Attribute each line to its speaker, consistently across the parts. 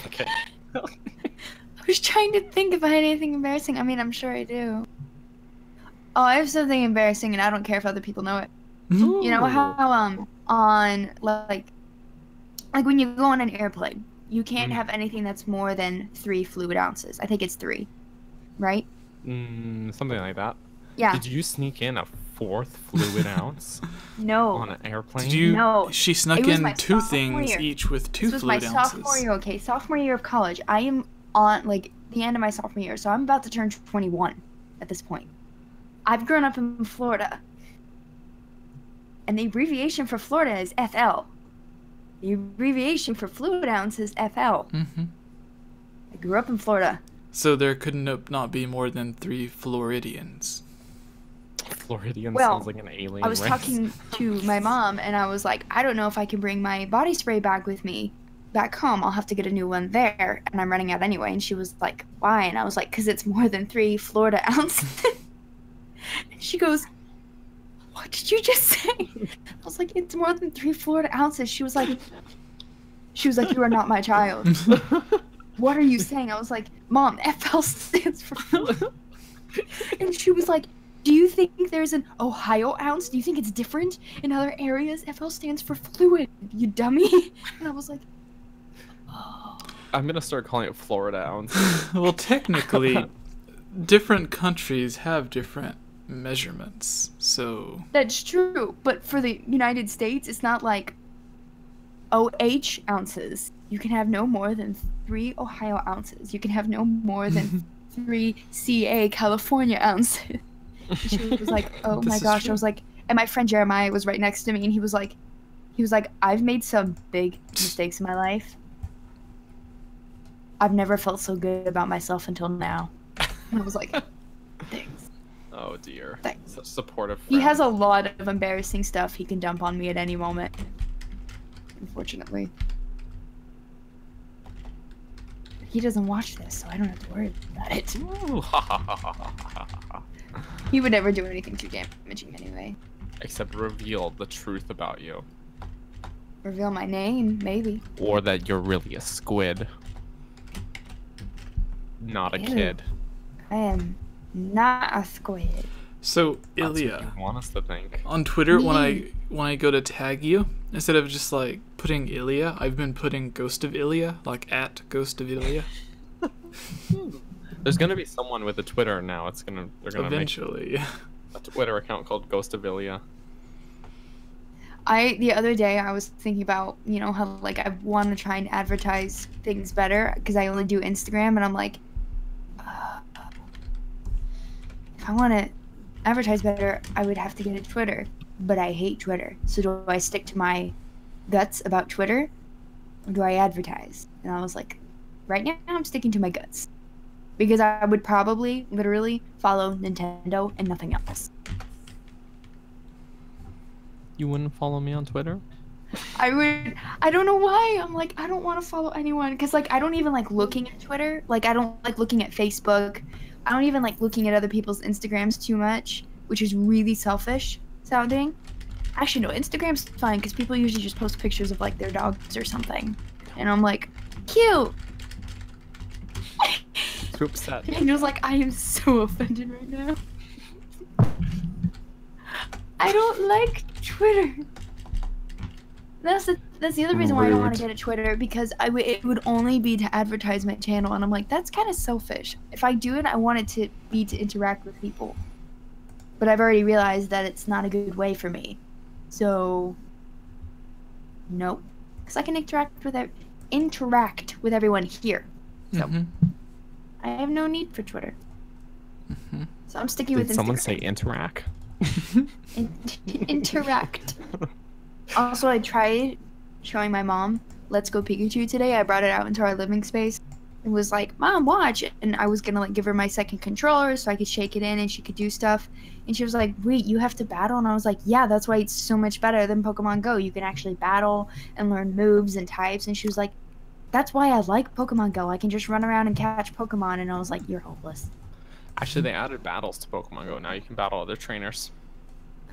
Speaker 1: Okay.
Speaker 2: I was trying to think if I had anything embarrassing. I mean, I'm sure I do. Oh, I have something embarrassing, and I don't care if other people know it.
Speaker 1: Ooh.
Speaker 2: You know how on like when you go on an airplane, you can't have anything that's more than 3 fluid ounces. I think it's 3, right?
Speaker 1: Something like that.
Speaker 2: Yeah.
Speaker 1: Did you sneak in a 4th fluid ounce
Speaker 2: No.
Speaker 1: on an airplane?
Speaker 3: Did you?
Speaker 2: No.
Speaker 3: She snuck
Speaker 2: It was
Speaker 3: in
Speaker 2: my
Speaker 3: 2
Speaker 2: sophomore
Speaker 3: things
Speaker 2: year.
Speaker 3: each with 2
Speaker 2: This was
Speaker 3: fluid
Speaker 2: my
Speaker 3: ounces.
Speaker 2: sophomore year, okay? Sophomore year of college. I am on, like, the end of my sophomore year, so I'm about to turn 21 at this point. I've grown up in Florida. And the abbreviation for Florida is FL. The abbreviation for fluid ounce is FL.
Speaker 3: Mm-hmm.
Speaker 2: I grew up in Florida.
Speaker 3: So there could not be more than 3 Floridians.
Speaker 1: Floridian
Speaker 2: Well,
Speaker 1: sounds like an alien
Speaker 2: I was
Speaker 1: race.
Speaker 2: talking to my mom, and I was like, I don't know if I can bring my body spray bag with me back home. I'll have to get a new one there, and I'm running out anyway. And she was like, why? And I was like, because it's more than 3 Florida ounces. And she goes, what did you just say? I was like, it's more than 3 Florida ounces. She was like, you are not my child. What are you saying? I was like, Mom, FL stands for fluid. And she was like, do you think there's an Ohio ounce? Do you think it's different in other areas? FL stands for fluid, you dummy. And I was like, oh.
Speaker 1: I'm gonna start calling it Florida ounce.
Speaker 3: Well, technically, different countries have different measurements, so...
Speaker 2: That's true, but for the United States, it's not like OH ounces. You can have no more than 3 Ohio ounces. You can have no more than 3 CA California ounces. And she was like, oh my gosh.
Speaker 3: True.
Speaker 2: I was like, and my friend Jeremiah was right next to me, and he was like, I've made some big mistakes in my life. I've never felt so good about myself until now. And I was like, thanks.
Speaker 1: Oh dear.
Speaker 2: Thanks.
Speaker 1: Such supportive friend.
Speaker 2: He has a lot of embarrassing stuff he can dump on me at any moment. Unfortunately. He doesn't watch this, so I don't have to worry about it.
Speaker 1: Ooh, ha, ha, ha, ha, ha, ha.
Speaker 2: He would never do anything too damaging anyway.
Speaker 1: Except reveal the truth about you.
Speaker 2: Reveal my name, maybe.
Speaker 1: Or that you're really a squid. Not a
Speaker 2: Ew.
Speaker 1: kid.
Speaker 2: I am not a squid.
Speaker 3: So,
Speaker 1: That's what
Speaker 3: Ilya,
Speaker 1: you want us to think.
Speaker 3: on Twitter, when
Speaker 2: Me.
Speaker 3: I go to tag you, instead of just, like, putting Ilya, I've been putting Ghost of Ilya, like, at Ghost of Ilya.
Speaker 1: There's gonna be someone with a Twitter now. They're gonna
Speaker 3: Eventually.
Speaker 1: make a Twitter account called Ghost of Ilya.
Speaker 2: The other day I was thinking about, you know, how like I want to try and advertise things better because I only do Instagram, and I'm like, if I want to advertise better, I would have to get a Twitter, but I hate Twitter. So do I stick to my guts about Twitter, or do I advertise? And I was like, right now I'm sticking to my guts because I would probably literally follow Nintendo and nothing else.
Speaker 1: You wouldn't follow me on Twitter?
Speaker 2: I don't know why. I'm like, I don't want to follow anyone because like I don't even like looking at Twitter. Like I don't like looking at Facebook. I don't even like looking at other people's Instagrams too much, which is really selfish sounding. Actually, no, Instagram's fine because people usually just post pictures of like their dogs or something, and I'm like, cute.
Speaker 1: Too upset.
Speaker 2: And just like I am so offended right now. I don't like Twitter. That's the other reason why I don't want to get a Twitter, because it would only be to advertise my channel, and I'm like, that's kind of selfish. If I do it, I want it to be to interact with people. But I've already realized that it's not a good way for me. So, nope. Because I can interact with everyone here. So, I have no need for Twitter. So I'm sticking with Instagram.
Speaker 1: Did someone say interact?
Speaker 2: Interact. Also, I tried showing my mom Let's Go Pikachu today. I brought it out into our living space and was like, Mom, watch. And I was gonna like give her my second controller so I could shake it in and she could do stuff. And she was like, wait, you have to battle? And I was like, yeah, that's why it's so much better than Pokemon Go. You can actually battle and learn moves and types. And she was like, that's why I like Pokemon Go. I can just run around and catch Pokemon. And I was like, you're hopeless.
Speaker 1: Actually, they added battles to Pokemon Go. Now you can battle other trainers.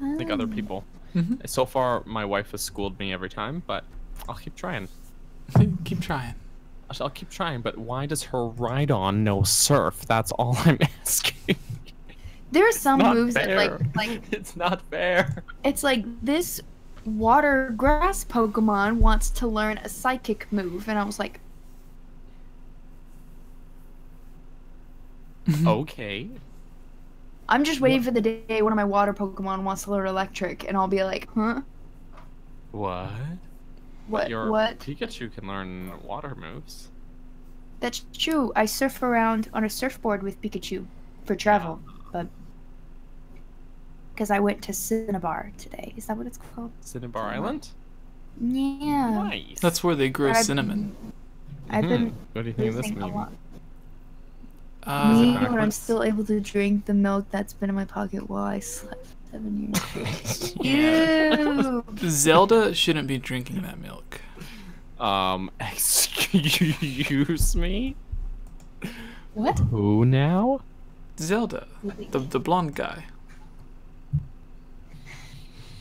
Speaker 1: Like other people. So far, my wife has schooled me every time, but I'll keep trying.
Speaker 3: Keep trying.
Speaker 1: I'll keep trying, but why does her Rhydon know Surf? That's all I'm asking.
Speaker 2: There are some
Speaker 1: Not
Speaker 2: moves
Speaker 1: fair.
Speaker 2: that like
Speaker 1: It's not fair.
Speaker 2: it's like this water grass Pokemon wants to learn a psychic move, and I was like,
Speaker 1: Okay.
Speaker 2: I'm just waiting for the day one of my water Pokemon wants to learn electric, and I'll be like, huh?
Speaker 1: What?
Speaker 2: What?
Speaker 1: Your
Speaker 2: What?
Speaker 1: Pikachu can learn water moves.
Speaker 2: That's true. I surf around on a surfboard with Pikachu for travel, but because I went to Cinnabar today. Is that what it's called?
Speaker 1: Cinnabar Island?
Speaker 2: Yeah.
Speaker 1: Nice.
Speaker 3: That's where they grow
Speaker 2: I've-
Speaker 3: cinnamon.
Speaker 2: I've been
Speaker 1: What do you think of this
Speaker 2: losing a
Speaker 1: meme?
Speaker 2: lot.
Speaker 3: Uh,
Speaker 1: Is it
Speaker 2: Me, when I'm
Speaker 1: backwards?
Speaker 2: still able to drink the milk that's been in my pocket while I slept 7 years.
Speaker 3: Yeah.
Speaker 2: Ew.
Speaker 3: Zelda shouldn't be drinking that milk.
Speaker 1: Excuse me?
Speaker 2: What?
Speaker 1: Who now?
Speaker 3: Zelda, the blonde guy.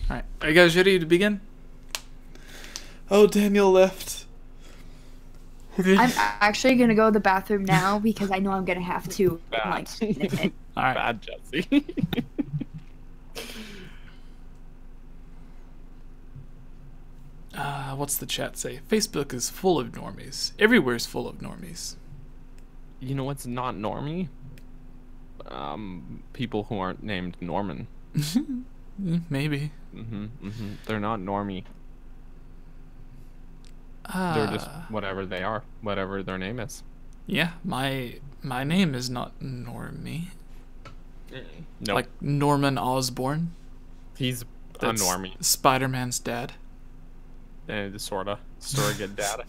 Speaker 3: Alright, are you guys ready to begin? Oh, Daniel left.
Speaker 2: I'm actually gonna go to the bathroom now because I know I'm gonna have to.
Speaker 1: Bad.
Speaker 2: Like,
Speaker 3: Alright.
Speaker 1: Bad Jesse.
Speaker 3: What's the chat say? Facebook is full of normies. Everywhere's full of normies.
Speaker 1: You know what's not normie? People who aren't named Norman.
Speaker 3: Maybe.
Speaker 1: They're not normie. They're just whatever they are, whatever their name is.
Speaker 3: Yeah, my name is not Normie.
Speaker 1: No,
Speaker 3: Like Norman Osborn.
Speaker 1: he's
Speaker 3: That's
Speaker 1: a normie.
Speaker 3: Spider-Man's dad.
Speaker 1: Sorta surrogate dad.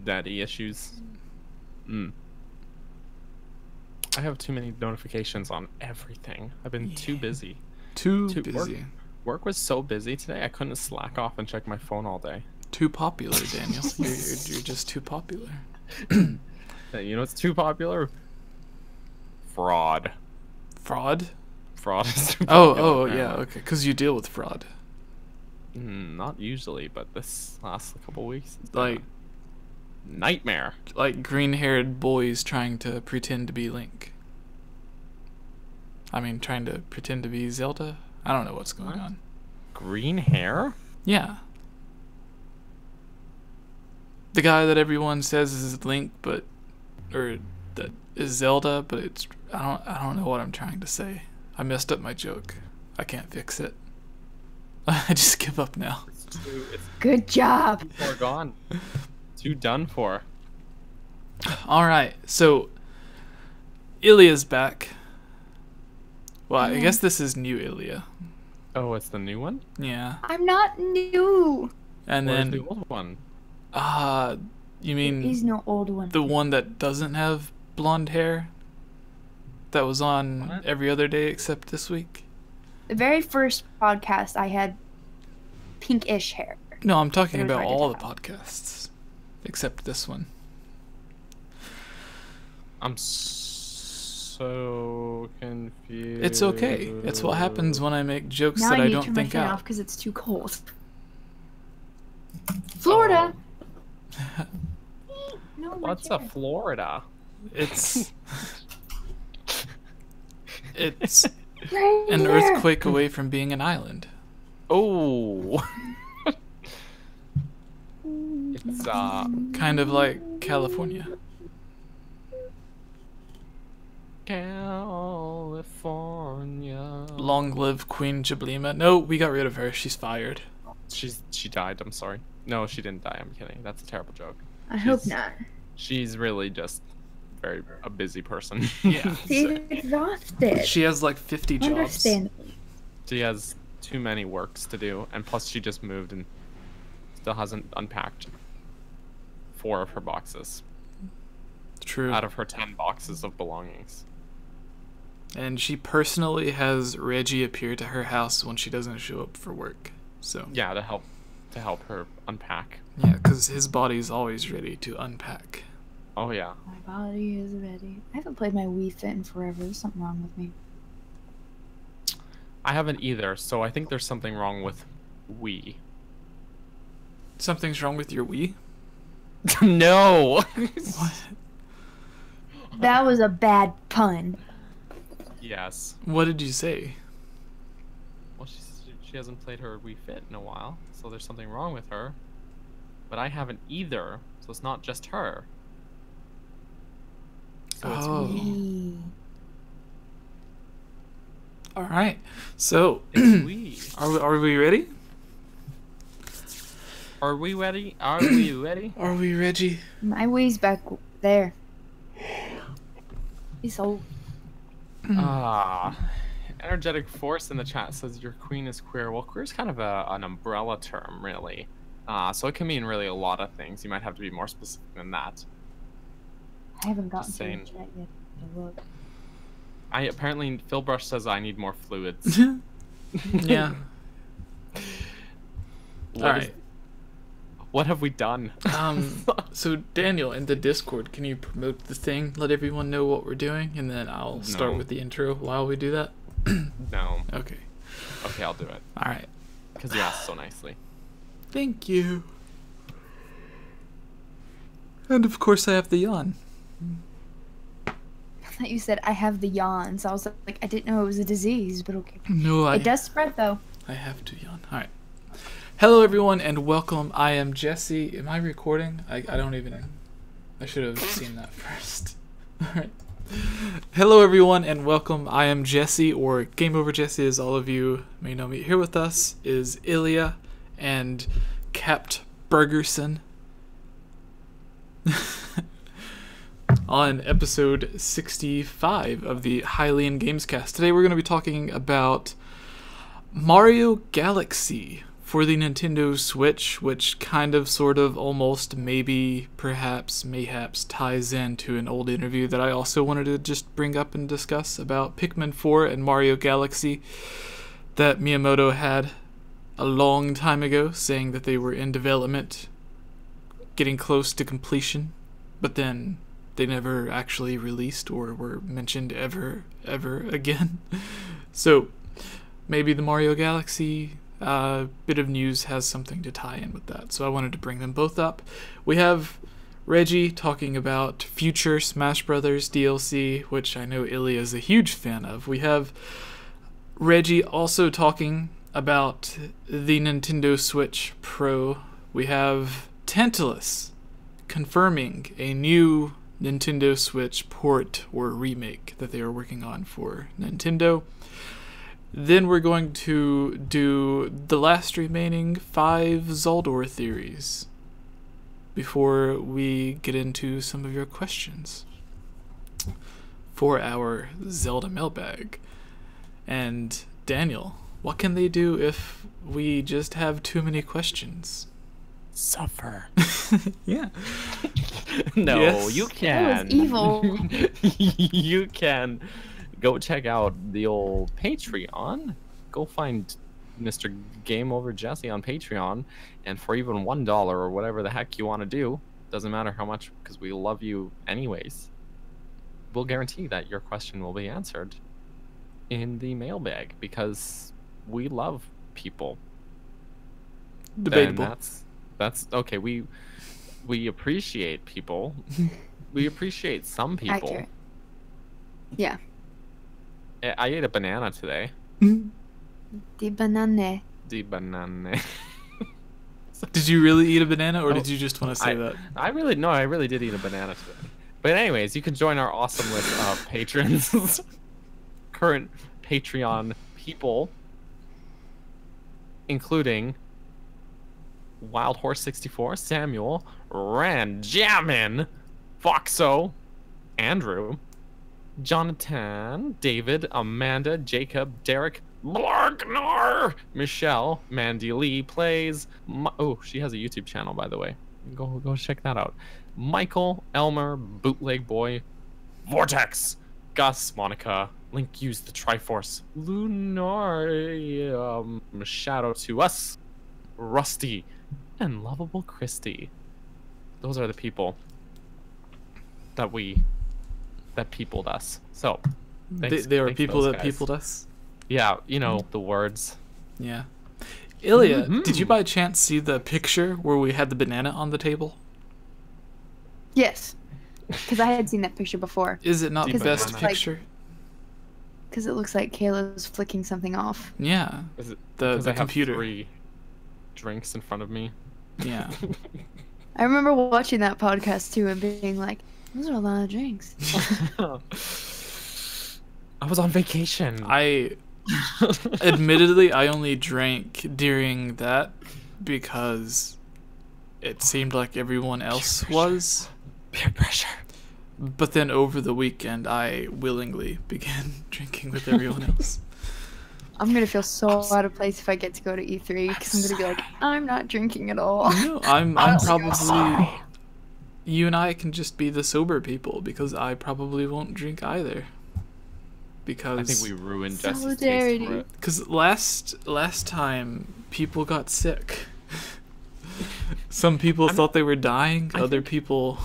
Speaker 1: Daddy issues. I have too many notifications on everything. I've been too busy.
Speaker 3: Too
Speaker 1: Too-
Speaker 3: busy.
Speaker 1: Work was so busy today, I couldn't slack off and check my phone all day.
Speaker 3: Too popular, Daniel. You're just too popular.
Speaker 1: Hey, you know what's too popular? Fraud.
Speaker 3: Fraud?
Speaker 1: Fraud is too
Speaker 3: Oh,
Speaker 1: popular.
Speaker 3: yeah, okay. Because you deal with fraud.
Speaker 1: Not usually, but this last couple weeks, it's been
Speaker 3: Like,
Speaker 1: a nightmare.
Speaker 3: like green-haired boys trying to pretend to be Link. I mean, trying to pretend to be Zelda? I don't know what's going
Speaker 1: What?
Speaker 3: on.
Speaker 1: Green hair?
Speaker 3: Yeah. The guy that everyone says is Link, but or that is Zelda, but it's I don't know what I'm trying to say. I messed up my joke. I can't fix it. I just give up now.
Speaker 1: It's
Speaker 2: good job.
Speaker 1: too far gone. Too done for.
Speaker 3: All right, so Ilia's back. Well, I guess this is new Ilia.
Speaker 1: Oh, it's the new one?
Speaker 3: Yeah,
Speaker 2: I'm not new.
Speaker 3: and
Speaker 1: Where's
Speaker 3: then
Speaker 1: the old one?
Speaker 3: you mean
Speaker 2: He's no old one.
Speaker 3: the one that doesn't have blonde hair? That was on
Speaker 1: What?
Speaker 3: every other day except this week?
Speaker 2: The very first podcast, I had pinkish hair.
Speaker 3: No, I'm talking
Speaker 2: It was
Speaker 3: about
Speaker 2: hard to
Speaker 3: all the
Speaker 2: tell.
Speaker 3: podcasts except this one.
Speaker 1: I'm so confused.
Speaker 3: It's okay. It's what happens when I make jokes
Speaker 2: Now
Speaker 3: that
Speaker 2: I
Speaker 3: I
Speaker 2: need to
Speaker 3: don't
Speaker 2: turn my
Speaker 3: think
Speaker 2: fan
Speaker 3: out.
Speaker 2: off because it's too cold. Florida. No, my
Speaker 1: What's a
Speaker 2: chair.
Speaker 1: Florida?
Speaker 3: It's it's
Speaker 2: Right
Speaker 3: an
Speaker 2: there.
Speaker 3: earthquake away from being an island.
Speaker 1: Oh. It's
Speaker 3: Kind of like California.
Speaker 1: California.
Speaker 3: Long live Queen Jablima. No, we got rid of her. She's fired.
Speaker 1: She died. I'm sorry. No, she didn't die. I'm kidding. That's a terrible joke.
Speaker 2: I hope
Speaker 1: She's-
Speaker 2: not.
Speaker 1: She's really just a busy person.
Speaker 3: Yeah.
Speaker 2: She's exhausted.
Speaker 3: She has like 50 jobs.
Speaker 2: Understandably.
Speaker 1: She has too many works to do, and plus she just moved and still hasn't unpacked 4 of her boxes
Speaker 3: True.
Speaker 1: out of her 10 boxes of belongings.
Speaker 3: And she personally has Reggie appear to her house when she doesn't show up for work. So
Speaker 1: Yeah, to help her unpack.
Speaker 3: yeah, because his body's always ready to unpack.
Speaker 1: Oh yeah.
Speaker 2: My body is ready. I haven't played my Wii Fit in forever. There's something wrong with me.
Speaker 1: I haven't either, so I think there's something wrong with Wii.
Speaker 3: Something's wrong with your Wii?
Speaker 1: No.
Speaker 3: What?
Speaker 2: That was a bad pun.
Speaker 1: Yes.
Speaker 3: What did you say?
Speaker 1: Well, she hasn't played her Wii Fit in a while, so there's something wrong with her. But I haven't either, so it's not just her. So it's
Speaker 3: Oh.
Speaker 1: me.
Speaker 3: All right. So,
Speaker 1: It's we.
Speaker 3: are we ready?
Speaker 1: Are we ready? Are we ready?
Speaker 3: Are we, Reggie?
Speaker 2: My Wii's back there. He's old.
Speaker 1: Energetic Force in the chat says your queen is queer. Well, queer is kind of an umbrella term, really. So it can mean really a lot of things. You might have to be more specific than that.
Speaker 2: I haven't gotten
Speaker 1: Just
Speaker 2: to
Speaker 1: saying.
Speaker 2: the chat yet. To look.
Speaker 1: Apparently Phil Brush says I need more fluids.
Speaker 3: Yeah.
Speaker 1: What
Speaker 3: All
Speaker 1: is-
Speaker 3: right.
Speaker 1: What have we done?
Speaker 3: So Daniel, in the Discord, can you promote the thing? Let everyone know what we're doing, and then I'll start
Speaker 1: No.
Speaker 3: with the intro while we do that.
Speaker 1: No.
Speaker 3: Okay.
Speaker 1: Okay, I'll do it.
Speaker 3: All right.
Speaker 1: Because you asked so nicely.
Speaker 3: Thank you. And of course, I have the yawn.
Speaker 2: I thought you said I have the yawns. I was like, I didn't know it was a disease, but okay.
Speaker 3: No,
Speaker 2: It does spread though.
Speaker 3: I have to yawn. All right. Hello, everyone, and welcome. I am Jesse. Am I recording? I don't even. I should have seen that first. All right. Hello, everyone, and welcome. I am Jesse, or Game Over Jesse, as all of you may know me. Here with us is Ilya and Capt Bergerson on episode 65 of the Hylian Gamescast. Today, we're going to be talking about Mario Galaxy for the Nintendo Switch, which kind of, sort of, almost, maybe, perhaps, mayhaps ties into an old interview that I also wanted to just bring up and discuss about Pikmin 4 and Mario Galaxy that Miyamoto had a long time ago, saying that they were in development, getting close to completion, but then they never actually released or were mentioned ever again. So, maybe the Mario Galaxy bit of news has something to tie in with that, so I wanted to bring them both up. We have Reggie talking about future Smash Brothers DLC, which I know Ilya is a huge fan of. We have Reggie also talking about the Nintendo Switch Pro. We have Tantalus confirming a new Nintendo Switch port or remake that they are working on for Nintendo. Then we're going to do the last remaining 5 Zaldor theories before we get into some of your questions for our Zelda mailbag. And Daniel, what can they do if we just have too many questions?
Speaker 1: Suffer.
Speaker 3: Yeah.
Speaker 1: No,
Speaker 3: Yes.
Speaker 1: you
Speaker 2: That
Speaker 1: can.
Speaker 2: was evil.
Speaker 1: You can go check out the old Patreon. Go find Mr. Game Over Jesse on Patreon, and for even $1 or whatever the heck you want to do, doesn't matter how much, because we love you anyways, we'll guarantee that your question will be answered in the mailbag, because we love people.
Speaker 3: Debatable.
Speaker 1: And that's okay. We appreciate people. We appreciate some people.
Speaker 2: Accurate. Yeah.
Speaker 1: I ate a banana today.
Speaker 2: The banana.
Speaker 1: The banana.
Speaker 3: Did you really eat a banana, or
Speaker 1: Oh,
Speaker 3: did you just want to say that?
Speaker 1: I really did eat a banana today. But anyways, you can join our awesome list of patrons, current Patreon people, including Wild Horse 64, Samuel, Ranjamin, Foxo, Andrew, Jonathan, David, Amanda, Jacob, Derek, Blarknar, Michelle, Mandy Lee plays. Oh, she has a YouTube channel, by the way. Go check that out. Michael, Elmer, Bootleg Boy, Vortex, Gus, Monica, Link used the Triforce, Lunar, Shadow to Us, Rusty, and Lovable Christy. Those are the people that peopled us. So, thanks,
Speaker 3: They are
Speaker 1: thanks
Speaker 3: people
Speaker 1: those
Speaker 3: that
Speaker 1: guys.
Speaker 3: peopled us.
Speaker 1: Yeah, you know the words.
Speaker 3: Yeah. Ilya,
Speaker 1: Mhm.
Speaker 3: did you by chance see the picture where we had the banana on the table?
Speaker 2: Yes, because I had seen that picture before.
Speaker 3: Is it not the
Speaker 1: Deep
Speaker 3: best
Speaker 1: banana.
Speaker 3: picture?
Speaker 2: Because it looks like Kayla's flicking something off.
Speaker 3: Yeah.
Speaker 1: Is it
Speaker 3: The
Speaker 1: because I
Speaker 3: computer.
Speaker 1: have 3 drinks in front of me?
Speaker 3: Yeah.
Speaker 2: I remember watching that podcast too and being like, those are a lot of drinks.
Speaker 1: I was on vacation.
Speaker 3: Admittedly, I only drank during that because it seemed like everyone else was.
Speaker 1: Peer pressure.
Speaker 3: But then over the weekend, I willingly began drinking with everyone else.
Speaker 2: I'm gonna feel so out of place if I get to go to E3 because I'm gonna be like, I'm not drinking at all.
Speaker 3: No, I'm probably. You and I can just be the sober people because I probably won't drink either. Because
Speaker 1: I think we ruined Jesse's taste
Speaker 2: Solidarity.
Speaker 1: for it.
Speaker 3: Because last time people got sick. Some people thought they were dying. Other people.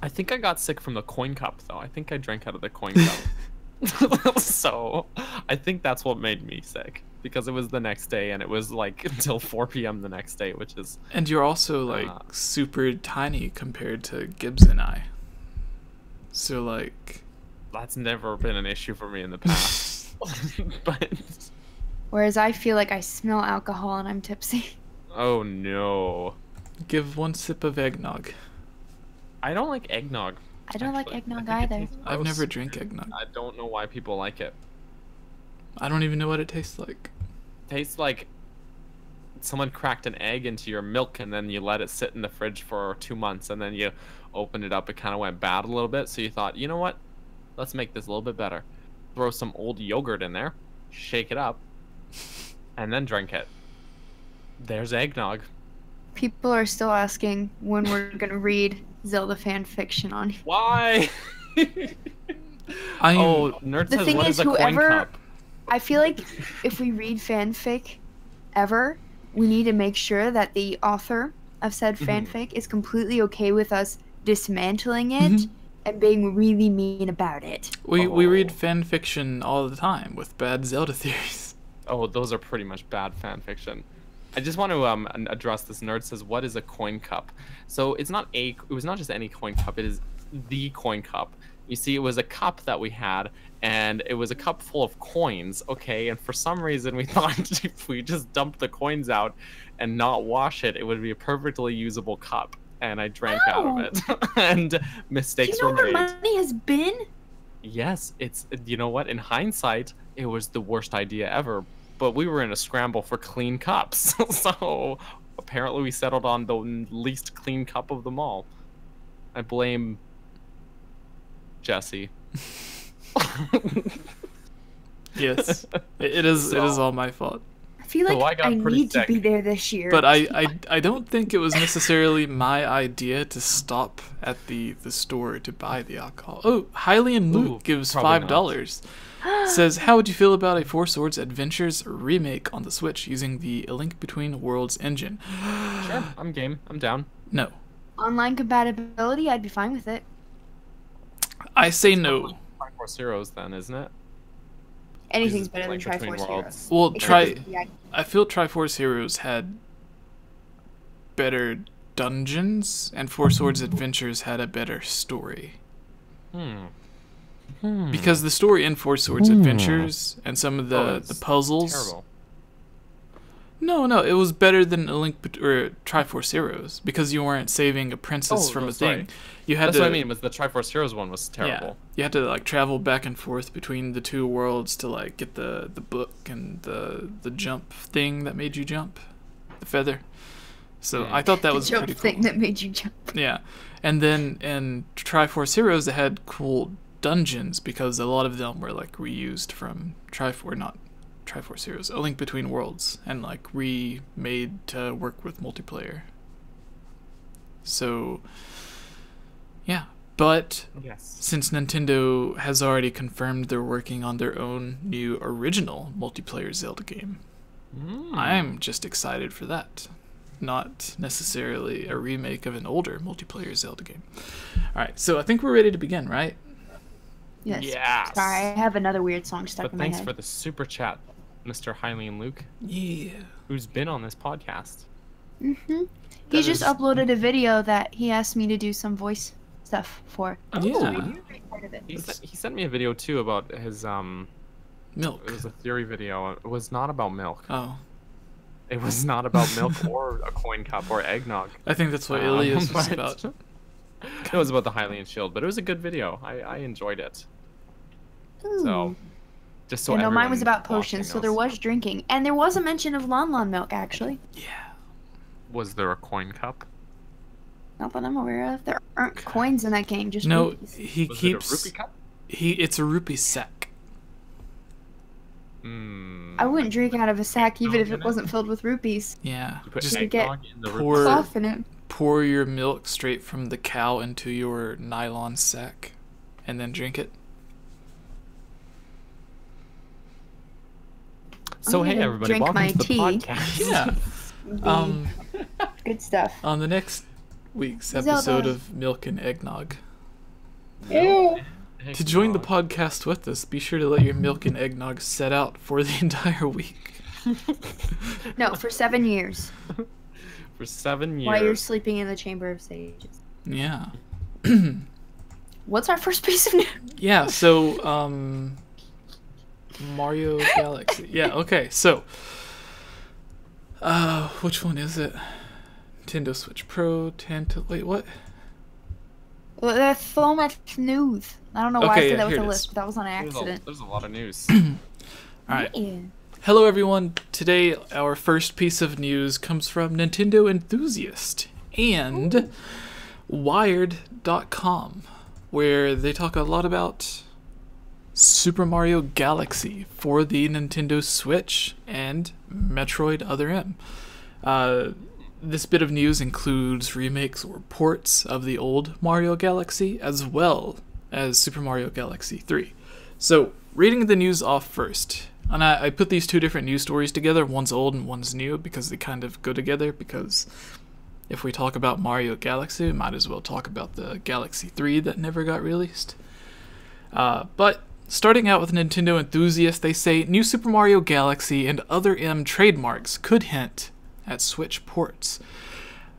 Speaker 1: I think I got sick from the coin cup, though. I think I drank out of the coin cup. So I think that's what made me sick. Because it was the next day, and it was like until 4 p.m. the next day, which is...
Speaker 3: And you're also like super tiny compared to Gibbs and I. So like...
Speaker 1: That's never been an issue for me in the past. But...
Speaker 2: Whereas I feel like I smell alcohol and I'm tipsy.
Speaker 1: Oh no.
Speaker 3: Give one sip of eggnog.
Speaker 1: I don't like eggnog.
Speaker 2: I don't like
Speaker 1: actually.
Speaker 2: eggnog
Speaker 1: I think it
Speaker 2: either.
Speaker 1: tastes
Speaker 3: I've
Speaker 1: gross.
Speaker 3: never drank eggnog.
Speaker 1: I don't know why people like it.
Speaker 3: I don't even know what it tastes like.
Speaker 1: Tastes like someone cracked an egg into your milk and then you let it sit in the fridge for 2 months and then you opened it up. It kind of went bad a little bit. So you thought, you know what? Let's make this a little bit better. Throw some old yogurt in there, shake it up, and then drink it. There's eggnog.
Speaker 2: People are still asking when we're gonna read Zelda fan fiction on.
Speaker 1: Why?
Speaker 3: I
Speaker 1: Oh, Nerd
Speaker 2: The
Speaker 1: says,
Speaker 2: thing
Speaker 1: what
Speaker 2: is,
Speaker 1: is a coin
Speaker 2: whoever-
Speaker 1: cup?
Speaker 2: I feel like if we read fanfic ever, we need to make sure that the author of said fanfic is completely okay with us dismantling it and being really mean about it.
Speaker 3: we
Speaker 1: Oh.
Speaker 3: read fan fiction all the time with bad Zelda theories.
Speaker 1: Oh, those are pretty much bad fan fiction. I just want to address this. Nerd says, what is a coin cup? So it was not just any coin cup, it is the coin cup. You see, it was a cup that we had, and it was a cup full of coins, okay? And for some reason, we thought if we just dumped the coins out and not wash it, it would be a perfectly usable cup. And I drank out of it. And
Speaker 2: Do
Speaker 1: mistakes
Speaker 2: you know
Speaker 1: were
Speaker 2: where
Speaker 1: made.
Speaker 2: money has been?
Speaker 1: Yes, you know what? In hindsight, it was the worst idea ever. But we were in a scramble for clean cups. So apparently we settled on the least clean cup of them all. I blame Jesse.
Speaker 3: Yes, it is all my fault.
Speaker 2: I feel
Speaker 1: So
Speaker 2: like
Speaker 1: I got
Speaker 2: I
Speaker 1: pretty
Speaker 2: need to
Speaker 1: sick.
Speaker 2: be there this year.
Speaker 3: But I don't think it was necessarily my idea to stop at the store to buy the alcohol. Oh, Hylian Luke
Speaker 1: Ooh,
Speaker 3: gives
Speaker 1: probably not.
Speaker 3: $5. Says, how would you feel about a Four Swords Adventures remake on the Switch using the A Link Between Worlds engine?
Speaker 1: Sure, I'm game. I'm down.
Speaker 3: No.
Speaker 2: Online compatibility, I'd be fine with it.
Speaker 3: I say no.
Speaker 1: Triforce Heroes then, isn't it?
Speaker 2: Anything's
Speaker 1: Uses
Speaker 2: better than
Speaker 1: Link Between
Speaker 2: Triforce
Speaker 1: Worlds.
Speaker 2: Heroes.
Speaker 3: Well,
Speaker 2: Except for the-
Speaker 3: I feel Triforce Heroes had better dungeons, and Four Swords Adventures had a better story. Because the story in Four Swords Adventures and some of the
Speaker 1: it's
Speaker 3: puzzles.
Speaker 1: Terrible.
Speaker 3: No, it was better than A Link or Triforce Heroes because you weren't saving a princess from a
Speaker 1: sorry.
Speaker 3: thing. You had
Speaker 1: That's
Speaker 3: to.
Speaker 1: what I mean. Was the Triforce Heroes one was terrible.
Speaker 3: Yeah, you had to like travel back and forth between the two worlds to like get the book and the jump thing that made you jump, the feather. So I thought that
Speaker 2: the
Speaker 3: was
Speaker 2: jump
Speaker 3: pretty
Speaker 2: thing
Speaker 3: cool.
Speaker 2: that made you jump.
Speaker 3: Yeah, and then in Triforce Heroes they had cool dungeons because a lot of them were like reused from Triforce Heroes, A Link Between Worlds, and like remade to work with multiplayer. So, yeah. But
Speaker 1: Yes.
Speaker 3: since Nintendo has already confirmed they're working on their own new original multiplayer Zelda game, I'm just excited for that. Not necessarily a remake of an older multiplayer Zelda game. Alright, so I think we're ready to begin, right?
Speaker 2: Yes.
Speaker 1: Yes.
Speaker 2: Sorry, I have another weird song stuck
Speaker 1: But
Speaker 2: in my
Speaker 1: thanks
Speaker 2: head.
Speaker 1: for the super chat, Mr. Hylian Luke,
Speaker 3: Yeah.
Speaker 1: who's been on this podcast.
Speaker 2: Mm-hmm. He
Speaker 3: That
Speaker 2: just
Speaker 3: is-
Speaker 2: uploaded a video that he asked me to do some voice stuff for.
Speaker 3: Yeah.
Speaker 2: Part of it.
Speaker 1: He sent me a video too about his
Speaker 3: Milk.
Speaker 1: It was a theory video. It was not about milk.
Speaker 3: Oh.
Speaker 1: It was not about milk or a coin cup or eggnog.
Speaker 3: I think that's what Ilias was
Speaker 1: but-
Speaker 3: about.
Speaker 1: It was about the Hylian shield, but it was a good video. I enjoyed it. So, just so
Speaker 2: You know, mine was
Speaker 1: everyone
Speaker 2: about
Speaker 1: watching
Speaker 2: potions, so there
Speaker 1: knows.
Speaker 2: was drinking. And there was a mention of Lon Lon milk, actually.
Speaker 3: Yeah.
Speaker 1: Was there a coin cup?
Speaker 2: Not that I'm aware of. There aren't coins in that game, just
Speaker 3: No,
Speaker 2: rupees.
Speaker 3: he
Speaker 1: Was
Speaker 3: keeps.
Speaker 1: it a rupee cup?
Speaker 3: It's a rupee sack.
Speaker 2: I wouldn't drink out of a sack even
Speaker 1: No,
Speaker 2: if
Speaker 1: you're
Speaker 2: it
Speaker 1: not.
Speaker 2: wasn't filled with rupees.
Speaker 3: Yeah.
Speaker 1: You put
Speaker 3: Just
Speaker 2: egg- get
Speaker 1: eggnog in the
Speaker 3: pour-
Speaker 1: rupee cup?
Speaker 2: Cloth in it.
Speaker 3: pour your milk straight from the cow into your nylon sack, and then drink it.
Speaker 1: So
Speaker 2: I'm
Speaker 1: hey
Speaker 2: gonna
Speaker 1: everybody,
Speaker 2: drink
Speaker 1: welcome
Speaker 2: my
Speaker 1: to the
Speaker 2: tea.
Speaker 1: podcast.
Speaker 3: Yeah.
Speaker 2: Good stuff.
Speaker 3: On the next week's
Speaker 2: Zelda.
Speaker 3: episode of Milk and Eggnog.
Speaker 2: Ew.
Speaker 3: To join the podcast with us, be sure to let your milk and eggnog set out for the entire week.
Speaker 2: No, for 7 years.
Speaker 1: For 7 years.
Speaker 2: While you're sleeping in the Chamber of Sages.
Speaker 3: Yeah.
Speaker 2: What's our first piece of news?
Speaker 3: Yeah, so, Mario Galaxy. Yeah, okay, so, which one is it? Nintendo Switch Pro, wait, what?
Speaker 2: The so much news. I don't know why
Speaker 3: Okay,
Speaker 2: I said
Speaker 3: yeah,
Speaker 2: that with
Speaker 3: here
Speaker 2: a
Speaker 3: it is.
Speaker 2: list, but that was on accident.
Speaker 1: There's a lot of news.
Speaker 3: Alright.
Speaker 2: Yeah.
Speaker 3: Hello everyone, today our first piece of news comes from Nintendo Enthusiast and Wired.com, where they talk a lot about Super Mario Galaxy for the Nintendo Switch and Metroid Other M. This bit of news includes remakes or ports of the old Mario Galaxy as well as Super Mario Galaxy 3. So, reading the news off first. And I put these two different news stories together. One's old and one's new because they kind of go together. Because if we talk about Mario Galaxy, we might as well talk about the Galaxy 3 that never got released. But starting out with Nintendo Enthusiast, they say new Super Mario Galaxy and Other M trademarks could hint at Switch ports.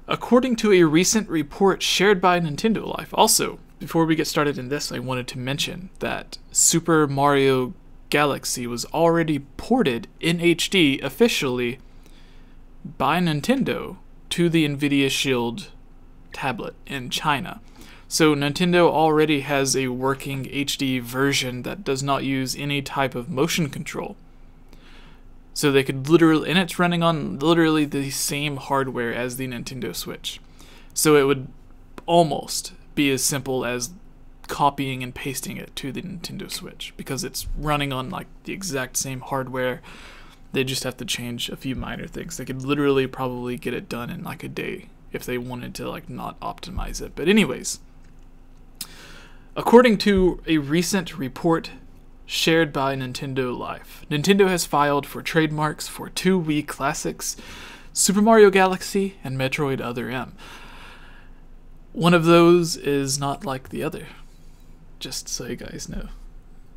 Speaker 3: According to a recent report shared by Nintendo Life. Also, before we get started in this, I wanted to mention that Super Mario Galaxy was already ported in HD officially by Nintendo to the Nvidia Shield tablet in China. So Nintendo already has a working HD version that does not use any type of motion control. So they could literally, and it's running on literally the same hardware as the Nintendo Switch. So it would almost be as simple as copying and pasting it to the Nintendo Switch because it's running on like the exact same hardware. They just have to change a few minor things. They could literally probably get it done in like a day if they wanted to like not optimize it. But anyways, according to a recent report shared by Nintendo Life, Nintendo has filed for trademarks for two Wii classics, Super Mario Galaxy and Metroid Other M. One of those is not like the other, just so you guys know.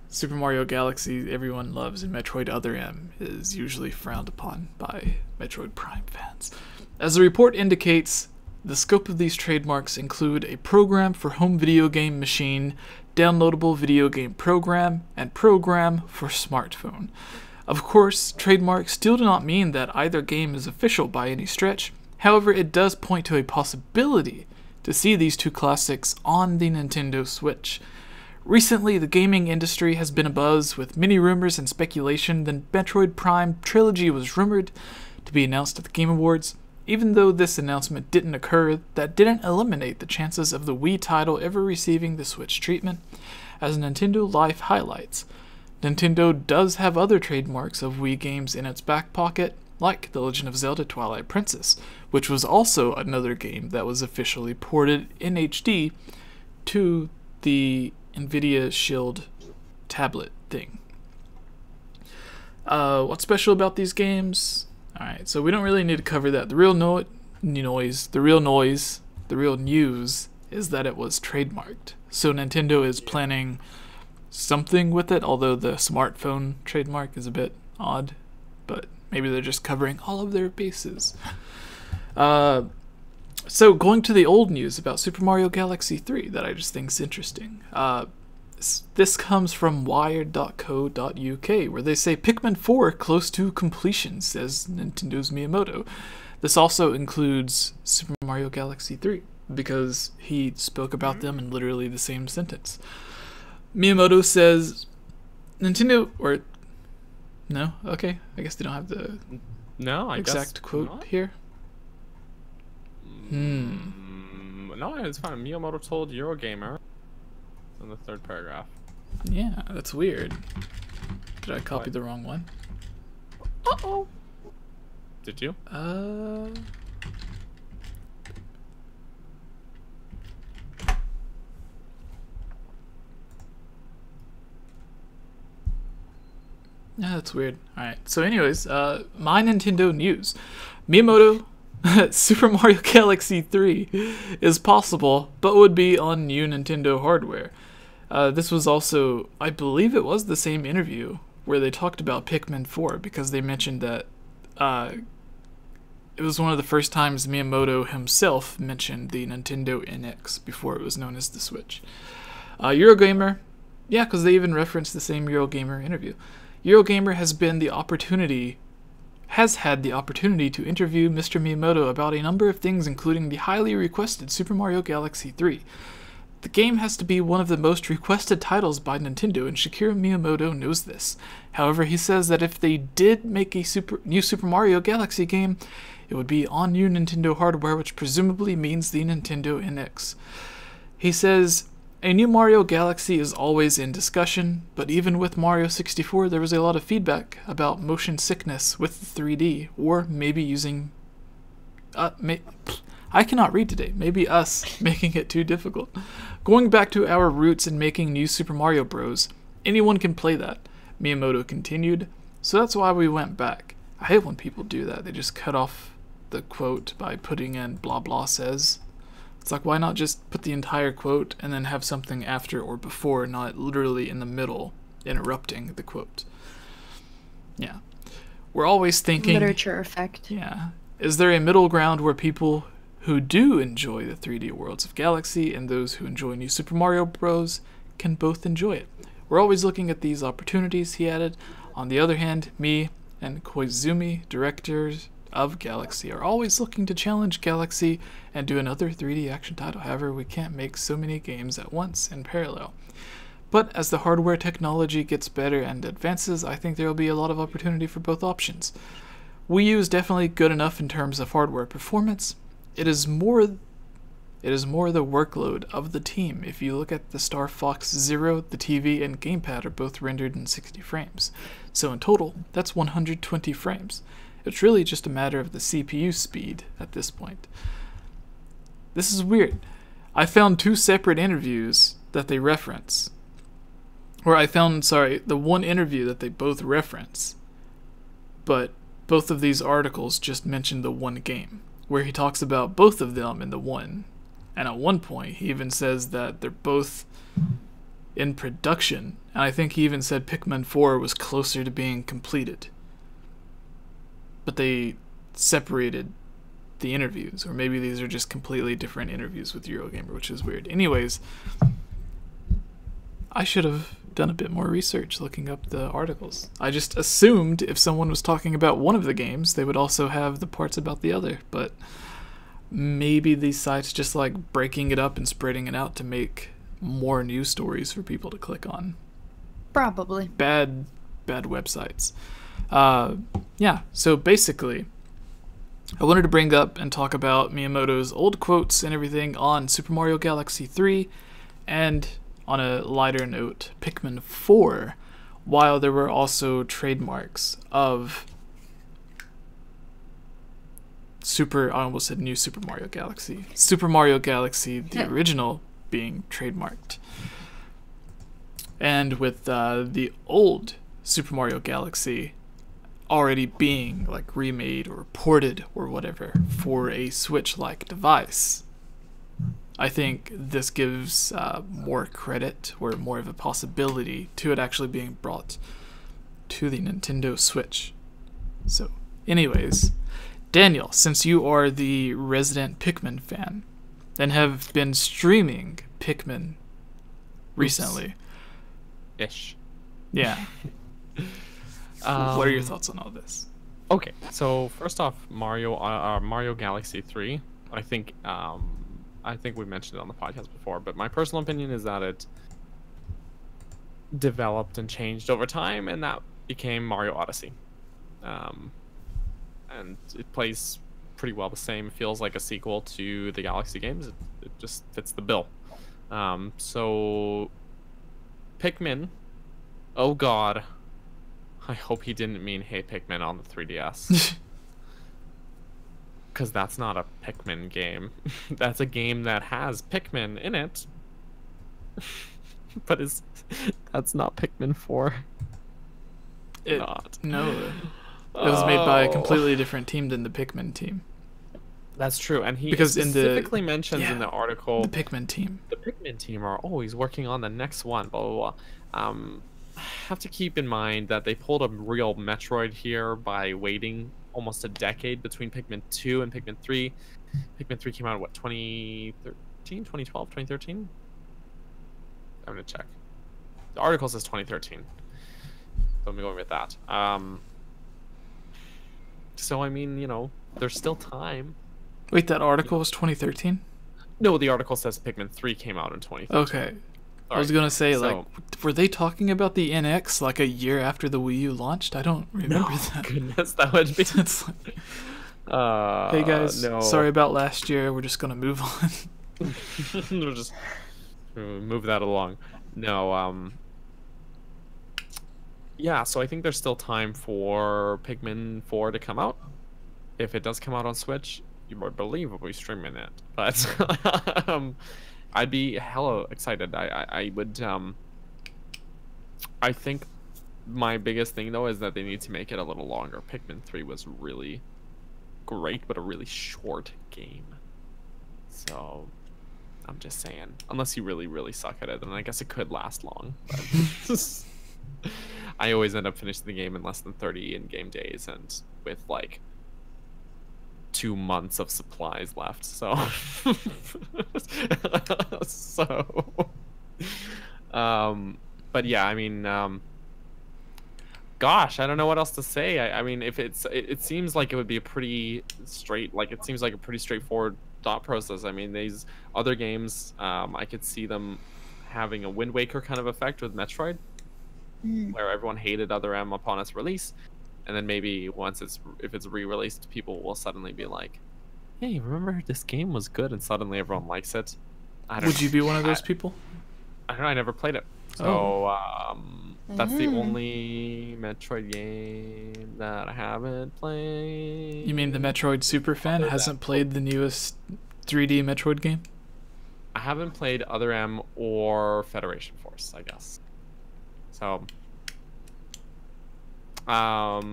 Speaker 3: Super Mario Galaxy everyone loves, and Metroid Other M is usually frowned upon by Metroid Prime fans. As the report indicates, the scope of these trademarks include a program for home video game machine, downloadable video game program, and program for smartphone. Of course, trademarks still do not mean that either game is official by any stretch. However, it does point to a possibility to see these two classics on the Nintendo Switch. Recently, the gaming industry has been abuzz with many rumors and speculation. The Metroid Prime trilogy was rumored to be announced at the Game Awards. Even though this announcement didn't occur, that didn't eliminate the chances of the Wii title ever receiving the Switch treatment. As Nintendo Life highlights, Nintendo does have other trademarks of Wii games in its back pocket, like The Legend of Zelda Twilight Princess, which was also another game that was officially ported in HD to the Nvidia Shield tablet thing. What's special about these games? Alright, so we don't really need to cover that. The real news is that it was trademarked. So Nintendo is planning something with it, although the smartphone trademark is a bit odd, but maybe they're just covering all of their bases. So going to the old news about Super Mario Galaxy 3 that I just think is interesting. This comes from wired.co.uk, where they say Pikmin 4 close to completion, says Nintendo's Miyamoto. This also includes Super Mario Galaxy 3, because he spoke about them in literally the same sentence. Miyamoto says Nintendo, or no, okay, I guess they don't have the exact quote not. Here.
Speaker 1: No, it's fine. Miyamoto told Eurogamer in the third paragraph.
Speaker 3: Yeah, that's weird. Did I copy the wrong one?
Speaker 1: Uh-oh. Did you?
Speaker 3: Yeah, that's weird. Alright, so anyways, my Nintendo news. Miyamoto, Super Mario Galaxy 3 is possible, but would be on new Nintendo hardware. This was also, I believe it was the same interview where they talked about Pikmin 4, because they mentioned that it was one of the first times Miyamoto himself mentioned the Nintendo NX before it was known as the Switch. Eurogamer, yeah, because they even referenced the same Eurogamer interview. Eurogamer has had the opportunity to interview Mr. Miyamoto about a number of things, including the highly requested Super Mario Galaxy 3. The game has to be one of the most requested titles by Nintendo, and Shigeru Miyamoto knows this. However, he says that if they did make a new Super Mario Galaxy game, it would be on new Nintendo hardware, which presumably means the Nintendo NX. He says, a new Mario Galaxy is always in discussion, but even with Mario 64 there was a lot of feedback about motion sickness with the 3D, or maybe using... I cannot read today. Maybe us making it too difficult. Going back to our roots and making new Super Mario Bros. Anyone can play that, Miyamoto continued, so that's why we went back. I hate when people do that. They just cut off the quote by putting in blah blah says. It's like, why not just put the entire quote and then have something after or before, not literally in the middle, interrupting the quote. Yeah. We're always thinking...
Speaker 2: Literature effect.
Speaker 3: Yeah. Is there a middle ground where people who do enjoy the 3D worlds of Galaxy and those who enjoy New Super Mario Bros. Can both enjoy it? We're always looking at these opportunities, he added. On the other hand, me and Koizumi, directors of Galaxy, are always looking to challenge Galaxy and do another 3D action title. However, we can't make so many games at once in parallel. But as the hardware technology gets better and advances, I think there will be a lot of opportunity for both options. Wii U is definitely good enough in terms of hardware performance. It is more the workload of the team. If you look at the Star Fox Zero, the TV and gamepad are both rendered in 60 frames. So in total, that's 120 frames. It's really just a matter of the CPU speed at this point. This is weird. I found two separate interviews that they reference. Or I found, the one interview that they both reference. But both of these articles just mention the one game, where he talks about both of them in the one. And at one point, he even says that they're both in production. And I think he even said Pikmin 4 was closer to being completed. But they separated the interviews, or maybe these are just completely different interviews with Eurogamer, which is weird. Anyways, I should have done a bit more research looking up the articles. I just assumed if someone was talking about one of the games, they would also have the parts about the other, but maybe these sites just like breaking it up and spreading it out to make more news stories for people to click on.
Speaker 2: Probably.
Speaker 3: Bad websites. Yeah, so basically, I wanted to bring up and talk about Miyamoto's old quotes and everything on Super Mario Galaxy 3, and on a lighter note, Pikmin 4, while there were also trademarks of I almost said New Super Mario Galaxy. Super Mario Galaxy, the original, being trademarked. And with the old Super Mario Galaxy already being like remade or ported or whatever for a Switch-like device, I think this gives more credit or more of a possibility to it actually being brought to the Nintendo Switch. So, anyways, Daniel, since you are the resident Pikmin fan and have been streaming Pikmin recently.
Speaker 1: Ish.
Speaker 3: Yeah. What are your thoughts on all this?
Speaker 1: Okay, so first off, Mario Galaxy 3. I think we mentioned it on the podcast before, but my personal opinion is that it developed and changed over time, and that became Mario Odyssey. And it plays pretty well the same. It feels like a sequel to the Galaxy games. It just fits the bill. So Pikmin. Oh God. I hope he didn't mean Hey Pikmin on the 3DS. Because that's not a Pikmin game. That's a game that has Pikmin in it. But that's not Pikmin 4.
Speaker 3: No. It was made by a completely different team than the Pikmin team.
Speaker 1: That's true, and he
Speaker 3: because
Speaker 1: specifically mentions in the article
Speaker 3: the Pikmin team.
Speaker 1: The Pikmin team are always working on the next one. Blah blah blah. Have to keep in mind that they pulled a real Metroid here by waiting almost a decade between Pikmin 2 and Pikmin 3. Pikmin 3 came out in what, 2013, 2012, 2013? I'm gonna check. The article says 2013. So I'm going with that. So I mean, you know, there's still time.
Speaker 3: Wait, that article was 2013?
Speaker 1: No, the article says Pikmin 3 came out in 2013.
Speaker 3: Okay. I was gonna say, like, were they talking about the NX like a year after the Wii U launched? I don't remember that.
Speaker 1: Goodness, that would be.
Speaker 3: It's like, hey guys, sorry about last year. We're just gonna move on.
Speaker 1: We'll just move that along. No, yeah. So I think there's still time for Pikmin 4 to come out. If it does come out on Switch, you would believe we'll be streaming it. But I'd be hella excited. I would. I think my biggest thing though is that they need to make it a little longer. Pikmin 3 was really great, but a really short game. So I'm just saying, unless you really, really suck at it, then I guess it could last long. But I always end up finishing the game in less than 30 in-game days, and with like 2 months of supplies left, so but yeah, I mean, gosh, I don't know what else to say. I mean, if it seems like it would be a pretty straightforward thought process. I mean, these other games, I could see them having a Wind Waker kind of effect with Metroid, where everyone hated Other M upon its release. And then maybe if it's re-released, people will suddenly be like, "Hey, remember this game was good?" And suddenly everyone likes it.
Speaker 3: Would you be one of those people?
Speaker 1: I don't know. I never played it, so that's the only Metroid game that I haven't played.
Speaker 3: You mean the Metroid super fan hasn't played the newest 3D Metroid game?
Speaker 1: I haven't played Other M or Federation Force, I guess. So. But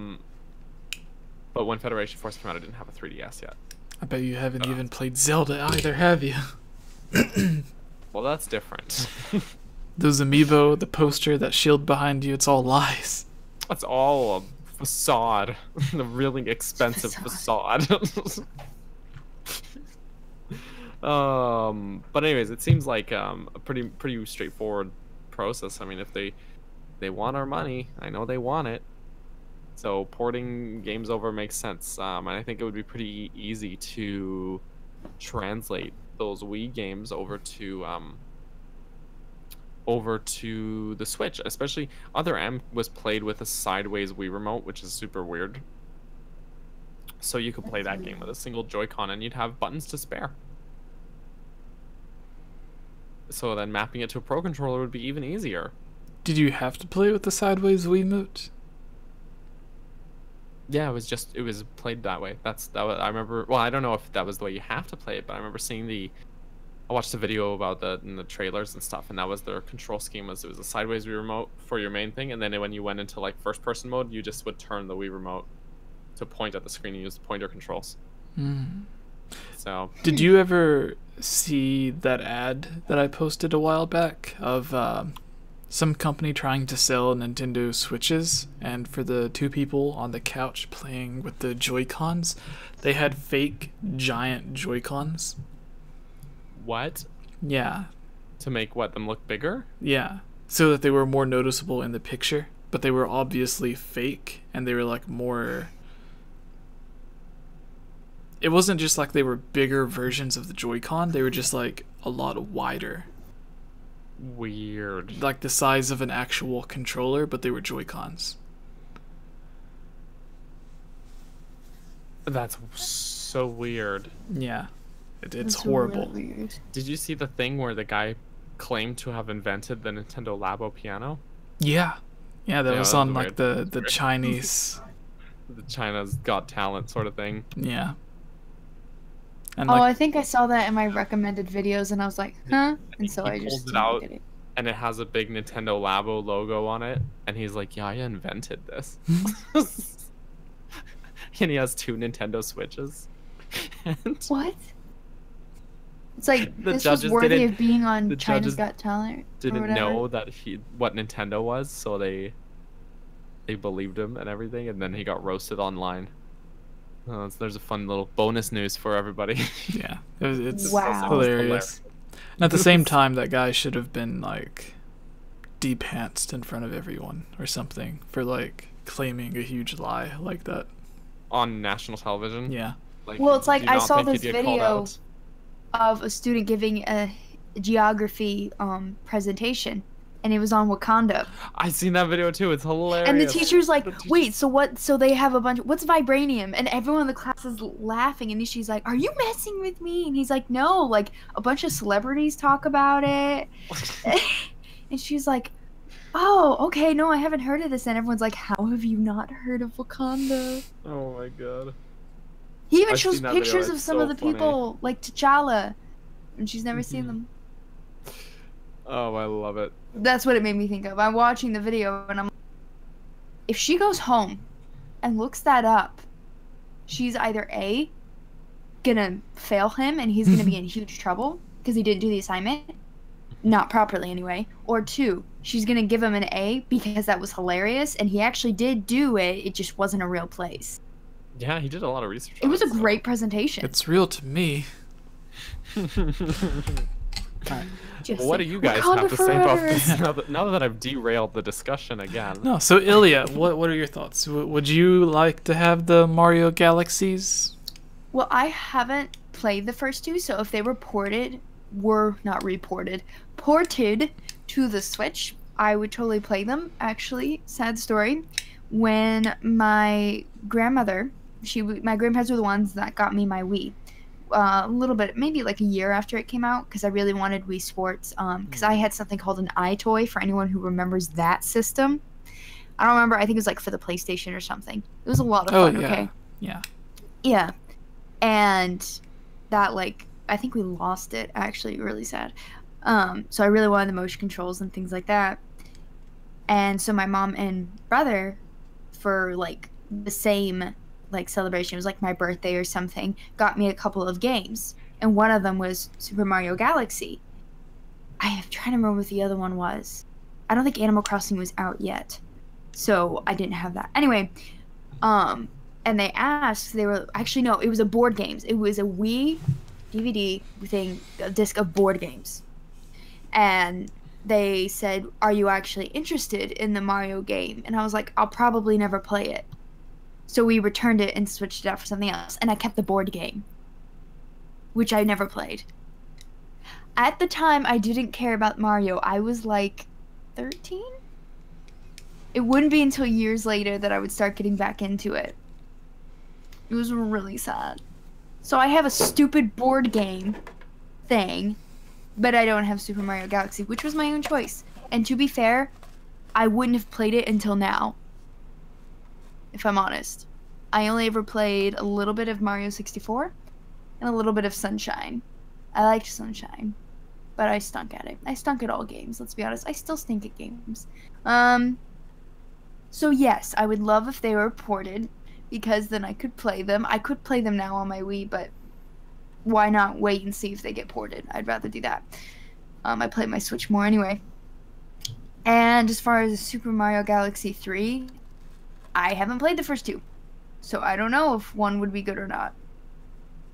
Speaker 1: when Federation Force came out, I didn't have a 3DS yet.
Speaker 3: I bet you haven't even played Zelda either, have you?
Speaker 1: Well, that's different.
Speaker 3: Those amiibo, the poster, that shield behind you, it's all lies.
Speaker 1: That's all a facade. A really expensive facade. But anyways, it seems like a pretty straightforward process. I mean, if they want our money, I know they want it. So porting games over makes sense, and I think it would be pretty easy to translate those Wii games over to the Switch. Especially Other M was played with a sideways Wii remote, which is super weird. So you could play that game with a single Joy-Con, and you'd have buttons to spare. So then mapping it to a Pro Controller would be even easier.
Speaker 3: Did you have to play with the sideways Wiimote?
Speaker 1: Yeah, it was played that way. I remember. Well, I don't know if that was the way you have to play it, but I remember seeing I watched a video about in the trailers and stuff, and that was their control scheme. It was a sideways Wii remote for your main thing, and then when you went into like first person mode, you just would turn the Wii remote to point at the screen and use the pointer controls. So.
Speaker 3: Did you ever see that ad that I posted a while back of some company trying to sell Nintendo Switches, and for the two people on the couch playing with the Joy-Cons, they had fake giant Joy-Cons.
Speaker 1: What?
Speaker 3: Yeah.
Speaker 1: To make them look bigger?
Speaker 3: Yeah. So that they were more noticeable in the picture, but they were obviously fake, and they were like more... It wasn't just like they were bigger versions of the Joy-Con, they were just like a lot wider.
Speaker 1: Weird.
Speaker 3: Like the size of an actual controller, but they were Joy-Cons.
Speaker 1: That's so weird.
Speaker 3: Yeah. It's
Speaker 2: That's
Speaker 3: horrible.
Speaker 2: really weird.
Speaker 1: Did you see the thing where the guy claimed to have invented the Nintendo Labo piano?
Speaker 3: Yeah. Yeah, that
Speaker 1: Yeah,
Speaker 3: was
Speaker 1: that
Speaker 3: on
Speaker 1: was
Speaker 3: like
Speaker 1: weird.
Speaker 3: the Chinese...
Speaker 1: The China's Got Talent sort of thing.
Speaker 3: Yeah. And
Speaker 2: Oh,
Speaker 3: like,
Speaker 2: I think I saw that in my recommended videos, and I was like, huh? And so
Speaker 1: He
Speaker 2: I
Speaker 1: pulls
Speaker 2: just
Speaker 1: it
Speaker 2: didn't
Speaker 1: out.
Speaker 2: look at it.
Speaker 1: And it has a big Nintendo Labo logo on it. And he's like, yeah, I invented this. And he has 2 Nintendo Switches. And
Speaker 2: What? It's like,
Speaker 1: The
Speaker 2: this was
Speaker 1: judges
Speaker 2: worthy
Speaker 1: didn't-
Speaker 2: of being on
Speaker 1: the
Speaker 2: China's
Speaker 1: judges
Speaker 2: Got Talent. or
Speaker 1: didn't
Speaker 2: whatever.
Speaker 1: know that what Nintendo was, so they believed him and everything, and then he got roasted online. There's a fun little bonus news for everybody.
Speaker 3: yeah. It's
Speaker 2: Wow.
Speaker 3: hilarious. And at the same time, that guy should have been like de-pantsed in front of everyone or something for like claiming a huge lie like that.
Speaker 1: On national television.
Speaker 3: Yeah.
Speaker 2: Well, it's like
Speaker 1: do you
Speaker 2: I
Speaker 1: not
Speaker 2: saw
Speaker 1: think
Speaker 2: this
Speaker 1: he'd get called
Speaker 2: video
Speaker 1: out?
Speaker 2: of a student giving a geography presentation, and it was on Wakanda.
Speaker 1: I seen that video too. It's hilarious.
Speaker 2: And the teacher's like,
Speaker 1: The teacher's-
Speaker 2: wait, so what? So they have a bunch. What's vibranium? And everyone in the class is laughing. And she's like, are you messing with me? And he's like, no. Like a bunch of celebrities talk about it. And she's like, oh, okay, no, I haven't heard of this. And everyone's like, how have you not heard of Wakanda?
Speaker 1: Oh my god.
Speaker 2: He even
Speaker 1: I've
Speaker 2: shows
Speaker 1: seen that video,
Speaker 2: pictures of
Speaker 1: it's
Speaker 2: some
Speaker 1: so
Speaker 2: of the
Speaker 1: funny.
Speaker 2: people, like T'Challa, and she's never seen
Speaker 1: Mhm.
Speaker 2: them.
Speaker 1: Oh, I love it.
Speaker 2: That's what it made me think of. I'm watching the video, and I'm like, if she goes home and looks that up, she's either A, gonna fail him, and he's gonna be in huge trouble because he didn't do the assignment, not properly anyway, or 2, she's gonna give him an A because that was hilarious, and he actually did do it, it just wasn't a real place.
Speaker 1: Yeah, he did a lot of research.
Speaker 2: It
Speaker 1: on
Speaker 2: was a
Speaker 1: so-
Speaker 2: great presentation.
Speaker 3: It's real to me.
Speaker 2: Just
Speaker 1: What do
Speaker 2: like,
Speaker 1: you guys
Speaker 2: Wakanda
Speaker 1: have to say about
Speaker 2: forever.
Speaker 1: this? Now that I've derailed the discussion again.
Speaker 3: No, so Ilya, what are your thoughts? Would you like to have the Mario Galaxies?
Speaker 2: Well, I haven't played the first 2, so if they were ported to the Switch, I would totally play them. Actually, sad story. When my grandmother, my grandparents were the ones that got me my Wii. A little bit, maybe like a year after it came out, because I really wanted Wii Sports. Because I had something called an iToy, for anyone who remembers that system. I don't remember. I think it was like for the PlayStation or something. It was a lot of fun.
Speaker 3: yeah.
Speaker 2: Okay.
Speaker 3: Yeah.
Speaker 2: Yeah. And that, like, I think we lost it, actually, really sad. So I really wanted the motion controls and things like that. And so my mom and brother, for, like, the same, like, celebration, it was like my birthday or something, got me a couple of games. And one of them was Super Mario Galaxy. I'm trying to remember what the other one was. I don't think Animal Crossing was out yet. So I didn't have that. Anyway, and they asked, they were, actually no, it was a board games. It was a Wii DVD thing, a disc of board games. And they said, are you actually interested in the Mario game? And I was like, I'll probably never play it. So we returned it and switched it out for something else. And I kept the board game, which I never played. At the time, I didn't care about Mario. I was like 13? It wouldn't be until years later that I would start getting back into it. It was really sad. So I have a stupid board game thing, but I don't have Super Mario Galaxy, which was my own choice. And to be fair, I wouldn't have played it until now, if I'm honest. I only ever played a little bit of Mario 64 and a little bit of Sunshine. I liked Sunshine, but I stunk at it. I stunk at all games, let's be honest. I still stink at games. So yes, I would love if they were ported, because then I could play them. I could play them now on my Wii, but why not wait and see if they get ported? I'd rather do that. I play my Switch more anyway. And as far as Super Mario Galaxy 3, I haven't played the first two. So I don't know if one would be good or not.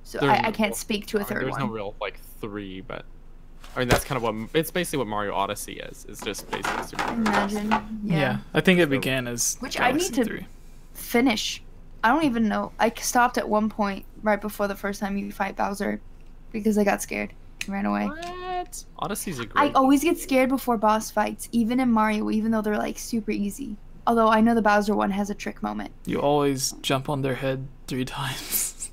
Speaker 2: So I can't speak to a third
Speaker 1: there's
Speaker 2: one.
Speaker 1: no real like 3, but I mean that's kind of what it's basically what Mario Odyssey is. It's just basically Super Mario.
Speaker 2: Imagine. Yeah.
Speaker 3: I think it began as
Speaker 2: Which
Speaker 3: Galaxy
Speaker 2: I need to
Speaker 3: 3.
Speaker 2: finish. I don't even know. I stopped at one point right before the first time you fight Bowser because I got scared and ran away.
Speaker 1: What? Odyssey's a
Speaker 2: I
Speaker 1: great.
Speaker 2: always get scared before boss fights, even in Mario, even though they're like super easy. Although I know the Bowser one has a trick moment.
Speaker 3: You always jump on their head 3 times.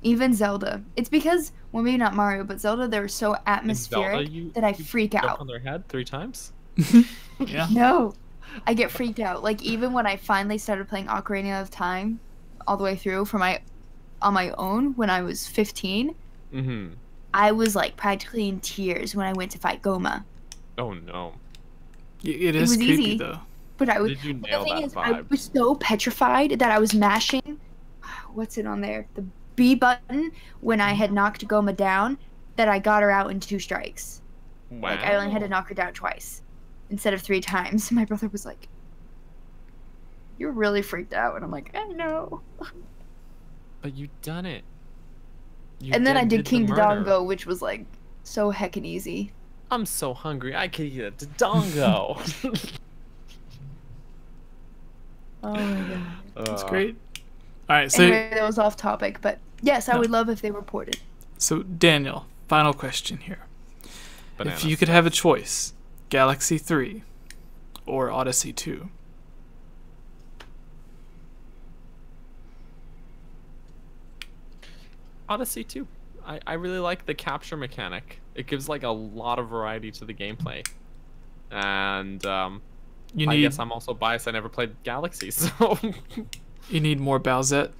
Speaker 2: Even Zelda. It's because, well, maybe not Mario, but Zelda, they're so atmospheric that I freak
Speaker 1: jump
Speaker 2: out.
Speaker 1: on their head 3 times?
Speaker 3: Yeah.
Speaker 2: No, I get freaked out. Like, even when I finally started playing Ocarina of Time all the way through on my own when I was 15, I was like practically in tears when I went to fight Goma.
Speaker 1: Oh no.
Speaker 3: It is
Speaker 2: was
Speaker 3: creepy
Speaker 2: easy.
Speaker 3: though.
Speaker 2: But I was,
Speaker 1: Did you
Speaker 2: but
Speaker 1: nail
Speaker 2: the thing
Speaker 1: that
Speaker 2: is, I
Speaker 1: vibe?
Speaker 2: was so petrified that I was mashing, what's it on there? The B button when I had knocked Goma down, that I got her out in 2 strikes.
Speaker 1: Wow.
Speaker 2: Like, I only had to knock her down twice instead of 3 times. My brother was like, "You're really freaked out." And I'm like, "I know."
Speaker 1: But you done it. You
Speaker 2: And then I did
Speaker 1: the
Speaker 2: King
Speaker 1: murder.
Speaker 2: Dodongo, which was like so heckin' easy.
Speaker 1: I'm so hungry. I could eat a Dodongo.
Speaker 2: Oh my god.
Speaker 3: That's great. All right, so
Speaker 2: Anyway, that was off topic, but yes, I would love if they were ported.
Speaker 3: so Daniel, final question here.
Speaker 1: Bananas.
Speaker 3: If you could have a choice, Galaxy 3 or Odyssey 2.
Speaker 1: Odyssey 2. I really like the capture mechanic. It gives like a lot of variety to the gameplay. And
Speaker 3: You
Speaker 1: I
Speaker 3: need
Speaker 1: guess I'm also biased. I never played Galaxy, so.
Speaker 3: you need more Bowsette.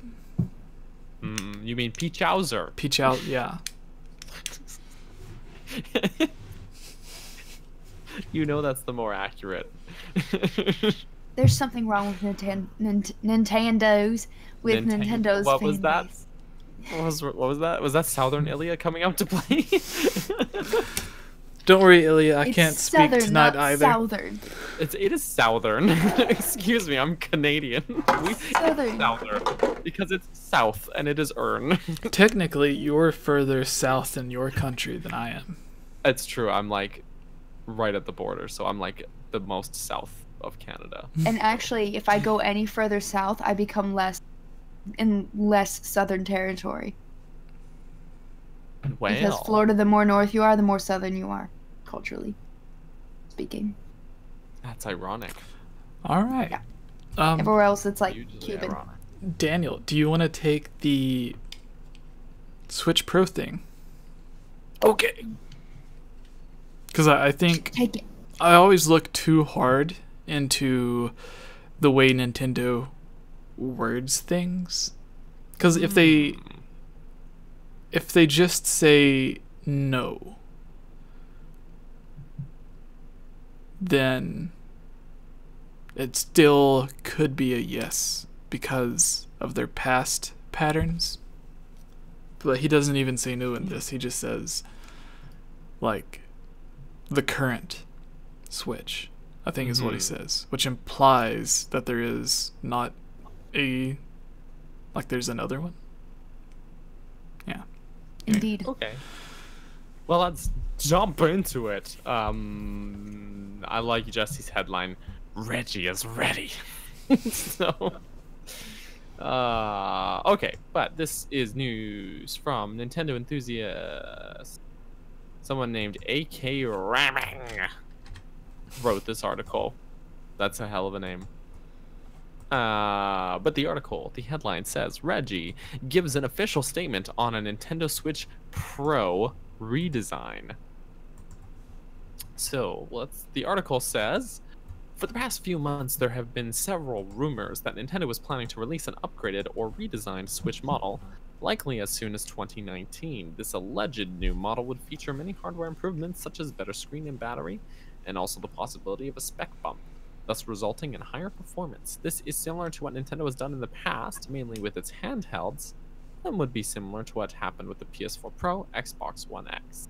Speaker 1: You mean Peachowser?
Speaker 3: Peach out, yeah.
Speaker 1: You know that's the more accurate.
Speaker 2: There's something wrong with Nintendo's with Nintendo's
Speaker 1: What was
Speaker 2: fan
Speaker 1: that?
Speaker 2: base.
Speaker 1: What was that? Was that Southern Ilya coming up to play?
Speaker 3: Don't worry, Ilya, I
Speaker 2: It's
Speaker 3: can't speak
Speaker 2: southern,
Speaker 3: tonight
Speaker 2: not
Speaker 3: either.
Speaker 2: Southern.
Speaker 1: It is Southern. Excuse me, I'm Canadian.
Speaker 2: Southern.
Speaker 1: Southern. Because it's south and it is earn.
Speaker 3: Technically, you're further south in your country than I am.
Speaker 1: It's true. I'm like right at the border, so I'm like the most south of Canada.
Speaker 2: And actually, if I go any further south, I become less southern territory.
Speaker 1: Well,
Speaker 2: Because Florida, the more north you are, the more southern you are, culturally speaking.
Speaker 1: that's ironic.
Speaker 3: All right.
Speaker 2: Yeah.
Speaker 3: Um,
Speaker 2: Everywhere else, it's like
Speaker 1: Hugely
Speaker 2: Cuban.
Speaker 1: ironic.
Speaker 3: Daniel, do you want to take the Switch Pro thing?
Speaker 1: Okay.
Speaker 3: Because I think
Speaker 2: Take it.
Speaker 3: I always look too hard into the way Nintendo words things. Because if they just say no, then it still could be a yes because of their past patterns. But he doesn't even say no in this. He just says, like, the current Switch, I think is what he says, which implies that there is not a, like, there's another one. Yeah.
Speaker 2: Indeed.
Speaker 1: Okay. Well, let's jump into it. I like Jesse's headline. Reggie is ready. So, okay, but this is news from Nintendo enthusiast. Someone named A.K. Ramming wrote this article. That's a hell of a name. But the article, the headline says, Reggie gives an official statement on a Nintendo Switch Pro redesign. So, the article says, for the past few months, there have been several rumors that Nintendo was planning to release an upgraded or redesigned Switch model, likely as soon as 2019. This alleged new model would feature many hardware improvements, such as better screen and battery, and also the possibility of a spec bump, thus resulting in higher performance. This is similar to what Nintendo has done in the past, mainly with its handhelds, and would be similar to what happened with the PS4 Pro, Xbox One X.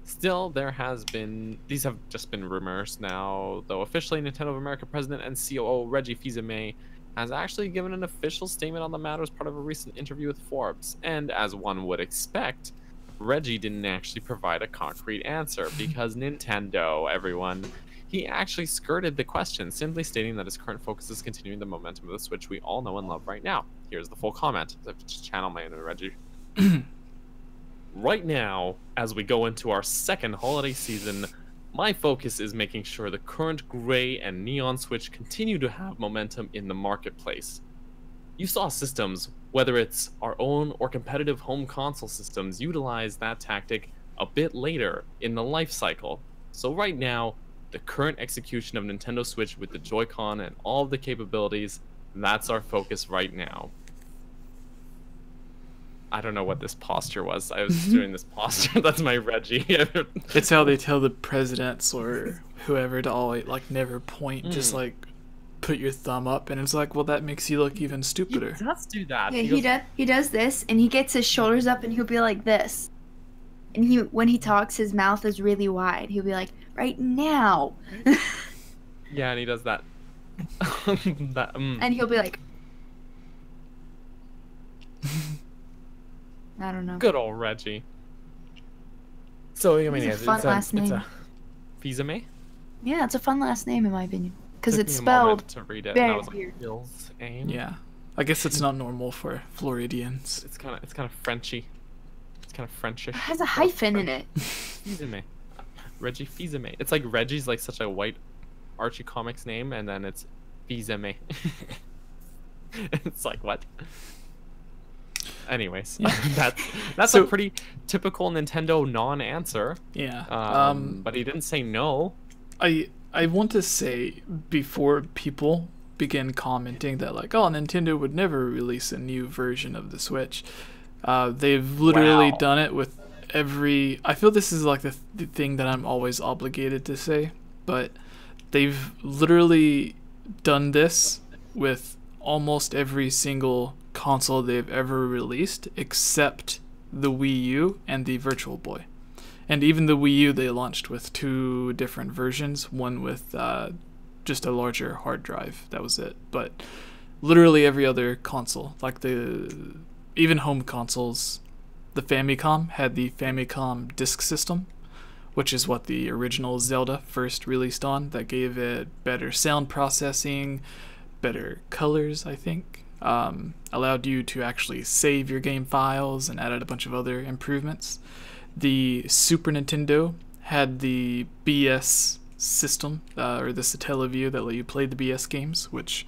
Speaker 1: Still, these have just been rumors now, though officially Nintendo of America President and COO Reggie Fils-Aimé has actually given an official statement on the matter as part of a recent interview with Forbes. And as one would expect, Reggie didn't actually provide a concrete answer because Nintendo, everyone, he actually skirted the question, simply stating that his current focus is continuing the momentum of the Switch we all know and love right now. Here's the full comment. I have to just channel my inner Reggie. Right now, as we go into our second holiday season, my focus is making sure the current gray and neon Switch continue to have momentum in the marketplace. You saw systems, whether it's our own or competitive home console systems, utilize that tactic a bit later in the life cycle. So right now, the current execution of Nintendo Switch with the Joy-Con and all of the capabilities, that's our focus right now. I don't know what this posture was. I was doing this posture. That's my Reggie.
Speaker 3: It's how they tell the presidents or whoever to always, like, never point. Just, like, put your thumb up. And it's like, well, that makes you look even stupider.
Speaker 1: He does do that.
Speaker 2: Yeah, he does this, and he gets his shoulders up, and he'll be like this. And when he talks, his mouth is really wide. He'll be like, right now.
Speaker 1: Yeah, and he does that.
Speaker 2: And he'll be like... I don't know.
Speaker 1: Good old Reggie. So, I mean,
Speaker 2: It's a fun last name.
Speaker 1: It's a Fils-Aimé?
Speaker 2: Yeah, it's a fun last name in my opinion. Because
Speaker 1: Took
Speaker 2: it's
Speaker 1: me a moment
Speaker 2: spelled
Speaker 1: to read it,
Speaker 2: very
Speaker 1: and I was like,
Speaker 2: weird.
Speaker 1: Fils-Aimé?
Speaker 3: Yeah. I guess it's not normal for Floridians.
Speaker 1: It's kind of Frenchy. It's kind of Frenchish.
Speaker 2: It has a hyphen in it.
Speaker 1: Fils-Aimé. Reggie Fils-Aimé. It's like Reggie's like such a white Archie Comics name, and then it's Fils-Aimé. It's like, what? Anyways,
Speaker 3: Yeah.
Speaker 1: that's
Speaker 3: So-
Speaker 1: a pretty typical Nintendo non-answer.
Speaker 3: Yeah.
Speaker 1: But he didn't say no.
Speaker 3: I want to say, before people begin commenting that, like, oh, Nintendo would never release a new version of the Switch, they've literally
Speaker 1: Wow.
Speaker 3: done it with every... I feel this is like the thing that I'm always obligated to say, but they've literally done this with almost every single console they've ever released, except the Wii U and the Virtual Boy. And even the Wii U, they launched with 2 different versions, one with just a larger hard drive. That was it. But literally every other console, like even home consoles, the Famicom had the Famicom Disk System, which is what the original Zelda first released on. That gave it better sound processing, better colors, I think. Allowed you to actually save your game files and added a bunch of other improvements. The Super Nintendo had the BS system, or the Satellaview that let you play the BS games, which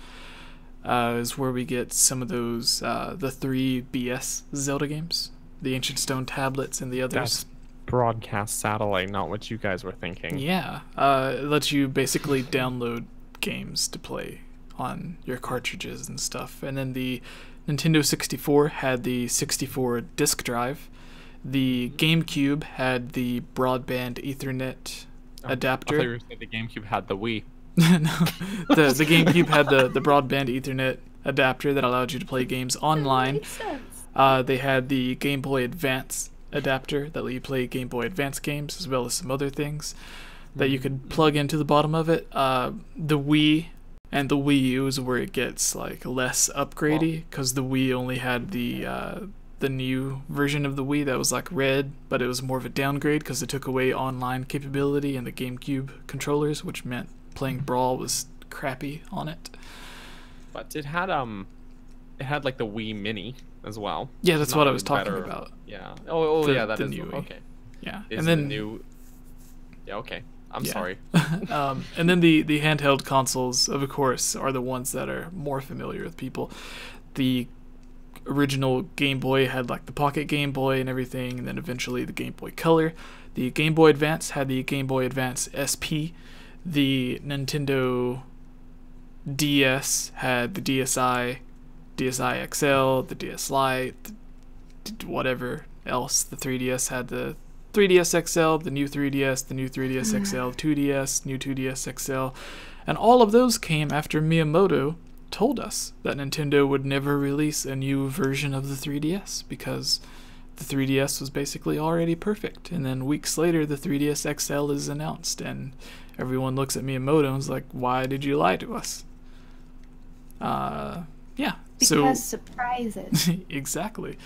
Speaker 3: is where we get some of those, the 3 BS Zelda games, the Ancient Stone tablets and the others.
Speaker 1: That's broadcast satellite, not what you guys were thinking.
Speaker 3: Yeah, it lets you basically download games to play on your cartridges and stuff. And then the Nintendo 64 had the 64 disk drive. The Gamecube had the broadband Ethernet adapter.
Speaker 1: I thought you were saying the GameCube had the Wii.
Speaker 3: No, the GameCube had the broadband Ethernet adapter that allowed you to play games online.
Speaker 2: Makes sense.
Speaker 3: They had the Game Boy Advance adapter that let you play Game Boy Advance games, as well as some other things that you could plug into the bottom of it. The Wii and the Wii U is where it gets like less upgradey, because the Wii only had the new version of the Wii that was like red, but it was more of a downgrade because it took away online capability and the GameCube controllers, which meant playing Brawl was crappy on it.
Speaker 1: But it had like the Wii Mini as well.
Speaker 3: Yeah, that's
Speaker 1: Not
Speaker 3: what I
Speaker 1: really
Speaker 3: was talking
Speaker 1: better.
Speaker 3: about.
Speaker 1: Yeah. Oh
Speaker 3: The-
Speaker 1: yeah, that
Speaker 3: the
Speaker 1: is
Speaker 3: new Wii.
Speaker 1: okay.
Speaker 3: Yeah,
Speaker 1: Is
Speaker 3: and
Speaker 1: the
Speaker 3: then
Speaker 1: new. Yeah. Okay. I'm
Speaker 3: Yeah.
Speaker 1: sorry.
Speaker 3: and then the handheld consoles, of course, are the ones that are more familiar with people. The original Game Boy had like the Pocket Game Boy and everything, and then eventually the Game Boy Color. The Game Boy Advance had the Game Boy Advance SP. The Nintendo DS had the DSi, DSi XL, the DS Lite, whatever else. The 3DS had the 3DS XL, the new 3DS, the new 3DS XL, 2DS, new 2DS XL, and all of those came after Miyamoto told us that Nintendo would never release a new version of the 3DS because the 3DS was basically already perfect. And then weeks later, the 3DS XL is announced, and everyone looks at Miyamoto and is like, why did you lie to us? Yeah.
Speaker 2: Because surprises.
Speaker 3: Exactly.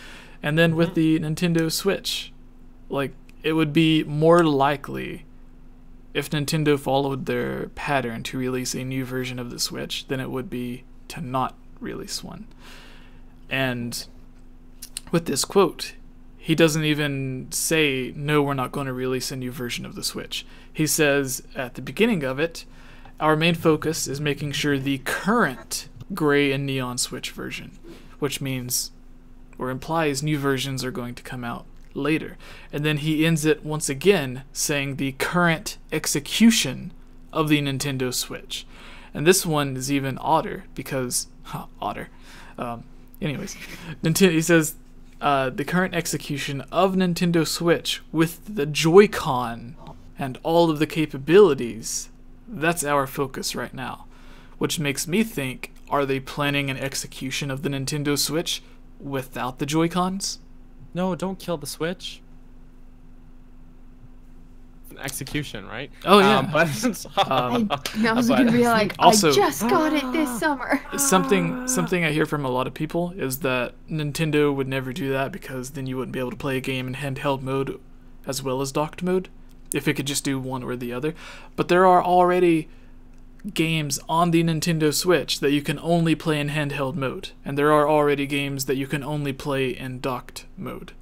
Speaker 3: And then with the Nintendo Switch, like, it would be more likely if Nintendo followed their pattern to release a new version of the Switch than it would be to not release one. And with this quote, he doesn't even say, no, we're not going to release a new version of the Switch. He says at the beginning of it, our main focus is making sure the current gray and neon Switch version, which means or implies new versions are going to come out later. And then he ends it once again saying the current execution of the Nintendo Switch. And this one is even odder because, anyways, he says the current execution of Nintendo Switch with the Joy-Con and all of the capabilities, that's our focus right now. Which makes me think, are they planning an execution of the Nintendo Switch without the Joy-Cons?
Speaker 1: No, don't kill the Switch. An execution, right?
Speaker 3: Oh, yeah.
Speaker 2: I was going to be like,
Speaker 3: also,
Speaker 2: I just got it this summer.
Speaker 3: Something I hear from a lot of people is that Nintendo would never do that because then you wouldn't be able to play a game in handheld mode as well as docked mode if it could just do one or the other. But there are already games on the Nintendo Switch that you can only play in handheld mode, and there are already games that you can only play in docked mode.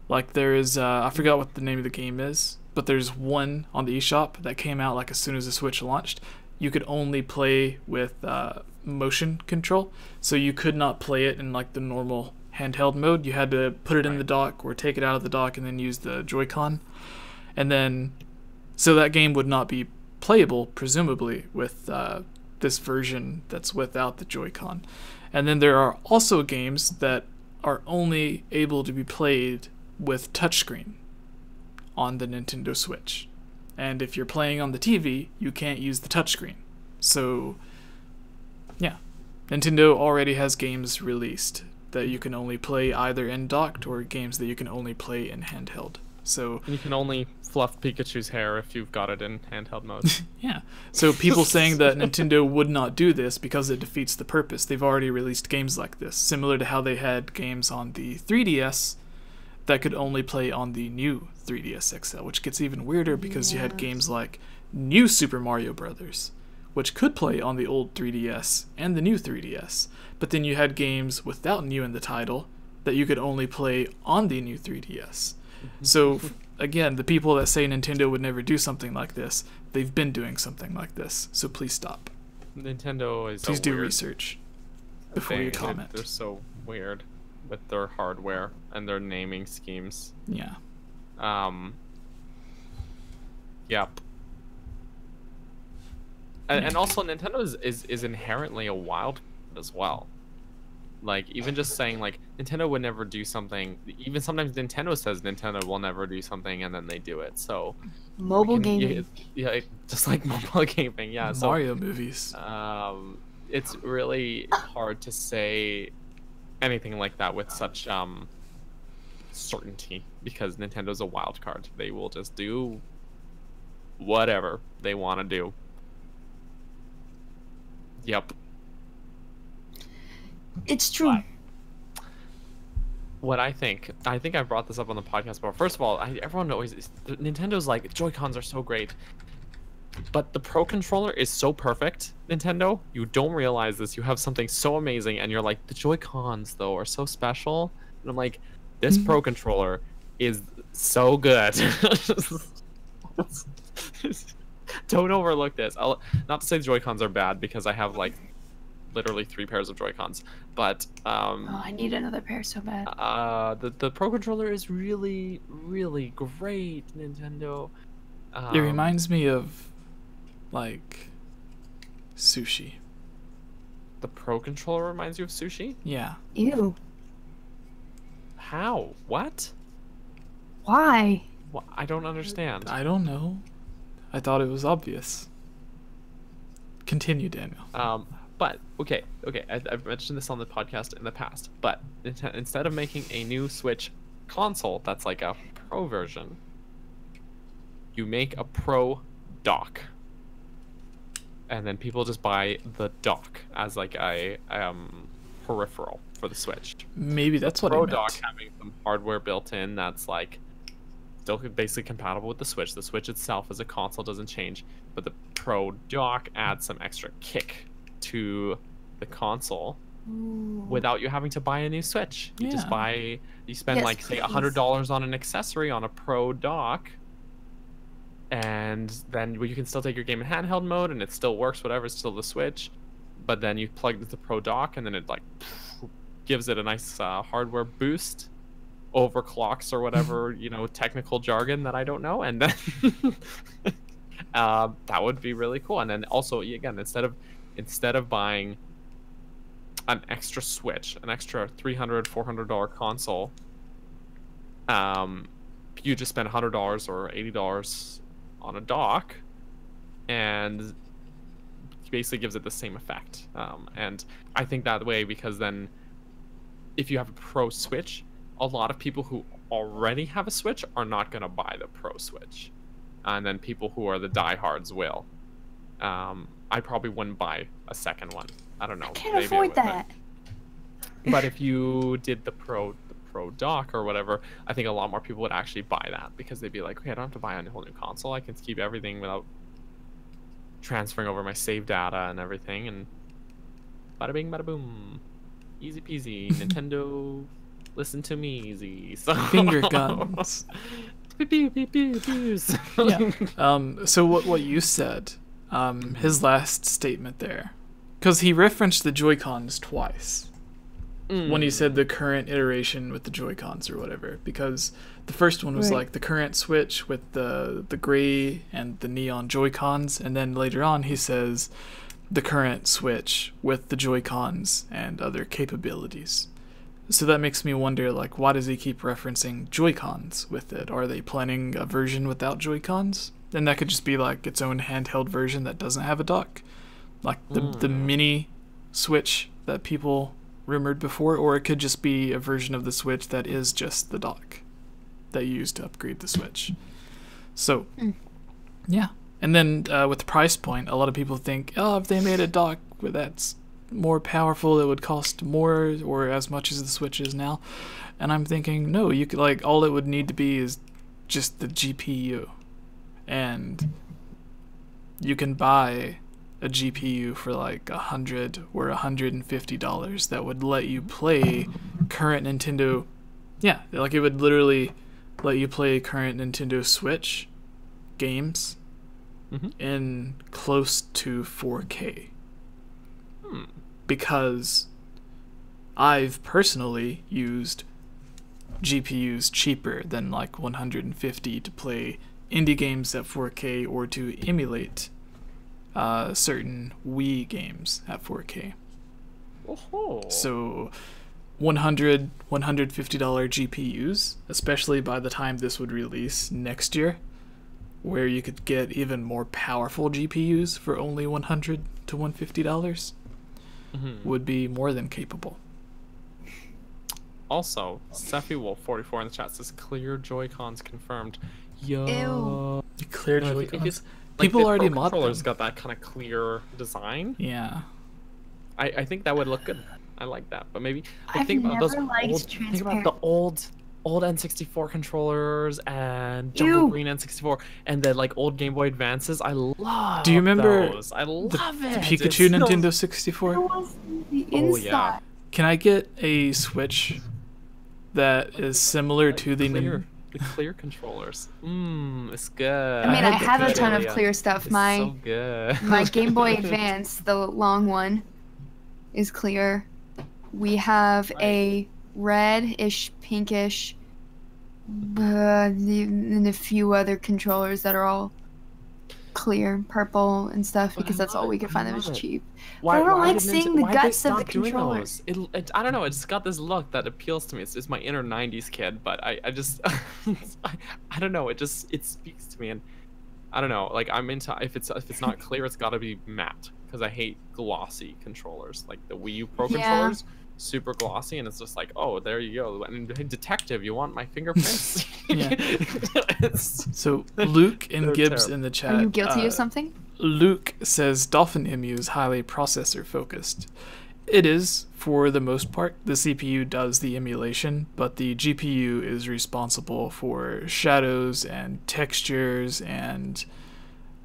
Speaker 3: Like there is, I forgot what the name of the game is, but there's one on the eShop that came out like as soon as the Switch launched. You could only play with motion control, so you could not play it in like the normal handheld mode. You had to put it in the dock or take it out of the dock and then use the Joy-Con. And then, so that game would not be playable, presumably, with this version that's without the Joy-Con. And then there are also games that are only able to be played with touchscreen on the Nintendo Switch. And if you're playing on the TV, you can't use the touchscreen. So, yeah. Nintendo already has games released that you can only play either in docked or games that you can only play in handheld. So
Speaker 1: you can only fluff Pikachu's hair if you've got it in handheld mode.
Speaker 3: Yeah. So people saying that Nintendo would not do this because it defeats the purpose. They've already released games like this, similar to how they had games on the 3DS that could only play on the new 3DS XL, which gets even weirder because you had games like New Super Mario Brothers, which could play on the old 3DS and the new 3DS, but then you had games without new in the title that you could only play on the new 3DS. So, again, the people that say Nintendo would never do something like this, they've been doing something like this, so please stop.
Speaker 1: Nintendo is
Speaker 3: Please
Speaker 1: so
Speaker 3: do
Speaker 1: weird
Speaker 3: research before you comment.
Speaker 1: They're so weird with their hardware and their naming schemes.
Speaker 3: Yeah.
Speaker 1: Yep. And also Nintendo is inherently a wild card as well. Like, even just saying, like, Nintendo would never do something, even sometimes Nintendo says Nintendo will never do something, and then they do it, so...
Speaker 2: Mobile gaming.
Speaker 1: Yeah, just like mobile gaming, yeah.
Speaker 3: Mario movies.
Speaker 1: It's really hard to say anything like that with such certainty, because Nintendo's a wild card. They will just do whatever they want to do. Yep.
Speaker 2: It's true.
Speaker 1: What I think I've brought this up on the podcast before. First of all, everyone always Nintendo's like, Joy-Cons are so great, but the Pro Controller is so perfect. Nintendo, you don't realize this. You have something so amazing, and you're like, the Joy-Cons though are so special. And I'm like, this Pro Controller is so good. Don't overlook this. Not to say the Joy-Cons are bad, because I have like literally 3 pairs of Joy-Cons, but
Speaker 2: I need another pair so bad.
Speaker 1: The Pro Controller is really, really great, Nintendo.
Speaker 3: It reminds me of like sushi.
Speaker 1: The Pro Controller reminds you of sushi?
Speaker 3: Yeah.
Speaker 2: Ew.
Speaker 1: How? What?
Speaker 2: Why?
Speaker 1: Well, I don't understand.
Speaker 3: I don't know. I thought it was obvious. Continue, Daniel.
Speaker 1: But okay, I've mentioned this on the podcast in the past. But instead of making a new Switch console that's like a Pro version, you make a Pro dock, and then people just buy the dock as like a peripheral for the Switch.
Speaker 3: Maybe that's what I
Speaker 1: Pro
Speaker 3: meant.
Speaker 1: dock having some hardware built in that's like still basically compatible with the Switch. The Switch itself as a console doesn't change, but the Pro dock adds some extra kick to the console without you having to buy a new Switch. You just
Speaker 3: Yeah.
Speaker 1: you spend
Speaker 2: Yes,
Speaker 1: like say
Speaker 2: please.
Speaker 1: $100 on an accessory on a Pro dock, and then you can still take your game in handheld mode and it still works, whatever, it's still the Switch, but then you plug the Pro dock and then it like gives it a nice hardware boost, overclocks or whatever, you know, technical jargon that I don't know, and then that would be really cool. And then also, again, instead of buying an extra Switch, an extra $300-$400 console, you just spend $100 or $80 on a dock, and basically gives it the same effect. And I think that way, because then if you have a Pro Switch, a lot of people who already have a Switch are not going to buy the Pro Switch, and then people who are the diehards will. I probably wouldn't buy a second one. I don't know.
Speaker 2: I can't
Speaker 1: maybe I
Speaker 2: afford
Speaker 1: would,
Speaker 2: that.
Speaker 1: but if you did the Pro dock or whatever, I think a lot more people would actually buy that, because they'd be like, okay, I don't have to buy a whole new console. I can keep everything without transferring over my save data and everything, and bada bing, bada boom, easy peasy. Nintendo, listen to me, easy. So
Speaker 3: Finger guns.
Speaker 1: Pew, pew, pew, pews.
Speaker 3: Yeah. So what you said, his last statement there, because he referenced the Joy-Cons twice. When he said the current iteration with the Joy-Cons or whatever, because the first one was
Speaker 2: Right.
Speaker 3: like the current Switch with the gray and the neon Joy-Cons, and then later on he says the current Switch with the Joy-Cons and other capabilities. So that makes me wonder, like, why does he keep referencing Joy-Cons with it? Are they planning a version without Joy-Cons? And that could just be like its own handheld version that doesn't have a dock, like the mini Switch that people rumored before, or it could just be a version of the Switch that is just the dock that you use to upgrade the Switch. So, yeah. And then with the price point, a lot of people think, oh, if they made a dock that's more powerful, it would cost more or as much as the Switch is now. And I'm thinking, no, you could, like, all it would need to be is just the GPU. And you can buy a GPU for like $100 or $150 that would let you play current Nintendo. Yeah, like it would literally let you play current Nintendo Switch games in close to 4K. Because I've personally used GPUs cheaper than like $150 to play indie games at 4K or to emulate certain Wii games at 4K.
Speaker 1: Oh.
Speaker 3: So $150 GPUs, especially by the time this would release next year, where you could get even more powerful GPUs for only $100 to $150, would be more than capable.
Speaker 1: Also, Sephi Wolf 44 in the chat says clear Joy-Cons confirmed. Yo.
Speaker 2: Ew.
Speaker 3: Clear
Speaker 1: No,
Speaker 3: Joy-Cons.
Speaker 1: Like,
Speaker 3: People
Speaker 1: the
Speaker 3: already
Speaker 1: Pro
Speaker 3: mod
Speaker 1: controller's
Speaker 3: them.
Speaker 1: got that kind of clear design.
Speaker 3: Yeah.
Speaker 1: I think that would look good. I like that. But maybe
Speaker 2: I've
Speaker 1: think about those
Speaker 2: never liked
Speaker 1: old, think about
Speaker 2: transparent.
Speaker 1: the old N64 controllers and Jungle
Speaker 2: Ew.
Speaker 1: Green N64 and the like old Game Boy Advances. I love
Speaker 3: Do you remember
Speaker 1: those. I love
Speaker 3: the
Speaker 1: it.
Speaker 3: Pikachu
Speaker 1: It's so-
Speaker 3: Nintendo 64?
Speaker 2: It was the
Speaker 1: Oh,
Speaker 2: inside.
Speaker 1: yeah.
Speaker 3: Can I get a Switch that is similar to the
Speaker 1: the clear controllers. It's good.
Speaker 2: I mean, I
Speaker 3: had the
Speaker 2: have a
Speaker 3: clear
Speaker 2: ton of
Speaker 1: Hylian.
Speaker 2: clear stuff.
Speaker 1: It's
Speaker 2: My
Speaker 1: so good.
Speaker 2: my Game Boy Advance, the long one, is clear. We have a red-ish, pinkish, and a few other controllers that are all clear, purple and stuff, because that's all we could find that was cheap.
Speaker 1: Why,
Speaker 2: I don't
Speaker 1: why
Speaker 2: like
Speaker 1: did
Speaker 2: seeing the
Speaker 1: why'd they
Speaker 2: guts of the
Speaker 1: stop doing
Speaker 2: controller.
Speaker 1: those? I don't know. It's got this look that appeals to me. It's my inner '90s kid, but I just I don't know. It speaks to me, and I don't know. Like I'm into if it's not clear, it's got to be matte, because I hate glossy controllers. Like the Wii U Pro
Speaker 2: Yeah.
Speaker 1: controllers, super glossy, and it's just like, oh, there you go. And detective, you want my fingerprints?
Speaker 3: Yeah.
Speaker 1: It's-
Speaker 3: So Luke and
Speaker 1: They're
Speaker 3: Gibbs
Speaker 1: terrible.
Speaker 3: in the chat.
Speaker 2: Are you guilty of something?
Speaker 3: Luke says Dolphin Emu is highly processor focused. It is, for the most part. The CPU does the emulation, but the GPU is responsible for shadows and textures and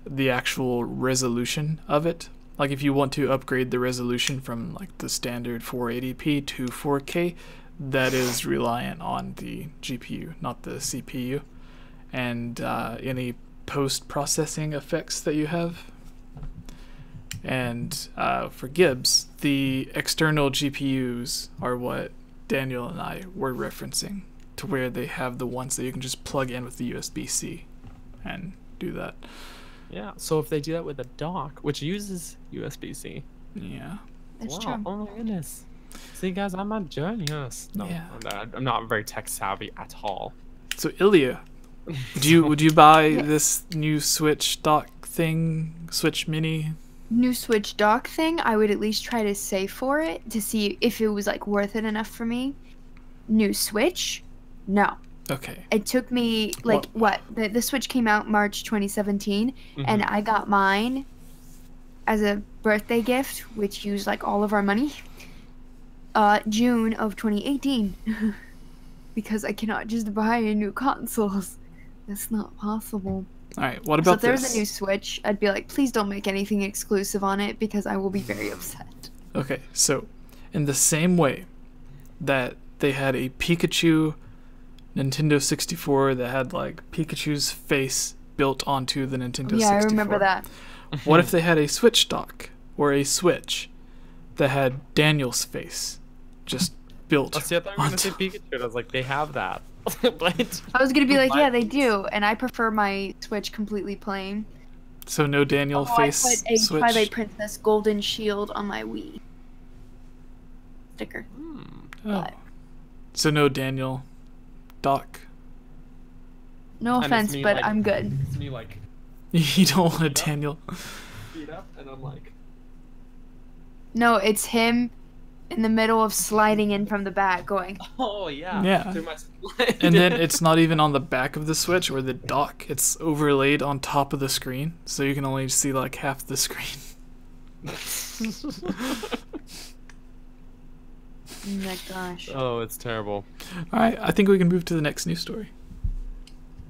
Speaker 3: the actual resolution of it. Like if you want to upgrade the resolution from like the standard 480p to 4K, that is reliant on the GPU, not the CPU. And any post-processing effects that you have. And for Gibbs, the external GPUs are what Daniel and I were referencing, to where they have the ones that you can just plug in with the USB-C and do that.
Speaker 1: Yeah, so if they do that with a dock, which uses USB-C.
Speaker 3: Yeah.
Speaker 2: That's
Speaker 1: Wow,
Speaker 2: true.
Speaker 1: oh my goodness. See, guys, I'm a genius. No,
Speaker 3: Yeah.
Speaker 1: I'm not very tech savvy at all.
Speaker 3: So Ilya, would you buy
Speaker 2: Yes.
Speaker 3: this new Switch dock thing, Switch Mini?
Speaker 2: New Switch dock thing, I would at least try to save for it to see if it was like worth it enough for me. New Switch? No.
Speaker 3: Okay.
Speaker 2: It took me like the Switch came out March 2017 and I got mine as a birthday gift, which used like all of our money. June of 2018. Because I cannot just buy a new consoles. That's not possible.
Speaker 3: All right. What
Speaker 2: So
Speaker 3: about
Speaker 2: if there's
Speaker 3: this?
Speaker 2: a new Switch, I'd be like, please don't make anything exclusive on it because I will be very upset.
Speaker 3: Okay, so in the same way that they had a Pikachu Nintendo 64 that had like Pikachu's face built onto the Nintendo 64.
Speaker 2: Yeah, I remember that.
Speaker 3: What if they had a Switch dock or a Switch that had Daniel's face just built
Speaker 1: Oh, see, I thought you were gonna say
Speaker 3: onto...
Speaker 1: Pikachu. I was like, they have that. But
Speaker 2: I was gonna be like,
Speaker 1: Mine-
Speaker 2: yeah, they do, and I prefer my Switch completely plain.
Speaker 3: So no Daniel
Speaker 2: Oh,
Speaker 3: face
Speaker 2: I put a
Speaker 3: Switch?
Speaker 2: Twilight Princess Golden Shield on my Wii sticker.
Speaker 1: Hmm.
Speaker 3: Oh.
Speaker 2: but-
Speaker 3: So no Daniel dock?
Speaker 2: No
Speaker 1: And it's
Speaker 2: offense,
Speaker 1: me,
Speaker 2: but
Speaker 1: like-
Speaker 2: I'm good.
Speaker 1: It's me like
Speaker 3: You don't want a Daniel?
Speaker 1: feet up, and I'm like,
Speaker 2: No, it's him in the middle of sliding in from the back, going.
Speaker 1: oh yeah.
Speaker 3: Yeah.
Speaker 1: Through my slide.
Speaker 3: And then it's not even on the back of the Switch or the dock. It's overlaid on top of the screen, so you can only see like half the screen.
Speaker 2: Oh my gosh.
Speaker 1: Oh, it's terrible.
Speaker 3: All right, I think we can move to the next news story.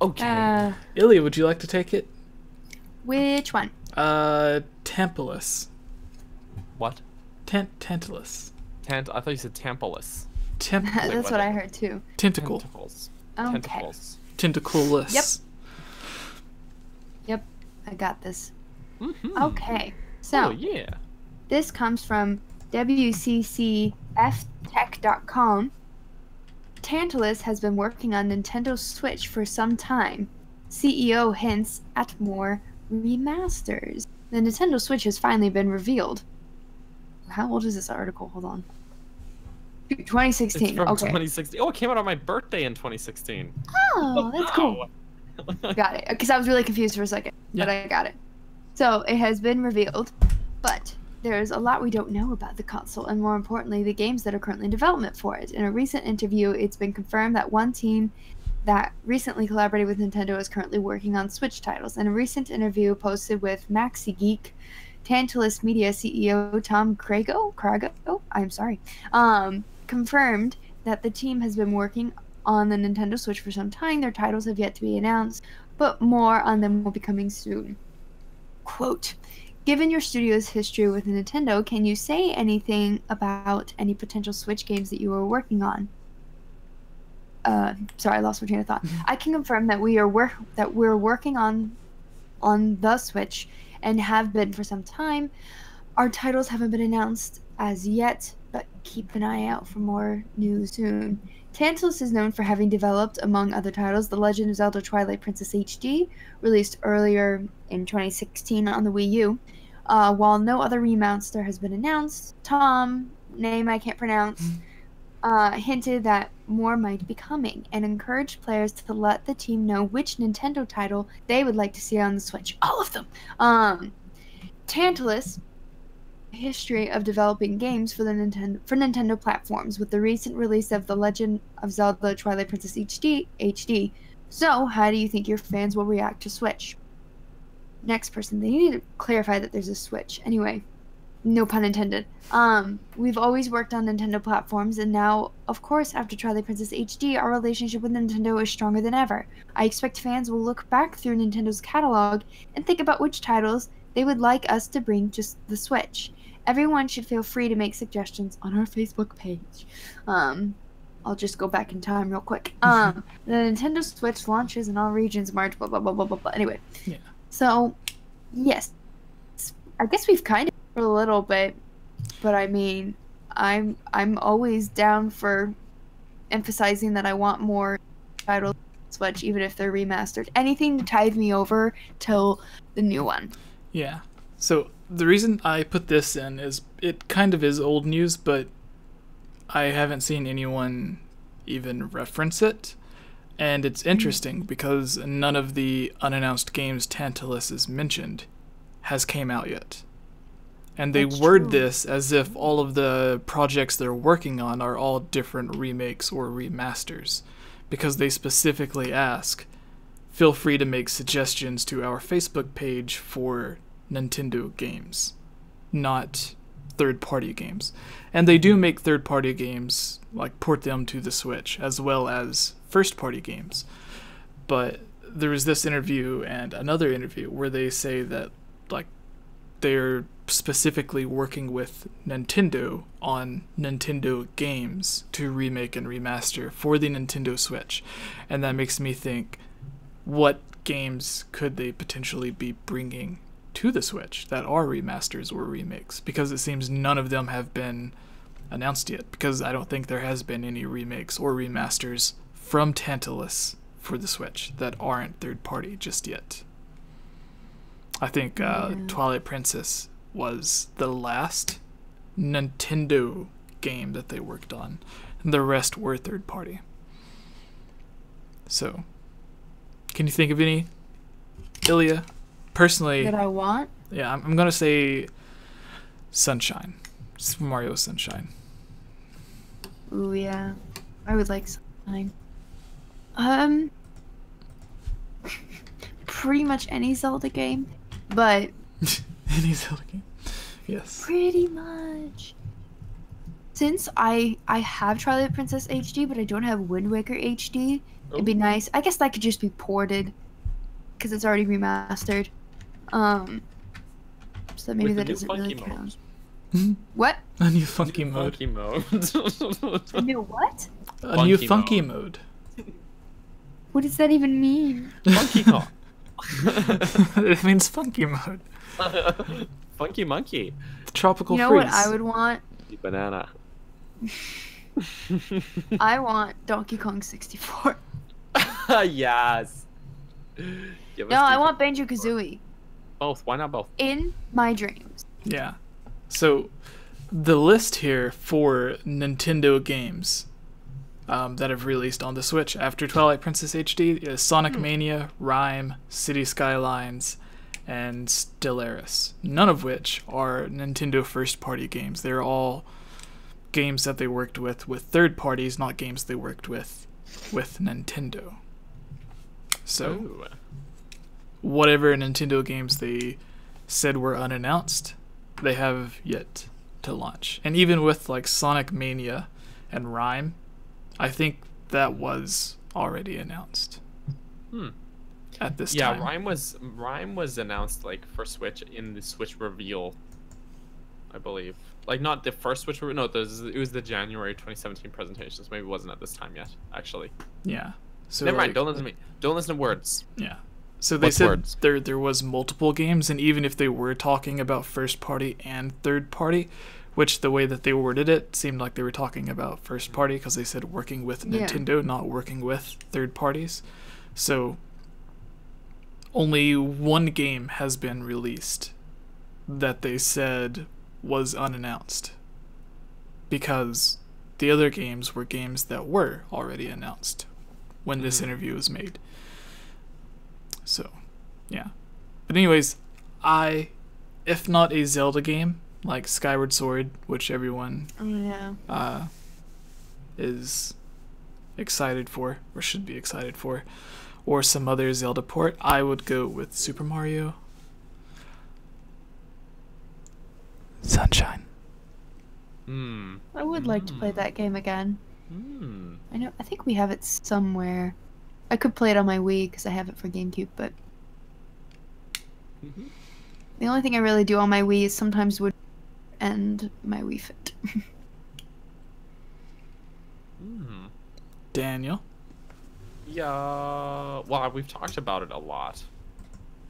Speaker 1: Okay.
Speaker 3: Ilya, would you like to take it?
Speaker 2: Which one?
Speaker 3: Tantalus.
Speaker 1: What?
Speaker 3: Tantalus.
Speaker 1: I thought you said Tantalus.
Speaker 2: That's what I heard too.
Speaker 3: Tentacle.
Speaker 1: Tentacles.
Speaker 2: Okay.
Speaker 1: Tentacles.
Speaker 3: Tentacleless.
Speaker 2: Yep. I got this.
Speaker 1: Mhm.
Speaker 2: Okay. So
Speaker 1: Oh yeah.
Speaker 2: this comes from WCCFtech.com. Tantalus has been working on Nintendo Switch for some time. CEO hints at more remasters. The Nintendo Switch has finally been revealed. How old is this article? Hold on. 2016.
Speaker 1: It's from
Speaker 2: Okay.
Speaker 1: 2016. Oh, it came out on my birthday in 2016.
Speaker 2: Oh, that's cool.
Speaker 1: Wow.
Speaker 2: Got it. Because I was really confused for a second, but
Speaker 3: Yeah.
Speaker 2: I got it. So it has been revealed, but there's a lot we don't know about the console, and more importantly, the games that are currently in development for it. In a recent interview, it's been confirmed that one team that recently collaborated with Nintendo is currently working on Switch titles. In a recent interview posted with Maxi Geek, Tantalus Media CEO Tom Crago, I'm sorry, confirmed that the team has been working on the Nintendo Switch for some time. Their titles have yet to be announced, but more on them will be coming soon. Quote, given your studio's history with Nintendo, can you say anything about any potential Switch games that you are working on? Sorry, I lost my train of thought. I can confirm that we're working on the Switch and have been for some time. Our titles haven't been announced as yet, but keep an eye out for more news soon. Tantalus is known for having developed, among other titles, The Legend of Zelda Twilight Princess HD, released earlier in 2016 on the Wii U. While no other remaster has been announced, Tom, name I can't pronounce, hinted that more might be coming and encouraged players to let the team know which Nintendo title they would like to see on the Switch. All of them! Tantalus history of developing games for Nintendo platforms, with the recent release of The Legend of Zelda Twilight Princess HD. So, how do you think your fans will react to Switch? Next person, they need to clarify that there's a Switch. Anyway, no pun intended. We've always worked on Nintendo platforms, and now, of course, after Twilight Princess HD, our relationship with Nintendo is stronger than ever. I expect fans will look back through Nintendo's catalog and think about which titles they would like us to bring to the Switch. Everyone should feel free to make suggestions on our Facebook page. I'll just go back in time real quick. The Nintendo Switch launches in all regions March, blah, blah, blah, blah, blah, blah. Anyway.
Speaker 3: Yeah.
Speaker 2: So, yes. I guess we've kind of for a little bit, but I mean, I'm always down for emphasizing that I want more titles on Switch, even if they're remastered. Anything to tide me over till the new one.
Speaker 3: Yeah. So the reason I put this in is it kind of is old news, but I haven't seen anyone even reference it. And it's interesting because none of the unannounced games Tantalus is mentioned has came out yet. And they word this as if all of the projects they're working on are all different remakes or remasters, because they specifically ask, feel free to make suggestions to our Facebook page for Nintendo games, not third-party games. And they do make third-party games, like port them to the Switch, as well as first-party games. But there was this interview and another interview where they say that, like, they're specifically working with Nintendo on Nintendo games to remake and remaster for the Nintendo Switch. And that makes me think, what games could they potentially be bringing to the Switch that are remasters or remakes? Because it seems none of them have been announced yet, because I don't think there has been any remakes or remasters from Tantalus for the Switch that aren't third-party just yet. I think Twilight Princess was the last Nintendo game that they worked on, and the rest were third-party. So, can you think of any, Ilya? Personally,
Speaker 2: that I want?
Speaker 3: Yeah, I'm gonna say Sunshine. Super Mario Sunshine.
Speaker 2: Ooh, yeah. I would like Sunshine. Pretty much any Zelda game, but
Speaker 3: Any Zelda game. Yes.
Speaker 2: pretty much. Since I have Twilight Princess HD, but I don't have Wind Waker HD, it'd be nice. I guess that could just be ported, because it's already remastered. So maybe that doesn't really count. What?
Speaker 3: A new funky mode.
Speaker 1: Funky mode.
Speaker 2: A new what?
Speaker 3: A new funky mode.
Speaker 2: What does that even mean?
Speaker 1: Funky Kong.
Speaker 3: It means funky mode.
Speaker 1: Funky monkey.
Speaker 3: Tropical
Speaker 2: You know
Speaker 3: freeze.
Speaker 2: what I would want?
Speaker 1: Banana.
Speaker 2: I want Donkey Kong 64.
Speaker 1: Yes.
Speaker 2: No, I want Banjo-Kazooie.
Speaker 1: Both. Why not both?
Speaker 2: In my dreams.
Speaker 3: Yeah. So, the list here for Nintendo games that have released on the Switch after Twilight Princess HD is Sonic Mania, Rhyme, City Skylines, and Stellaris. None of which are Nintendo first-party games. They're all games that they worked with third parties, not games they worked with Nintendo. So,
Speaker 1: Ooh.
Speaker 3: whatever Nintendo games they said were unannounced, they have yet to launch. And even with like Sonic Mania and Rhyme, I think that was already announced. At this time.
Speaker 1: Yeah, Rhyme was announced like for Switch in the Switch reveal, I believe. Like not the first Switch reveal. No, it was the January 2017 presentation. So maybe it wasn't at this time yet. Actually.
Speaker 3: Yeah. So
Speaker 1: never mind.
Speaker 3: like,
Speaker 1: Don't listen to me. Don't listen to words.
Speaker 3: Yeah. So they said there was multiple games, and even if they were talking about first party and third party, which the way that they worded it seemed like they were talking about first party because they said working with Nintendo, not working with third parties. So only one game has been released that they said was unannounced, because the other games were games that were already announced when this interview was made. So, yeah. But anyways, if not a Zelda game, like Skyward Sword, which everyone is excited for, or should be excited for, or some other Zelda port, I would go with Super Mario Sunshine.
Speaker 2: I would like to play that game again. I think we have it somewhere. I could play it on my Wii because I have it for GameCube, but the only thing I really do on my Wii is sometimes would and my Wii Fit.
Speaker 3: Daniel?
Speaker 1: Yeah, well, we've talked about it a lot,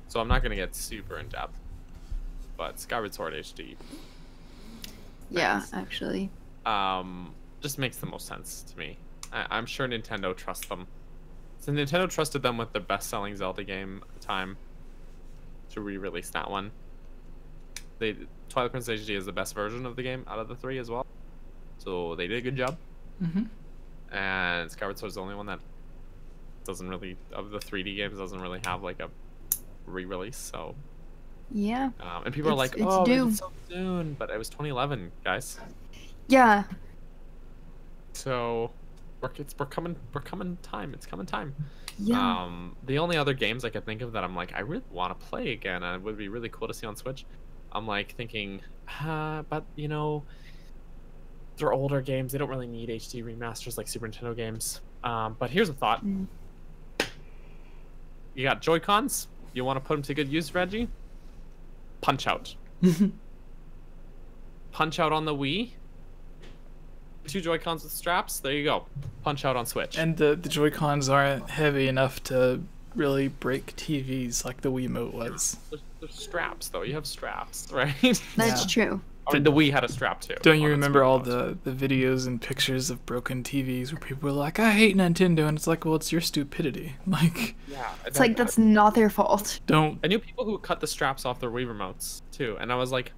Speaker 1: so I'm not going to get super in-depth, but Skyward Sword HD.
Speaker 2: Yeah, actually.
Speaker 1: Just makes the most sense to me. I'm sure Nintendo trusts them. So Nintendo trusted them with the best-selling Zelda game at the time to re-release that one. Twilight Princess HD is the best version of the game out of the three as well, so they did a good job. And Skyward Sword is the only one that doesn't really, of the 3D games, doesn't really have like a re-release. So
Speaker 2: yeah,
Speaker 1: and people are like, oh, it's so soon, but it was 2011, guys.
Speaker 2: Yeah.
Speaker 1: So we're coming time. It's coming time.
Speaker 2: Yeah.
Speaker 1: The only other games I could think of that I'm like, I really want to play again, and it would be really cool to see on Switch. I'm like thinking, but you know, they're older games. They don't really need HD remasters like Super Nintendo games. But here's a thought. You got Joy-Cons. You want to put them to good use, Reggie? Punch Out. Punch Out on the Wii. 2 Joy-Cons with straps. There you go. Punch Out on Switch.
Speaker 3: And the Joy-Cons aren't heavy enough to really break TVs like the Wiimote was.
Speaker 1: There's straps, though. You have straps, right?
Speaker 2: That's true.
Speaker 1: I mean, the Wii had a strap, too.
Speaker 3: Don't you remember all the videos and pictures of broken TVs where people were like, I hate Nintendo, and it's like, well, it's your stupidity. Like,
Speaker 1: yeah,
Speaker 2: it's like, that's not their fault.
Speaker 3: Don't.
Speaker 1: I knew people who cut the straps off their Wii remotes, too, and I was like,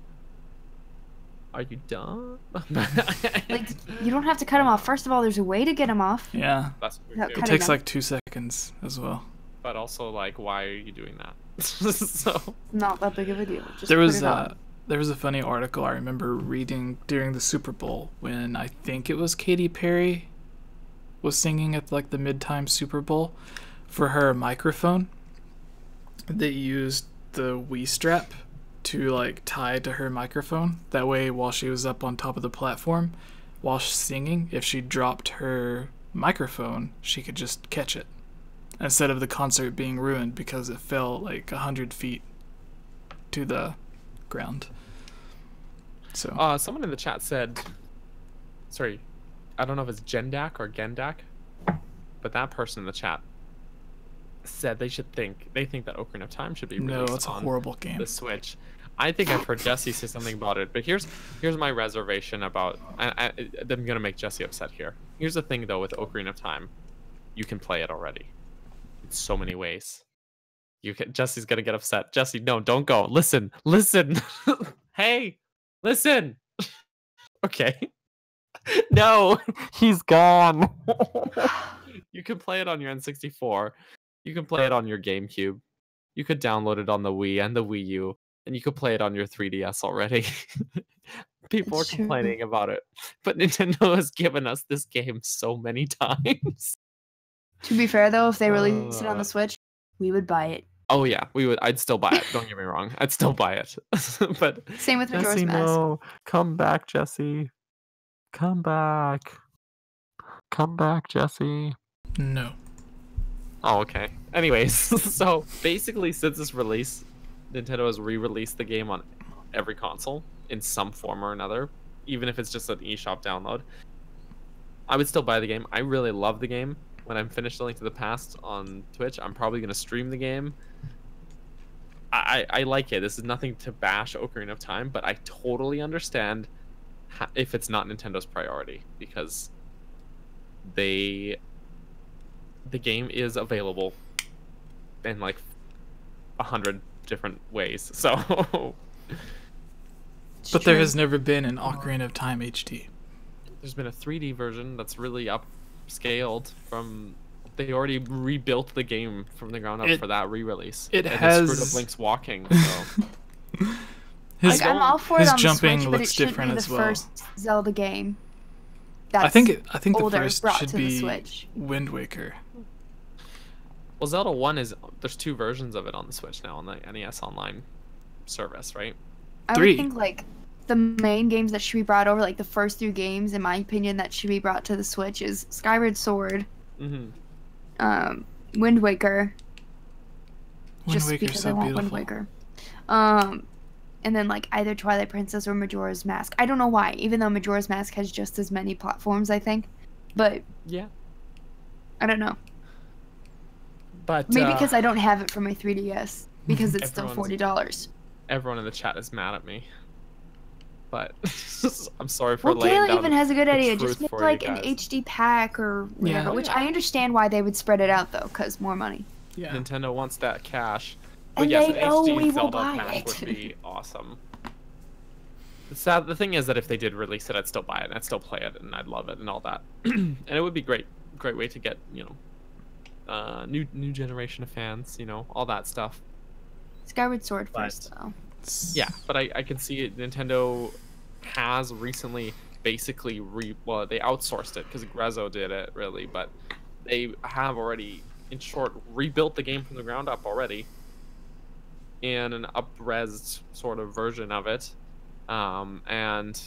Speaker 1: are you dumb?
Speaker 2: Like, you don't have to cut them off. First of all, there's a way to get them off.
Speaker 3: Yeah. It takes like 2 seconds as well.
Speaker 1: But also, like, why are you doing that? So
Speaker 2: not that big of a deal. Just
Speaker 3: there was a funny article I remember reading during the Super Bowl when I think it was Katy Perry was singing at like the mid-time Super Bowl. For her microphone, they used the Wii strap to like tie to her microphone. That way, while she was up on top of the platform, while singing, if she dropped her microphone, she could just catch it, instead of the concert being ruined because it fell like 100 feet to the ground. So
Speaker 1: someone in the chat said, sorry, I don't know if it's Gendak or Gendak, but that person in the chat said they think that Ocarina of Time should be released.
Speaker 3: No, it's a horrible game.
Speaker 1: The Switch. I think I've heard Jesse say something about it, but here's my reservation about. I'm gonna make Jesse upset here. Here's the thing though with Ocarina of Time, you can play it already in so many ways. Jesse's gonna get upset. Jesse, no, don't go. Listen. Hey, listen. Okay. No, he's gone. You can play it on your N64. You can play it on your GameCube. You could download it on the Wii and the Wii U, and you could play it on your 3DS already. People are complaining about it, but Nintendo has given us this game so many times.
Speaker 2: To be fair, though, if they released it on the Switch, we would buy it.
Speaker 1: Oh yeah, we would. I'd still buy it. Don't get me wrong. I'd still buy it. But
Speaker 2: same with Majora's
Speaker 1: Jesse,
Speaker 2: Mask.
Speaker 1: No, come back, Jesse. Come back. Come back, Jesse.
Speaker 3: No.
Speaker 1: Oh, okay. Anyways, so basically, since its release, Nintendo has re-released the game on every console in some form or another, even if it's just an eShop download. I would still buy the game. I really love the game. When I'm finished A Link to the Past on Twitch, I'm probably going to stream the game. I like it. This is nothing to bash Ocarina of Time, but I totally understand if it's not Nintendo's priority, because the game is available in like 100 different ways. So
Speaker 3: but there has never been an Ocarina of Time HD.
Speaker 1: There's been a 3D version that's really upscaled from. They already rebuilt the game from the ground up for that re-release.
Speaker 3: It
Speaker 1: and
Speaker 3: has
Speaker 1: screwed up Link's walking. So.
Speaker 3: His,
Speaker 2: Like, I'm all for it
Speaker 3: his
Speaker 2: on the
Speaker 3: jumping
Speaker 2: Switch, but it
Speaker 3: looks
Speaker 2: shouldn't
Speaker 3: different
Speaker 2: be
Speaker 3: as
Speaker 2: the
Speaker 3: well.
Speaker 2: first Zelda game. That's
Speaker 3: I think the
Speaker 2: older,
Speaker 3: first
Speaker 2: brought
Speaker 3: should
Speaker 2: to the
Speaker 3: be
Speaker 2: Switch.
Speaker 3: Wind Waker.
Speaker 1: Well, Zelda 1 is there's 2 versions of it on the Switch now on the NES Online service, right?
Speaker 2: I
Speaker 3: 3.
Speaker 2: would think like the main games that should be brought over, like the first 3 games, in my opinion, that should be brought to the Switch is Skyward Sword, Wind Waker.
Speaker 3: Wind
Speaker 2: Just
Speaker 3: Waker's
Speaker 2: because
Speaker 3: so
Speaker 2: I want
Speaker 3: beautiful.
Speaker 2: Wind Waker. And then like either Twilight Princess or Majora's Mask. I don't know why, even though Majora's Mask has just as many platforms, I think. But
Speaker 1: Yeah.
Speaker 2: I don't know.
Speaker 1: But
Speaker 2: Maybe because I don't have it for my 3DS because it's still
Speaker 1: Everyone's-
Speaker 2: $40.
Speaker 1: everyone in the chat is mad at me. But I'm sorry for
Speaker 2: Well,
Speaker 1: laying
Speaker 2: Kayla
Speaker 1: down
Speaker 2: even has a good
Speaker 1: the
Speaker 2: idea.
Speaker 1: truth
Speaker 2: Just make
Speaker 1: for you
Speaker 2: like an
Speaker 1: guys.
Speaker 2: HD pack or whatever,
Speaker 3: Yeah.
Speaker 2: which I understand why they would spread it out though, because more money.
Speaker 3: Yeah.
Speaker 1: Nintendo wants that cash. But
Speaker 2: And
Speaker 1: yes,
Speaker 2: they
Speaker 1: an
Speaker 2: know
Speaker 1: HD
Speaker 2: we will
Speaker 1: Zelda
Speaker 2: buy
Speaker 1: pack
Speaker 2: it.
Speaker 1: would be awesome. The thing is that if they did release it, I'd still buy it and I'd still play it and I'd love it and all that. And it would be great way to get, new generation of fans, all that stuff.
Speaker 2: Skyward Sword
Speaker 4: But-
Speaker 2: first though.
Speaker 1: Yeah, but I can see it. Nintendo has recently basically they outsourced it because Grezzo did it really, but they have already, in short, rebuilt the game from the ground up already in an up-resed sort of version of it. And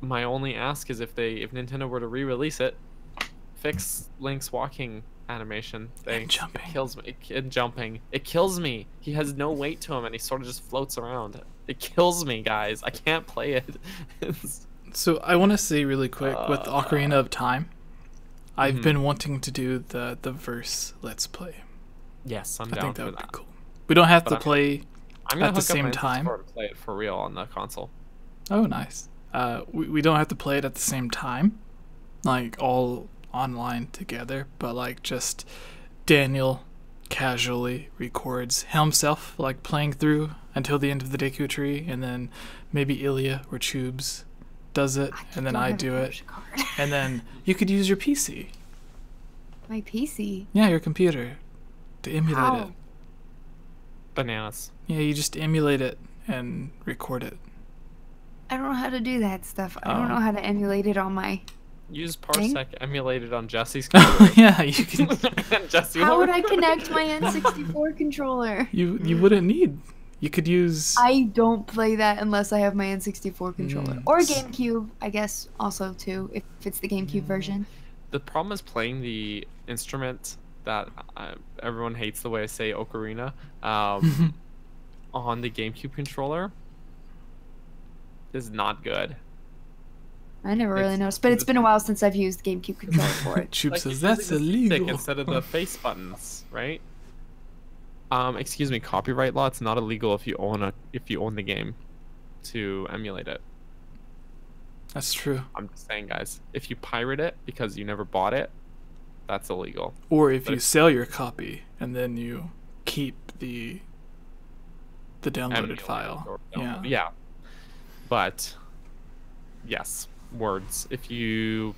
Speaker 1: my only ask is if Nintendo were to re-release it, fix Link's walking animation thing.
Speaker 3: And jumping.
Speaker 1: It kills me. And jumping. It kills me. He has no weight to him and he sort of just floats around. It kills me, guys. I can't play it.
Speaker 3: So I want to say really quick with Ocarina of Time, I've
Speaker 1: Mhm.
Speaker 3: been wanting to do the verse Let's Play.
Speaker 1: Yes, I'm
Speaker 3: I
Speaker 1: down
Speaker 3: think that
Speaker 1: for
Speaker 3: would be
Speaker 1: that.
Speaker 3: cool. We don't have
Speaker 1: But
Speaker 3: to
Speaker 1: I'm-
Speaker 3: play.
Speaker 1: I'm gonna
Speaker 3: at the
Speaker 1: hook up
Speaker 3: same
Speaker 1: my
Speaker 3: time.
Speaker 1: N64 to play it for real on the console.
Speaker 3: Oh, nice. We don't have to play it at the same time, like all online together, but like just Daniel casually records himself like playing through until the end of the Deku Tree, and then maybe Ilya or Tubes does it, and then
Speaker 2: don't
Speaker 3: I
Speaker 2: have a
Speaker 3: do it,
Speaker 2: capture card.
Speaker 3: and then you could use your PC,
Speaker 2: My PC.
Speaker 3: yeah, your computer, to emulate
Speaker 2: How?
Speaker 3: it.
Speaker 1: Bananas.
Speaker 3: Yeah, you just emulate it and record it.
Speaker 2: I don't know how to do that stuff. I don't
Speaker 3: Oh.
Speaker 2: know how to emulate it on my.
Speaker 1: Use
Speaker 2: Thing?
Speaker 1: Parsec emulated on Jesse's
Speaker 3: Oh
Speaker 1: computer.
Speaker 3: yeah, you can.
Speaker 1: And Jesse
Speaker 2: How
Speaker 1: will
Speaker 2: would I
Speaker 1: record
Speaker 2: connect
Speaker 1: it.
Speaker 2: my N64 controller?
Speaker 3: You wouldn't need. You could use.
Speaker 2: I don't play that unless I have my N64 controller.
Speaker 3: Mm.
Speaker 2: Or GameCube, I guess, also too, if it's the GameCube version.
Speaker 1: The problem is playing the instrument that everyone hates the way I say ocarina on the GameCube controller is not good.
Speaker 2: I never really
Speaker 1: It's-
Speaker 2: noticed, but it's been a while since I've used GameCube controller for it.
Speaker 3: Tube
Speaker 1: Like,
Speaker 3: says
Speaker 1: you're
Speaker 3: that's
Speaker 1: using the stick
Speaker 3: illegal.
Speaker 1: instead of the face buttons, right? Excuse me, copyright law. It's not illegal if you own the game to emulate it.
Speaker 3: That's true.
Speaker 1: I'm just saying, guys. If you pirate it because you never bought it, that's illegal.
Speaker 3: Or if
Speaker 1: But
Speaker 3: you
Speaker 1: if-
Speaker 3: sell your copy and then you keep the downloaded
Speaker 1: Emulate
Speaker 3: file.
Speaker 1: or
Speaker 3: Yeah.
Speaker 1: Yeah. But yes, words. If you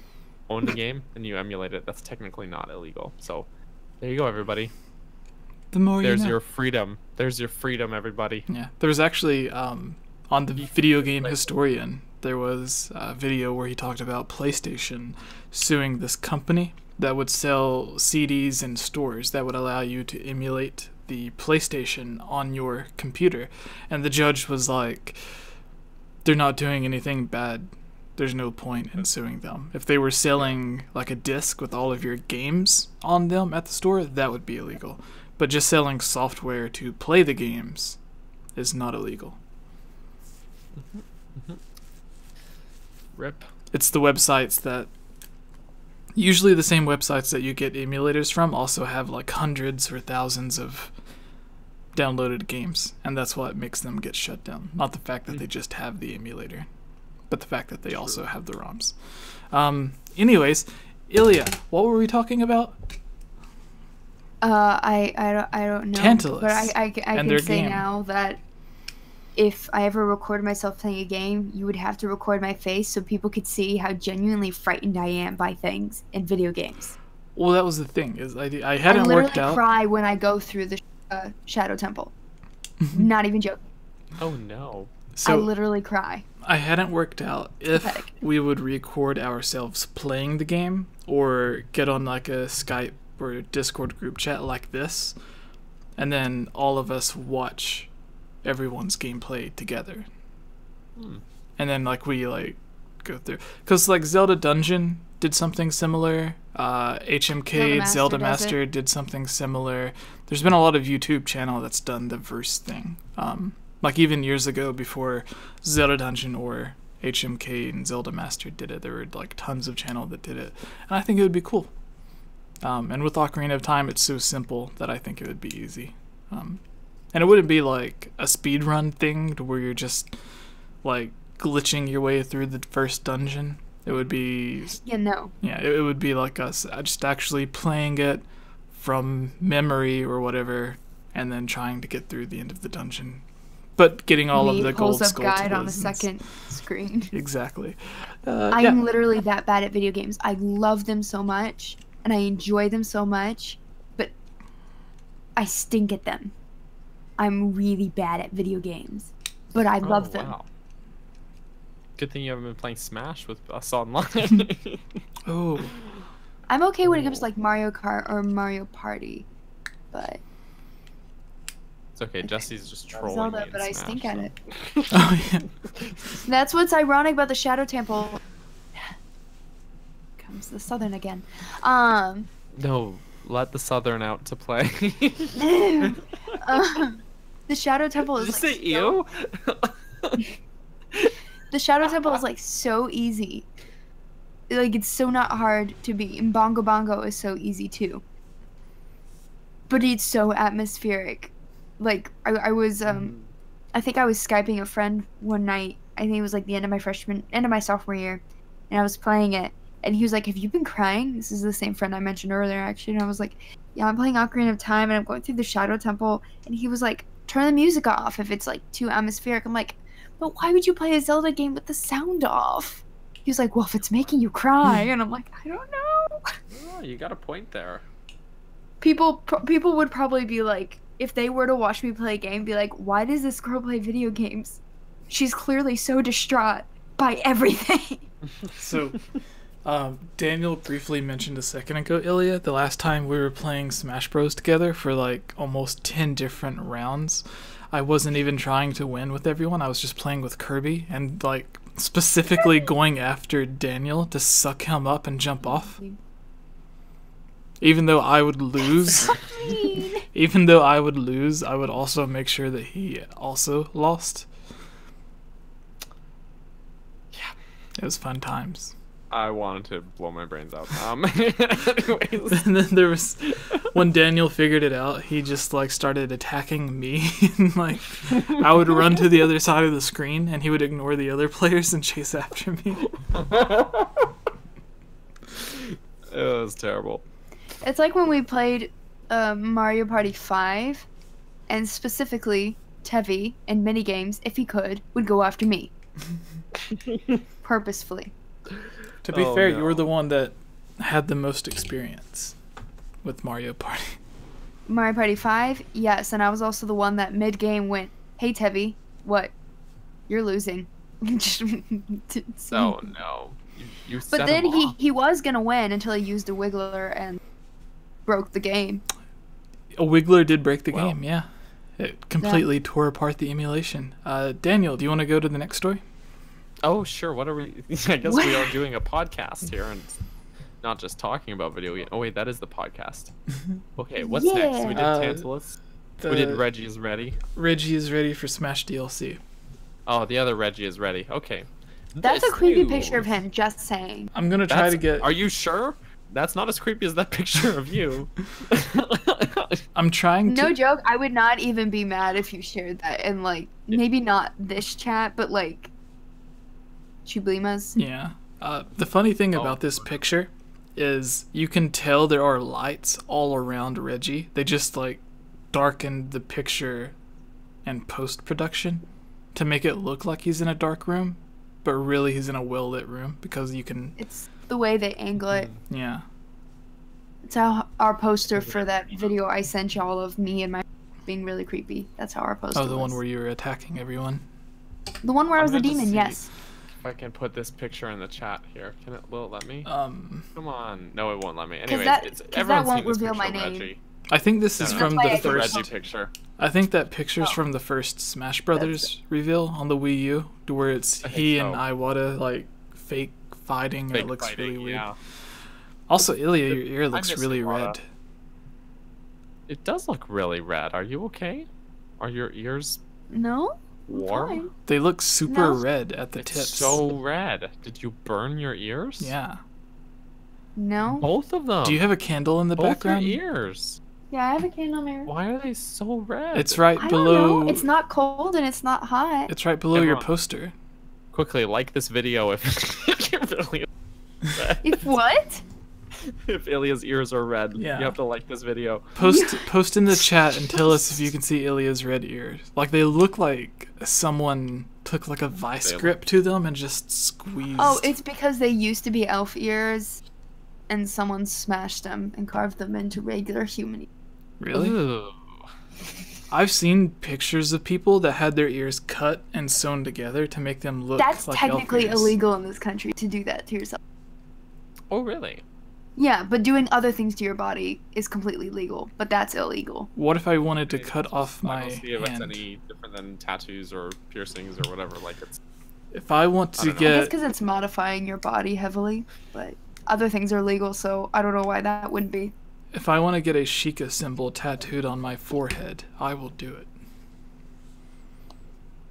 Speaker 1: own the game and you emulate it, that's technically not illegal. So there you go, everybody.
Speaker 3: The more
Speaker 1: There's
Speaker 3: you know.
Speaker 1: your freedom. There's your freedom, everybody.
Speaker 3: Yeah. There was actually on the Video Game Historian, there was a video where he talked about PlayStation suing this company that would sell CDs in stores that would allow you to emulate the PlayStation on your computer. And the judge was like, they're not doing anything bad. There's no point in suing them. If they were selling like a disc with all of your games on them at the store, that would be illegal. But just selling software to play the games is not illegal.
Speaker 1: Rip.
Speaker 3: It's the websites that usually the same websites that you get emulators from also have like hundreds or thousands of downloaded games, and that's what makes them get shut down. Not the fact that they just have the emulator, but the fact that they also have the ROMs. Anyways, Ilya, what were we talking about?
Speaker 2: I don't know.
Speaker 3: Tantalus
Speaker 2: But I
Speaker 3: and
Speaker 2: can
Speaker 3: their
Speaker 2: say
Speaker 3: game.
Speaker 2: now that if I ever recorded myself playing a game, you would have to record my face so people could see how genuinely frightened I am by things in video games.
Speaker 3: Well, that was the thing, is I
Speaker 2: I
Speaker 3: hadn't
Speaker 2: literally
Speaker 3: worked out.
Speaker 2: cry when I go through the Shadow Temple. Not even joking.
Speaker 1: Oh no.
Speaker 2: I literally cry.
Speaker 3: I hadn't worked out if
Speaker 2: Pathetic.
Speaker 3: we would record ourselves playing the game or get on like a Skype or Discord group chat like this, and then all of us watch everyone's gameplay together. And then like we like go through, because like Zelda Dungeon did something similar, HMK Zelda Master did something similar. There's been a lot of YouTube channel that's done the verse thing, like even years ago before Zelda Dungeon or HMK and Zelda Master did it, there were like tons of channel that did it, and I think it would be cool. And with Ocarina of Time, it's so simple that I think it would be easy. And it wouldn't be like a speedrun thing to where you're just like glitching your way through the first dungeon. It would be... Yeah, it would be like us just actually playing it from memory or whatever, and then trying to get through the end of the dungeon. But getting all of the gold skull
Speaker 2: guide on the second screen.
Speaker 3: Exactly.
Speaker 2: I'm literally that bad at video games. I love them so much, and I enjoy them so much, but I stink at them. I'm really bad at video games, but I love them.
Speaker 1: Wow. Good thing you haven't been playing Smash with us online.
Speaker 3: Oh.
Speaker 2: I'm okay when it comes to like Mario Kart or Mario Party, but
Speaker 1: It's okay. Jesse's just trolling
Speaker 2: Zelda,
Speaker 1: me in
Speaker 2: but I
Speaker 1: Smash,
Speaker 2: stink at
Speaker 1: so.
Speaker 2: it.
Speaker 3: Oh yeah.
Speaker 2: That's what's ironic about the Shadow Temple. Comes the Southern again.
Speaker 1: No, let the Southern out to play.
Speaker 2: The Shadow Temple is
Speaker 1: Did
Speaker 2: like
Speaker 1: you say ew?
Speaker 2: The Shadow Temple is like so easy. Like it's so not hard to beat. And Bongo Bongo is so easy too. But it's so atmospheric. Like I was I think I was Skyping a friend one night. I think it was like the end of my sophomore year, and I was playing it, and he was like, "Have you been crying?" This is the same friend I mentioned earlier actually, and I was like, "Yeah, I'm playing Ocarina of Time and I'm going through the Shadow Temple," and he was like, "Turn the music off if it's like too atmospheric." I'm like, "But why would you play a Zelda game with the sound off?" He was like, "Well, if it's making you cry," and I'm like, "I don't know."
Speaker 1: Oh, you got a point there.
Speaker 2: People would probably be like, if they were to watch me play a game, be like, "Why does this girl play video games? She's clearly so distraught by everything."
Speaker 3: So, Daniel briefly mentioned a second ago, Ilya, the last time we were playing Smash Bros. Together for like almost 10 different rounds. I wasn't even trying to win with everyone. I was just playing with Kirby and like specifically going after Daniel to suck him up and jump off. Even though I would lose, I would also make sure that he also lost. Yeah, it was fun times.
Speaker 1: I wanted to blow my brains out. Anyways.
Speaker 3: And then there was, when Daniel figured it out, he just like started attacking me, and like I would run to the other side of the screen, and he would ignore the other players and chase after me.
Speaker 1: It was terrible.
Speaker 2: It's like when we played Mario Party 5, and specifically Tevi in minigames, if he could, would go after me. Purposefully.
Speaker 3: To be fair, you were the one that had the most experience with Mario Party.
Speaker 2: Mario Party 5, yes, and I was also the one that mid-game went, "Hey Tevi, what? You're losing."
Speaker 1: Oh no. You
Speaker 2: But
Speaker 1: set
Speaker 2: then
Speaker 1: him off.
Speaker 2: he was gonna win until he used a Wiggler and broke the game.
Speaker 3: A Wiggler did break the game, yeah. It completely tore apart the emulation. Daniel, do you want to go to the next story?
Speaker 1: Oh, sure. What are we? I guess we are doing a podcast here and not just talking about video games. Oh, wait, that is the podcast. Okay, what's next? We did Tantalus. We did Reggie is ready.
Speaker 3: Reggie is ready for Smash DLC.
Speaker 1: Oh, the other Reggie is ready. Okay.
Speaker 2: That's a creepy picture of him, just saying.
Speaker 3: I'm going to try to get...
Speaker 1: Are you sure? That's not as creepy as that picture of you.
Speaker 3: I'm trying to...
Speaker 2: No joke, I would not even be mad if you shared that in, like, maybe not this chat, but, like, Chublima's.
Speaker 3: Yeah. The funny thing about this picture is you can tell there are lights all around Reggie. They just, like, darkened the picture in post-production to make it look like he's in a dark room, but really he's in a well-lit room because you can...
Speaker 2: It's the way they angle it.
Speaker 3: Yeah.
Speaker 2: It's how our poster for that video I sent y'all of me and my being really creepy. That's how our poster
Speaker 3: Oh, the
Speaker 2: was.
Speaker 3: one where you were attacking everyone.
Speaker 2: The one where I was the
Speaker 1: I'm going to
Speaker 2: demon,
Speaker 1: see
Speaker 2: yes.
Speaker 1: If I can put this picture in the chat here. Will it let me?
Speaker 3: Um,
Speaker 1: Come on. No, it won't let me.
Speaker 2: Because
Speaker 1: Anyways,
Speaker 2: that
Speaker 1: everyone's
Speaker 2: won't
Speaker 1: seen this
Speaker 2: reveal
Speaker 1: picture
Speaker 2: my
Speaker 1: of
Speaker 2: name.
Speaker 1: Reggie.
Speaker 3: I think this is
Speaker 1: No,
Speaker 3: from
Speaker 2: That's why
Speaker 3: the
Speaker 2: I
Speaker 1: It's the
Speaker 2: didn't
Speaker 3: first.
Speaker 1: Reggie picture.
Speaker 3: I think that picture's
Speaker 2: Oh.
Speaker 3: from the first Smash Brothers reveal on the Wii U, to where it's
Speaker 1: I think
Speaker 3: he
Speaker 1: so.
Speaker 3: and Iwata like fake fighting, and
Speaker 1: Fake
Speaker 3: it looks
Speaker 1: fighting,
Speaker 3: really weird.
Speaker 1: yeah.
Speaker 3: Also, Ilya, your ear looks
Speaker 1: miss
Speaker 3: really
Speaker 1: Iwata.
Speaker 3: red.
Speaker 1: It does look really red. Are you okay? Are your ears
Speaker 2: No?
Speaker 1: warm?
Speaker 2: Fine.
Speaker 3: They look super
Speaker 2: No.
Speaker 3: red at the
Speaker 1: It's
Speaker 3: tips.
Speaker 1: so red. Did you burn your ears?
Speaker 3: Yeah.
Speaker 2: No?
Speaker 1: Both of them.
Speaker 3: Do you have a candle in the
Speaker 1: both
Speaker 3: background?
Speaker 1: your ears?
Speaker 2: Yeah, I have a candle mirror.
Speaker 1: Why are they so red?
Speaker 3: It's right
Speaker 2: I
Speaker 3: below.
Speaker 2: don't know. It's not cold and it's not hot.
Speaker 3: It's right below your
Speaker 1: Everyone.
Speaker 3: poster.
Speaker 1: Quickly like this video if Ilya's red.
Speaker 2: If what?
Speaker 1: If Ilya's ears are red,
Speaker 3: Yeah.
Speaker 1: you have to like this video.
Speaker 3: Post in the chat and tell us if you can see Ilya's red ears. Like they look like someone took like a vice
Speaker 1: They
Speaker 3: grip to them and just squeezed.
Speaker 2: Oh, it's because they used to be elf ears and someone smashed them and carved them into regular human ears.
Speaker 3: really?
Speaker 1: Ugh.
Speaker 3: I've seen pictures of people that had their ears cut and sewn together to make them look
Speaker 2: That's
Speaker 3: like elf
Speaker 2: technically
Speaker 3: ears.
Speaker 2: illegal in this country to do that to yourself.
Speaker 1: Oh, really?
Speaker 2: Yeah, but doing other things to your body is completely legal, but that's illegal.
Speaker 3: What if I wanted to
Speaker 1: I
Speaker 3: cut off
Speaker 1: I
Speaker 3: my
Speaker 1: don't see if it's
Speaker 3: hand?
Speaker 1: any different than tattoos or piercings or whatever. Like it's.
Speaker 3: If I want
Speaker 1: I
Speaker 3: to
Speaker 1: don't know.
Speaker 2: I guess
Speaker 3: get,
Speaker 2: because it's modifying your body heavily, but other things are legal, so I don't know why that wouldn't be.
Speaker 3: if I want to get a Sheikah symbol tattooed on my forehead, I will do it.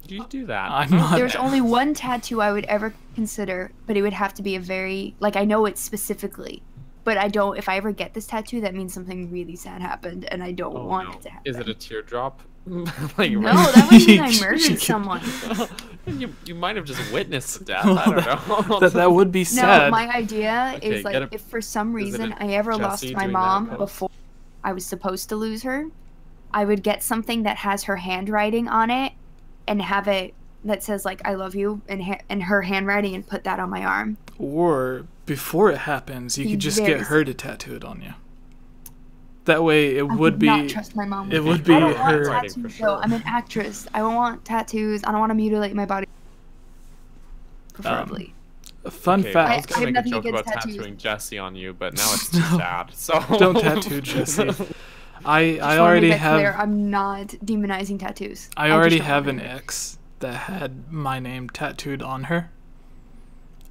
Speaker 1: You do that.
Speaker 3: I'm not.
Speaker 2: There's only one tattoo I would ever consider, but it would have to be a very, like, I know it specifically, but I don't, if I ever get this tattoo, that means something really sad happened, and I don't
Speaker 1: Oh,
Speaker 2: want
Speaker 1: no.
Speaker 2: it to happen.
Speaker 1: Is it a teardrop? Like,
Speaker 2: No, that would mean I
Speaker 3: You
Speaker 2: murdered
Speaker 3: can-
Speaker 2: someone.
Speaker 1: you might have just witnessed death. I don't know.
Speaker 3: that would be
Speaker 2: No,
Speaker 3: sad.
Speaker 2: my idea
Speaker 1: Okay,
Speaker 2: is,
Speaker 1: get
Speaker 2: like,
Speaker 1: a-
Speaker 2: if for some
Speaker 1: is it
Speaker 2: reason
Speaker 1: a
Speaker 2: I ever
Speaker 1: Jesse
Speaker 2: lost my
Speaker 1: doing that
Speaker 2: mom
Speaker 1: pose?
Speaker 2: before I was supposed to lose her, I would get something that has her handwriting on it and have it that says, like, I love you in her handwriting and put that on my arm.
Speaker 3: Or before it happens, you
Speaker 2: Be
Speaker 3: could just
Speaker 2: very
Speaker 3: get her to tattoo it on you. That way, it
Speaker 2: I
Speaker 3: would be.
Speaker 2: not trust my mom.
Speaker 3: it
Speaker 2: with
Speaker 3: would
Speaker 2: that.
Speaker 3: be
Speaker 2: I don't
Speaker 3: her-
Speaker 2: want
Speaker 1: Writing
Speaker 2: tattoos,
Speaker 1: for
Speaker 2: though.
Speaker 1: sure.
Speaker 2: I'm an actress. I don't want tattoos. I don't want to mutilate my body. Preferably.
Speaker 3: A fun
Speaker 1: Okay, I was
Speaker 3: fact.
Speaker 2: I
Speaker 1: gonna
Speaker 2: have
Speaker 1: make a
Speaker 2: nothing
Speaker 1: joke
Speaker 2: against
Speaker 1: about
Speaker 2: tattoos.
Speaker 1: tattooing Jesse on you, but now it's too
Speaker 3: No.
Speaker 1: sad. So
Speaker 3: Don't tattoo Jesse. I
Speaker 2: Just wanna
Speaker 3: already
Speaker 2: make that clear,
Speaker 3: have.
Speaker 2: I'm not demonizing tattoos.
Speaker 3: I
Speaker 2: just
Speaker 3: already
Speaker 2: don't
Speaker 3: have
Speaker 2: want
Speaker 3: an
Speaker 2: it.
Speaker 3: ex that had my name tattooed on her.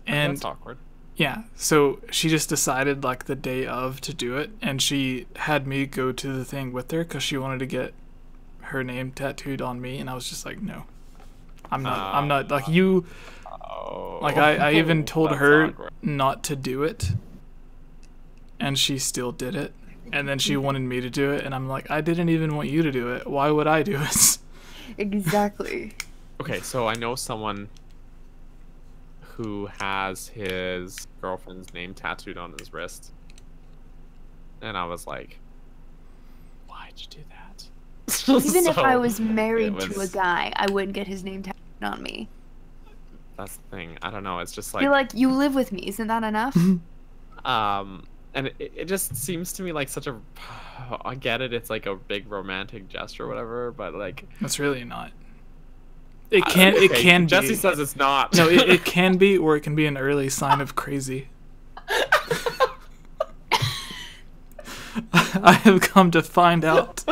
Speaker 1: and
Speaker 3: And
Speaker 1: that's awkward.
Speaker 3: yeah, so she just decided like the day of to do it, and she had me go to the thing with her because she wanted to get her name tattooed on me, and I was just like, no, I'm not like you.
Speaker 1: Oh,
Speaker 3: Like I even told
Speaker 1: that's
Speaker 3: her
Speaker 1: awkward.
Speaker 3: not to do it, and she still did it. And then she wanted me to do it, and I'm like, I didn't even want you to do it. Why would I do it?
Speaker 2: Exactly.
Speaker 1: Okay, so I know someone who has his girlfriend's name tattooed on his wrist, and I was like, "Why'd you do that?"
Speaker 2: Even if
Speaker 1: So,
Speaker 2: I was married
Speaker 1: it
Speaker 2: to a
Speaker 1: was-
Speaker 2: guy, I wouldn't get his name tattooed on me.
Speaker 1: that's the thing. I don't know. It's just
Speaker 2: You're like, you live with me. Isn't that enough?
Speaker 1: and it just seems to me like such a. I get it. It's like a big romantic gesture or whatever, but like
Speaker 3: That's really not. It can. It
Speaker 1: okay,
Speaker 3: can
Speaker 1: Jesse
Speaker 3: be.
Speaker 1: says it's not.
Speaker 3: No, it can be, or it can be an early sign of crazy. I have come to find out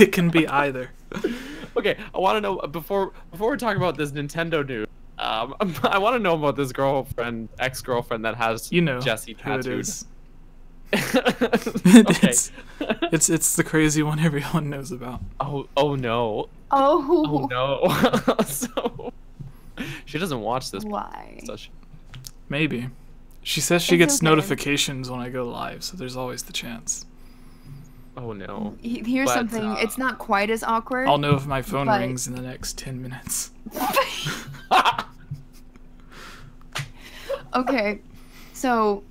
Speaker 3: it can be either.
Speaker 1: Okay, I want to know before we talk about this Nintendo news. I want to know about this ex-girlfriend that has Jesse
Speaker 3: who it
Speaker 1: tattooed.
Speaker 3: is.
Speaker 1: Okay.
Speaker 3: It's the crazy one everyone knows about.
Speaker 1: Oh no.
Speaker 2: Oh.
Speaker 1: Oh no. So she doesn't watch this.
Speaker 2: Why?
Speaker 1: So
Speaker 3: Maybe. She says she
Speaker 2: It's
Speaker 3: gets
Speaker 2: okay.
Speaker 3: notifications when I go live, so there's always the chance.
Speaker 1: oh no.
Speaker 2: Here's
Speaker 1: But,
Speaker 2: something. It's not quite as awkward.
Speaker 3: I'll know if my phone
Speaker 2: But-
Speaker 3: rings in the next 10 minutes.
Speaker 2: Okay, so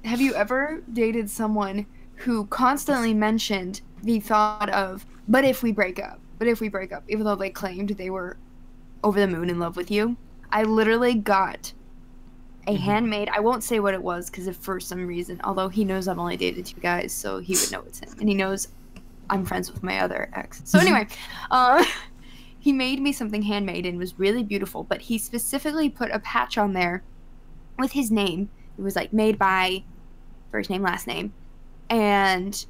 Speaker 2: have you ever dated someone who constantly mentioned the thought of, but if we break up, even though they claimed they were over the moon in love with you? I literally got a handmade, I won't say what it was because if for some reason, although he knows I've only dated 2 guys, so he would know it's him. And he knows I'm friends with my other ex. So anyway, he made me something handmade and it was really beautiful, but he specifically put a patch on there with his name. It was like made by first name, last name. And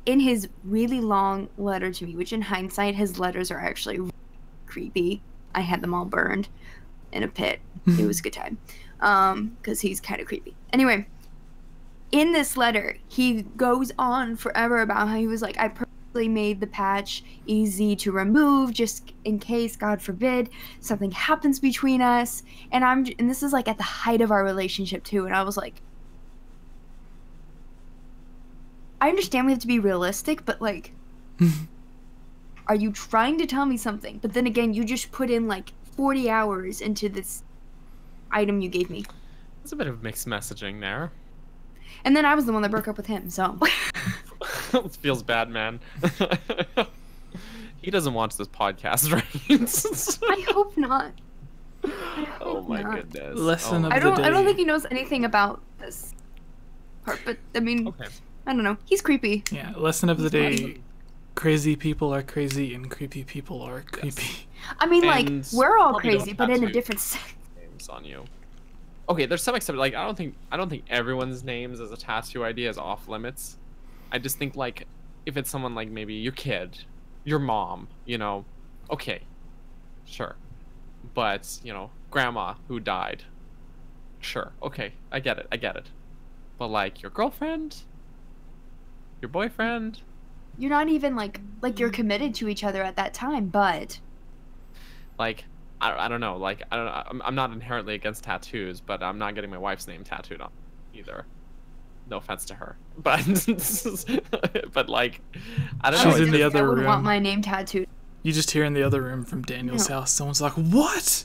Speaker 2: in his really long letter to me, which in hindsight, his letters are actually really creepy. I had them all burned in a pit. It was a good time. Because he's kind of creepy. Anyway, in this letter, he goes on forever about how he was like, I purposely made the patch easy to remove just in case, God forbid, something happens between us. And this is like at the height of our relationship too. And I was like, I understand we have to be realistic, but like, are you trying to tell me something? But then again, you just put in like 40 hours into this item you gave me.
Speaker 1: There's a bit of mixed messaging there.
Speaker 2: And then I was the one that broke up with him, so.
Speaker 1: It feels bad, man. He doesn't watch this podcast, right?
Speaker 2: I hope not.
Speaker 1: Oh my goodness.
Speaker 3: Lesson of
Speaker 2: I
Speaker 3: the day.
Speaker 2: don't think he knows anything about this part, but I mean,
Speaker 1: Okay.
Speaker 2: I don't know. He's creepy.
Speaker 3: Yeah, lesson of the day. Crazy people are crazy and creepy people are creepy.
Speaker 1: Yes.
Speaker 2: I mean, like,
Speaker 1: And
Speaker 2: we're all
Speaker 1: probably don't
Speaker 2: crazy, but
Speaker 1: have
Speaker 2: in a
Speaker 1: to.
Speaker 2: different sense.
Speaker 1: Names on you. Okay, there's some except like I don't think everyone's names as a tattoo idea is off limits. I just think like if it's someone like maybe your kid, your mom, you know, okay, sure. But, you know, grandma who died. Sure. Okay, I get it. But like your girlfriend, your boyfriend,
Speaker 2: You're not even like you're committed to each other at that time, but
Speaker 1: like I don't know, like I don't know, I'm not inherently against tattoos, but I'm not getting my wife's name tattooed on either. No offense to her, but but like I don't know.
Speaker 3: She's in the
Speaker 2: I
Speaker 3: other
Speaker 2: would want
Speaker 3: room.
Speaker 2: my name tattooed.
Speaker 3: You just hear in the other room from Daniel's
Speaker 2: No.
Speaker 3: house, someone's like, "What?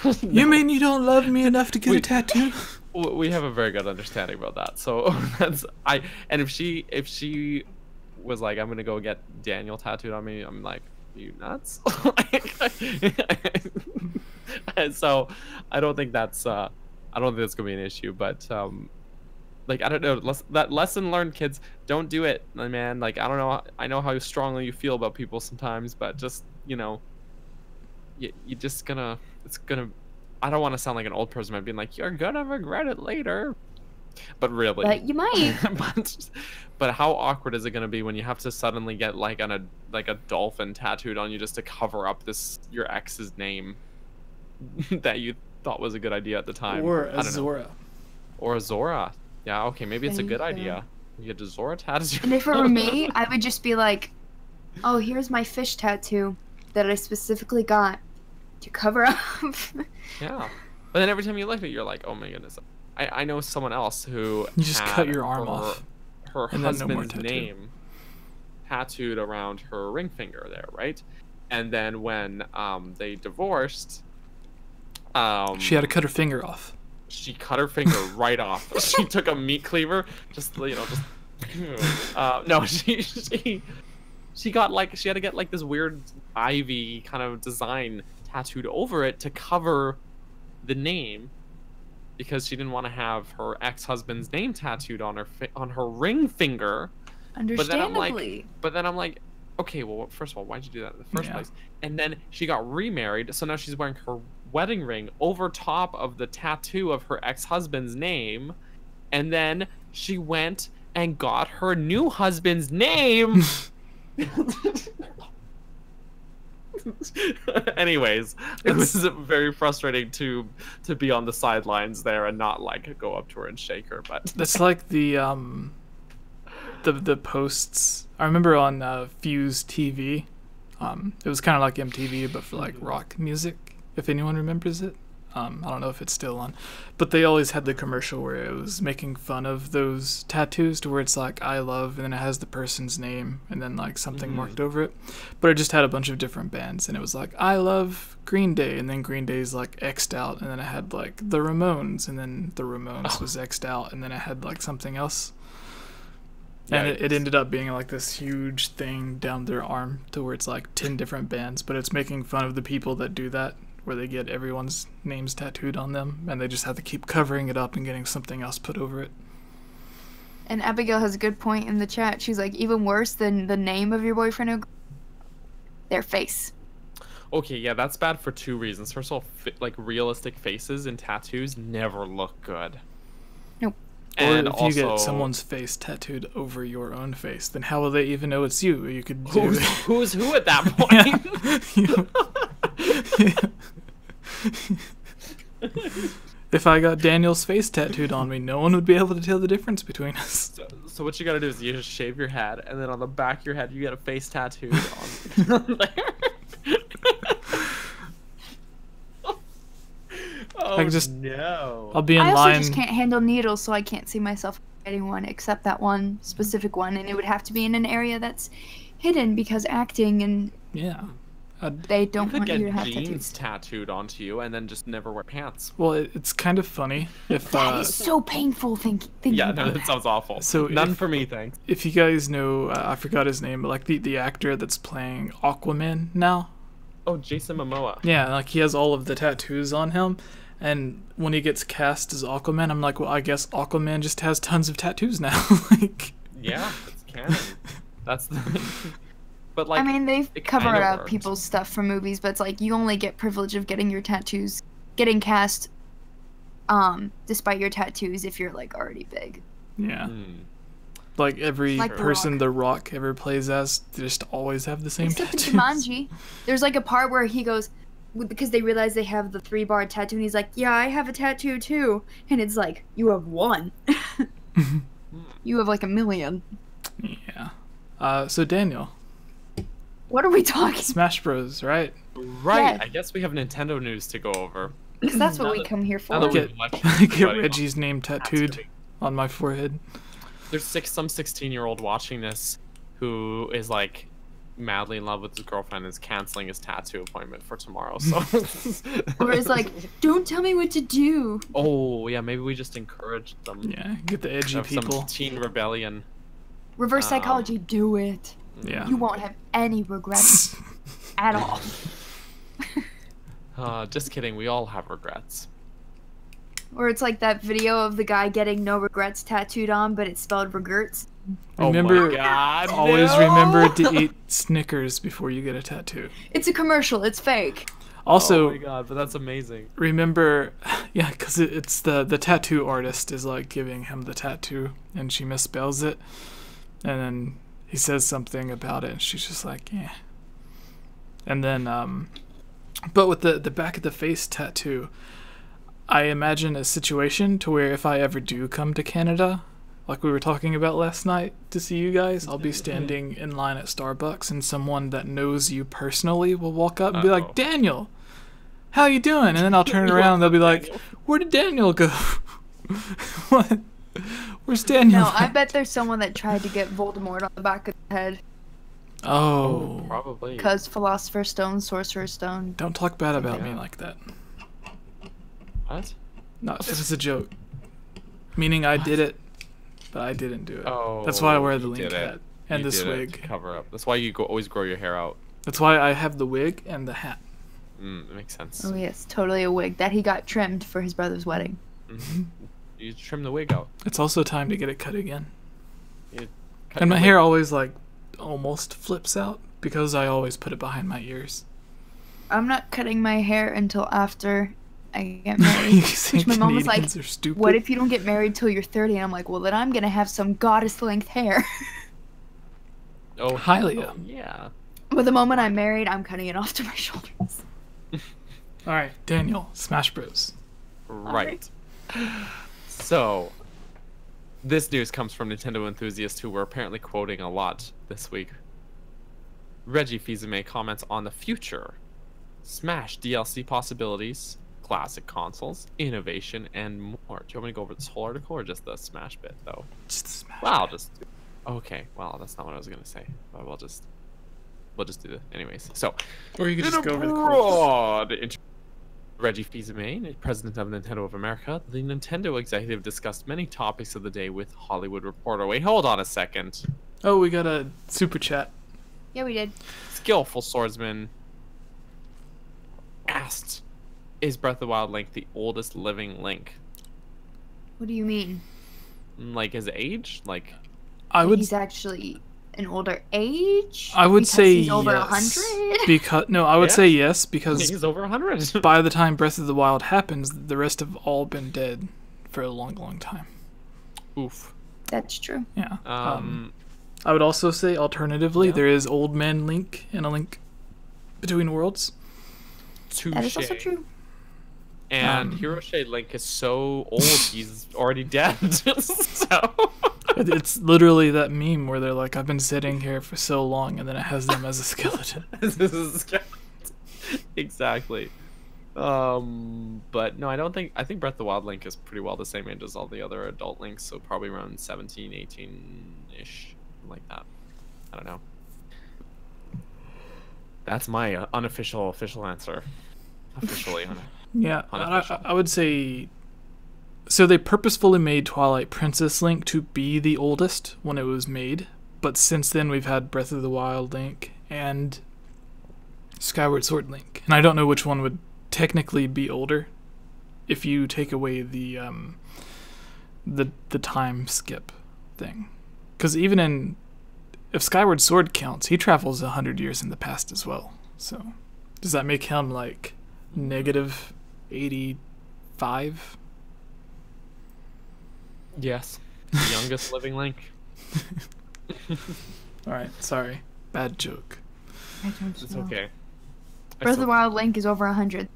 Speaker 1: No.
Speaker 3: You mean you don't love me enough to get a tattoo?"
Speaker 1: We have a very good understanding about that. So and if she was like, I'm gonna go get Daniel tattooed on me, I'm like, are you nuts? So I don't think that's gonna be an issue. But like I don't know, that lesson learned, kids, don't do it, man. Like I don't know, I know how strongly you feel about people sometimes, but just, you know, you just gonna, it's gonna, I don't want to sound like an old person by being like, you're gonna regret it later. But really,
Speaker 2: But you might.
Speaker 1: but how awkward is it gonna be when you have to suddenly get like a dolphin tattooed on you just to cover up your ex's name that you thought was a good idea at the time?
Speaker 3: Or
Speaker 1: I
Speaker 3: a
Speaker 1: don't know.
Speaker 3: Zora.
Speaker 1: Or a Zora. Yeah, okay, maybe it's a
Speaker 2: There
Speaker 1: good
Speaker 2: you
Speaker 1: idea.
Speaker 2: go.
Speaker 1: You get a Zora tattoo.
Speaker 2: And if it were me, I would just be like, oh, here's my fish tattoo that I specifically got to cover up.
Speaker 1: Yeah. But then every time you look at it, you're like, oh my goodness. I know someone else who
Speaker 3: You just
Speaker 1: had
Speaker 3: cut your arm off,
Speaker 1: her
Speaker 3: and then no more
Speaker 1: husband's
Speaker 3: tattoo.
Speaker 1: name tattooed around her ring finger there, right? And then when they divorced,
Speaker 3: She had to cut her finger off.
Speaker 1: she cut her finger right off. She took a meat cleaver, no, she got like, she had to get like this weird ivy kind of design tattooed over it to cover the name, because she didn't want to have her ex-husband's name tattooed on her ring finger.
Speaker 2: Understandably.
Speaker 1: But then I'm like, okay, well, first of all, why'd you do that in the first
Speaker 3: Yeah.
Speaker 1: place? And then she got remarried, so now she's wearing her wedding ring over top of the tattoo of her ex-husband's name, and then she went and got her new husband's name. Anyways, it was very frustrating to be on the sidelines there and not like go up to her and shake her. But
Speaker 3: That's like the posts. I remember on Fuse TV. It was kind of like MTV, but for like rock music. If anyone remembers it, I don't know if it's still on, but they always had the commercial where it was making fun of those tattoos, to where it's like "I love" and then it has the person's name and then like something marked over it. But it just had a bunch of different bands, and it was like "I love Green Day," and then Green Day's like X'd out, and then it had like the Ramones, and then the Ramones was X'd out, and then it had like something else. And it ended up being like this huge thing down their arm, to where it's like 10 different bands, but it's making fun of the people that do that, where they get everyone's names tattooed on them, and they just have to keep covering it up and getting something else put over it.
Speaker 2: And Abigail has a good point in the chat. She's like, even worse than the name of your boyfriend or their face.
Speaker 1: Okay, yeah, that's bad for two reasons. First of all, like realistic faces and tattoos never look good.
Speaker 2: Nope.
Speaker 1: And
Speaker 3: or if you get someone's face tattooed over your own face, then how will they even know it's you? You could do
Speaker 1: who's who at that
Speaker 3: point. If I got Daniel's face tattooed on me, no one would be able to tell the difference between us.
Speaker 1: So what you gotta do is you just shave your head, and then on the back of your head you get a face tattooed on there. Oh,
Speaker 3: I can just,
Speaker 1: no.
Speaker 3: I'll be in
Speaker 2: I also
Speaker 3: line.
Speaker 2: just can't handle needles, so I can't see myself getting one except that one specific one, and it would have to be in an area that's hidden because acting and
Speaker 3: Yeah.
Speaker 2: they don't
Speaker 1: You could
Speaker 2: want you to
Speaker 1: get
Speaker 2: have
Speaker 1: jeans
Speaker 2: tattoos.
Speaker 1: tattooed onto you and then just never wear pants.
Speaker 3: Well, it's kind of funny if
Speaker 2: That is so painful thinking
Speaker 1: Yeah, no,
Speaker 2: about
Speaker 1: that sounds awful.
Speaker 3: So
Speaker 1: None
Speaker 3: if-
Speaker 1: for me, thanks.
Speaker 3: if you guys know, I forgot his name, but like the actor that's playing Aquaman now.
Speaker 1: Oh, Jason Momoa.
Speaker 3: Yeah, like he has all of the tattoos on him, and when he gets cast as Aquaman, I'm like, well, I guess Aquaman just has tons of tattoos now. Like,
Speaker 1: Yeah, it's canon. That's the. But like,
Speaker 2: I mean, they
Speaker 1: it
Speaker 2: cover
Speaker 1: kinda
Speaker 2: up
Speaker 1: worked.
Speaker 2: people's stuff from movies, but it's like you only get privilege of getting your tattoos, getting cast, despite your tattoos if you're like already big.
Speaker 3: yeah,
Speaker 1: Hmm.
Speaker 3: like every
Speaker 2: Like The
Speaker 3: person
Speaker 2: Rock.
Speaker 3: The Rock ever plays as, they just always have the same
Speaker 2: Except in
Speaker 3: tattoos.
Speaker 2: Jumanji, there's like a part where he goes, because they realize they have the 3-bar tattoo, and he's like, yeah, I have a tattoo too. And it's like, you have one. You have like a million.
Speaker 3: Yeah. So Daniel,
Speaker 2: What are we talking?
Speaker 3: Smash Bros, right?
Speaker 1: Right.
Speaker 2: Yeah.
Speaker 1: I guess we have Nintendo news to go over.
Speaker 2: Because that's what
Speaker 1: Now
Speaker 2: we
Speaker 1: that-
Speaker 2: come here
Speaker 1: now
Speaker 2: for.
Speaker 1: that
Speaker 3: Get,
Speaker 1: we've watched
Speaker 3: get
Speaker 1: everybody
Speaker 3: Reggie's name tattooed
Speaker 1: Absolutely.
Speaker 3: on my forehead.
Speaker 1: There's some 16-year-old watching this who is like madly in love with his girlfriend and is canceling his tattoo appointment for tomorrow. So.
Speaker 2: Or it's like, don't tell me what to do.
Speaker 1: Oh yeah, maybe we just encourage them.
Speaker 3: Yeah, get the edgy
Speaker 1: Have some
Speaker 3: people.
Speaker 1: teen rebellion.
Speaker 2: Reverse psychology, do it.
Speaker 3: Yeah.
Speaker 2: You won't have any regrets at all.
Speaker 1: Just kidding. We all have regrets.
Speaker 2: Or it's like that video of the guy getting no regrets tattooed on, but it's spelled regrets.
Speaker 3: Remember,
Speaker 1: oh my God,
Speaker 3: always
Speaker 1: no!
Speaker 3: remember to eat Snickers before you get a tattoo.
Speaker 2: It's a commercial. It's fake.
Speaker 3: Also,
Speaker 1: oh my God, but that's amazing.
Speaker 3: remember, yeah, because it's the tattoo artist is like giving him the tattoo, and she misspells it, and then he says something about it, and she's just like, yeah. And then, but with the back of the face tattoo, I imagine a situation to where if I ever do come to Canada, like we were talking about last night, to see you guys, I'll be standing in line at Starbucks, and someone that knows you personally will walk up and be
Speaker 1: Uh-oh.
Speaker 3: like, Daniel, how you doing? And then I'll turn around and they'll be like, where did Daniel go? What? Where's Daniel?
Speaker 2: No, I bet there's someone that tried to get Voldemort on the back of the head.
Speaker 3: Oh.
Speaker 1: Probably.
Speaker 2: Because Philosopher's Stone, Sorcerer's Stone.
Speaker 3: Don't talk bad about me
Speaker 1: Yeah.
Speaker 3: like that.
Speaker 1: What?
Speaker 3: No, it was a joke. Meaning I did it, but I didn't do it.
Speaker 1: Oh.
Speaker 3: That's why I wear the
Speaker 1: you
Speaker 3: link
Speaker 1: did it.
Speaker 3: hat and
Speaker 1: You
Speaker 3: this
Speaker 1: did it
Speaker 3: wig.
Speaker 1: to cover up. That's why you always grow your hair out.
Speaker 3: That's why I have the wig and the hat.
Speaker 1: That makes sense.
Speaker 2: Oh yes, totally a wig that he got trimmed for his brother's wedding.
Speaker 1: Mhm. You trim the wig out.
Speaker 3: It's also time to get it cut again.
Speaker 1: You cut
Speaker 3: And my
Speaker 1: your
Speaker 3: hair
Speaker 1: wig.
Speaker 3: always like almost flips out because I always put it behind my ears.
Speaker 2: I'm not cutting my hair until after I get
Speaker 3: You
Speaker 2: married.
Speaker 3: say
Speaker 2: Which my mom was like,
Speaker 3: Canadians are stupid.
Speaker 2: what if you don't get married till you're 30? And I'm like, well, then I'm going to have some goddess length hair.
Speaker 1: Oh,
Speaker 3: Hylia.
Speaker 1: oh, yeah.
Speaker 2: But the moment I'm married, I'm cutting it off to my shoulders.
Speaker 3: All right, Daniel, Smash Bros.
Speaker 1: Right. So, this news comes from Nintendo enthusiasts who were apparently quoting a lot this week. Reggie Fils-Aimé comments on the future, Smash DLC possibilities, classic consoles, innovation, and more. Do you want me to go over this whole article or just the Smash bit, though?
Speaker 3: Just the Smash.
Speaker 1: Well, I'll just. Okay, well, that's not what I was gonna say. But we'll just do it anyways. So,
Speaker 3: Or you could
Speaker 1: in
Speaker 3: just
Speaker 1: a
Speaker 3: go over the quotes.
Speaker 1: broad Reggie Fils-Aimé, president of Nintendo of America, the Nintendo executive discussed many topics of the day with Hollywood Reporter. Wait, hold on a second.
Speaker 3: Oh, we got a super chat.
Speaker 2: Yeah, we did.
Speaker 1: Skillful swordsman asked, "Is Breath of the Wild Link the oldest living Link?"
Speaker 2: What do you mean?
Speaker 1: Like his age? Like
Speaker 3: I would.
Speaker 2: He's actually an older age.
Speaker 3: I would
Speaker 2: because
Speaker 3: say
Speaker 2: he's over
Speaker 3: yes.
Speaker 2: 100.
Speaker 3: Because I would
Speaker 1: Yeah.
Speaker 3: say yes because
Speaker 1: he's over 100.
Speaker 3: by the time Breath of the Wild happens, the rest have all been dead for a long, long time.
Speaker 1: Oof.
Speaker 2: That's true.
Speaker 3: Yeah. I would also say, alternatively, there is Old Man Link in A Link Between Worlds.
Speaker 2: That is also true.
Speaker 1: And Hiroshi Link is so old, he's already dead. So
Speaker 3: It's literally that meme where they're like, I've been sitting here for so long, and then it has them as a skeleton.
Speaker 1: Exactly. But no, I think Breath of the Wild Link is pretty well the same age as all the other adult Links, so probably around 17, 18-ish, like that. I don't know. That's my official answer. Officially.
Speaker 3: Yeah,
Speaker 1: Unofficial.
Speaker 3: I would say... So they purposefully made Twilight Princess Link to be the oldest when it was made, but since then we've had Breath of the Wild Link and Skyward Sword Link. And I don't know which one would technically be older if you take away the time skip thing. Because even if Skyward Sword counts, he travels 100 years in the past as well. So does that make him like negative 85?
Speaker 1: Yes. The youngest living Link.
Speaker 3: Alright, sorry. Bad joke.
Speaker 2: I don't
Speaker 1: It's
Speaker 2: know.
Speaker 1: okay.
Speaker 2: Breath of the Wild Link is over 100.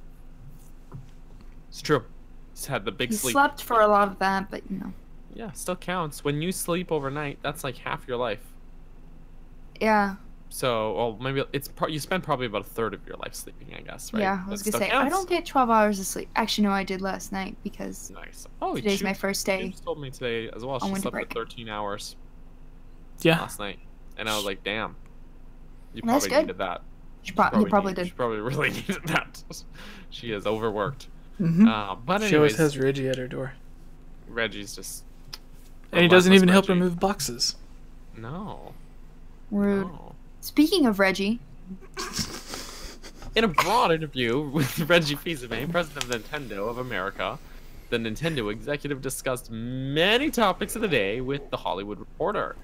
Speaker 1: It's true. He's had the big
Speaker 2: He
Speaker 1: sleep.
Speaker 2: slept for a lot of that, but
Speaker 1: Yeah, still counts. When you sleep overnight, that's like half your life.
Speaker 2: Yeah.
Speaker 1: So, well, maybe you spend probably about a third of your life sleeping, I guess, right?
Speaker 2: Yeah, I was
Speaker 1: That
Speaker 2: gonna
Speaker 1: still
Speaker 2: say, I
Speaker 1: counts.
Speaker 2: don't get 12 hours of sleep. Actually, no, I did last night because
Speaker 1: Nice. Oh,
Speaker 2: today's
Speaker 1: she-
Speaker 2: my first day.
Speaker 1: She told me today as well.
Speaker 2: on
Speaker 1: She
Speaker 2: winter
Speaker 1: slept
Speaker 2: break.
Speaker 1: for 13 hours
Speaker 3: Yeah.
Speaker 1: last night, and I was like, "Damn, you
Speaker 2: That's
Speaker 1: probably
Speaker 2: good.
Speaker 1: needed that."
Speaker 2: He probably did.
Speaker 1: She probably really needed that. She is overworked.
Speaker 3: Mm-hmm.
Speaker 1: But
Speaker 3: She always
Speaker 1: anyways,
Speaker 3: has Reggie at her door.
Speaker 1: Reggie's just.
Speaker 3: And he doesn't even help her
Speaker 1: Reggie.
Speaker 3: move boxes.
Speaker 1: No.
Speaker 2: Rude.
Speaker 1: No.
Speaker 2: Speaking of Reggie,
Speaker 1: In a broad interview with Reggie Fils-Aimé, president of Nintendo of America, the Nintendo executive discussed many topics of the day with The Hollywood Reporter.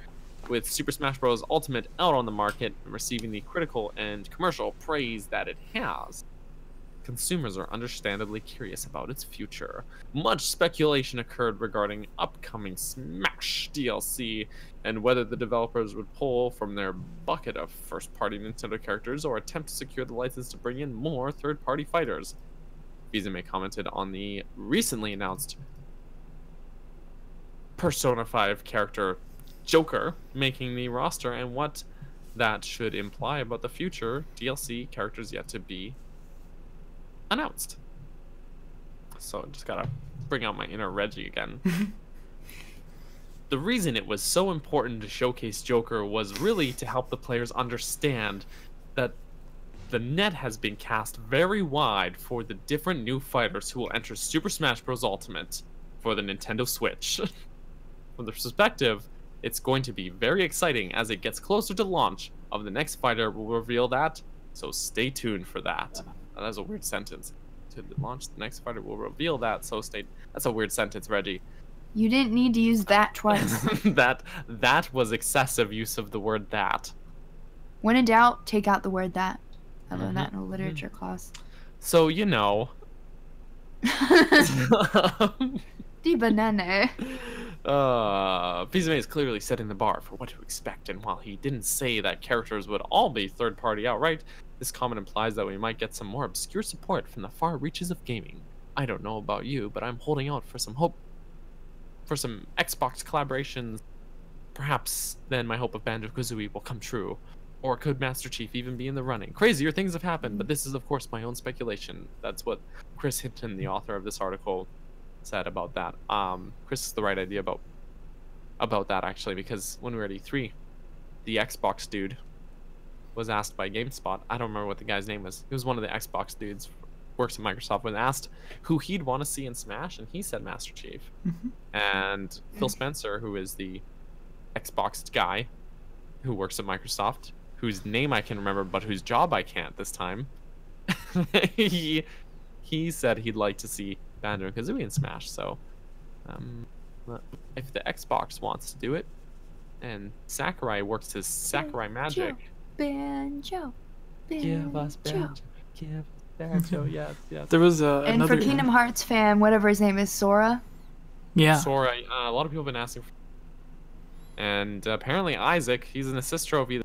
Speaker 1: With Super Smash Bros. Ultimate out on the market and receiving the critical and commercial praise that it has, consumers are understandably curious about its future. Much speculation occurred regarding upcoming Smash DLC and whether the developers would pull from their bucket of first-party Nintendo characters or attempt to secure the license to bring in more third-party fighters. Fils-Aimé commented on the recently announced Persona 5 character Joker making the roster and what that should imply about the future DLC characters yet to be announced. So just gotta bring out my inner Reggie again. The reason it was so important to showcase Joker was really to help the players understand that the net has been cast very wide for the different new fighters who will enter Super Smash Bros. Ultimate for the Nintendo Switch. From the perspective, it's going to be very exciting as it gets closer to launch of the next fighter will reveal that, so stay tuned for that. That was a weird sentence. To launch the next fighter will reveal that, so stay... That's a weird sentence, Reggie.
Speaker 2: you didn't need to use that twice.
Speaker 1: that was excessive use of the word that.
Speaker 2: When in doubt, take out the word that. I learned that in a literature class.
Speaker 1: So, you know...
Speaker 2: Di banana.
Speaker 1: Fils-Aimé is clearly setting the bar for what to expect, and while he didn't say that characters would all be third-party outright, this comment implies that we might get some more obscure support from the far reaches of gaming. I don't know about you, but I'm holding out for some hope for some Xbox collaborations. Perhaps then my hope of Banjo-Kazooie will come true. Or could Master Chief even be in the running? Crazier things have happened, but this is of course my own speculation. That's what Chris Hinton, the author of this article, said about that. Chris is the right idea about that actually, because when we were at E3, the Xbox dude was asked by GameSpot. I don't remember what the guy's name was. He was one of the Xbox dudes, works at Microsoft, when asked who he'd want to see in Smash, and he said Master Chief. And Phil Spencer, who is the Xbox guy who works at Microsoft, whose name I can remember but whose job I can't this time, he said he'd like to see Banjo-Kazooie in Smash. So if the Xbox wants to do it, and Sakurai works his Sakurai magic.
Speaker 2: Banjo.
Speaker 1: Give us Banjo. Give us Banjo. Yes, yes.
Speaker 3: There was
Speaker 2: And
Speaker 3: another...
Speaker 2: for Kingdom Hearts fan, whatever his name is, Sora.
Speaker 3: Yeah.
Speaker 1: Sora. A lot of people have been asking for. And apparently Isaac, he's an assist trophy.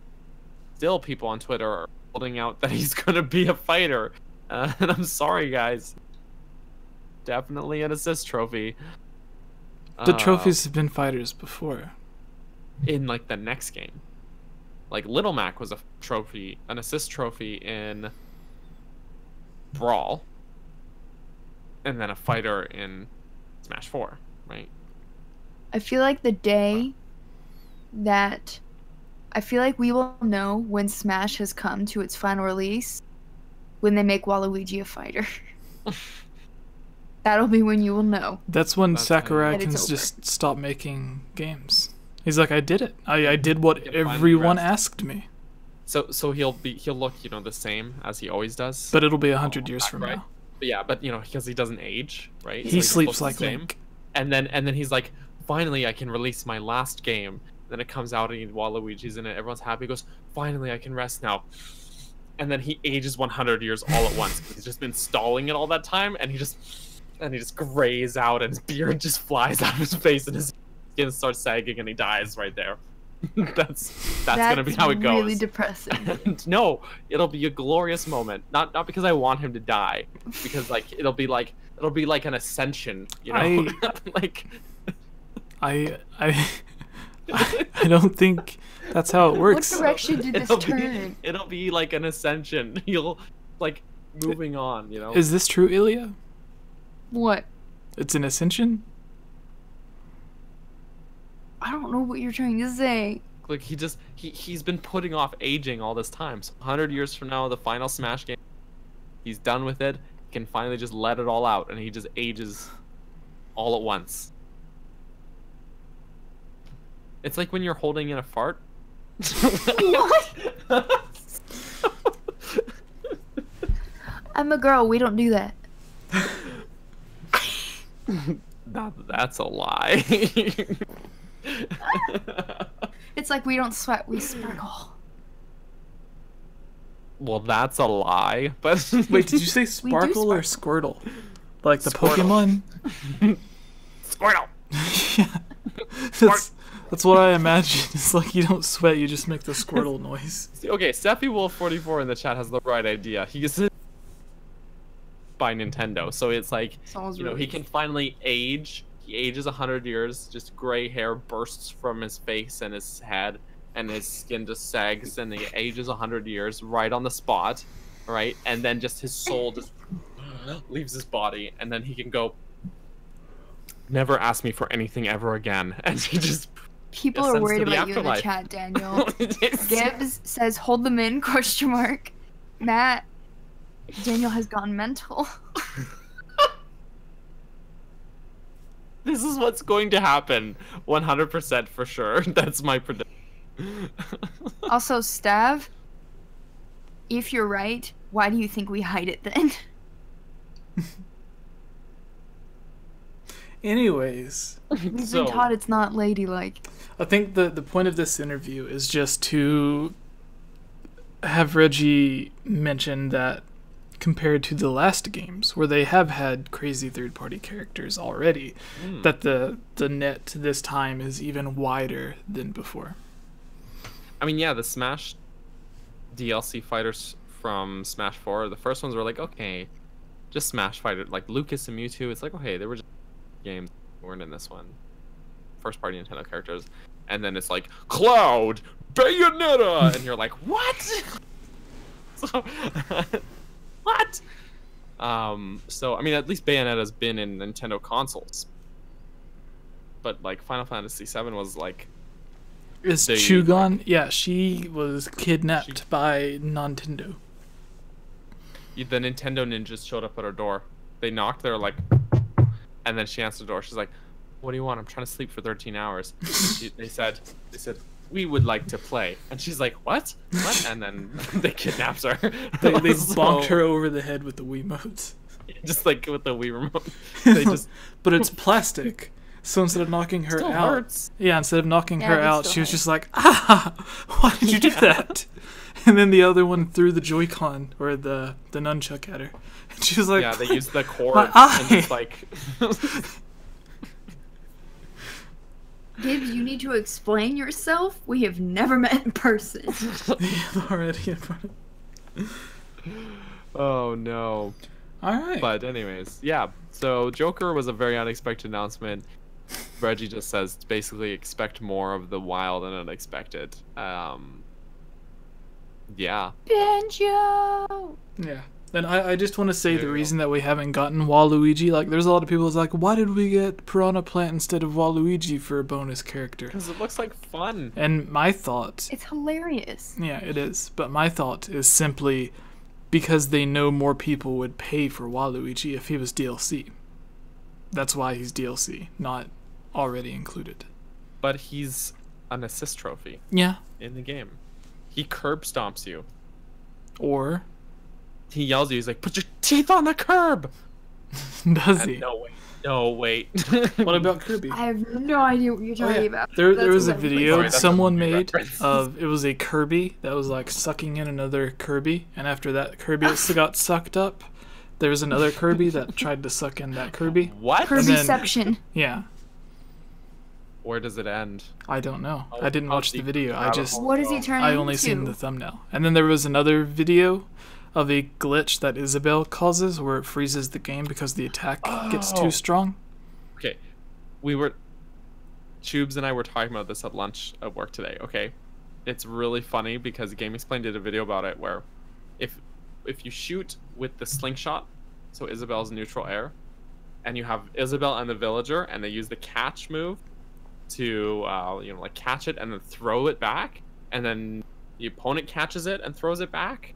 Speaker 1: Still, people on Twitter are holding out that he's gonna be a fighter. And I'm sorry, guys. Definitely an assist trophy.
Speaker 3: The trophies have been fighters before.
Speaker 1: In like the next game, like Little Mac was a trophy, an assist trophy in Brawl, and then a fighter in Smash 4, right?
Speaker 2: I feel like the day that I feel like we will know when Smash has come to its final release when they make Waluigi a fighter. That'll be when you will know.
Speaker 3: That's when
Speaker 1: That's
Speaker 3: Sakurai
Speaker 2: when
Speaker 3: can
Speaker 2: it's over.
Speaker 3: just stop making games. He's like, I did it. I did what
Speaker 1: It finally
Speaker 3: everyone
Speaker 1: rests.
Speaker 3: asked me.
Speaker 1: So he'll look, the same as he always does.
Speaker 3: But it'll be 100 years from
Speaker 1: Sakurai.
Speaker 3: now.
Speaker 1: But yeah, but because he doesn't age, right?
Speaker 3: He
Speaker 1: he's
Speaker 3: sleeps
Speaker 1: supposed to
Speaker 3: like
Speaker 1: be the same.
Speaker 3: Link.
Speaker 1: And then he's like, finally I can release my last game. Then it comes out and Waluigi's in it. Everyone's happy. He goes, finally I can rest now. And then he ages 100 years all at once. He's just been stalling it all that time, and he just grays out, and his beard just flies out of his face, and his skin starts sagging, and he dies right there. that's gonna be how it goes.
Speaker 2: Really depressing.
Speaker 1: And no, it'll be a glorious moment. Not because I want him to die, because like it'll be like an ascension, like.
Speaker 3: I don't think that's how it works.
Speaker 2: What direction did this turn?
Speaker 1: It'll be like an ascension. You'll like moving on.
Speaker 3: Is this true, Ilya?
Speaker 2: What?
Speaker 3: It's an ascension?
Speaker 2: I don't know what you're trying to say.
Speaker 1: Like he's been putting off aging all this time. So 100 years from now, the final Smash game, he's done with it. He can finally just let it all out, and he just ages all at once. It's like when you're holding in a fart.
Speaker 2: What? I'm a girl. We don't do that.
Speaker 1: That's a lie.
Speaker 2: It's like we don't sweat. We sparkle.
Speaker 1: Well, that's a lie. But
Speaker 3: Wait, did you say Sparkle or Squirtle? Like the
Speaker 1: Squirtle.
Speaker 3: Pokemon?
Speaker 1: Squirtle.
Speaker 3: Yeah. That's what I imagine. It's like you don't sweat, you just make the Squirtle noise.
Speaker 1: Okay, SteffiWolf44 in the chat has the right idea. He gets it by Nintendo, so it's like he can finally age. He ages 100 years. Just gray hair bursts from his face and his head, and his skin just sags, and he ages 100 years right on the spot, right? And then just his soul just leaves his body, and then he can go. Never ask me for anything ever again, and he just.
Speaker 2: People are worried about you in the
Speaker 1: afterlife.
Speaker 2: chat, Daniel. Gibbs says, "Hold them in?" ? Matt, Daniel has gone mental.
Speaker 1: This is what's going to happen, 100% for sure. That's my prediction.
Speaker 2: Also, Stav, if you're right, why do you think we hide it then?
Speaker 3: Anyways,
Speaker 2: We've been taught it's not ladylike.
Speaker 3: I think the point of this interview is just to have Reggie mention that compared to the last games, where they have had crazy third-party characters already, that the net this time is even wider than before.
Speaker 1: I mean, yeah, the Smash DLC fighters from Smash 4, the first ones were like, okay, just Smash fighter, like Lucas and Mewtwo. It's like, okay, they were just games, weren't in this one. First-party Nintendo characters, and then it's like Cloud, Bayonetta, and you're like, what? So, what? So I mean, at least Bayonetta's been in Nintendo consoles, but like Final Fantasy VII was like.
Speaker 3: Is Chu gone? Yeah, she was kidnapped by Nintendo.
Speaker 1: The Nintendo ninjas showed up at her door. They knocked. They were like, and then she answered the door. She's like, "What do you want? I'm trying to sleep for 13 hours." They said, "We would like to play." And she's like, "What? What?" And then they kidnapped her.
Speaker 3: They bonked her over the head with the Wiimotes.
Speaker 1: Just like with the Wii remote. They just.
Speaker 3: But it's plastic. So instead of knocking her
Speaker 1: Still
Speaker 3: out,
Speaker 1: hurts.
Speaker 3: yeah, instead of knocking
Speaker 2: Yeah,
Speaker 3: her
Speaker 2: it
Speaker 3: out,
Speaker 2: still
Speaker 3: she was
Speaker 2: hurts.
Speaker 3: just like, ah, why did you do that? And then the other one threw the Joy-Con or the nunchuck at her. And she was like,
Speaker 1: Yeah, they used the cord
Speaker 3: my
Speaker 1: and
Speaker 3: eye.
Speaker 1: just like.
Speaker 2: Gibbs, you need to explain yourself. We have never met in person.
Speaker 3: already.
Speaker 1: Oh no.
Speaker 3: All right.
Speaker 1: But anyways, yeah. So Joker was a very unexpected announcement. Reggie just says basically expect more of the wild and unexpected. Yeah.
Speaker 2: Banjo.
Speaker 3: Yeah. And I just want to say
Speaker 1: There
Speaker 3: the
Speaker 1: you go.
Speaker 3: reason that we haven't gotten Waluigi, like, there's a lot of people who's like, why did we get Piranha Plant instead of Waluigi for a bonus character?
Speaker 1: Because it looks like fun.
Speaker 3: And my thought,
Speaker 2: It's hilarious.
Speaker 3: yeah, it is, but my thought is simply because they know more people would pay for Waluigi if he was DLC. That's why he's DLC, not already included.
Speaker 1: But he's an assist trophy
Speaker 3: Yeah.
Speaker 1: in the game. He curb stomps you.
Speaker 3: Or
Speaker 1: He yells at you. He's like, "Put your teeth on the curb!"
Speaker 3: does
Speaker 1: And
Speaker 3: he?
Speaker 1: no, wait.
Speaker 3: What about Kirby?
Speaker 2: I have no idea what you're talking about.
Speaker 3: There
Speaker 2: That's
Speaker 3: was a
Speaker 2: exactly-
Speaker 3: video
Speaker 1: Sorry, that's
Speaker 3: someone
Speaker 1: a
Speaker 3: made
Speaker 1: reference.
Speaker 3: of, it was a Kirby that was like sucking in another Kirby, and after that Kirby got sucked up, there was another Kirby that tried to suck in that Kirby.
Speaker 1: What?
Speaker 3: And then-
Speaker 2: Kirbyception.
Speaker 3: Yeah,
Speaker 1: Where does it end?
Speaker 3: I don't know.
Speaker 1: Oh,
Speaker 3: I didn't
Speaker 1: how
Speaker 3: watch the
Speaker 1: deep
Speaker 3: video.
Speaker 1: the
Speaker 3: I
Speaker 1: rabbit
Speaker 3: just
Speaker 1: hole
Speaker 2: What does he
Speaker 1: go?
Speaker 2: turn
Speaker 3: I
Speaker 2: into?
Speaker 3: only seen the thumbnail. And then there was another video of a glitch that Isabelle causes where it freezes the game because the attack gets
Speaker 1: Oh.
Speaker 3: too strong.
Speaker 1: Okay, Tubes and I were talking about this at lunch at work today. Okay, it's really funny because Game Explain did a video about it where, if you shoot with the slingshot, so Isabelle's neutral air, and you have Isabelle and the villager, and they use the catch move to like catch it and then throw it back, and then the opponent catches it and throws it back,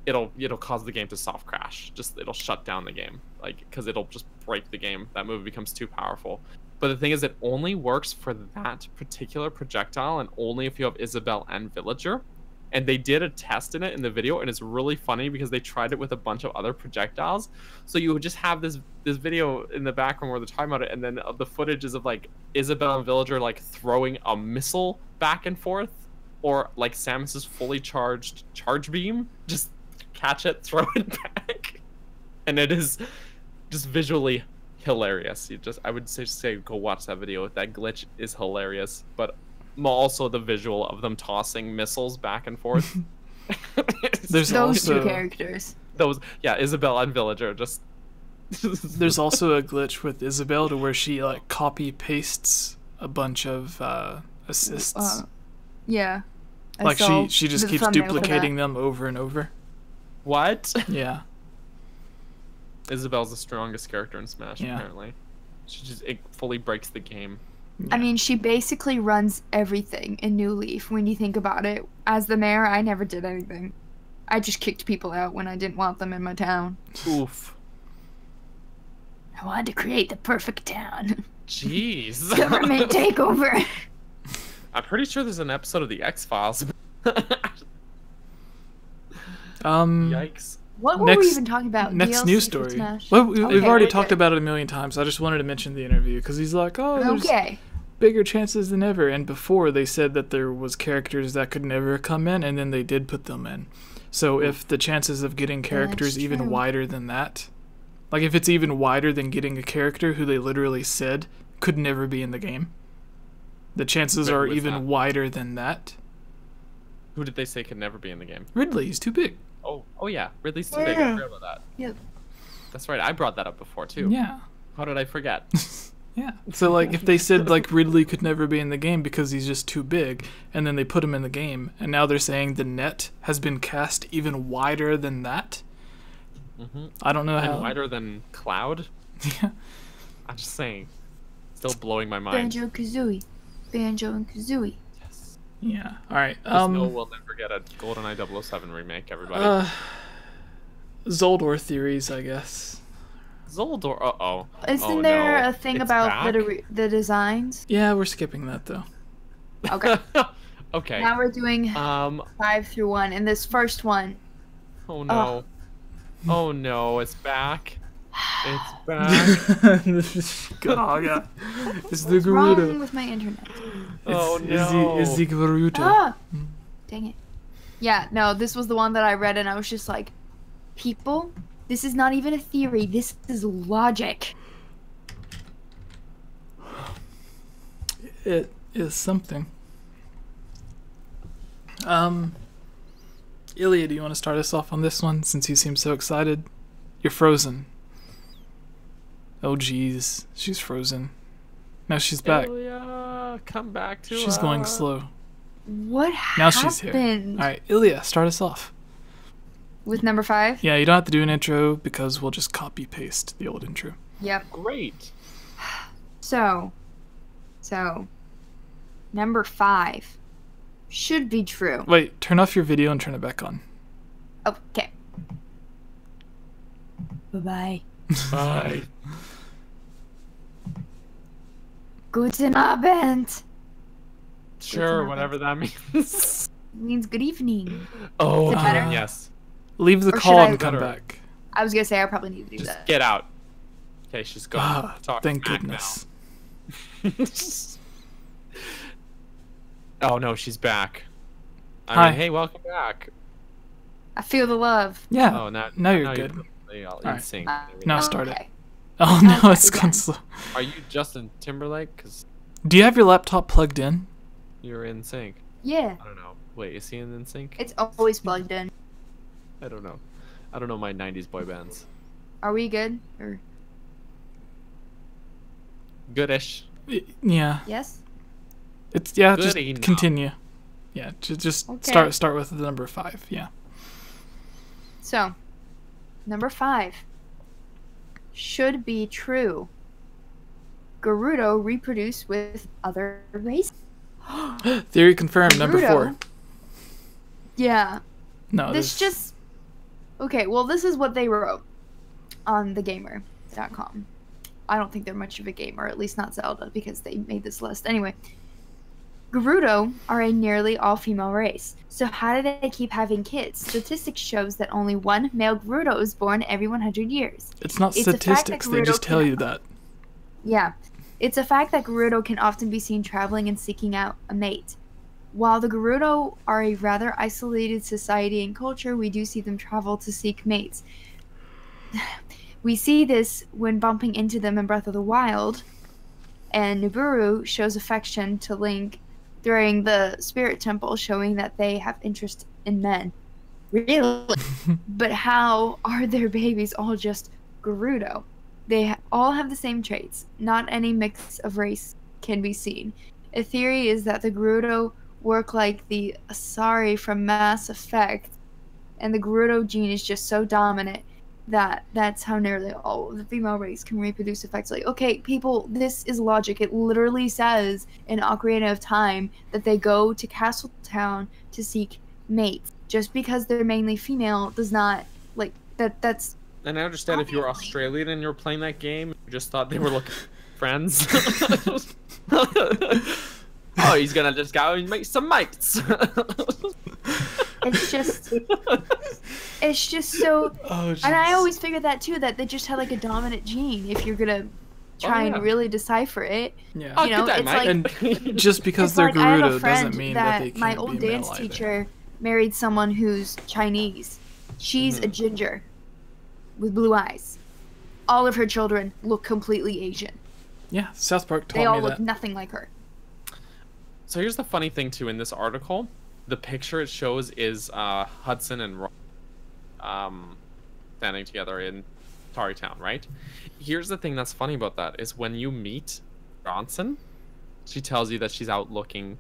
Speaker 1: it'll cause the game to soft crash. Just it'll shut down the game, like, because it'll just break the game. That move becomes too powerful. But the thing is, it only works for that particular projectile, and only if you have Isabelle and villager. And they did a test in it in the video, and it's really funny because they tried it with a bunch of other projectiles. So you would just have this video in the background where they're talking about it, and then the footage is of like Isabelle and villager like throwing a missile back and forth, or like Samus's fully charged charge beam, just catch it, throw it back, and it is just visually hilarious. I would say go watch that video. That glitch is hilarious, but also the visual of them tossing missiles back and forth.
Speaker 3: There's
Speaker 2: Those
Speaker 3: also
Speaker 2: two characters.
Speaker 1: Isabelle and villager just.
Speaker 3: There's also a glitch with Isabelle to where she like copy pastes a bunch of assists.
Speaker 2: Yeah. I
Speaker 3: Like
Speaker 2: saw
Speaker 3: she just
Speaker 2: the
Speaker 3: keeps
Speaker 2: thumbnail for
Speaker 3: duplicating
Speaker 2: that.
Speaker 3: them over and over.
Speaker 1: What?
Speaker 3: Yeah.
Speaker 1: Isabelle's the strongest character in Smash,
Speaker 3: Yeah.
Speaker 1: apparently. It fully breaks the game.
Speaker 2: I mean, she basically runs everything in New Leaf when you think about it. As the mayor, I never did anything. I just kicked people out when I didn't want them in my town.
Speaker 1: Oof.
Speaker 2: I wanted to create the perfect town.
Speaker 1: Jeez.
Speaker 2: Government takeover.
Speaker 1: I'm pretty sure there's an episode of the X-Files. Yikes.
Speaker 2: What were we
Speaker 3: Next-
Speaker 2: even talking about?
Speaker 3: Next
Speaker 2: DLC
Speaker 3: news
Speaker 2: for
Speaker 3: story.
Speaker 2: Smash?
Speaker 3: Well, we've
Speaker 2: Okay,
Speaker 3: already
Speaker 2: we're
Speaker 3: talked
Speaker 2: good.
Speaker 3: about it a million times. I just wanted to mention the interview because he's like, oh, there's
Speaker 2: Okay.
Speaker 3: bigger chances than ever. And before they said that there was characters that could never come in, and then they did put them in. So if the chances of getting characters
Speaker 2: That's
Speaker 3: even
Speaker 2: true.
Speaker 3: wider than that, like if it's even wider than getting a character who they literally said could never be in the game, the chances
Speaker 1: Wait,
Speaker 3: are
Speaker 1: what's
Speaker 3: even
Speaker 1: that?
Speaker 3: wider than that.
Speaker 1: Who did they say could never be in the game?
Speaker 3: Ridley, he's too big.
Speaker 1: Oh yeah, Ridley's too big. I forgot about that.
Speaker 2: Yep.
Speaker 1: That's right. I brought that up before too.
Speaker 3: Yeah.
Speaker 1: How did I forget?
Speaker 3: Yeah. So like if they said like Ridley could never be in the game because he's just too big, and then they put him in the game, and now they're saying the net has been cast even wider than that.
Speaker 1: Mm-hmm.
Speaker 3: I don't know
Speaker 1: And
Speaker 3: how.
Speaker 1: wider than Cloud.
Speaker 3: Yeah.
Speaker 1: I'm just saying. Still blowing my mind.
Speaker 2: Banjo Kazooie. Banjo and Kazooie.
Speaker 1: Yes.
Speaker 3: Yeah. All right.
Speaker 1: Just know we'll never get a GoldenEye 007 remake. Everybody.
Speaker 3: Zoldor theories, I guess.
Speaker 1: Zoldor. Uh-oh.
Speaker 2: Isn't
Speaker 1: Oh,
Speaker 2: there
Speaker 1: no.
Speaker 2: a thing
Speaker 1: It's
Speaker 2: about
Speaker 1: back?
Speaker 2: the designs?
Speaker 3: Yeah, we're skipping that though.
Speaker 2: Okay.
Speaker 1: Okay.
Speaker 2: Now we're doing 5 through 1. And this first one,
Speaker 1: Oh no. Oh no, it's back. It's back.
Speaker 3: Oh yeah, it's the
Speaker 2: What's wrong
Speaker 3: Gerudo.
Speaker 2: with my internet?
Speaker 1: Oh no.
Speaker 3: Is the Gerudo.
Speaker 2: Ah! Dang it. Yeah, no, this was the one that I read and I was just like, people, this is not even a theory, this is logic.
Speaker 3: It is something. Ilya, do you want to start us off on this one since you seem so excited? You're frozen. Oh geez, she's frozen. Now she's back.
Speaker 1: Ilya, come back to
Speaker 3: She's going slow.
Speaker 2: What
Speaker 3: Now
Speaker 2: happened?
Speaker 3: she's here. Alright, Ilya, start us off.
Speaker 2: With number 5?
Speaker 3: Yeah, you don't have to do an intro because we'll just copy paste the old intro.
Speaker 2: Yep.
Speaker 1: Great.
Speaker 2: So, number 5 should be true.
Speaker 3: Wait, turn off your video and turn it back on.
Speaker 2: Okay. Bye-bye.
Speaker 1: Bye.
Speaker 2: Guten Abend.
Speaker 1: Sure, whatever that means.
Speaker 2: Means good evening.
Speaker 1: Oh,
Speaker 2: Is it better?
Speaker 1: yes.
Speaker 3: Leave the
Speaker 2: Or
Speaker 3: call
Speaker 2: should I-
Speaker 3: and come
Speaker 1: Better.
Speaker 3: back.
Speaker 2: I was gonna say I probably need to do
Speaker 1: Just
Speaker 2: that.
Speaker 1: get out. Okay, she's gone.
Speaker 3: Ah,
Speaker 1: Talk
Speaker 3: thank
Speaker 1: smack
Speaker 3: goodness.
Speaker 1: now. Oh no, she's back. I
Speaker 3: Hi.
Speaker 1: mean, hey, welcome back.
Speaker 2: I feel the love.
Speaker 3: Yeah.
Speaker 1: Oh, now
Speaker 3: you're good.
Speaker 1: You're all in
Speaker 3: Alright.
Speaker 1: sync.
Speaker 3: Now
Speaker 2: Oh,
Speaker 3: start it.
Speaker 2: okay.
Speaker 3: Oh no,
Speaker 2: Okay,
Speaker 3: it's gone
Speaker 2: again.
Speaker 3: slow.
Speaker 1: Are you Justin Timberlake? Because
Speaker 3: Do you have your laptop plugged in?
Speaker 1: you're in sync.
Speaker 2: Yeah,
Speaker 1: I don't know. Wait, is he in sync?
Speaker 2: it's always plugged in.
Speaker 1: I don't know. I don't know my 90s boy bands.
Speaker 2: Are we good? Or
Speaker 1: Goodish.
Speaker 3: Yeah.
Speaker 2: yes?
Speaker 3: It's yeah.
Speaker 1: Good
Speaker 3: Just
Speaker 1: enough.
Speaker 3: continue. Yeah. Just
Speaker 2: Okay.
Speaker 3: start with the number 5. Yeah.
Speaker 2: So, number 5 should be true. Gerudo reproduce with other races.
Speaker 3: Theory confirmed. Number
Speaker 2: Gerudo?
Speaker 3: 4.
Speaker 2: Yeah.
Speaker 3: No.
Speaker 2: This
Speaker 3: there's-
Speaker 2: just okay. Well, this is what they wrote on thegamer.com. I don't think they're much of a gamer, at least not Zelda, because they made this list. Anyway, Gerudo are a nearly all-female race. So how do they keep having kids? Statistics shows that only one male Gerudo is born every 100 years.
Speaker 3: It's not
Speaker 2: it's a fact that
Speaker 3: statistics. They
Speaker 2: Gerudo
Speaker 3: just tell
Speaker 2: can-
Speaker 3: you that.
Speaker 2: Yeah, it's a fact that Gerudo can often be seen traveling and seeking out a mate. While the Gerudo are a rather isolated society and culture, we do see them travel to seek mates. We see this when bumping into them in Breath of the Wild, and Nibiru shows affection to Link during the Spirit Temple, showing that they have interest in men. Really? But how are their babies all just Gerudo? They all have the same traits. Not any mix of race can be seen. A theory is that the Gerudo work like the Asari from Mass Effect, and the Gerudo gene is just so dominant that that's how nearly all of the female race can reproduce effectively. Okay, people, this is logic. It literally says in Ocarina of Time that they go to Castletown to seek mates. Just because they're mainly female does not, like, that's...
Speaker 1: And I understand if you were
Speaker 2: Obviously.
Speaker 1: Australian and you were playing that game, you just thought they were looking for friends. Oh, he's gonna just go and make some mates.
Speaker 2: It's just so...
Speaker 3: Oh,
Speaker 2: And I
Speaker 3: jeez.
Speaker 2: always figured that too, that they just had like a dominant gene if you're gonna try
Speaker 1: yeah.
Speaker 2: and really decipher it.
Speaker 3: Yeah.
Speaker 1: Oh,
Speaker 2: You know,
Speaker 1: good day,
Speaker 2: it's
Speaker 1: mate.
Speaker 2: like-
Speaker 3: And just because
Speaker 2: It's
Speaker 3: they're
Speaker 2: like I have a
Speaker 3: Gerudo
Speaker 2: friend
Speaker 3: doesn't mean that they can't
Speaker 2: my
Speaker 3: be
Speaker 2: old
Speaker 3: male
Speaker 2: dance
Speaker 3: either.
Speaker 2: teacher married someone who's Chinese. She's a ginger with blue eyes. All of her children look completely Asian.
Speaker 3: Yeah, South Park
Speaker 2: They
Speaker 3: taught
Speaker 2: all
Speaker 3: me
Speaker 2: look
Speaker 3: that.
Speaker 2: nothing like her.
Speaker 1: So here's the funny thing too in this article, the picture it shows is Hudson and standing together in Tarrytown, right? Here's the thing that's funny about that is when you meet Johnson, she tells you that she's out looking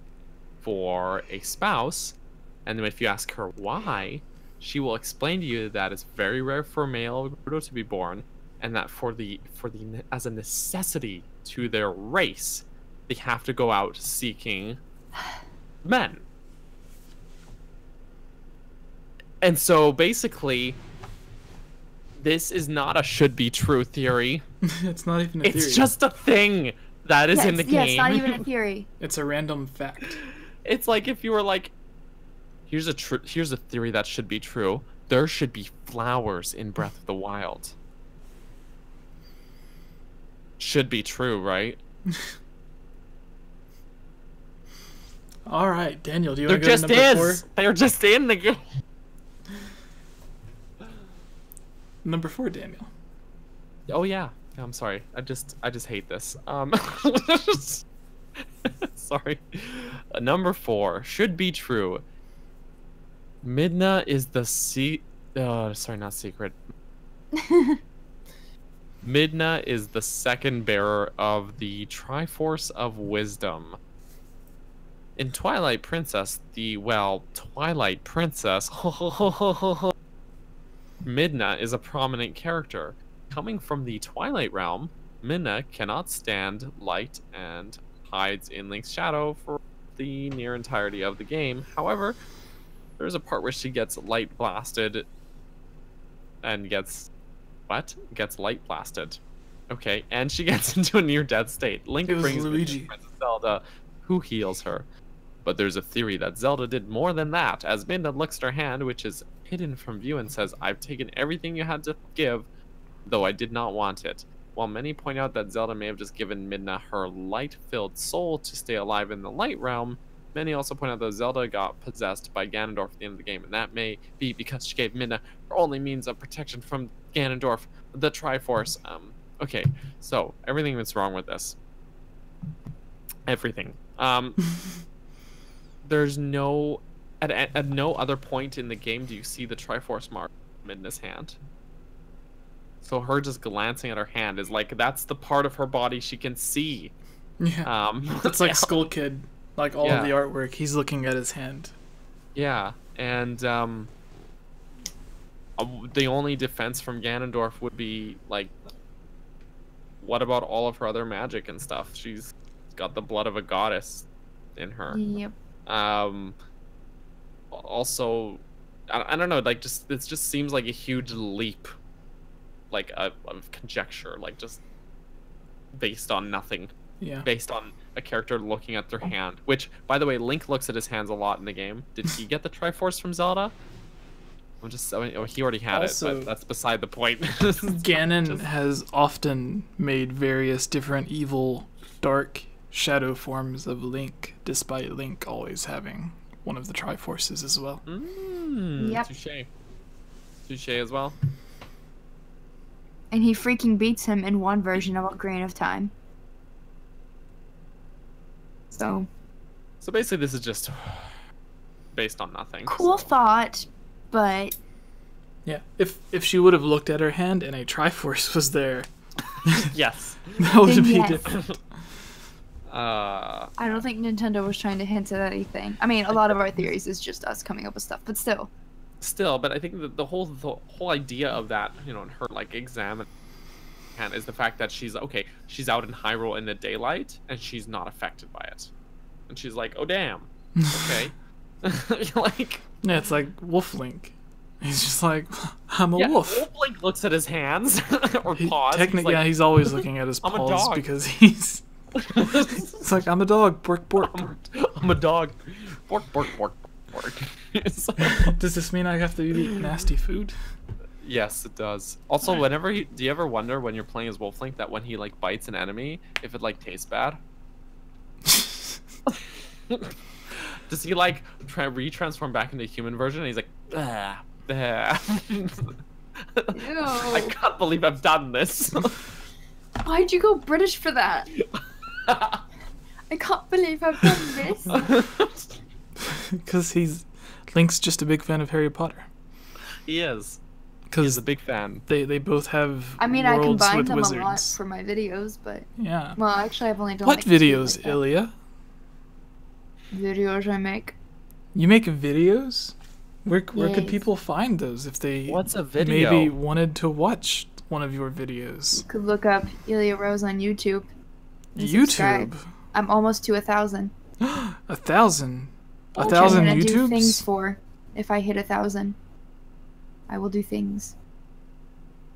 Speaker 1: for a spouse, and then if you ask her why, she will explain to you that it's very rare for a male Gerudo to be born, and that for the as a necessity to their race, they have to go out seeking men. And so basically, this is not a should be true theory.
Speaker 3: It's not even a theory.
Speaker 1: It's just a thing that is in the game.
Speaker 2: Yeah, it's not even a theory.
Speaker 3: It's a random fact.
Speaker 1: It's like if you were like, here's a theory that should be true. There should be flowers in Breath of the Wild. should be true, right?
Speaker 3: All right, Daniel, do you
Speaker 1: They're
Speaker 3: want to go
Speaker 1: just
Speaker 3: to number
Speaker 1: is.
Speaker 3: 4?
Speaker 1: They're just in the game.
Speaker 3: Number 4, Daniel.
Speaker 1: Oh yeah. I'm sorry. I just hate this. Sorry. Number 4 should be true. Midna is the sorry, not secret. Midna is the second bearer of the Triforce of Wisdom. In Twilight Princess, Twilight Princess, Midna is a prominent character. Coming from the Twilight Realm, Midna cannot stand light and hides in Link's shadow for the near entirety of the game. However, there's a part where she gets light blasted and gets light blasted. Okay, and she gets into a near-death state. Link brings
Speaker 3: Luigi.
Speaker 1: Princess Zelda, who heals her. But there's a theory that Zelda did more than that, as Midna looks at her hand, which is hidden from view, and says, "I've taken everything you had to give, though I did not want it." While many point out that Zelda may have just given Midna her light-filled soul to stay alive in the light realm, many also point out that Zelda got possessed by Ganondorf at the end of the game, and that may be because she gave Midna her only means of protection from Ganondorf, the Triforce. Okay, so everything that's wrong with this. Everything. There's no... At no other point in the game do you see the Triforce mark in Midna's hand. So her just glancing at her hand is like, that's the part of her body she can see.
Speaker 3: Yeah. It's like Skull Kid. Like all of the artwork, he's looking at his hand.
Speaker 1: Yeah, and the only defense from Ganondorf would be, like, what about all of her other magic and stuff? She's got the blood of a goddess in her.
Speaker 2: Yep.
Speaker 1: Also, I don't know, like, it just seems like a huge leap, like, of conjecture, like, just based on nothing.
Speaker 3: Yeah.
Speaker 1: Based on a character looking at their hand, which, by the way, Link looks at his hands a lot in the game. Did he get the Triforce from Zelda? He already had
Speaker 3: Also,
Speaker 1: it, but that's beside the point.
Speaker 3: Ganon has often made various different evil, dark shadow forms of Link, despite Link always having one of the Triforces as well.
Speaker 2: Yep.
Speaker 1: Touche as well.
Speaker 2: And he freaking beats him in one version of Ocarina of Time. So
Speaker 1: basically, this is just based on nothing.
Speaker 2: Cool thought, but
Speaker 3: yeah, if she would have looked at her hand and a Triforce was there,
Speaker 1: yes,
Speaker 3: that would be
Speaker 2: yes.
Speaker 3: different.
Speaker 1: I
Speaker 2: don't think Nintendo was trying to hint at anything. I mean, a lot of our theories is just us coming up with stuff, but still.
Speaker 1: But I think that the whole idea of that, you know, and her like examine hand is the fact that she's out in Hyrule in the daylight and she's not affected by it, and she's like, oh damn, okay. Like,
Speaker 3: yeah, it's like Wolf Link. He's just like, I'm a wolf.
Speaker 1: Wolf Link looks at his hands or paws.
Speaker 3: Technically,
Speaker 1: like,
Speaker 3: he's always looking at his
Speaker 1: I'm a
Speaker 3: paws
Speaker 1: dog.
Speaker 3: because he's. It's like, I'm a dog. Bork bork.
Speaker 1: I'm a dog. Bork bork bork bork. So,
Speaker 3: does this mean I have to eat nasty food?
Speaker 1: yes, it does. Also, whenever do you ever wonder when you're playing as Wolf Link that when he like bites an enemy, if it like tastes bad? Does he like retransform back into a human version? And he's like, bah, bah. I can't believe I've done this.
Speaker 2: Why'd you go British for that? I can't believe I've done this.
Speaker 3: Because Link's just a big fan of Harry Potter.
Speaker 1: He is.
Speaker 3: Because
Speaker 1: he's a big fan.
Speaker 3: They both have.
Speaker 2: I mean, I
Speaker 3: worlds
Speaker 2: combine
Speaker 3: with
Speaker 2: them
Speaker 3: wizards.
Speaker 2: a lot for my videos, but
Speaker 3: Yeah.
Speaker 2: well, actually, I've only done
Speaker 3: What
Speaker 2: like 2
Speaker 3: videos,
Speaker 2: like that.
Speaker 3: Ilya?
Speaker 2: Videos I make.
Speaker 3: You make videos? Where could
Speaker 2: Yes.
Speaker 3: people find those if they
Speaker 1: What's a video?
Speaker 3: maybe wanted to watch one of your videos?
Speaker 2: You could look up Ilya Rose on YouTube. and subscribe.
Speaker 3: YouTube?
Speaker 2: I'm almost to 1,000.
Speaker 3: 1,000?
Speaker 2: Which
Speaker 3: 1,000
Speaker 2: I'm gonna do things
Speaker 3: YouTubes?
Speaker 2: for. If I hit 1,000, I will do things.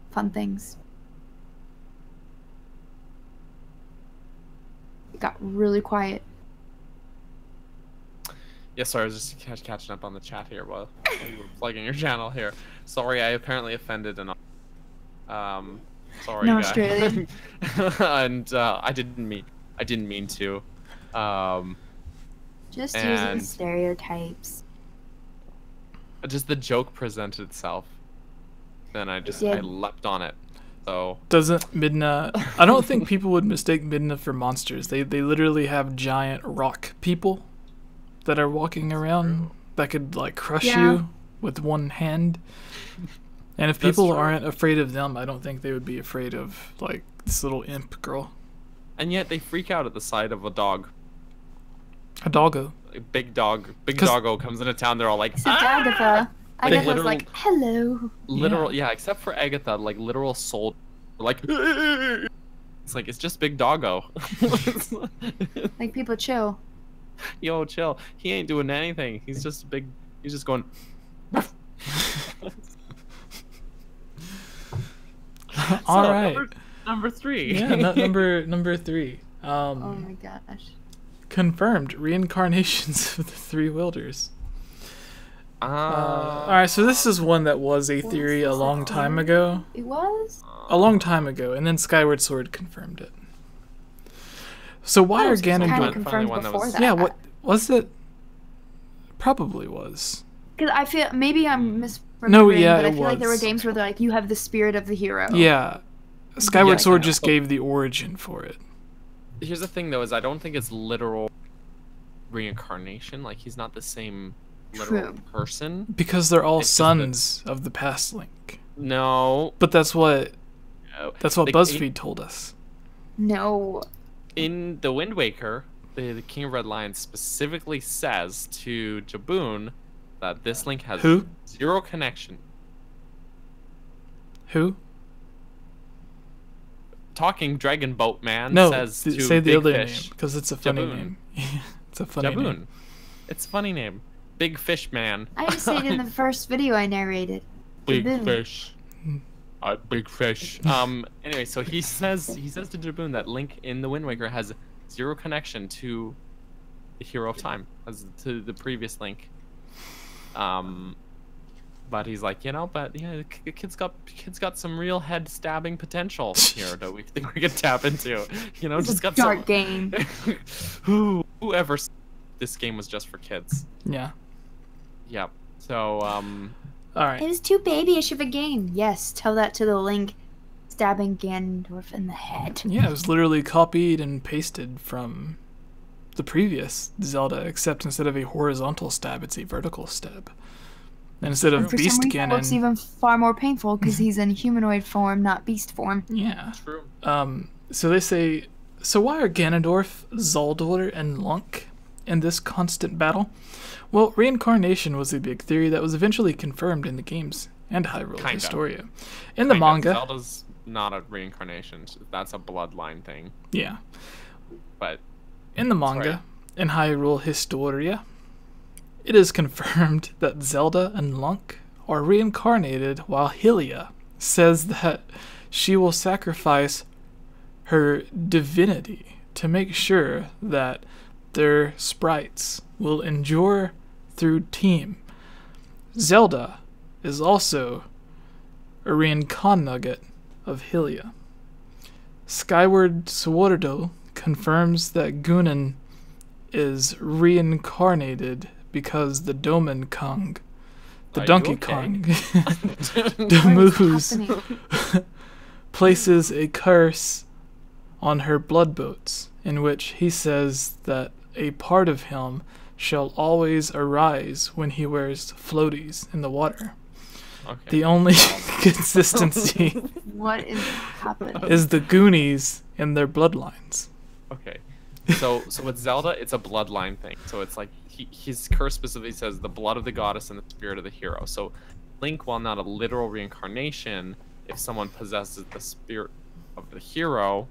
Speaker 2: Fun things. It got really quiet.
Speaker 1: Yeah, sorry, I was just catching up on the chat here while you were plugging your channel here. Sorry, I apparently offended an Sorry,
Speaker 2: No,
Speaker 1: guy.
Speaker 2: Australian.
Speaker 1: And I didn't mean to.
Speaker 2: Just
Speaker 1: And-
Speaker 2: using stereotypes.
Speaker 1: Just the joke presented itself. Then I
Speaker 2: did.
Speaker 1: leapt on it. So
Speaker 3: Doesn't Midna? I don't think people would mistake Midna for monsters. They literally have giant rock people that are walking around that could like crush
Speaker 2: Yeah.
Speaker 3: you with one hand. And if
Speaker 1: That's
Speaker 3: people
Speaker 1: true.
Speaker 3: aren't afraid of them, I don't think they would be afraid of like this little imp girl.
Speaker 1: and yet they freak out at the sight of a dog.
Speaker 3: A doggo.
Speaker 1: A big dog, big
Speaker 3: 'Cause-
Speaker 1: doggo comes into town. They're all like,
Speaker 2: Except
Speaker 1: "Ah!"
Speaker 2: Agatha.
Speaker 1: They
Speaker 2: Agatha's
Speaker 1: literal-
Speaker 2: like, hello.
Speaker 1: Literal, yeah. Except for Agatha, like literal soul, like it's like it's just big doggo.
Speaker 2: Like, people chill.
Speaker 1: Yo, chill. He ain't doing anything. He's just big. He's just going.
Speaker 3: All
Speaker 1: So,
Speaker 3: right.
Speaker 1: Number 3.
Speaker 3: Yeah, number 3.
Speaker 2: Oh my gosh.
Speaker 3: Confirmed reincarnations of the three wielders. All
Speaker 1: Uh,
Speaker 3: right, so this is one that was a theory a long time ago.
Speaker 2: It was?
Speaker 3: A long time ago, and then Skyward Sword confirmed it. So why
Speaker 2: Oh,
Speaker 3: are
Speaker 2: so it's kind of
Speaker 3: Ganondorf?
Speaker 1: Finally
Speaker 2: confirmed
Speaker 1: one that
Speaker 2: before
Speaker 1: was-
Speaker 2: that.
Speaker 3: Yeah, what was it? Probably was.
Speaker 2: Because I feel, maybe I'm misremembering,
Speaker 3: No, yeah,
Speaker 2: but I
Speaker 3: it
Speaker 2: feel like there were
Speaker 3: was.
Speaker 2: games where they're like, you have the spirit of the hero.
Speaker 3: Yeah, Skyward
Speaker 1: Yeah,
Speaker 3: Sword
Speaker 1: kinda.
Speaker 3: just gave the origin for it.
Speaker 1: Here's the thing, though, is I don't think it's literal reincarnation. Like he's not the same literal
Speaker 2: True.
Speaker 1: person.
Speaker 3: Because they're all
Speaker 1: It's just
Speaker 3: sons of the past Link.
Speaker 1: No.
Speaker 3: But that's what
Speaker 1: No.
Speaker 3: that's what
Speaker 1: Like,
Speaker 3: BuzzFeed told us.
Speaker 2: No.
Speaker 1: In the Wind Waker, the King of Red Lion specifically says to Jaboon that this Link has
Speaker 3: Who?
Speaker 1: zero connection.
Speaker 3: Who?
Speaker 1: Talking Dragon Boat Man
Speaker 3: No,
Speaker 1: says to
Speaker 3: say the
Speaker 1: Big
Speaker 3: other
Speaker 1: Fish.
Speaker 3: name because it's a funny
Speaker 1: Jaboon.
Speaker 3: name. It's a funny
Speaker 1: Jaboon.
Speaker 3: name.
Speaker 1: It's a funny name. Big Fish Man.
Speaker 2: I just said it in the first video I narrated.
Speaker 1: Big
Speaker 2: Jaboon.
Speaker 1: fish. Big fish. Anyway, so he says to Jaboon that Link in the Wind Waker has zero connection to the Hero of Time, as to the previous Link. But he's like, but yeah, the kid's got some real head stabbing potential here that we think we could tap into.
Speaker 2: It's
Speaker 1: Just
Speaker 2: a
Speaker 1: got
Speaker 2: dark
Speaker 1: some.
Speaker 2: game.
Speaker 1: Whoever s- this game was just for kids.
Speaker 3: Yeah.
Speaker 1: Yep. So
Speaker 3: All
Speaker 2: It
Speaker 3: right.
Speaker 2: is too babyish of a game. Yes, tell that to the Link stabbing Ganondorf in the head.
Speaker 3: Yeah, it was literally copied and pasted from the previous Zelda, except instead of a horizontal stab, it's a vertical stab. And instead of
Speaker 2: And for
Speaker 3: Beast
Speaker 2: some reason, it looks
Speaker 3: Ganon,
Speaker 2: even far more painful because he's in humanoid form, not beast form.
Speaker 3: yeah.
Speaker 1: true.
Speaker 3: So they say, so why are Ganondorf, Zaldor, and Lunk in this constant battle? Well, reincarnation was a big theory that was eventually confirmed in the games and Hyrule
Speaker 1: Kinda.
Speaker 3: Historia. In the
Speaker 1: Kinda.
Speaker 3: manga,
Speaker 1: Zelda's not a reincarnation. That's a bloodline thing.
Speaker 3: yeah.
Speaker 1: But
Speaker 3: In the manga, in Hyrule Historia, it is confirmed that Zelda and Lunk are reincarnated while Hylia says that she will sacrifice her divinity to make sure that their sprites will endure through team. Zelda is also a reincarnate of Hylia. Skyward Sword confirms that Gunan is reincarnated because the Doman Kong, the
Speaker 1: Are you
Speaker 3: Donkey
Speaker 1: okay?
Speaker 3: Kong,
Speaker 2: What is
Speaker 3: Demoose
Speaker 2: happening?
Speaker 3: places a curse on her blood boats, in which he says that a part of him shall always arise when he wears floaties in the water.
Speaker 1: okay.
Speaker 3: The only consistency
Speaker 2: What is happening?
Speaker 3: is the Goonies and their bloodlines.
Speaker 1: Okay. So with Zelda, it's a bloodline thing. So it's like his curse specifically says the blood of the goddess and the spirit of the hero. So Link, while not a literal reincarnation, if someone possesses the spirit of the hero,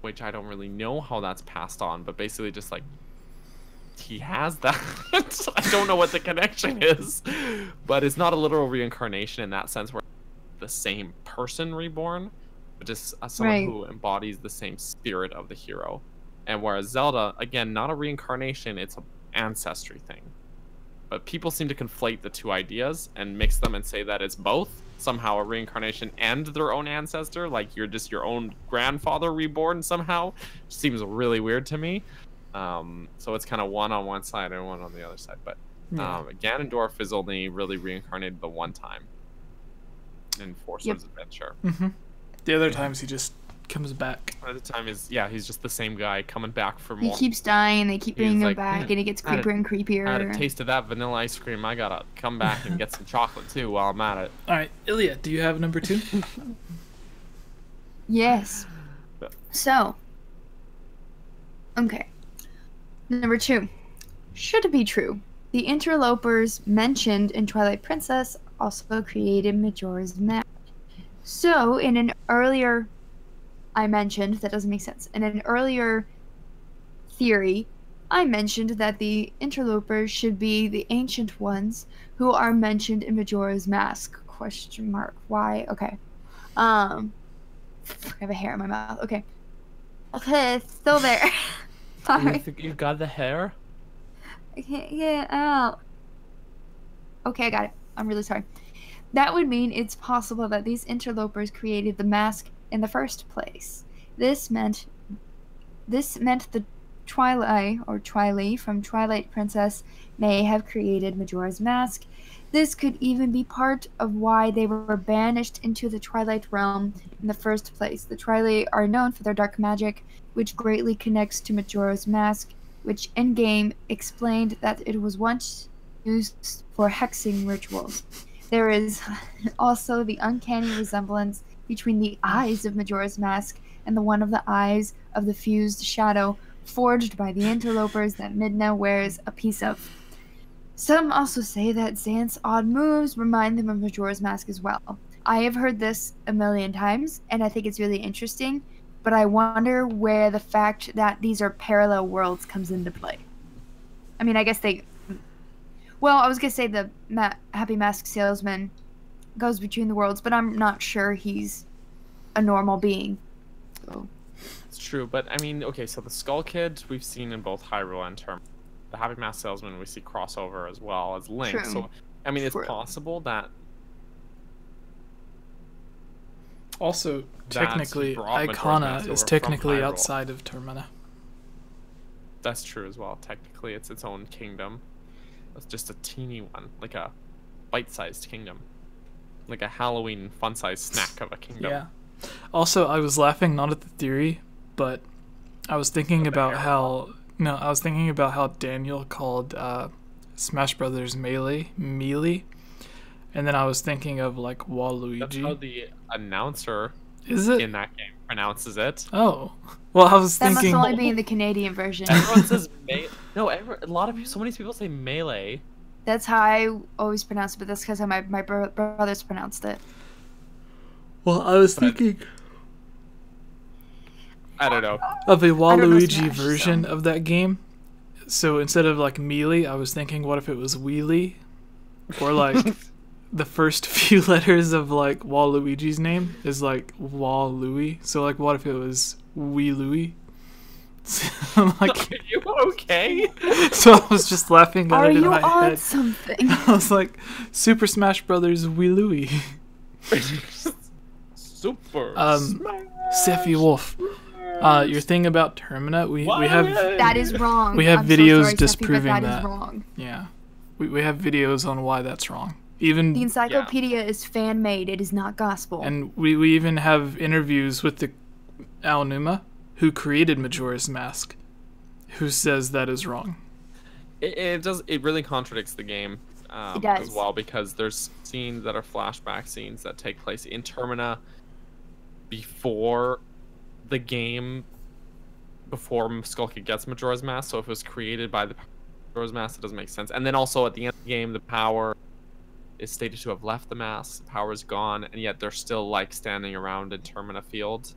Speaker 1: which I don't really know how that's passed on, but basically just like he has that. I don't know what the connection is, but it's not a literal reincarnation in that sense where the same person reborn, but just someone
Speaker 2: Right.
Speaker 1: who embodies the same spirit of the hero. And whereas Zelda, again, not a reincarnation, it's an ancestry thing. But people seem to conflate the two ideas and mix them and say that it's both, somehow a reincarnation and their own ancestor, like you're just your own grandfather reborn somehow. Seems really weird to me. So it's kind of one on one side and one on the other side. But Ganondorf is only really reincarnated the one time in Four Swords Adventure.
Speaker 3: The other times he just comes back.
Speaker 1: At the time he's just the same guy coming back for more.
Speaker 2: He keeps dying, they keep bringing him back, and it gets creepier and creepier.
Speaker 1: I had a taste of that vanilla ice cream. I gotta come back and get some chocolate too while I'm at it.
Speaker 3: Alright, Ilya, do you have number 2?
Speaker 2: Yes. So, okay. Number 2. Should it be true? The interlopers mentioned in Twilight Princess also created Majora's Mask. So, in an earlier... I mentioned, that doesn't make sense. In an earlier theory, I mentioned that the interlopers should be the ancient ones who are mentioned in Majora's Mask. Question mark. Why? Okay. I have a hair in my mouth. Okay. Okay, it's still there.
Speaker 1: You think you got the hair?
Speaker 2: I can't get it out. Okay, I got it. I'm really sorry. That would mean it's possible that these interlopers created the mask in the first place. This meant the Twilight or Twily from Twilight Princess may have created Majora's Mask. This could even be part of why they were banished into the Twilight Realm in the first place. The Twilight are known for their dark magic, which greatly connects to Majora's Mask, which in-game explained that it was once used for hexing rituals. There is also the uncanny resemblance between the eyes of Majora's Mask and the one of the eyes of the fused shadow forged by the interlopers that Midna wears a piece of. Some also say that Xanth's odd moves remind them of Majora's Mask as well. I have heard this a million times, and I think it's really interesting, but I wonder where the fact that these are parallel worlds comes into play. I mean, I guess they... Well, I was going to say the Happy Mask Salesman goes between the worlds, but I'm not sure he's a normal being. So.
Speaker 1: It's true, but I mean, okay, so the Skull Kid we've seen in both Hyrule and Term. The Happy Mask Salesman we see crossover as well as Link.
Speaker 2: True.
Speaker 1: So I mean, it's possible that.
Speaker 3: Also, technically, Icona is technically outside of Termina.
Speaker 1: That's true as well. Technically, it's its own kingdom. It's just a teeny one, like a bite-sized kingdom. Like a Halloween fun-sized snack of a kingdom.
Speaker 3: Yeah. Also, I was laughing not at the theory, but I was thinking about how Daniel called Smash Brothers Melee, and then I was thinking of like Waluigi.
Speaker 1: That's how the announcer in that game pronounces it.
Speaker 3: Oh, well, I was thinking.
Speaker 2: That must only be in the Canadian version.
Speaker 1: Everyone says no. So many people say melee.
Speaker 2: That's how I always pronounce it, but that's because my brothers pronounced it.
Speaker 3: Well, I was thinking...
Speaker 1: I don't know.
Speaker 3: Of a Waluigi version of that game. So instead of like Melee, I was thinking what if it was Wheelie? Or like the first few letters of like Waluigi's name is like Waluigi. So like what if it was Wee-Louie? So I'm like,
Speaker 1: are you okay?
Speaker 3: So I was just laughing at it in my head.
Speaker 2: Are you on something?
Speaker 3: I was like, Super Smash Brothers Wee-Louie.
Speaker 1: Super
Speaker 3: Seffy Wolf. Your thing about Termina, we have...
Speaker 2: That is wrong.
Speaker 3: We have
Speaker 2: I'm
Speaker 3: videos
Speaker 2: so sorry,
Speaker 3: disproving
Speaker 2: Seffy, but
Speaker 3: that.
Speaker 2: is wrong.
Speaker 3: Yeah. We have videos on why that's wrong. Even
Speaker 2: the encyclopedia is fan-made. It is not gospel.
Speaker 3: And we even have interviews with the Aonuma, who created Majora's Mask, who says that is wrong.
Speaker 1: It really contradicts the game as well, because there's scenes that are flashback scenes that take place in Termina before the game, before Skull Kid gets Majora's Mask. So if it was created by the Majora's Mask, it doesn't make sense. And then also at the end of the game, the power is stated to have left the mask. The power is gone, and yet they're still like standing around in Termina Field.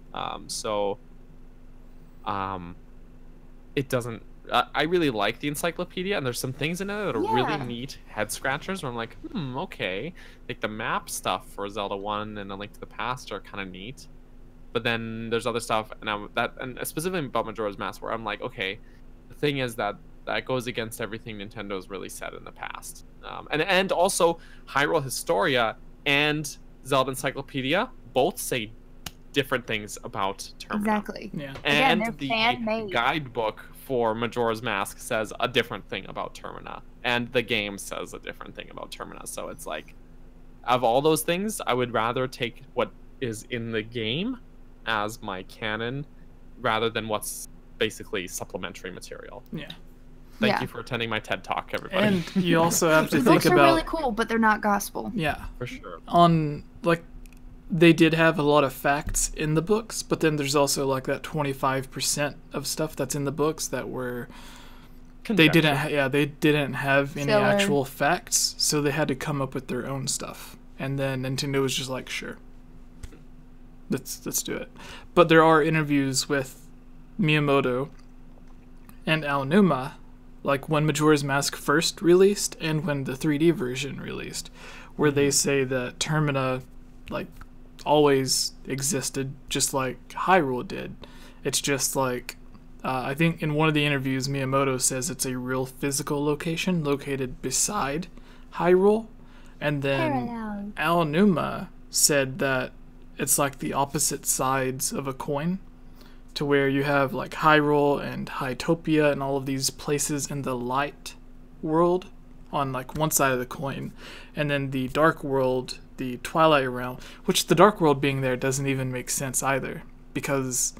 Speaker 1: It doesn't. I really like the encyclopedia, and there's some things in it that are really neat head scratchers. Where I'm like, okay. Like the map stuff for Zelda 1 and A Link to the Past are kind of neat, but then there's other stuff, and specifically about Majora's Mask, where I'm like, okay, the thing is that that goes against everything Nintendo's really said in the past. And also Hyrule Historia and Zelda Encyclopedia both say different things about Termina.
Speaker 2: Exactly.
Speaker 3: Yeah.
Speaker 1: And
Speaker 2: Again, they're fan-made.
Speaker 1: guidebook for Majora's Mask says a different thing about Termina, and the game says a different thing about Termina. So it's like, of all those things, I would rather take what is in the game as my canon rather than what's basically supplementary material.
Speaker 3: Yeah.
Speaker 1: Thank you for attending my TED Talk, everybody.
Speaker 3: And you also have to
Speaker 2: The
Speaker 3: think
Speaker 2: books are
Speaker 3: about
Speaker 2: really cool, but they're not gospel.
Speaker 3: yeah.
Speaker 1: For sure.
Speaker 3: On like they did have a lot of facts in the books, but then there's also like that 25% of stuff that's in the books that were they didn't have any
Speaker 2: Filler.
Speaker 3: actual facts, so they had to come up with their own stuff. And then Nintendo was just like, sure, let's do it. But there are interviews with Miyamoto and Aonuma, like when Majora's Mask first released and when the 3D version released, where they say that Termina like always existed just like Hyrule did. It's just like I think in one of the interviews Miyamoto says it's a real physical location located beside Hyrule, and then
Speaker 2: Parallel.
Speaker 3: Aonuma said that it's like the opposite sides of a coin, to where you have like Hyrule and Hytopia and all of these places in the light world on like one side of the coin, and then the dark world, the Twilight Realm, which the dark world being there doesn't even make sense either, because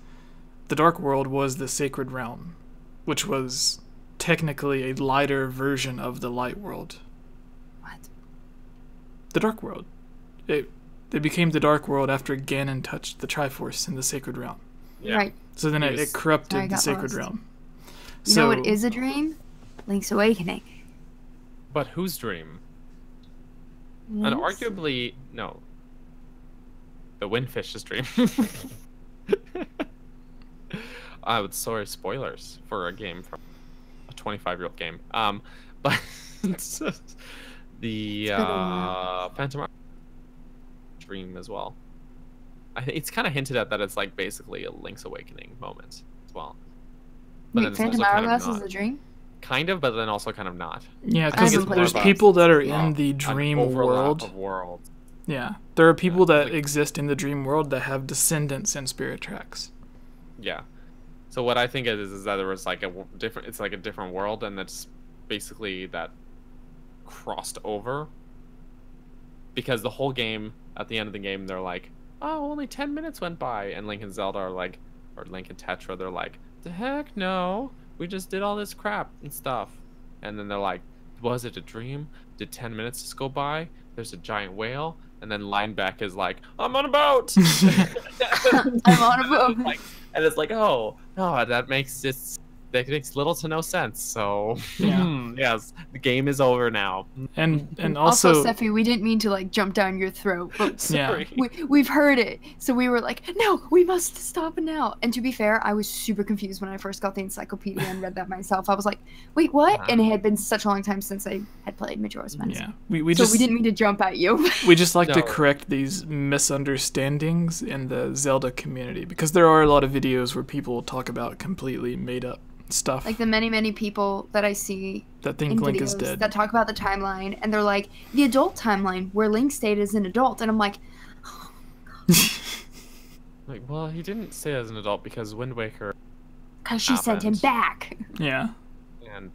Speaker 3: the dark world was the sacred realm, which was technically a lighter version of the light world.
Speaker 2: What?
Speaker 3: The dark world. It became the dark world after Ganon touched the Triforce in the sacred realm.
Speaker 1: Yeah.
Speaker 2: Right.
Speaker 3: So then it
Speaker 2: Sorry,
Speaker 3: corrupted
Speaker 2: I
Speaker 3: the
Speaker 2: got
Speaker 3: sacred
Speaker 2: lost.
Speaker 3: realm.
Speaker 2: You know what is a dream? Link's Awakening.
Speaker 1: But whose dream? And
Speaker 2: Yes.
Speaker 1: arguably, no. The Windfish's dream. Sorry, spoilers for a game from a 25-year-old game. But the Phantom Hourglass dream as well. It's kind of hinted at that it's like basically a Link's Awakening moment as well. But then
Speaker 2: Wait,
Speaker 1: it's
Speaker 2: Phantom
Speaker 1: also kind of
Speaker 2: Hourglass is
Speaker 1: not.
Speaker 2: a dream?
Speaker 1: Kind of, but then also kind of not.
Speaker 3: Yeah,
Speaker 1: I think
Speaker 3: because
Speaker 1: it's more
Speaker 3: there's
Speaker 1: of a-
Speaker 3: people that are
Speaker 1: Wow.
Speaker 3: in the
Speaker 1: An
Speaker 3: dream
Speaker 1: overlap
Speaker 3: world.
Speaker 1: of worlds.
Speaker 3: Yeah, there are people that
Speaker 1: like-
Speaker 3: exist in the dream world that have descendants in Spirit Tracks.
Speaker 1: Yeah. So what I think is that there was like it's like a different world, and that's basically that crossed over. Because the whole game, at the end of the game, they're like, oh, only 10 minutes went by, and Link and Zelda are like, or Link and Tetra, they're like, the heck no, we just did all this crap and stuff. And then they're like, was it a dream? Did 10 minutes just go by? There's a giant whale. And then Lineback is like, I'm on a boat.
Speaker 2: I'm on a boat.
Speaker 1: Like, and it's like, oh, no, that makes little to no sense. So,
Speaker 3: Yeah.
Speaker 1: yes, the game is over now.
Speaker 3: And
Speaker 2: Also,
Speaker 3: also,
Speaker 2: Steffi, we didn't mean to like jump down your throat, but
Speaker 3: yeah,
Speaker 1: Sorry.
Speaker 2: we've heard it, so we were like, no, we must stop now. And to be fair, I was super confused when I first got the encyclopedia and read that myself. I was like, wait, what? And it had been such a long time since I had played Majora's Mask.
Speaker 3: yeah, we
Speaker 2: So
Speaker 3: just
Speaker 2: we didn't mean to jump at you.
Speaker 3: we just like to
Speaker 1: No.
Speaker 3: correct these misunderstandings in the Zelda community, because there are a lot of videos where people talk about completely made up stuff
Speaker 2: Like the many people that I see
Speaker 3: that think
Speaker 2: in
Speaker 3: Link
Speaker 2: videos
Speaker 3: is dead.
Speaker 2: that talk about the timeline, and they're like, the adult timeline where Link stayed as an adult, and I'm like,
Speaker 1: Like, well, he didn't say as an adult because Wind Waker
Speaker 2: because she sent him
Speaker 1: happened.
Speaker 2: back.
Speaker 3: Yeah,
Speaker 1: and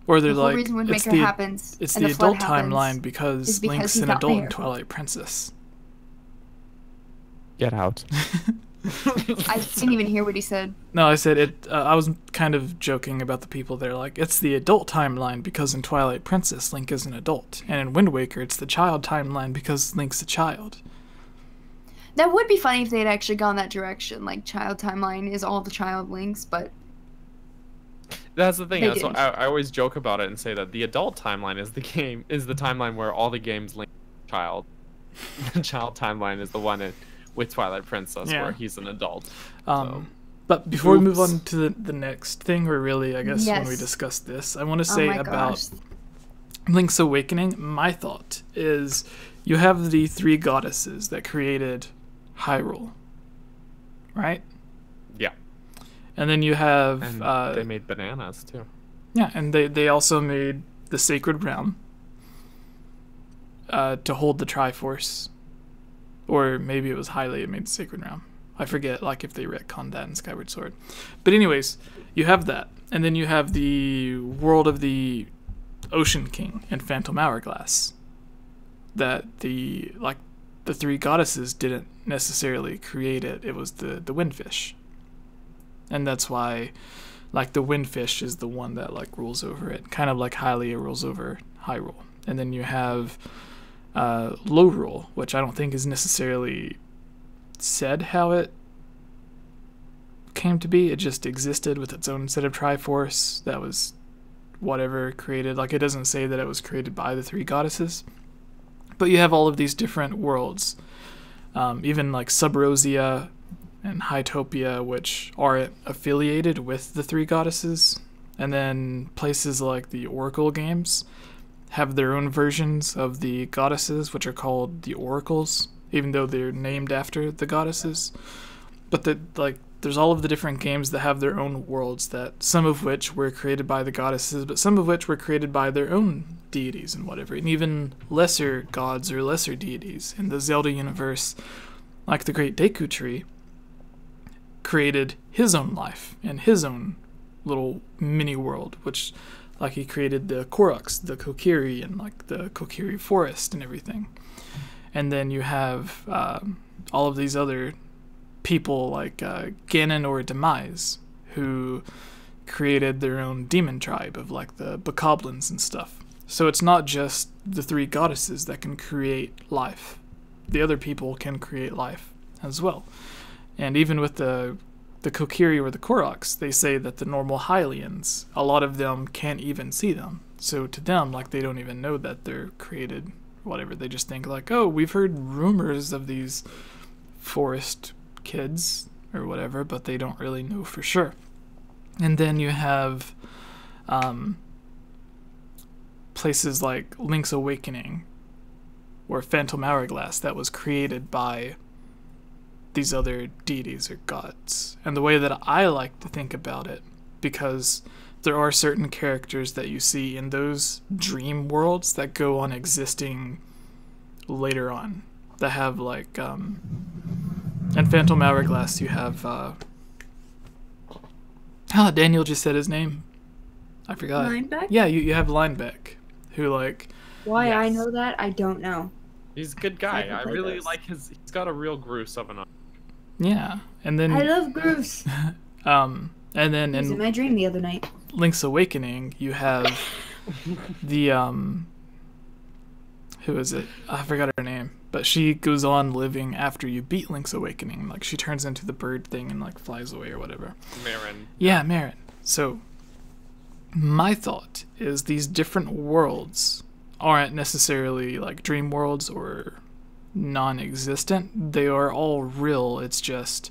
Speaker 3: or they're
Speaker 2: The whole
Speaker 3: like,
Speaker 2: reason Wind
Speaker 3: it's
Speaker 2: Waker
Speaker 3: the
Speaker 2: happens
Speaker 3: it's
Speaker 2: and
Speaker 3: the
Speaker 2: the flood
Speaker 3: adult
Speaker 2: happens
Speaker 3: timeline because
Speaker 2: is because
Speaker 3: Link's
Speaker 2: he's
Speaker 3: an
Speaker 2: not
Speaker 3: adult in
Speaker 2: there.
Speaker 3: Twilight Princess.
Speaker 1: get out.
Speaker 2: I didn't even hear what he said.
Speaker 3: No, I said it. I was kind of joking about the people that are like, it's the adult timeline because in Twilight Princess, Link is an adult. And in Wind Waker, it's the child timeline because Link's a child.
Speaker 2: That would be funny if they had actually gone that direction. Like, child timeline is all the child Links, but
Speaker 1: That's the thing.
Speaker 2: They
Speaker 1: That's what
Speaker 2: didn't.
Speaker 1: I always joke about it and say that the adult timeline is the timeline where all the games link child. The child timeline is the one with Twilight Princess
Speaker 3: Yeah.
Speaker 1: where he's an adult.
Speaker 3: But before we move
Speaker 1: Oops.
Speaker 3: on to the next thing, or really, I guess, when we
Speaker 2: Yes.
Speaker 3: discuss this, I want to
Speaker 2: oh
Speaker 3: say
Speaker 2: my
Speaker 3: about
Speaker 2: gosh.
Speaker 3: Link's Awakening. My thought is you have the three goddesses that created Hyrule, right?
Speaker 1: Yeah.
Speaker 3: And then you have
Speaker 1: And they made bananas too.
Speaker 3: Yeah, and they also made the Sacred Realm to hold the Triforce. Or maybe it was Hylian made the Sacred Realm. I forget, like, if they retconned that in Skyward Sword. But anyways, you have that. And then you have the world of the Ocean King and Phantom Hourglass. That the three goddesses didn't necessarily create it. It was the Windfish. And that's why, like, the Windfish is the one that, like, rules over it. Kind of like Hylia rules over Hyrule. And then you have Low Rule, which I don't think is necessarily said how it came to be. It just existed with its own set of Triforce that was whatever created. Like, it doesn't say that it was created by the three goddesses. But you have all of these different worlds. Even like Subrosia and Hytopia, which are affiliated with the three goddesses. And then places like the Oracle games have their own versions of the goddesses, which are called the Oracles, even though they're named after the goddesses. But there's all of the different games that have their own worlds, that some of which were created by the goddesses, but some of which were created by their own deities and whatever, and even lesser gods or lesser deities. In the Zelda universe, like the Great Deku Tree, created his own life and his own little mini world, which, like, he created the Koroks, the Kokiri, and like the Kokiri forest and everything. And then you have all of these other people like Ganon or Demise, who created their own demon tribe of like the Bokoblins and stuff. So it's not just the three goddesses that can create life. The other people can create life as well. And even with the Kokiri or the Koroks, they say that the normal Hylians, a lot of them can't even see them. So to them, like, they don't even know that they're created, whatever. They just think like, oh, we've heard rumors of these forest kids or whatever, but they don't really know for sure. And then you have places like Link's Awakening or Phantom Hourglass that was created by these other deities or gods. And the way that I like to think about it, because there are certain characters that you see in those dream worlds that go on existing later on, that have like in Phantom Hourglass you have Daniel just said his name, I forgot.
Speaker 2: Lineback?
Speaker 3: Yeah, you have Lineback, who like,
Speaker 2: Why
Speaker 1: Yes.
Speaker 2: I know that, I don't know.
Speaker 1: He's a good guy.
Speaker 2: I can
Speaker 1: I
Speaker 2: play
Speaker 1: really
Speaker 2: those.
Speaker 1: like his. He's got a real Groose of an arm.
Speaker 3: yeah. And then
Speaker 2: I love Grooves.
Speaker 3: and then
Speaker 2: He was in
Speaker 3: in
Speaker 2: my dream the other night.
Speaker 3: Link's Awakening you have the who is it? I forgot her name. But she goes on living after you beat Link's Awakening. Like, she turns into the bird thing and like flies away or whatever.
Speaker 1: Marin.
Speaker 3: Yeah, Marin. So my thought is these different worlds aren't necessarily like dream worlds or non-existent. They are all real. It's just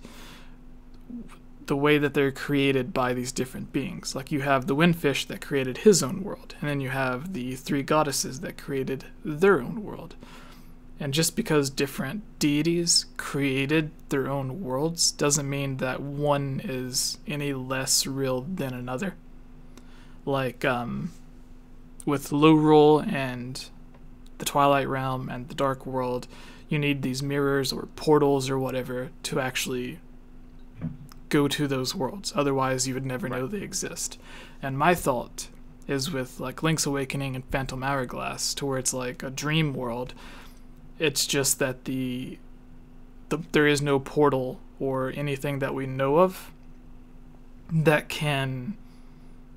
Speaker 3: the way that they're created by these different beings. Like, you have the Windfish that created his own world, and then you have the three goddesses that created their own world. And just because different deities created their own worlds doesn't mean that one is any less real than another. Like, with Low Rule and the Twilight Realm and the Dark World, you need these mirrors or portals or whatever to actually go to those worlds. Otherwise, you would never know they exist. And my thought is with like Link's Awakening and Phantom Hourglass, to where it's like a dream world. It's just that there is no portal or anything that we know of that can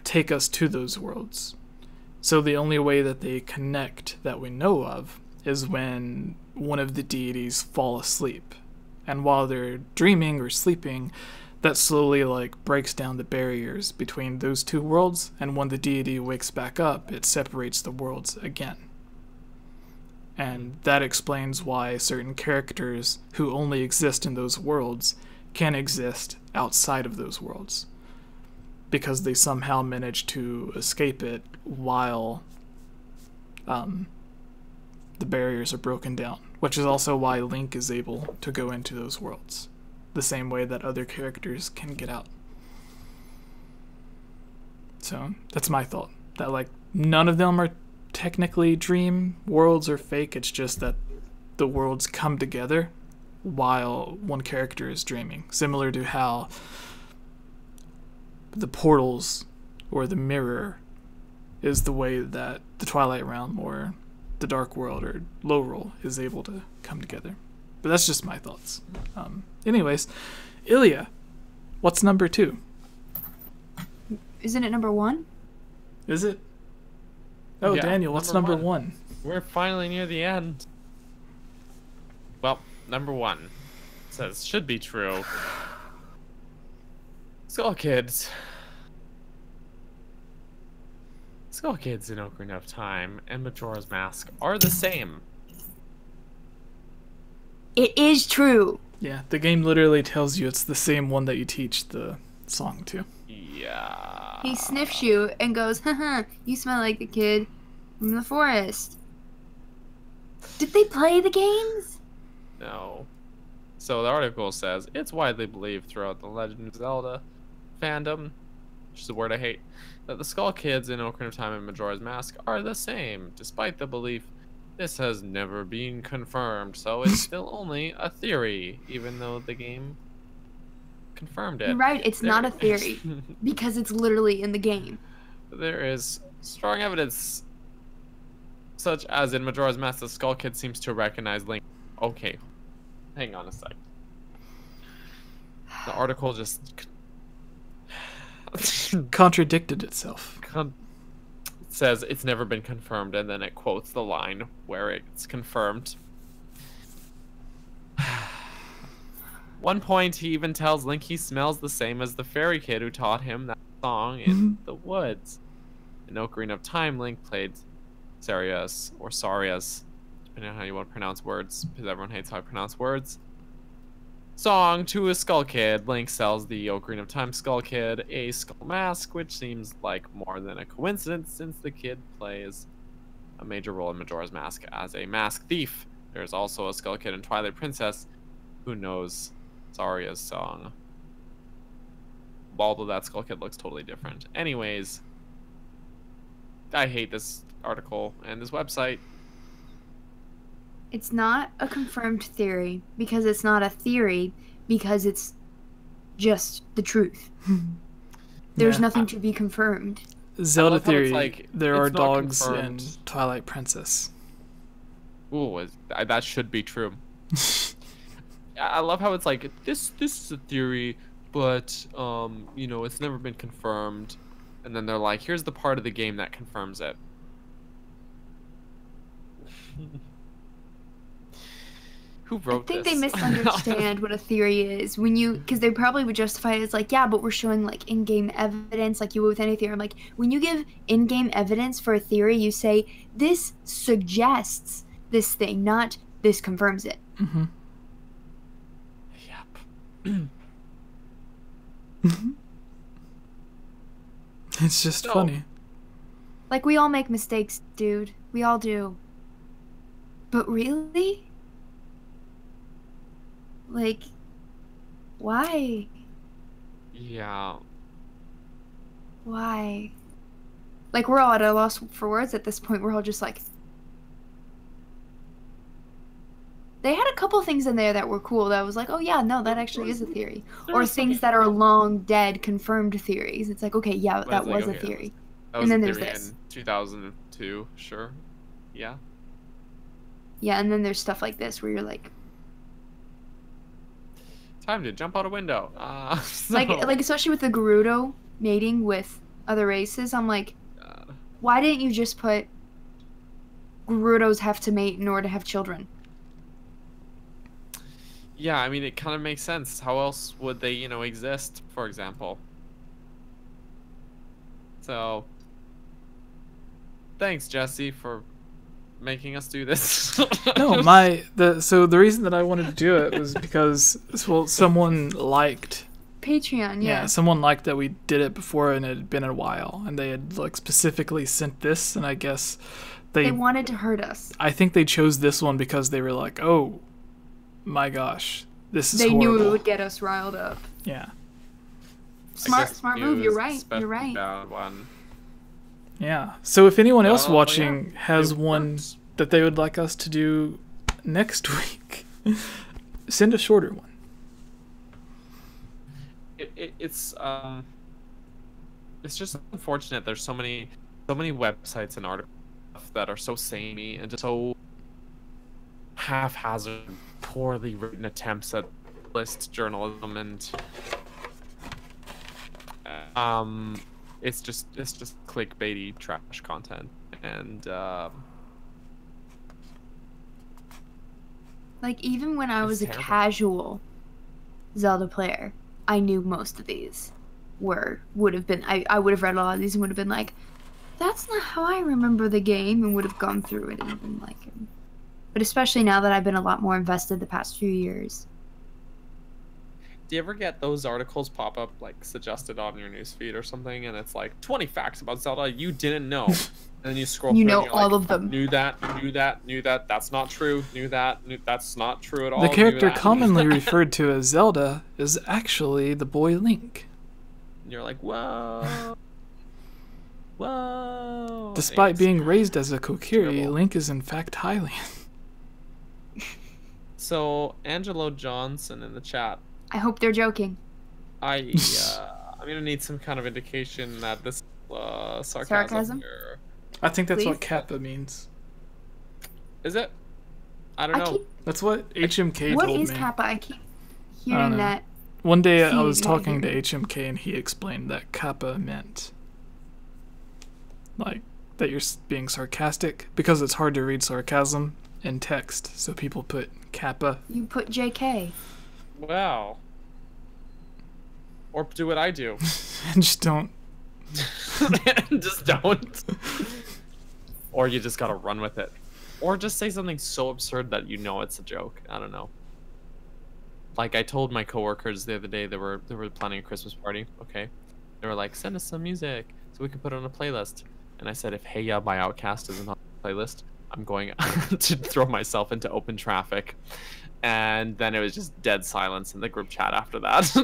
Speaker 3: take us to those worlds. So the only way that they connect that we know of is when one of the deities fall asleep. And while they're dreaming or sleeping, that slowly like breaks down the barriers between those two worlds, and when the deity wakes back up, it separates the worlds again. And that explains why certain characters who only exist in those worlds can exist outside of those worlds, because they somehow manage to escape it while the barriers are broken down, which is also why Link is able to go into those worlds, the same way that other characters can get out. So that's my thought. That like none of them are technically dream worlds or fake. It's just that the worlds come together while one character is dreaming. Similar to how the portals or the mirror is the way that the Twilight Realm or the Dark World or Lowroll is able to come together. But that's just my thoughts. Anyways, Ilya, what's number 2?
Speaker 2: Isn't it number 1?
Speaker 3: Is it? Oh,
Speaker 1: Yeah,
Speaker 3: Daniel, what's number 1?
Speaker 1: We're finally near the end. Well, number 1 says should be true. Skull Kids in Ocarina of Time and Majora's Mask are the same.
Speaker 2: It is true.
Speaker 3: Yeah, the game literally tells you it's the same one that you teach the song to.
Speaker 1: Yeah.
Speaker 2: He sniffs you and goes, haha, you smell like the kid from the forest. Did they play the games?
Speaker 1: No. So the article says, it's widely believed throughout the Legend of Zelda fandom, which is a word I hate, that the Skull Kids in Ocarina of Time and Majora's Mask are the same. Despite the belief, this has never been confirmed, so it's still only a theory, even though the game confirmed it.
Speaker 2: You're right, it's not a theory, because it's literally in the game.
Speaker 1: There is strong evidence, such as in Majora's Mask, the Skull Kid seems to recognize Link. Okay, hang on a sec. The article just
Speaker 3: Contradicted itself.
Speaker 1: Says it's never been confirmed, and then it quotes the line where it's confirmed. One point, he even tells Link he smells the same as the fairy kid who taught him that song in the woods. In Ocarina of Time, Link played Sarias, or Sarias, depending on how you want to pronounce words, because everyone hates how I pronounce words. Song to a Skull Kid. Link sells the Ocarina of Time Skull Kid a skull mask, which seems like more than a coincidence since the kid plays a major role in Majora's Mask as a mask thief. There's also a Skull Kid in Twilight Princess who knows Saria's song. Although that Skull Kid looks totally different. Anyways, I hate this article and this website.
Speaker 2: It's not a confirmed theory, because it's not a theory, because it's just the truth. There's nothing to be confirmed.
Speaker 3: Zelda theory,
Speaker 1: like,
Speaker 3: there are
Speaker 1: it's not
Speaker 3: dogs in
Speaker 1: confirmed.
Speaker 3: Twilight Princess.
Speaker 1: Ooh, that should be true. I love how it's like, this is a theory, but, you know, it's never been confirmed. And then they're like, here's the part of the game that confirms it. Who wrote this?
Speaker 2: I think they misunderstand what a theory is because they probably would justify it as like, yeah, but we're showing like in-game evidence like you would with any theory. I'm like, when you give in-game evidence for a theory, you say this suggests this thing, not this confirms it.
Speaker 3: Mm-hmm.
Speaker 1: Yep.
Speaker 3: It's just funny.
Speaker 2: Like, we all make mistakes, dude. We all do. But really? Like, why?
Speaker 1: Yeah.
Speaker 2: Why? Like, we're all at a loss for words at this point. We're all just like... They had a couple things in there that were cool that was like, oh yeah, no, that actually is a theory. Or things that are long dead, confirmed theories. It's like, okay, yeah, that was a theory.
Speaker 1: That was
Speaker 2: And then
Speaker 1: a
Speaker 2: there's
Speaker 1: theory
Speaker 2: this.
Speaker 1: in 2002, sure. Yeah.
Speaker 2: Yeah, and then there's stuff like this where you're like...
Speaker 1: Time to jump out a window.
Speaker 2: Like especially with the Gerudo mating with other races, I'm like, why didn't you just put Gerudos have to mate in order to have children?
Speaker 1: Yeah, I mean, it kind of makes sense. How else would they, exist, for example? So, thanks, Jesse, for making us do this.
Speaker 3: No, so the reason that I wanted to do it was because, well, someone liked
Speaker 2: Patreon, yeah.
Speaker 3: Someone liked that we did it before and it had been a while, and they had like specifically sent this, and I guess they
Speaker 2: wanted to hurt us.
Speaker 3: I think they chose this one because they were like, oh my gosh, this is horrible.
Speaker 2: They knew it would get us riled up.
Speaker 3: Yeah.
Speaker 2: Smart move. You're right. You're right.
Speaker 1: Bad one.
Speaker 3: Yeah. So if anyone else
Speaker 1: Well,
Speaker 3: watching
Speaker 1: yeah,
Speaker 3: has
Speaker 1: it
Speaker 3: one
Speaker 1: works.
Speaker 3: that they would like us to do next week, send a shorter one.
Speaker 1: It's just unfortunate. There's so many websites and articles that are so samey and just so haphazard, poorly written attempts at list journalism, and it's just clickbaity trash content, and
Speaker 2: Like, even when I
Speaker 1: It's
Speaker 2: was a
Speaker 1: terrible.
Speaker 2: casual Zelda player, I knew most of these would have been, I would have read a lot of these and would have been like, that's not how I remember the game, and would have gone through it and been like, but especially now that I've been a lot more invested the past few years.
Speaker 1: do you ever get those articles pop up like suggested on your newsfeed or something, and it's like 20 facts about Zelda you didn't know, and then you scroll
Speaker 2: You
Speaker 1: through
Speaker 2: know
Speaker 1: and you're
Speaker 2: all
Speaker 1: like,
Speaker 2: of them.
Speaker 1: knew that, that's not true, that's not true at all.
Speaker 3: The
Speaker 1: knew
Speaker 3: character
Speaker 1: that.
Speaker 3: commonly referred to as Zelda is actually the boy Link.
Speaker 1: And you're like, whoa.
Speaker 3: Despite
Speaker 1: It's
Speaker 3: being raised as a Kokiri,
Speaker 1: terrible.
Speaker 3: Link is in fact Hylian.
Speaker 1: So Angelo Johnson in the chat,
Speaker 2: I hope they're joking.
Speaker 1: I'm gonna need some kind of indication that this sarcasm
Speaker 2: Sarcasm?
Speaker 1: here.
Speaker 3: I think that's
Speaker 2: Please?
Speaker 3: what Kappa means.
Speaker 1: Is it? I don't know.
Speaker 3: That's what HMK
Speaker 2: What
Speaker 3: told
Speaker 2: is
Speaker 3: me.
Speaker 2: Kappa? I keep
Speaker 3: I don't
Speaker 2: hearing
Speaker 3: know.
Speaker 2: that.
Speaker 3: One day I
Speaker 2: See,
Speaker 3: was
Speaker 2: yeah,
Speaker 3: talking to
Speaker 2: here.
Speaker 3: HMK and he explained that Kappa meant like that you're being sarcastic because it's hard to read sarcasm in text, so people put Kappa.
Speaker 2: You put JK.
Speaker 1: Wow. Or do what I do.
Speaker 3: And just don't.
Speaker 1: Just don't. Or you just gotta run with it. Or just say something so absurd that you know it's a joke. I don't know. Like I told my coworkers the other day, they were planning a Christmas party. Okay, they were like, send us some music so we can put it on a playlist. And I said, if Hey Ya by Outkast isn't on the playlist, I'm going to throw myself into open traffic. And then it was just dead silence in the group chat after that.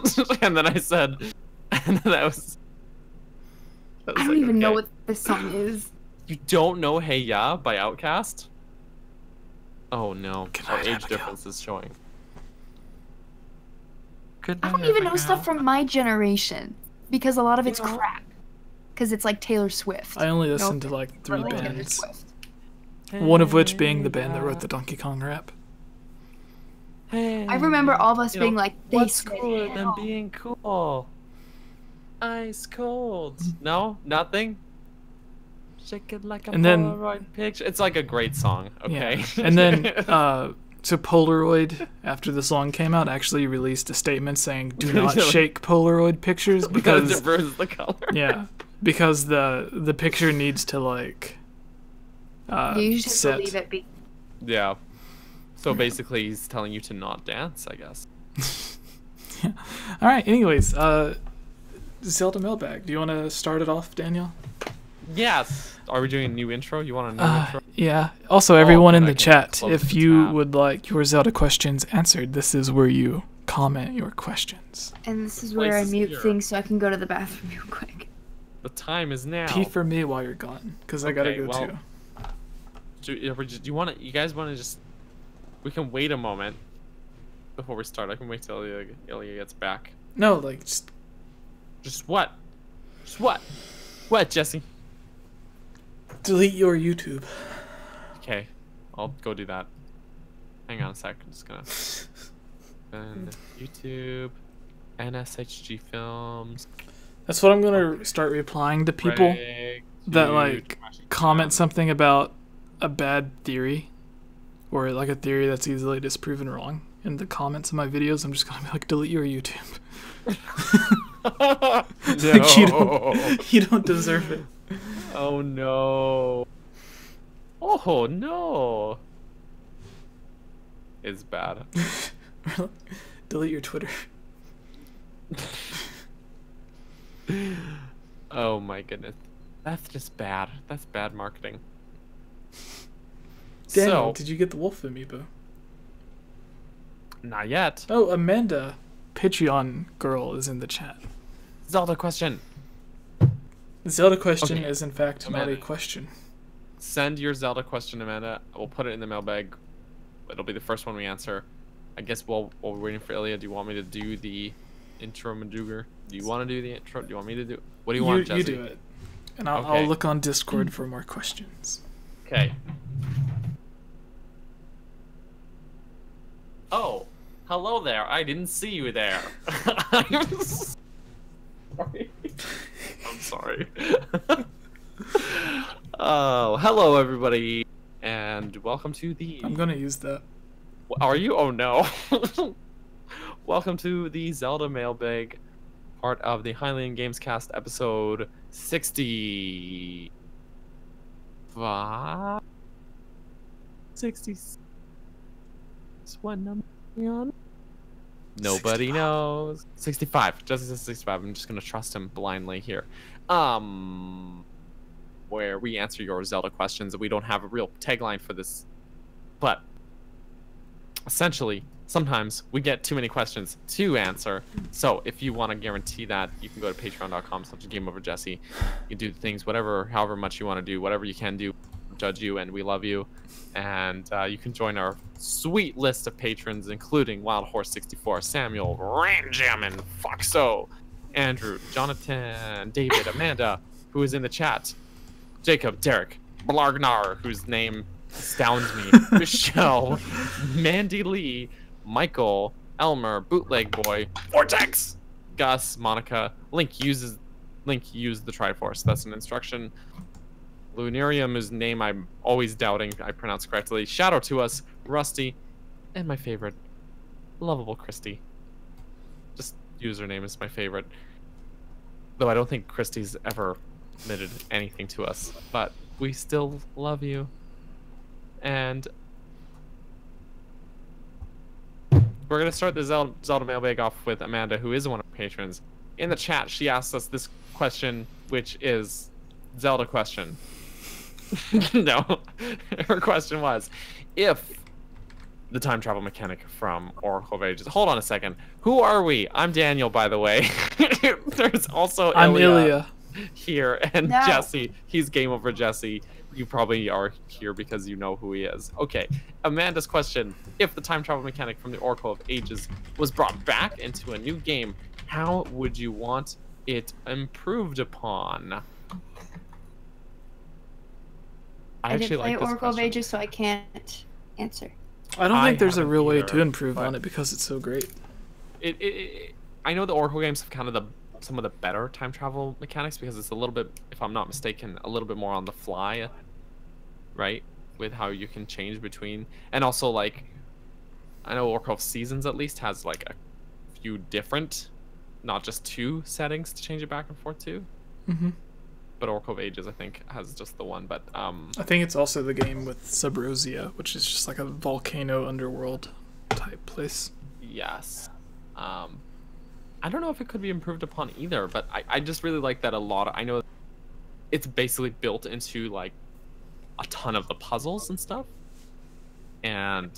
Speaker 1: And then I said, and then I was
Speaker 2: I don't even know what this song is.
Speaker 1: You don't know Hey Ya by Outkast? Oh no,
Speaker 3: Good
Speaker 1: our
Speaker 3: night,
Speaker 1: age
Speaker 3: Abigail.
Speaker 1: difference is showing.
Speaker 3: Good
Speaker 2: I don't even know stuff from my generation because a lot of it's
Speaker 1: You know?
Speaker 2: crap. Because it's like Taylor Swift.
Speaker 3: I only
Speaker 2: No
Speaker 3: listened to like 3
Speaker 2: Really Taylor
Speaker 3: bands,
Speaker 2: Swift.
Speaker 3: one of which being the band that wrote the Donkey Kong rap.
Speaker 2: I remember all of us
Speaker 1: You know,
Speaker 2: being like, they
Speaker 1: what's
Speaker 2: said
Speaker 1: cooler than
Speaker 2: hell.
Speaker 1: being cool? Ice cold. No, nothing. Shake it like a
Speaker 3: And then-
Speaker 1: Polaroid picture. It's like a great song. Okay.
Speaker 3: Yeah. And then, so Polaroid, after the song came out, actually released a statement saying, "Do not shake Polaroid pictures
Speaker 1: because
Speaker 3: because
Speaker 1: it diverts the color.
Speaker 3: yeah, because the picture needs to like
Speaker 2: You just have
Speaker 3: set."
Speaker 2: to leave it be.
Speaker 1: Yeah. So basically, he's telling you to not dance, I guess.
Speaker 3: Yeah. All right. Anyways, Zelda Mailbag. Do you want to start it off, Daniel?
Speaker 1: Yes. Are we doing a new intro? You want a new intro?
Speaker 3: Yeah. Also, everyone in
Speaker 1: good,
Speaker 3: the
Speaker 1: I can
Speaker 3: chat,
Speaker 1: close
Speaker 3: if
Speaker 1: the
Speaker 3: you
Speaker 1: tab.
Speaker 3: would like your Zelda questions answered, this is where you comment your questions.
Speaker 2: And this is where I
Speaker 1: Place is
Speaker 2: mute
Speaker 1: here.
Speaker 2: things so I can go to the bathroom real quick.
Speaker 1: The time is now.
Speaker 3: Pee for me while you're gone, because I gotta
Speaker 1: Okay,
Speaker 3: go
Speaker 1: well,
Speaker 3: too.
Speaker 1: Do you want to? You guys want to just? We can wait a moment before we start. I can wait till Ilya gets back.
Speaker 3: No, like just
Speaker 1: Just what? Just what? What, Jesse?
Speaker 3: delete your YouTube.
Speaker 1: Okay, I'll go do that. Hang on a sec. I'm just gonna. And YouTube, NSHG Films.
Speaker 3: That's what I'm gonna start replying to people
Speaker 1: Greg,
Speaker 3: that
Speaker 1: dude,
Speaker 3: like
Speaker 1: Trashy
Speaker 3: comment
Speaker 1: Cam.
Speaker 3: something about a bad theory, or like a theory that's easily disproven wrong in the comments of my videos. I'm just gonna be like, delete your YouTube. Like, you don't deserve it.
Speaker 1: Oh no. Oh no. It's bad.
Speaker 3: Delete your Twitter.
Speaker 1: Oh my goodness. That's just bad. That's bad marketing.
Speaker 3: Daniel,
Speaker 1: So,
Speaker 3: did you get the wolf amiibo?
Speaker 1: not yet.
Speaker 3: Oh, Amanda, Patreon girl, is in the chat.
Speaker 1: Zelda question.
Speaker 3: The Zelda question
Speaker 1: Okay.
Speaker 3: is, in fact, not a
Speaker 1: Amanda.
Speaker 3: question.
Speaker 1: Send your Zelda question, Amanda. We'll put it in the mailbag. It'll be the first one we answer. I guess while we're waiting for Ilya, do you want me to do the intro, Maduger? Do you want to do the intro? Do you want me to do? What do you want, Jesse?
Speaker 3: You do it, and I'll
Speaker 1: Okay.
Speaker 3: look on Discord for more questions.
Speaker 1: Okay. Oh, hello there. I didn't see you there. I'm sorry. I'm sorry. Oh, hello everybody, and welcome to the.
Speaker 3: I'm gonna use that.
Speaker 1: Are you? Oh no. Welcome to the Zelda Mailbag, part of the Hylian Gamescast episode 65. 60. What number are we on? Nobody
Speaker 3: 65.
Speaker 1: knows. 65. Jesse says 65. I'm just gonna trust him blindly here. Where we answer your Zelda questions. We don't have a real tagline for this, but essentially, sometimes we get too many questions to answer. So if you want to guarantee that, you can go to patreon.com/GameOverJesse. You can do things, however much you want to do, whatever you can do. Judge you, and we love you. And you can join our sweet list of patrons, including Wild Horse 64, Samuel, Ranjamin, Foxo, Andrew, Jonathan, David, Amanda, who is in the chat, Jacob, Derek, Blargnar, whose name astounds me, Michelle, Mandy Lee, Michael, Elmer, Bootleg Boy, Vortex, Gus, Monica. Link used the Triforce. That's an instruction. Lunarium, whose name I'm always doubting I pronounce correctly. Shadow to us, Rusty, and my favorite, lovable Christy. Just username is my favorite. Though I don't think Christy's ever admitted anything to us, but we still love you. And we're gonna start the Zelda Mailbag off with Amanda, who is one of our patrons. In the chat, she asked us this question, which is Zelda question. No, her question was, if the time travel mechanic from Oracle of Ages. Hold on a second. Who are we? I'm Daniel, by the way. There's also
Speaker 3: I'm Ilya.
Speaker 1: Here, and
Speaker 2: No.
Speaker 1: Jesse. He's Game Over Jesse. You probably are here because you know who he is. Okay, Amanda's question: if the time travel mechanic from the Oracle of Ages was brought back into a new game, how would you want it improved upon?
Speaker 2: I didn't play
Speaker 1: like this
Speaker 2: Oracle of
Speaker 1: question.
Speaker 2: Ages, so I can't answer.
Speaker 3: I don't think there's a
Speaker 1: haven't
Speaker 3: real way
Speaker 1: either,
Speaker 3: to improve
Speaker 1: but
Speaker 3: on it because it's so great.
Speaker 1: I know the Oracle games have kind of some of the better time travel mechanics because it's a little bit, if I'm not mistaken, a little bit more on the fly, right? With how you can change between, and also like, I know Oracle of Seasons at least has like a few different, not just two settings to change it back and forth to.
Speaker 3: Mm-hmm.
Speaker 1: But Oracle of Ages, I think, has just the one. But
Speaker 3: I think it's also the game with Subrosia, which is just like a volcano underworld type place.
Speaker 1: yes. I don't know if it could be improved upon either, but I just really like that a lot. I know it's basically built into like a ton of the puzzles and stuff, and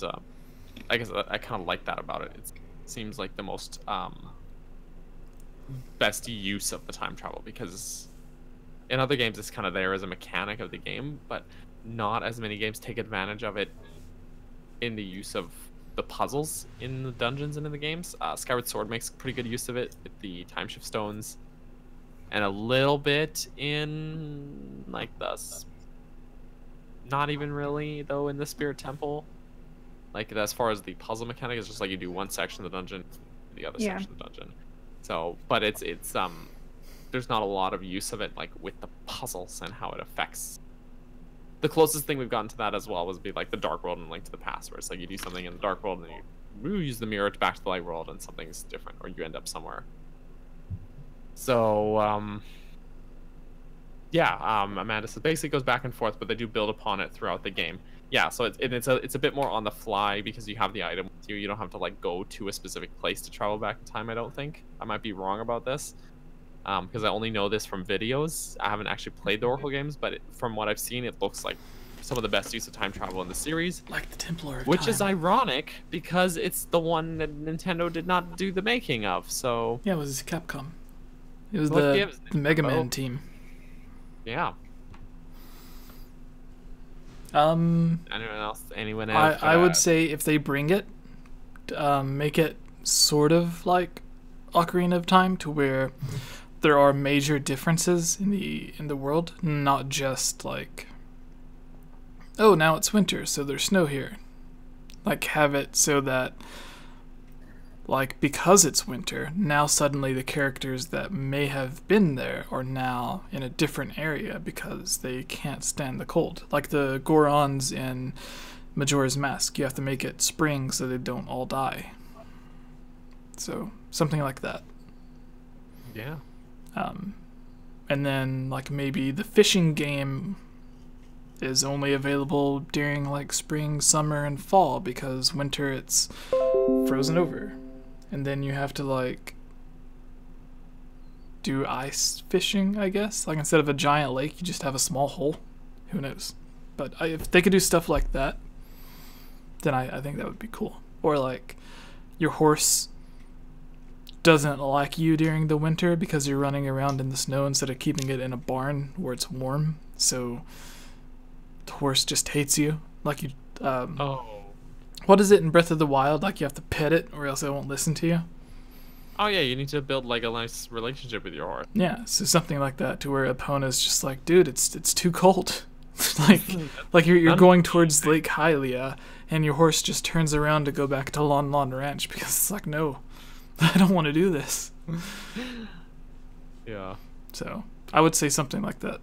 Speaker 1: I guess I kind of like that about it. It seems like the most best use of the time travel, because in other games it's kind of there as a mechanic of the game, but not as many games take advantage of it in the use of the puzzles in the dungeons and in the games. Skyward Sword makes pretty good use of it with the time shift stones, and a little bit in like not even really though in the Spirit Temple. Like as far as the puzzle mechanic, it's just like you do one section of the dungeon, the other
Speaker 2: Yeah.
Speaker 1: section of the dungeon. So, but it's there's not a lot of use of it like with the puzzles and how it affects. The closest thing we've gotten to that as well was be like the Dark World and Link to the Past, where it's like you do something in the Dark World and then you use the mirror to back to the Light World and something's different, or you end up somewhere. So, yeah, Amanda says basically it goes back and forth, but they do build upon it throughout the game. Yeah, so it's a bit more on the fly because you have the item with you. You don't have to like go to a specific place to travel back in time. I don't think. I might be wrong about this. Because I only know this from videos. I haven't actually played the Oracle games, but from what I've seen, it looks like some of the best use of time travel in the series.
Speaker 3: Like the Templar of
Speaker 1: Which
Speaker 3: Time.
Speaker 1: is ironic, because it's the one that Nintendo did not do the making of, so...
Speaker 3: Yeah, it was Capcom. It was
Speaker 1: What
Speaker 3: the
Speaker 1: gives-
Speaker 3: Mega Man
Speaker 1: Oh.
Speaker 3: team.
Speaker 1: Yeah.
Speaker 3: Um,
Speaker 1: Anyone else? Anyone else?
Speaker 3: I would say if they bring it, make it sort of like Ocarina of Time, to where there are major differences in the world, not just like, oh, now it's winter, so there's snow here. Like, have it so that, like, because it's winter, now suddenly the characters that may have been there are now in a different area because they can't stand the cold. Like the Gorons in Majora's Mask, you have to make it spring so they don't all die. So, something like that.
Speaker 1: Yeah.
Speaker 3: And then, like, maybe the fishing game is only available during, like, spring, summer, and fall, because winter it's frozen over. And then you have to, like, do ice fishing, I guess. Like, instead of a giant lake, you just have a small hole. Who knows? But if they could do stuff like that, then I think that would be cool. Or, like, your horse doesn't like you during the winter because you're running around in the snow instead of keeping it in a barn where it's warm. So the horse just hates you. Like, you... What is it in Breath of the Wild? Like, you have to pet it or else it won't listen to you?
Speaker 1: Oh, yeah, you need to build, like, a nice relationship with your horse.
Speaker 3: Yeah, so something like that, to where Epona's just like, dude, it's too cold. like you're going towards Lake Hylia, and your horse just turns around to go back to Lon Lon Ranch because it's like, no, I don't want to do this.
Speaker 1: Yeah.
Speaker 3: So, I would say something like that.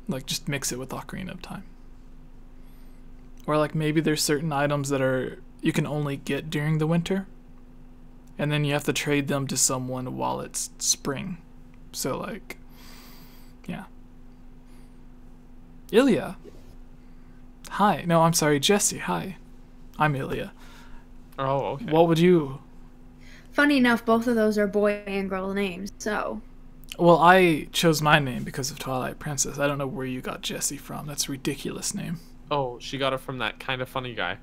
Speaker 3: Like, just mix it with Ocarina of Time. Or, like, maybe there's certain items that you can only get during the winter, and then you have to trade them to someone while it's spring. So, like, yeah. Ilya. Hi. No, I'm sorry, Jesse. Hi. I'm Ilya.
Speaker 1: Oh, okay.
Speaker 3: What would you...
Speaker 2: Funny enough, both of those are boy and girl names, so...
Speaker 3: Well, I chose my name because of Twilight Princess. I don't know where you got Jesse from. That's a ridiculous name.
Speaker 1: Oh, she got it from that kind of funny guy.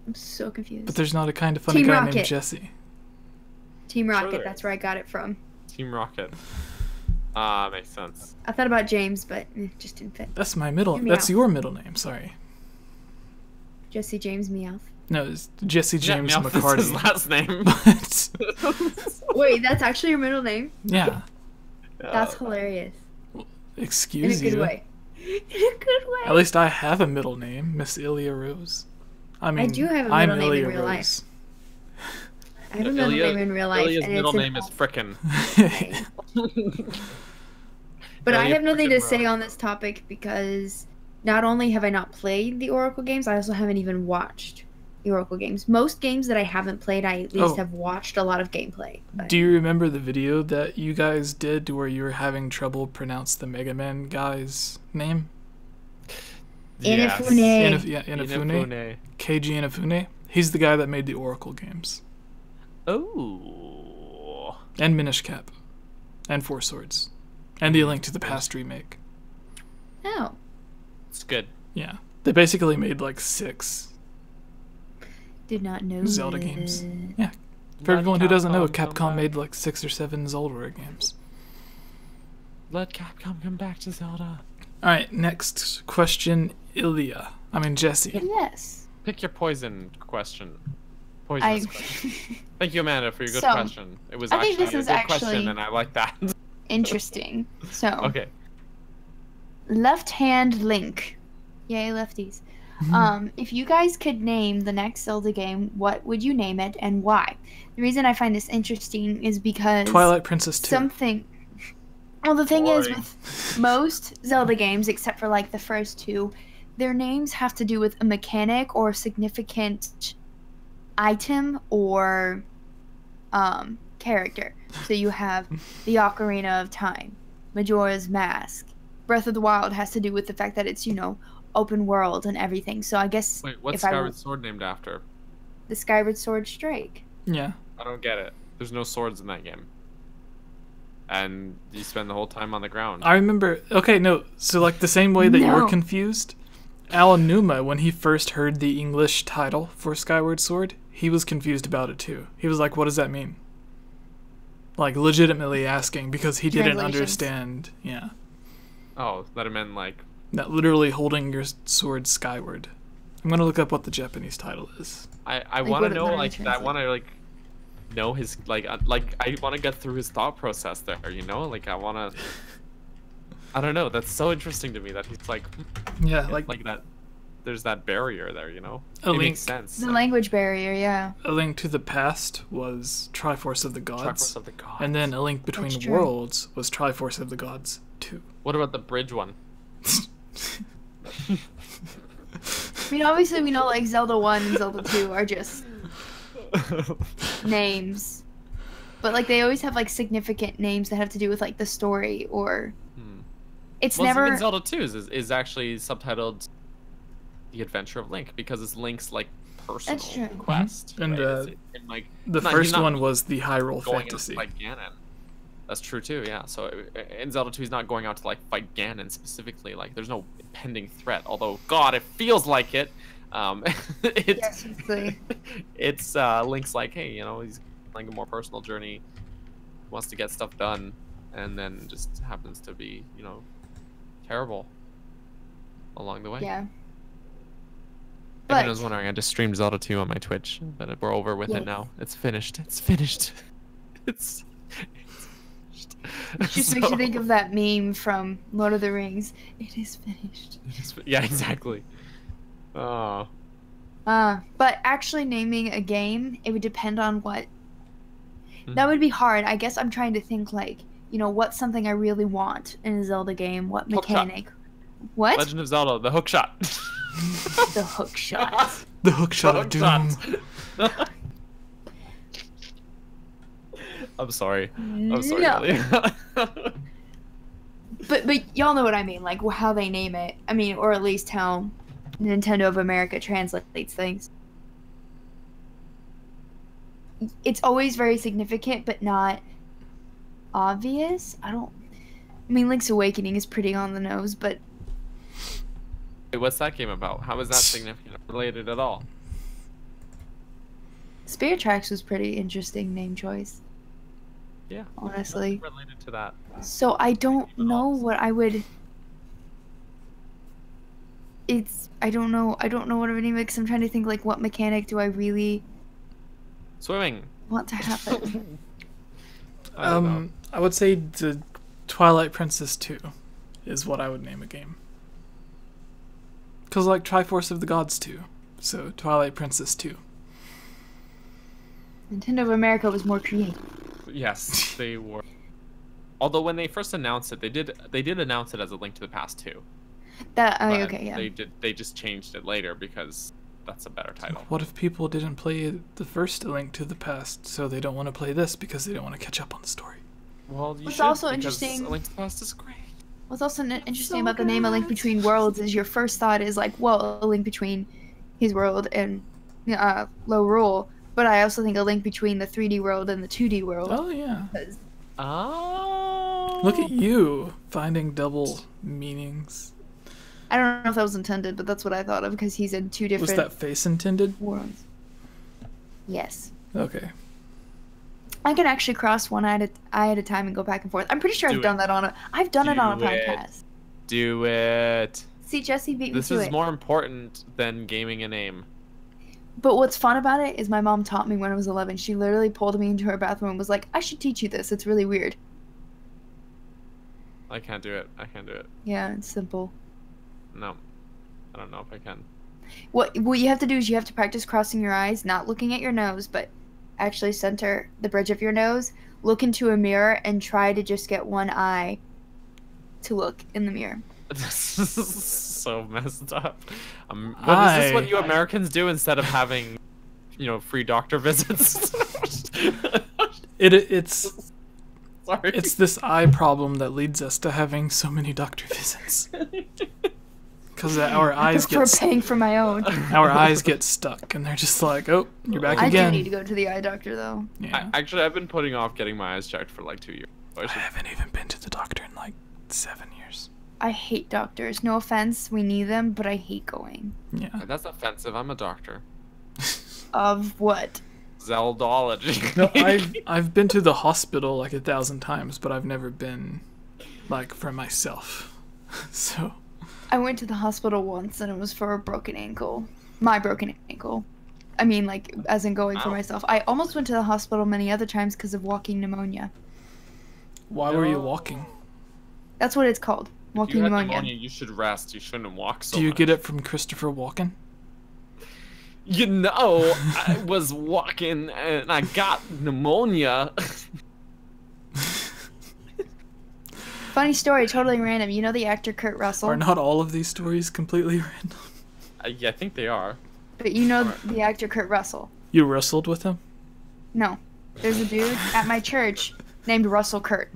Speaker 2: I'm so confused.
Speaker 3: But there's not a kind of funny
Speaker 2: Team
Speaker 3: guy
Speaker 2: Rocket.
Speaker 3: named Jesse.
Speaker 2: Team
Speaker 1: Sure
Speaker 2: Rocket,
Speaker 1: there
Speaker 2: that's
Speaker 1: is.
Speaker 2: where I got it from.
Speaker 1: Team Rocket. Makes sense.
Speaker 2: I thought about James, but it just didn't fit.
Speaker 3: That's my middle...
Speaker 2: Hear me
Speaker 3: That's
Speaker 2: out.
Speaker 3: your middle name, sorry.
Speaker 2: Jesse James Meowth.
Speaker 3: No, it's Jesse James
Speaker 1: yeah, Meowth is his
Speaker 3: McCarty.
Speaker 1: last name.
Speaker 3: But,
Speaker 2: Wait, that's actually your middle name?
Speaker 3: yeah.
Speaker 2: That's hilarious. In a
Speaker 3: Excuse
Speaker 2: good
Speaker 3: you.
Speaker 2: way. In a good way.
Speaker 3: At least I have a middle name, Miss Ilya Rose. I mean,
Speaker 2: do have a
Speaker 3: I'm
Speaker 2: middle name in
Speaker 3: Ilya
Speaker 2: real life.
Speaker 3: Rose.
Speaker 2: I have a middle name in real life.
Speaker 1: Ilya's
Speaker 2: and
Speaker 1: middle
Speaker 2: it's
Speaker 1: name is Frickin'.
Speaker 2: But I
Speaker 1: Ilya
Speaker 2: have nothing
Speaker 1: frickin'
Speaker 2: to say
Speaker 1: Rose.
Speaker 2: on this topic because not only have I not played the Oracle games, I also haven't even watched the Oracle games. Most games that I haven't played, I at least have watched a lot of gameplay. But...
Speaker 3: Do you remember the video that you guys did where you were having trouble pronounce the Mega Man guy's name?
Speaker 1: Yes.
Speaker 2: Inafune.
Speaker 3: Inafune. Keiji Inafune. He's the guy that made the Oracle games.
Speaker 1: Oh.
Speaker 3: And Minish Cap. And Four Swords. And the A Link to the Past remake.
Speaker 2: Oh.
Speaker 1: It's good.
Speaker 3: Yeah. They basically made like 6
Speaker 2: Did not know
Speaker 3: Zelda
Speaker 2: this.
Speaker 3: games. Yeah. For
Speaker 1: Let
Speaker 3: everyone who doesn't know,
Speaker 1: Capcom come
Speaker 3: Capcom
Speaker 1: back.
Speaker 3: made like 6 or 7 Zelda games.
Speaker 1: Let Capcom come back to Zelda.
Speaker 3: Alright, next question, Ilya. I mean, Jesse.
Speaker 2: Yes.
Speaker 1: Pick your poison question.
Speaker 2: I...
Speaker 1: Poisonous question. Thank you, Amanda, for your good
Speaker 2: So,
Speaker 1: question. It was
Speaker 2: I think
Speaker 1: actually
Speaker 2: this
Speaker 1: a
Speaker 2: is
Speaker 1: good question,
Speaker 2: actually-
Speaker 1: and I like that.
Speaker 2: Interesting. So,
Speaker 1: Okay.
Speaker 2: Left Hand Link. Yay, lefties. If you guys could name the next Zelda game, what would you name it and why? The reason I find this interesting is because
Speaker 3: Twilight Princess 2.
Speaker 2: something. Well, the thing is,
Speaker 1: Boring.
Speaker 2: with most Zelda games, except for like the first 2, their names have to do with a mechanic or significant item or character. So you have the Ocarina of Time, Majora's Mask. Breath of the Wild has to do with the fact that it's, open world and everything. So I guess
Speaker 1: Wait, what's
Speaker 2: if I
Speaker 1: Skyward Sword named after?
Speaker 2: the Skyward Sword Strike.
Speaker 3: Yeah.
Speaker 1: I don't get it. There's no swords in that game. And you spend the whole time on the ground.
Speaker 3: I remember... Okay, no. So, like, the same way that you were
Speaker 2: No.
Speaker 3: confused, Alan Numa, when he first heard the English title for Skyward Sword, he was confused about it, too. He was like, what does that mean? Like, legitimately asking because he didn't
Speaker 2: Translations.
Speaker 3: understand. Yeah.
Speaker 1: Oh, that meant like.
Speaker 3: That literally holding your sword skyward. I'm gonna look up what the Japanese title is.
Speaker 1: I
Speaker 2: Like,
Speaker 1: want
Speaker 2: what
Speaker 1: to
Speaker 2: it
Speaker 1: know
Speaker 2: literally
Speaker 1: like I
Speaker 2: translates.
Speaker 1: want to like know his like I want to get through his thought process there. You know, like I want to. I don't know. That's so interesting to me that he's like.
Speaker 3: Yeah,
Speaker 1: like
Speaker 3: like
Speaker 1: that. There's that barrier there. You know.
Speaker 3: A
Speaker 1: It
Speaker 3: link-
Speaker 1: makes sense.
Speaker 2: The language barrier, yeah.
Speaker 3: A Link to the Past was Triforce of the Gods.
Speaker 1: Triforce of the Gods.
Speaker 3: And then A Link Between
Speaker 2: That's true.
Speaker 3: Worlds was Triforce of the Gods 2.
Speaker 1: What about the bridge one?
Speaker 2: I mean, obviously we know like Zelda 1 and Zelda 2 are just names. But like they always have like significant names that have to do with like the story or it's
Speaker 1: Well,
Speaker 2: never
Speaker 1: even Zelda 2 is actually subtitled The Adventure of Link because it's Link's like personal
Speaker 2: That's true.
Speaker 1: quest.
Speaker 3: And,
Speaker 1: right? And, like
Speaker 3: The
Speaker 1: he's
Speaker 3: first
Speaker 1: not
Speaker 3: one was the Hyrule
Speaker 1: going
Speaker 3: Fantasy.
Speaker 1: out to fight Ganon. That's true too, yeah. So in Zelda 2, he's not going out to like fight Ganon specifically. Like there's no impending threat. Although God, it feels like it.
Speaker 2: Yes, exactly.
Speaker 1: It's Link's like, hey, you know, he's like a more personal journey, wants to get stuff done, and then just happens to be, you know, terrible along the way.
Speaker 2: Yeah.
Speaker 1: Everyone
Speaker 2: But
Speaker 1: was wondering, I just streamed Zelda 2 on my Twitch, but we're over with
Speaker 2: Yes.
Speaker 1: it now. It's finished. It's finished. It's
Speaker 2: it just makes you think of that meme from Lord of the Rings. It is finished.
Speaker 1: Yeah, exactly. Oh.
Speaker 2: But actually naming a game, it would depend on what. That would be hard. I guess I'm trying to think like, you know, what's something I really want in a Zelda game? What
Speaker 1: Hook shot.
Speaker 2: mechanic? What?
Speaker 1: Legend of Zelda, the hook shot.
Speaker 2: The hook shot.
Speaker 3: The hookshot of
Speaker 1: Hook
Speaker 3: doom.
Speaker 1: shot. I'm sorry. I'm sorry.
Speaker 2: No.
Speaker 1: Ellie.
Speaker 2: But y'all know what I mean, like how they name it. I mean, or at least how Nintendo of America translates things. It's always very significant, but not obvious. I mean, Link's Awakening is pretty on the nose, but
Speaker 1: Wait, what's that game about? How is that significant or related at all?
Speaker 2: Spirit Tracks was pretty interesting name choice.
Speaker 1: Yeah.
Speaker 2: Honestly.
Speaker 1: Nothing related to that.
Speaker 2: So I don't know what I would. I don't know what I would name it because I'm trying to think like what mechanic do I really
Speaker 1: Swimming.
Speaker 2: want to happen.
Speaker 1: I don't know.
Speaker 3: I would say the Twilight Princess 2 is what I would name a game. Cause like Triforce of the Gods 2, so Twilight Princess 2.
Speaker 2: Nintendo of America was more creative.
Speaker 1: Yes, they were. Although when they first announced it, they did announce it as a Link to the Past 2.
Speaker 2: That
Speaker 1: But
Speaker 2: okay, yeah.
Speaker 1: They just changed it later because that's a better title.
Speaker 3: What if people didn't play the first A Link to the Past, so they don't want to play this because they don't want to catch up on the story?
Speaker 1: Well, you
Speaker 2: What's
Speaker 1: should,
Speaker 2: also
Speaker 1: because
Speaker 2: interesting-
Speaker 1: A Link to the Past is great.
Speaker 2: What's also interesting
Speaker 1: So
Speaker 2: about the name A Link
Speaker 1: good.
Speaker 2: Between Worlds is your first thought is like, well, a link between his world and Low Rule. But I also think a link between the 3D world and the 2D world.
Speaker 3: Oh yeah.
Speaker 2: 'Cause
Speaker 1: Oh.
Speaker 3: Look at you finding double meanings.
Speaker 2: I don't know if that was intended, but that's what I thought of because he's in two different
Speaker 3: Was that face intended?
Speaker 2: worlds. Yes.
Speaker 3: Okay.
Speaker 2: I can actually cross one eye at a time and go back and forth. I'm pretty sure
Speaker 1: Do
Speaker 2: I've done that on a. I've done it on a
Speaker 1: Do it.
Speaker 2: podcast.
Speaker 1: Do it.
Speaker 2: See, Jesse beat me
Speaker 1: This
Speaker 2: to
Speaker 1: is
Speaker 2: it.
Speaker 1: more important than gaming a name.
Speaker 2: But what's fun about it is my mom taught me when I was 11. She literally pulled me into her bathroom and was like, "I should teach you this. It's really weird."
Speaker 1: I can't do it. I can't do it.
Speaker 2: Yeah, it's simple.
Speaker 1: No. I don't know if I can.
Speaker 2: What you have to do is you have to practice crossing your eyes, not looking at your nose, but actually center the bridge of your nose, look into a mirror, and try to just get one eye to look in the mirror.
Speaker 1: This is so messed up. But is this what you Americans do instead of having, you know, free doctor visits?
Speaker 3: It's
Speaker 1: Sorry.
Speaker 3: it's this eye problem that leads us to having so many doctor visits. Because our eyes
Speaker 2: For
Speaker 3: get
Speaker 2: paying for my own.
Speaker 3: our eyes get stuck, and they're just like, "Oh, you're back
Speaker 2: I
Speaker 3: again."
Speaker 2: do need to go to the eye doctor though.
Speaker 3: Yeah.
Speaker 1: Actually, I've been putting off getting my eyes checked for like 2 years.
Speaker 3: I haven't even been to the doctor in like 7 years.
Speaker 2: I hate doctors. No offense, we need them, but I hate going.
Speaker 3: Yeah.
Speaker 1: That's offensive. I'm a doctor.
Speaker 2: Of what?
Speaker 1: Zeldology.
Speaker 3: No, I've been to the hospital like 1,000 times, but I've never been like for myself. So
Speaker 2: I went to the hospital once, and it was for a broken ankle. My broken ankle. I mean, like, as in going for myself. I almost went to the hospital many other times because of walking pneumonia.
Speaker 3: why were you walking?
Speaker 2: That's what it's called.
Speaker 1: If
Speaker 2: Walking
Speaker 1: you had
Speaker 2: pneumonia.
Speaker 1: pneumonia, you should rest. You shouldn't walk so
Speaker 3: Do you
Speaker 1: much.
Speaker 3: get it from Christopher Walken?
Speaker 1: You know, I was walking and I got pneumonia.
Speaker 2: Funny story, totally random. You know the actor Kurt Russell?
Speaker 3: Are not all of these stories completely random?
Speaker 1: Yeah, I think they are.
Speaker 2: But you know the actor Kurt Russell?
Speaker 3: You wrestled with him?
Speaker 2: No. There's a dude at my church named Russell Kurt.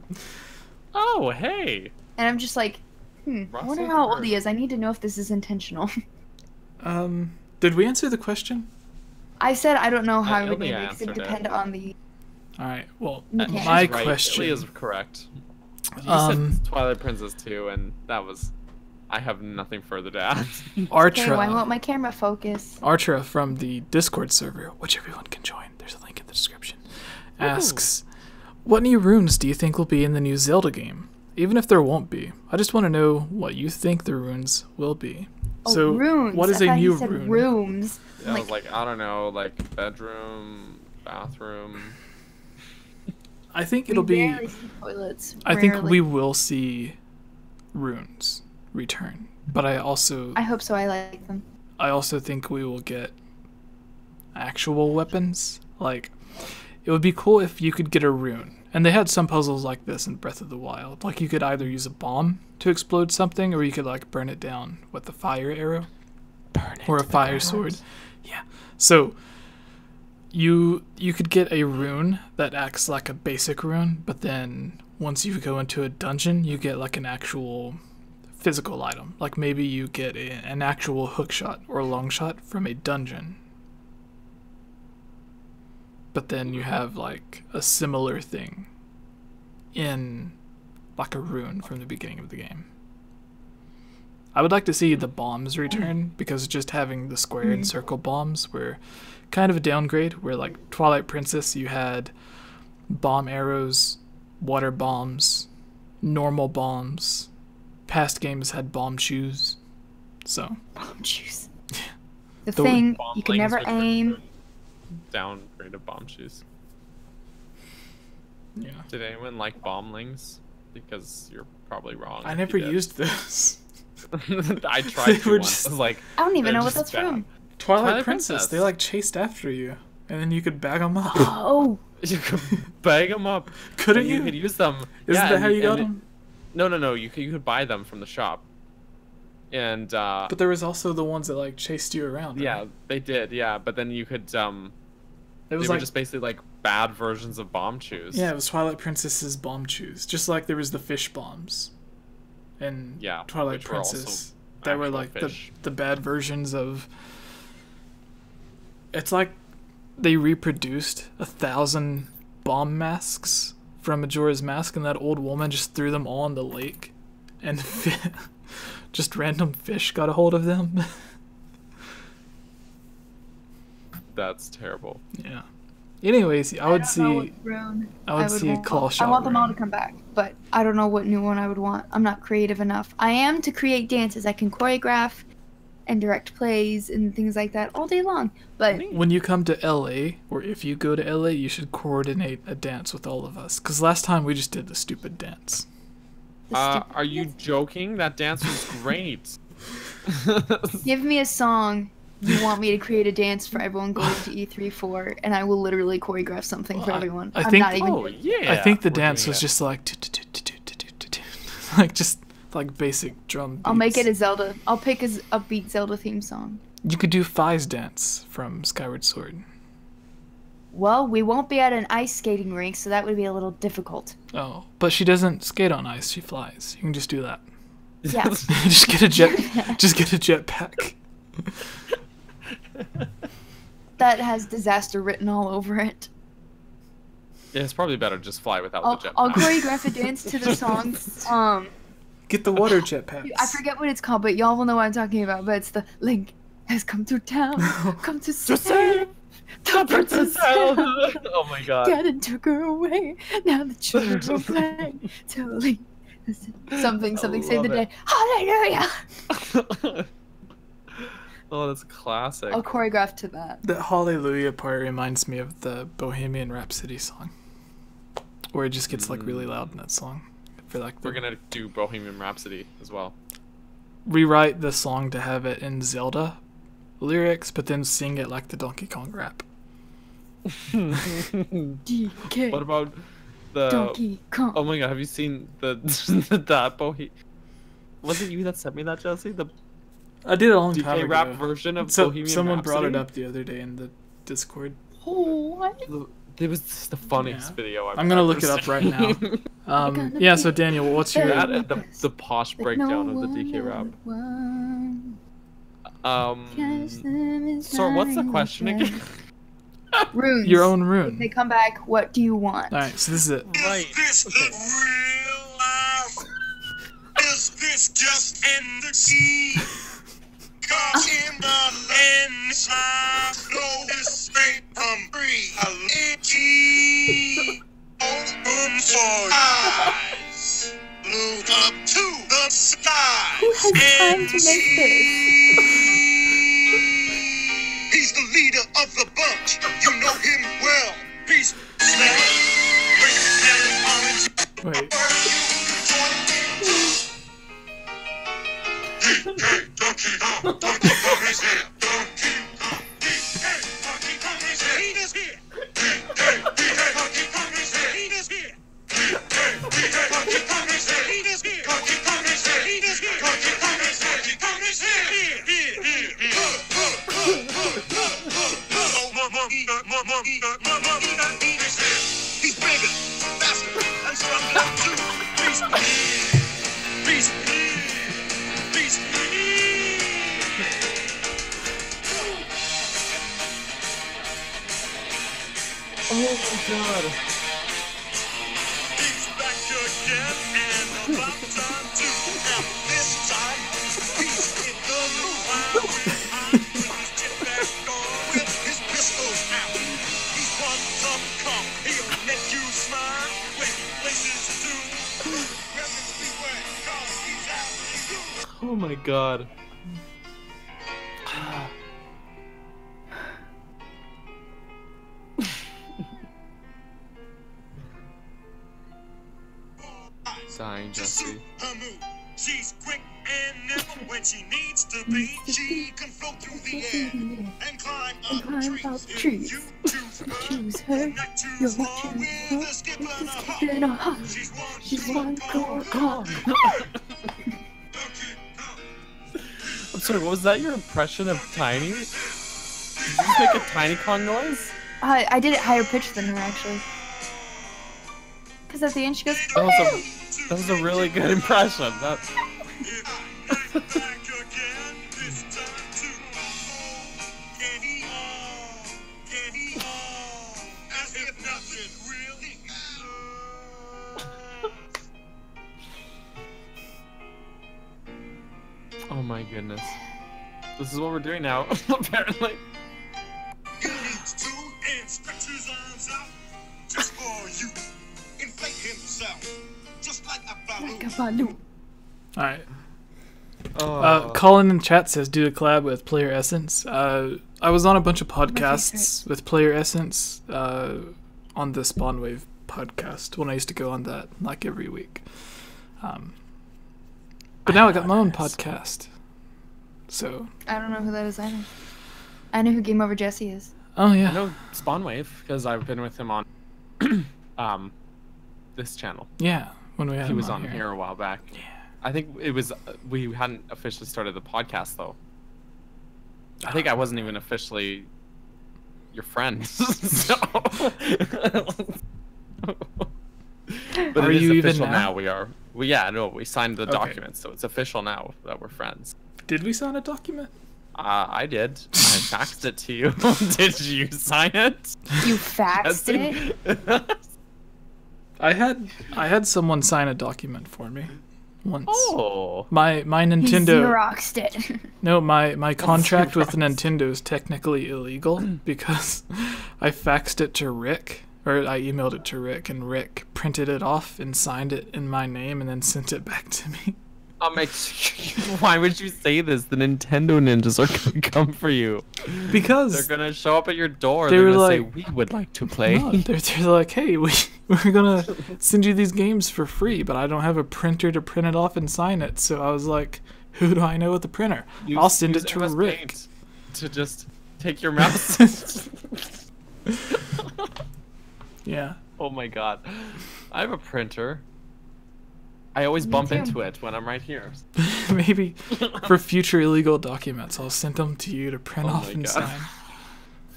Speaker 1: Oh, hey.
Speaker 2: And I'm just like, I wonder
Speaker 1: Russell
Speaker 2: how old
Speaker 1: Kurt.
Speaker 2: he is. I need to know if this is intentional.
Speaker 3: Did we answer the question?
Speaker 2: I said I don't know how I would
Speaker 1: Ilya
Speaker 2: name it because it would
Speaker 1: answered it.
Speaker 2: depend on the...
Speaker 3: Alright, well,
Speaker 2: Okay.
Speaker 3: my
Speaker 1: She's right.
Speaker 3: question...
Speaker 1: Ilya is correct. You
Speaker 3: Um,
Speaker 1: said Twilight Princess too, and that was... I have nothing further to add.
Speaker 2: Okay, why
Speaker 3: Artra,
Speaker 2: won't my camera focus?
Speaker 3: Artra from the Discord server, which everyone can join, there's a link in the description, asks, what new runes do you think will be in the new Zelda game? Even if there won't be, I just want to know what you think the runes will be.
Speaker 2: Oh,
Speaker 3: So,
Speaker 2: runes.
Speaker 3: what is
Speaker 2: I
Speaker 3: a
Speaker 2: thought
Speaker 3: new
Speaker 2: you said
Speaker 3: rune?
Speaker 2: rooms.
Speaker 1: I was like, I don't know, like bedroom, bathroom.
Speaker 3: I think
Speaker 2: We
Speaker 3: it'll be...
Speaker 2: barely see toilets.
Speaker 3: I think
Speaker 2: Rarely.
Speaker 3: we will see runes return, but I
Speaker 2: hope so. I like them.
Speaker 3: also think we will get actual weapons. Like, it would be cool if you could get a rune. And they had some puzzles like this in Breath of the Wild. Like, you could either use a bomb to explode something, or you could, like, burn it down with a fire arrow. Or a fire sword. Yeah. So, you could get a rune that acts like a basic rune, but then once you go into a dungeon, you get, like, an actual physical item. Like, maybe you get an actual hook shot or long shot from a dungeon. But then you have, like, a similar thing in, like, a rune from the beginning of the game. I would like to see the bombs return, because just having the square and circle bombs were kind of a downgrade, where, like, Twilight Princess, you had bomb arrows, water bombs, normal bombs. Past games had bomb shoes. So,
Speaker 2: Bomb juice. The
Speaker 3: The
Speaker 2: thing,
Speaker 1: Bomb
Speaker 2: you can
Speaker 1: lings,
Speaker 2: never
Speaker 1: which were
Speaker 2: aim.
Speaker 1: Downgrade of bomb shoes.
Speaker 3: yeah.
Speaker 1: Did anyone like bomblings? Because you're probably wrong.
Speaker 3: I
Speaker 1: if
Speaker 3: never
Speaker 1: you did.
Speaker 3: used those.
Speaker 1: I
Speaker 3: They
Speaker 1: tried to
Speaker 3: were
Speaker 1: once.
Speaker 3: just-
Speaker 1: I was like,
Speaker 2: I don't even
Speaker 1: they're
Speaker 2: know what
Speaker 1: just
Speaker 2: that's from.
Speaker 3: Twilight
Speaker 1: Twilight
Speaker 3: Princess,
Speaker 1: Princess.
Speaker 3: they, like, chased after you. And then you could bag them up.
Speaker 2: Oh,
Speaker 1: you could bag them up.
Speaker 3: Couldn't
Speaker 1: and
Speaker 3: you?
Speaker 1: could use them.
Speaker 3: Isn't
Speaker 1: yeah,
Speaker 3: that how you got
Speaker 1: and
Speaker 3: them?
Speaker 1: No. You could buy them from the shop. And
Speaker 3: But there was also the ones that, like, chased you around.
Speaker 1: yeah,
Speaker 3: right?
Speaker 1: they did. Yeah, but then you could
Speaker 3: It
Speaker 1: they
Speaker 3: was
Speaker 1: were
Speaker 3: like,
Speaker 1: just basically like bad versions of bomb shoes.
Speaker 3: yeah, it was Twilight Princess's bomb shoes. Just like there was the fish bombs in
Speaker 1: Yeah,
Speaker 3: Twilight
Speaker 1: which were also
Speaker 3: Princess. That were
Speaker 1: actual
Speaker 3: like
Speaker 1: fish.
Speaker 3: the bad versions of. It's like they reproduced 1,000 bomb masks from Majora's Mask, and that old woman just threw them all in the lake, and just random fish got a hold of them.
Speaker 1: That's terrible.
Speaker 3: Yeah. Anyways, I would
Speaker 2: don't know what
Speaker 3: see.
Speaker 2: rune
Speaker 3: I would see a
Speaker 2: want.
Speaker 3: claw shot
Speaker 2: I want them all to
Speaker 3: rune.
Speaker 2: come back, but I don't know what new one I would want. I'm not creative enough. I am to create dances. I can choreograph and direct plays and things like that all day long. But
Speaker 3: When you come to LA, or if you go to LA, you should coordinate a dance with all of us. Because last time we just did the stupid dance.
Speaker 1: Are you joking? That dance was great.
Speaker 2: give me a song you want me to create a dance for everyone going to E3 for, and I will literally choreograph something for
Speaker 3: Well,
Speaker 2: everyone.
Speaker 3: I
Speaker 2: I'm
Speaker 3: think-
Speaker 2: not even.
Speaker 1: Oh yeah.
Speaker 3: I think the
Speaker 1: we're
Speaker 3: dance
Speaker 1: doing
Speaker 3: was
Speaker 1: it.
Speaker 3: just like, like just like basic drum beats.
Speaker 2: I'll make it a Zelda. I'll pick a upbeat Zelda theme song.
Speaker 3: You could do Fi's dance from Skyward Sword.
Speaker 2: Well, we won't be at an ice skating rink, so that would be a little difficult.
Speaker 3: Oh, but she doesn't skate on ice; she flies. You can just do that.
Speaker 2: Yeah.
Speaker 3: just get a jetpack.
Speaker 2: That has disaster written all over it.
Speaker 1: Yeah, it's probably better just fly without the jetpack.
Speaker 2: I'll choreograph a dance to the song.
Speaker 3: Get the water jetpacks.
Speaker 2: I forget what it's called, but y'all will know what I'm talking about. But it's the Link has come to town, come to save. The princess Zelda.
Speaker 1: Oh my god.
Speaker 2: Ganon took her away. Now the children play. Totally. Something save the
Speaker 1: love
Speaker 2: day. Hallelujah.
Speaker 1: Oh, that's classic.
Speaker 2: I'll choreograph to that.
Speaker 3: The Hallelujah part reminds me of the Bohemian Rhapsody song, where it just gets like really loud in that song. I feel like
Speaker 1: We're gonna do Bohemian Rhapsody as well.
Speaker 3: rewrite the song to have it in Zelda lyrics, but then sing it like the Donkey Kong rap.
Speaker 2: DK.
Speaker 1: What about the
Speaker 2: Donkey Kong.
Speaker 1: Oh my god, have you seen the that Was it you that sent me that, Jesse? The
Speaker 3: I did it a long time
Speaker 1: DK
Speaker 3: ago.
Speaker 1: rap version of
Speaker 3: So
Speaker 1: Bohemian
Speaker 3: someone brought it
Speaker 1: Rhapsody?
Speaker 3: up the other day in the Discord.
Speaker 2: What?
Speaker 1: It was the funniest
Speaker 3: Yeah.
Speaker 1: video
Speaker 3: I'm gonna
Speaker 1: ever
Speaker 3: look it up
Speaker 1: seen.
Speaker 3: right now. Yeah, so Daniel, what's your...
Speaker 1: That and the posh breakdown of the DK rap. So what's the question again?
Speaker 2: Runes.
Speaker 3: Your own
Speaker 2: If
Speaker 3: rune.
Speaker 2: they come back, what do you want?
Speaker 3: Alright, so this is it.
Speaker 1: Right.
Speaker 4: Is this
Speaker 1: Okay.
Speaker 4: real life? Is this just in the sea? Cause in the inside, no escape from reality. Open for eyes, look up to the skies.
Speaker 2: Who has time to make this?
Speaker 4: He's the leader of the bunch. You know him well. Peace.
Speaker 3: Wait.
Speaker 4: Donkey Kong is here. Donkey Kong is here. He is here. Donkey Kong is here. He is here. Donkey Kong is here. He is here. Donkey Kong is here. He is here. Donkey Kong is here. Donkey Kong is here. He's bigger, faster, and stronger too. Peace. Peace. Peace.
Speaker 1: Oh my god.
Speaker 4: He's back again and about time too. Now this time, peace in the new line with his jet back on with his pistols out. He's one tough cop. He'll make you smile when he places two. Weapons beware, 'cause he's after you.
Speaker 1: Oh my god. Dying, Jesse.
Speaker 4: Her move. She's quick and nimble when she needs to be. She can float through the air and climb up trees. If you choose her, not choose her with a skip and a hop. She's one cool Kong.
Speaker 1: I'm sorry, what was that your impression of Tiny? Did you just make a Tiny Kong noise?
Speaker 2: I did it higher pitched than her, actually. Because at the end she goes,
Speaker 1: That was a really good impression. That Oh my goodness. This is what we're doing now, apparently.
Speaker 4: He needs to and stretch his arms out just for you. Inflate himself just like a balloon.
Speaker 3: Alright.
Speaker 1: Oh.
Speaker 3: Colin in chat says, do a collab with Player Essence. I was on a bunch of podcasts with Player Essence on the Spawnwave podcast when I used to go on that like every week. But now I got my own podcast. So.
Speaker 2: I don't know who that is either. I know who Game Over Jesse is.
Speaker 3: Oh yeah.
Speaker 1: I know Spawnwave because I've been with him on this channel.
Speaker 3: Yeah. When we had
Speaker 1: He
Speaker 3: him
Speaker 1: was on
Speaker 3: here.
Speaker 1: here a while back.
Speaker 3: Yeah.
Speaker 1: I think it was we hadn't officially started the podcast though. I think I wasn't even officially your friend. So. But
Speaker 3: Are
Speaker 1: it is
Speaker 3: you even
Speaker 1: official
Speaker 3: now?
Speaker 1: We are. We signed the
Speaker 3: Okay.
Speaker 1: documents, so it's official now that we're friends.
Speaker 3: Did we sign a document?
Speaker 1: I did. I faxed it to you. Did you sign it?
Speaker 2: You faxed it?
Speaker 3: I had someone sign a document for me. once.
Speaker 1: Oh.
Speaker 3: My
Speaker 2: He
Speaker 3: Nintendo.
Speaker 2: Xeroxed it.
Speaker 3: No, my contract with Nintendo is technically illegal because I faxed it to Rick, or I emailed it to Rick, and Rick printed it off and signed it in my name and then sent it back to me.
Speaker 1: Why would you say this? The Nintendo ninjas are gonna come for you.
Speaker 3: Because
Speaker 1: They're gonna show up at your door.
Speaker 3: They
Speaker 1: They're
Speaker 3: were
Speaker 1: gonna say,
Speaker 3: like-
Speaker 1: "We would like to play."
Speaker 3: no, they're like, hey, we're gonna send you these games for free, but I don't have a printer to print it off and sign it. So I was like, who do I know with the printer? I'll send it to
Speaker 1: MS
Speaker 3: Rick.
Speaker 1: Paint to just take your mouse.
Speaker 3: Yeah.
Speaker 1: Oh my god, I have a printer. I always bump
Speaker 2: too.
Speaker 1: into it when I'm right here.
Speaker 3: Maybe for future illegal documents, I'll send them to you to print
Speaker 1: Oh
Speaker 3: off
Speaker 1: my
Speaker 3: and
Speaker 1: God.
Speaker 3: sign.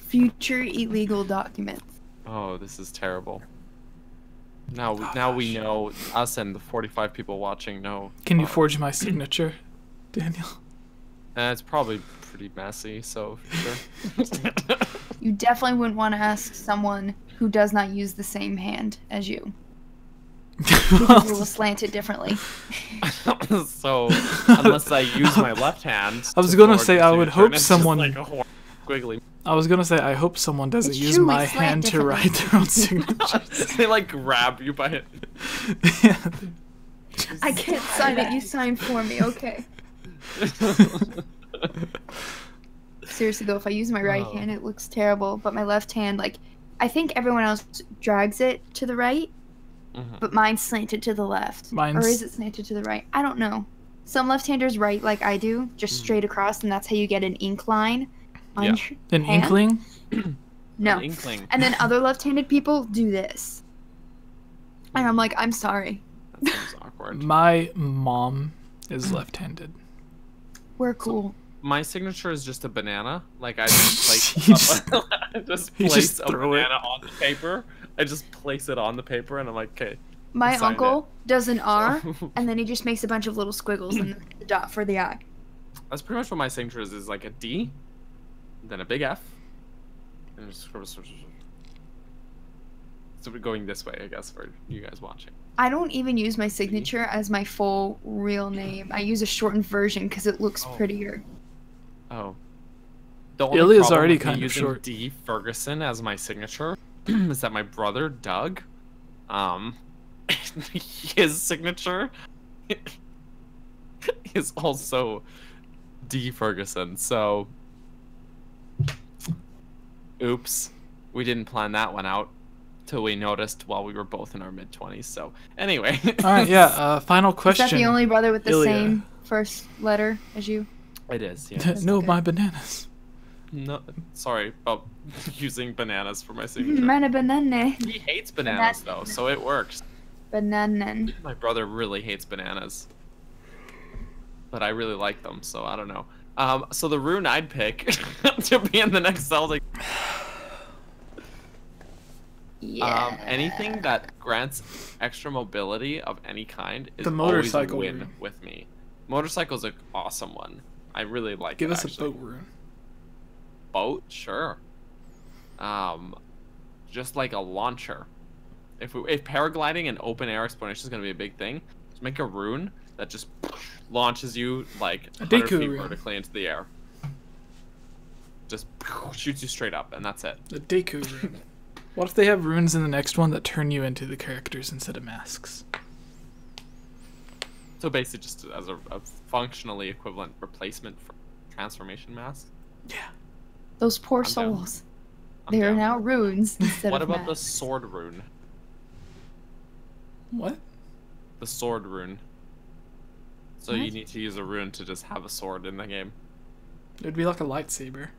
Speaker 2: Future illegal documents.
Speaker 1: Oh, this is terrible. Now we know, us and the 45 people watching know.
Speaker 3: Can you forge my signature, Daniel?
Speaker 1: It's probably pretty messy, so sure.
Speaker 2: You definitely wouldn't want to ask someone who does not use the same hand as you. Because you will slant it differently.
Speaker 1: So unless I use my left hand.
Speaker 3: I was
Speaker 1: to
Speaker 3: gonna
Speaker 1: forge
Speaker 3: say
Speaker 1: the
Speaker 3: I would
Speaker 1: signature,
Speaker 3: hope
Speaker 1: and it's just
Speaker 3: someone-
Speaker 1: like a squiggly.
Speaker 3: I was gonna say I hope someone doesn't
Speaker 2: It's
Speaker 3: use
Speaker 2: true,
Speaker 3: my
Speaker 2: we slant
Speaker 3: hand to
Speaker 2: differently.
Speaker 3: write their own signature.
Speaker 1: They like grab you by it.
Speaker 3: Yeah.
Speaker 2: I can't sign it. You sign for me, okay? Seriously though, if I use my right
Speaker 1: Oh.
Speaker 2: hand, it looks terrible. But my left hand, like, I think everyone else drags it to the right,
Speaker 1: Mhm.
Speaker 2: but mine's slanted to the left. Or
Speaker 3: Mine's-
Speaker 2: is it slanted to the right? I don't know. Some left-handers write like I do, just straight across, and that's how you get an ink line on
Speaker 1: Yeah.
Speaker 2: your
Speaker 3: An
Speaker 2: hand.
Speaker 3: inkling?
Speaker 2: No.
Speaker 1: An inkling.
Speaker 2: And then other left-handed people do this. And I'm like, I'm sorry.
Speaker 1: That seems awkward.
Speaker 3: My mom is left-handed.
Speaker 2: We're cool.
Speaker 1: My signature is just a banana. Like I just
Speaker 3: You
Speaker 1: place, I just
Speaker 3: you
Speaker 1: place
Speaker 3: just
Speaker 1: a
Speaker 3: throw it.
Speaker 1: banana on the paper. I just place it on the paper, and I'm like, okay.
Speaker 2: My
Speaker 1: Sign
Speaker 2: uncle does an R,
Speaker 1: So-
Speaker 2: and then he just makes a bunch of little squiggles and the dot for the I.
Speaker 1: That's pretty much what my signature is like a D, then a big F, and just so we're going this way, I guess, for you guys watching.
Speaker 2: I don't even use my signature as my full real name. I use a shortened version because it looks
Speaker 1: Oh.
Speaker 2: pretty.
Speaker 1: Oh. The only
Speaker 3: Ilya's
Speaker 1: problem
Speaker 3: already
Speaker 1: with me
Speaker 3: kind of
Speaker 1: using
Speaker 3: short.
Speaker 1: D Ferguson as my signature is that my brother Doug, his signature is also D Ferguson. So, oops, we didn't plan that one out till we noticed while we were both in our mid-20s. So, anyway.
Speaker 3: All right, yeah. Final
Speaker 2: Is
Speaker 3: question.
Speaker 2: that the only brother with the
Speaker 3: Ilya.
Speaker 2: same first letter as you?
Speaker 1: It is, yeah.
Speaker 3: No,
Speaker 2: okay.
Speaker 3: my bananas.
Speaker 1: No, sorry about using bananas for my signature.
Speaker 2: Mana banana.
Speaker 1: He hates bananas though, so it works.
Speaker 2: Bananan.
Speaker 1: My brother really hates bananas, but I really like them, so I don't know. So the rune I'd pick to be in the next Zelda.
Speaker 2: Yeah.
Speaker 1: Anything that grants extra mobility of any kind is
Speaker 3: The motorcycle
Speaker 1: always a win
Speaker 3: rune.
Speaker 1: with me. Motorcycle's an awesome one. I really like
Speaker 3: Give
Speaker 1: it.
Speaker 3: us
Speaker 1: actually.
Speaker 3: a boat rune.
Speaker 1: Boat, sure. Just like a launcher. If paragliding and open air exploration is gonna be a big thing, just make a rune that just launches you like
Speaker 3: A
Speaker 1: 100
Speaker 3: Deku
Speaker 1: feet
Speaker 3: rune.
Speaker 1: vertically into the air. Just shoots you straight up, and that's it.
Speaker 3: The Deku rune. What if they have runes in the next one that turn you into the characters instead of masks?
Speaker 1: So basically, just as a functionally equivalent replacement for transformation mask.
Speaker 3: Yeah.
Speaker 2: Those poor
Speaker 1: I'm down.
Speaker 2: souls.
Speaker 1: I'm
Speaker 2: They are
Speaker 1: down.
Speaker 2: now runes instead
Speaker 1: What
Speaker 2: of
Speaker 1: about the
Speaker 2: masks.
Speaker 1: sword rune?
Speaker 3: What?
Speaker 1: The sword rune. So you
Speaker 2: What?
Speaker 1: need to use a rune to just have a sword in the game.
Speaker 3: It would be like a lightsaber.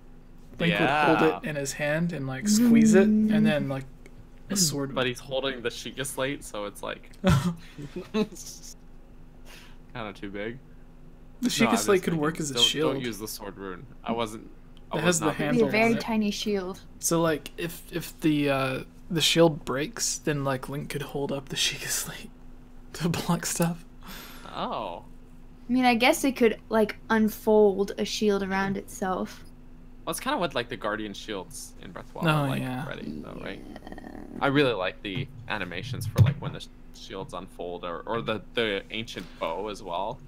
Speaker 3: Link
Speaker 1: Yeah.
Speaker 3: would hold it in his hand and like squeeze it, and then like a sword.
Speaker 1: But he's holding the Sheikah slate, so it's like kind of too big.
Speaker 3: The
Speaker 1: No,
Speaker 3: Sheikah
Speaker 1: I'm
Speaker 3: slate
Speaker 1: just
Speaker 3: could
Speaker 1: thinking,
Speaker 3: work as a
Speaker 1: don't,
Speaker 3: shield.
Speaker 1: Don't use the sword rune. I wasn't. I
Speaker 3: It
Speaker 1: was
Speaker 3: has the
Speaker 1: not being
Speaker 2: It'd be a
Speaker 3: handle
Speaker 2: very
Speaker 3: on it.
Speaker 2: tiny shield.
Speaker 3: So like if the shield breaks, then like Link could hold up the Sheikah slate to block stuff.
Speaker 1: Oh.
Speaker 2: I mean, I guess it could like unfold a shield around itself.
Speaker 1: Well, it's kind of what like the Guardian shields in Breath of the Wild
Speaker 3: Oh,
Speaker 1: are like
Speaker 3: yeah.
Speaker 1: already, though, right? I really like the animations for like when the shields unfold, or the ancient bow as well.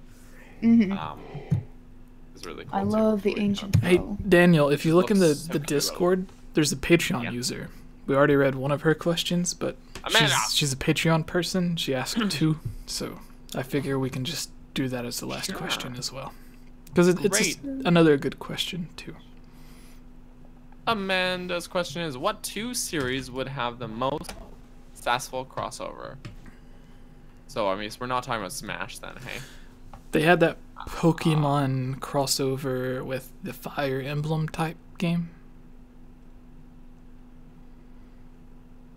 Speaker 1: It's really cool.
Speaker 2: I
Speaker 1: too.
Speaker 2: love the
Speaker 1: Really
Speaker 2: ancient
Speaker 3: Hey,
Speaker 2: bow.
Speaker 3: Daniel, if you look in the
Speaker 1: Looks so cool.
Speaker 3: Discord, there's a Patreon
Speaker 1: Yeah.
Speaker 3: user. We already read one of her questions, but
Speaker 1: Amanda!
Speaker 3: she's a Patreon person. She asked two, so I figure we can just do that as the last
Speaker 1: Sure.
Speaker 3: question as well. Because it's
Speaker 1: Great.
Speaker 3: another good question, too.
Speaker 1: Amanda's question is, what 2 series would have the most successful crossover? So, I mean, we're not talking about Smash then, hey?
Speaker 3: They had that Pokemon crossover with the Fire Emblem type game.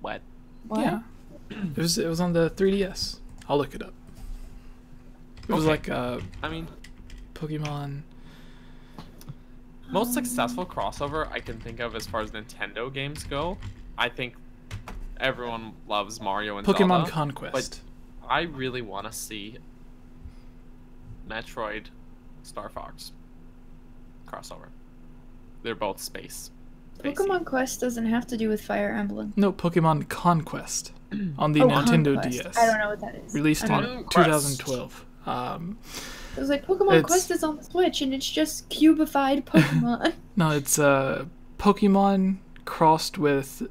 Speaker 1: What?
Speaker 2: What?
Speaker 3: Yeah. It was on the 3DS. I'll look it up. It was
Speaker 1: Okay.
Speaker 3: like
Speaker 1: I mean,
Speaker 3: Pokemon.
Speaker 1: most successful crossover I can think of as far as Nintendo games go, I think everyone loves Mario and
Speaker 3: Pokemon
Speaker 1: Zelda.
Speaker 3: Conquest.
Speaker 1: But I really want to see Metroid, Star Fox crossover. They're both space. Spacey.
Speaker 2: Pokemon Quest doesn't have to do with Fire Emblem.
Speaker 3: No, Pokemon Conquest on the
Speaker 2: Oh,
Speaker 3: Nintendo
Speaker 2: Conquest.
Speaker 3: DS.
Speaker 2: I don't know what that is.
Speaker 3: Released
Speaker 2: I don't
Speaker 3: in
Speaker 2: know.
Speaker 1: Conquest.
Speaker 3: 2012.
Speaker 2: It was like Pokemon
Speaker 3: It's-
Speaker 2: Quest is on the Switch and it's just cubified Pokemon.
Speaker 3: No, it's Pokemon crossed with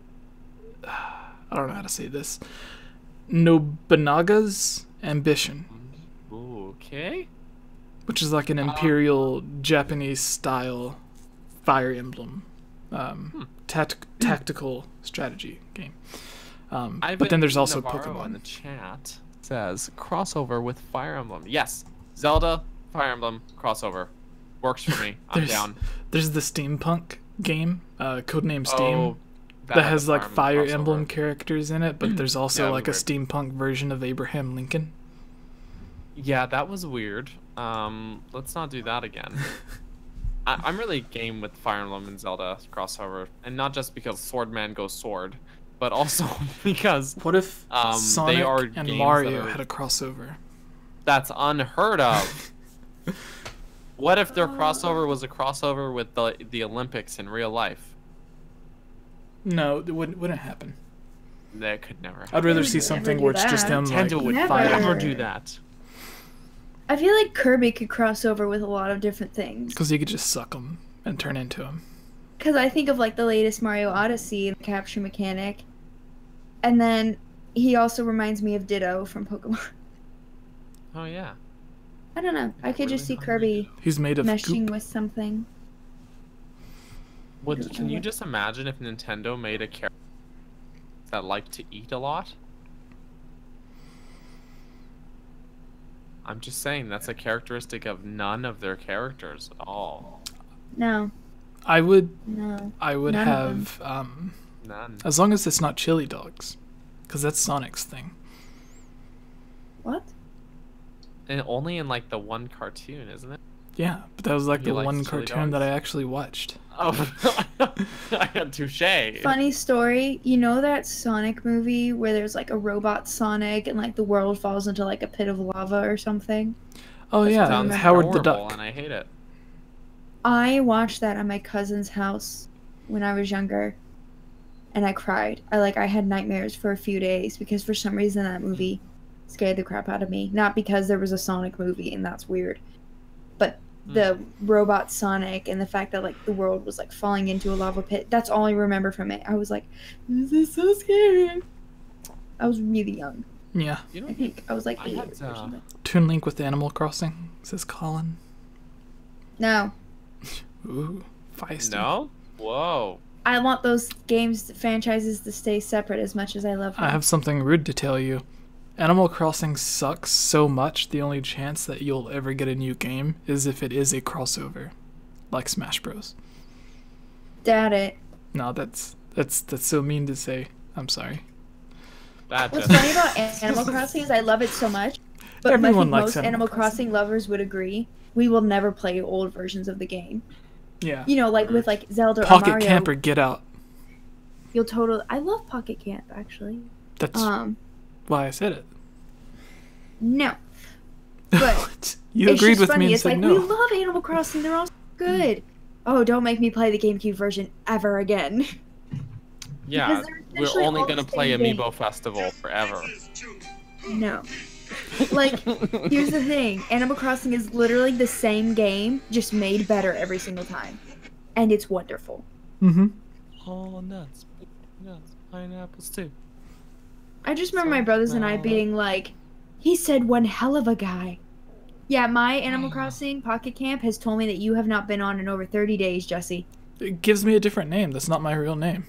Speaker 3: I don't know how to say this. Nobunaga's Ambition,
Speaker 1: Okay.
Speaker 3: which is like an imperial Japanese style Fire Emblem tactical strategy game. But then there's also
Speaker 1: Navarro in the
Speaker 3: Pokemon.
Speaker 1: chat says crossover with Fire Emblem. Yes, Zelda, Fire Emblem crossover works for me. I'm
Speaker 3: There's-
Speaker 1: down.
Speaker 3: There's the steampunk game, codename Steam,
Speaker 1: Oh,
Speaker 3: that
Speaker 1: had
Speaker 3: has
Speaker 1: the
Speaker 3: like Fire
Speaker 1: crossover.
Speaker 3: Emblem characters in it, but there's also
Speaker 1: Yeah, it
Speaker 3: like a
Speaker 1: was
Speaker 3: steampunk version of Abraham Lincoln.
Speaker 1: Yeah, that was weird. Let's not do that again. I'm really game with Fire Emblem and Zelda crossover, and not just because Swordman goes sword, but also because
Speaker 3: What if Sonic
Speaker 1: are
Speaker 3: and
Speaker 1: games
Speaker 3: Mario
Speaker 1: that are-
Speaker 3: had a crossover?
Speaker 1: that's unheard of. What if their crossover was a crossover with the Olympics in real life?
Speaker 3: No, it wouldn't happen.
Speaker 1: That could never happen.
Speaker 3: I'd rather
Speaker 2: would
Speaker 3: see
Speaker 2: never
Speaker 3: something
Speaker 2: do
Speaker 3: where it's just
Speaker 2: that.
Speaker 3: them like
Speaker 1: Nintendo would
Speaker 2: Never.
Speaker 1: never do that.
Speaker 2: I feel like Kirby could cross over with a lot of different things.
Speaker 3: because you could just suck them and turn into them.
Speaker 2: Because I think of like the latest Mario Odyssey, the capture mechanic. And then he also reminds me of Ditto from Pokemon.
Speaker 1: Oh yeah.
Speaker 2: I don't know. I could just see
Speaker 1: Really
Speaker 2: Kirby
Speaker 3: He's made of
Speaker 2: meshing
Speaker 3: goop.
Speaker 2: with something.
Speaker 1: Can you just imagine if Nintendo made a character that liked to eat a lot? I'm just saying that's a characteristic of none of their characters at all.
Speaker 2: No,
Speaker 3: I would
Speaker 2: no.
Speaker 3: have
Speaker 2: None of
Speaker 1: None.
Speaker 3: as long as it's not chili dogs, because that's Sonic's thing.
Speaker 2: What?
Speaker 1: And only in like the one cartoon, isn't it?
Speaker 3: Yeah, but that was like
Speaker 1: He
Speaker 3: the
Speaker 1: likes
Speaker 3: one
Speaker 1: chili
Speaker 3: cartoon that I
Speaker 1: dogs?
Speaker 3: actually watched.
Speaker 1: Oh, touche.
Speaker 2: Funny story. You know that Sonic movie where there's like a robot Sonic and like the world falls into like a pit of lava or something?
Speaker 3: Oh yeah,
Speaker 1: Sounds
Speaker 3: Howard the
Speaker 1: horrible,
Speaker 3: Duck.
Speaker 1: and I hate it.
Speaker 2: I watched that at my cousin's house when I was younger, and I cried. I had nightmares for a few days because for some reason that movie scared the crap out of me. Not because there was a Sonic movie and that's weird, but the robot Sonic and the fact that like the world was like falling into a lava pit. That's all I remember from it. I was like, this is so scary. I was really young.
Speaker 3: Yeah,
Speaker 1: You know,
Speaker 2: I think I was like
Speaker 1: I
Speaker 2: 8
Speaker 1: had,
Speaker 2: or something.
Speaker 3: Toon Link with Animal Crossing, says Colin.
Speaker 2: No.
Speaker 3: Ooh, feisty.
Speaker 1: no? Whoa.
Speaker 2: I want those games franchises to stay separate as much as I love them.
Speaker 3: I have something rude to tell you. Animal Crossing sucks so much, the only chance that you'll ever get a new game is if it is a crossover. Like Smash Bros.
Speaker 2: Doubt it.
Speaker 3: No, that's so mean to say. I'm sorry.
Speaker 1: That
Speaker 2: What's
Speaker 1: just
Speaker 2: funny about Animal Crossing is I love it so much, but
Speaker 3: Everyone
Speaker 2: I think
Speaker 3: likes
Speaker 2: most
Speaker 3: Animal
Speaker 2: Animal Crossing lovers would agree we will never play old versions of the game.
Speaker 3: Yeah.
Speaker 2: You know, like with like Zelda or
Speaker 3: Pocket
Speaker 2: Mario.
Speaker 3: Camper, get out.
Speaker 2: You'll totally. I love Pocket Camp actually.
Speaker 3: That's why I said it.
Speaker 2: No, but
Speaker 3: You
Speaker 2: it's
Speaker 3: agreed
Speaker 2: just
Speaker 3: with
Speaker 2: funny.
Speaker 3: me and
Speaker 2: It's
Speaker 3: said
Speaker 2: like
Speaker 3: no.
Speaker 2: we love Animal Crossing. They're all so good. oh, don't make me play the GameCube version ever again.
Speaker 1: Yeah,
Speaker 2: they're
Speaker 1: we're
Speaker 2: essentially
Speaker 1: only
Speaker 2: all
Speaker 1: gonna
Speaker 2: the
Speaker 1: play
Speaker 2: same
Speaker 1: Amiibo
Speaker 2: game.
Speaker 1: Festival forever.
Speaker 2: No. Like, here's the thing. Animal Crossing is literally the same game, just made better every single time. And it's wonderful.
Speaker 3: Mm-hmm.
Speaker 1: Oh, nuts, pineapples too.
Speaker 2: I just remember my brothers and I being like, he said one hell of a guy. Yeah, my Animal Crossing Pocket Camp has told me that you have not been on in over 30 days, Jesse.
Speaker 3: It gives me a different name. That's not my real name.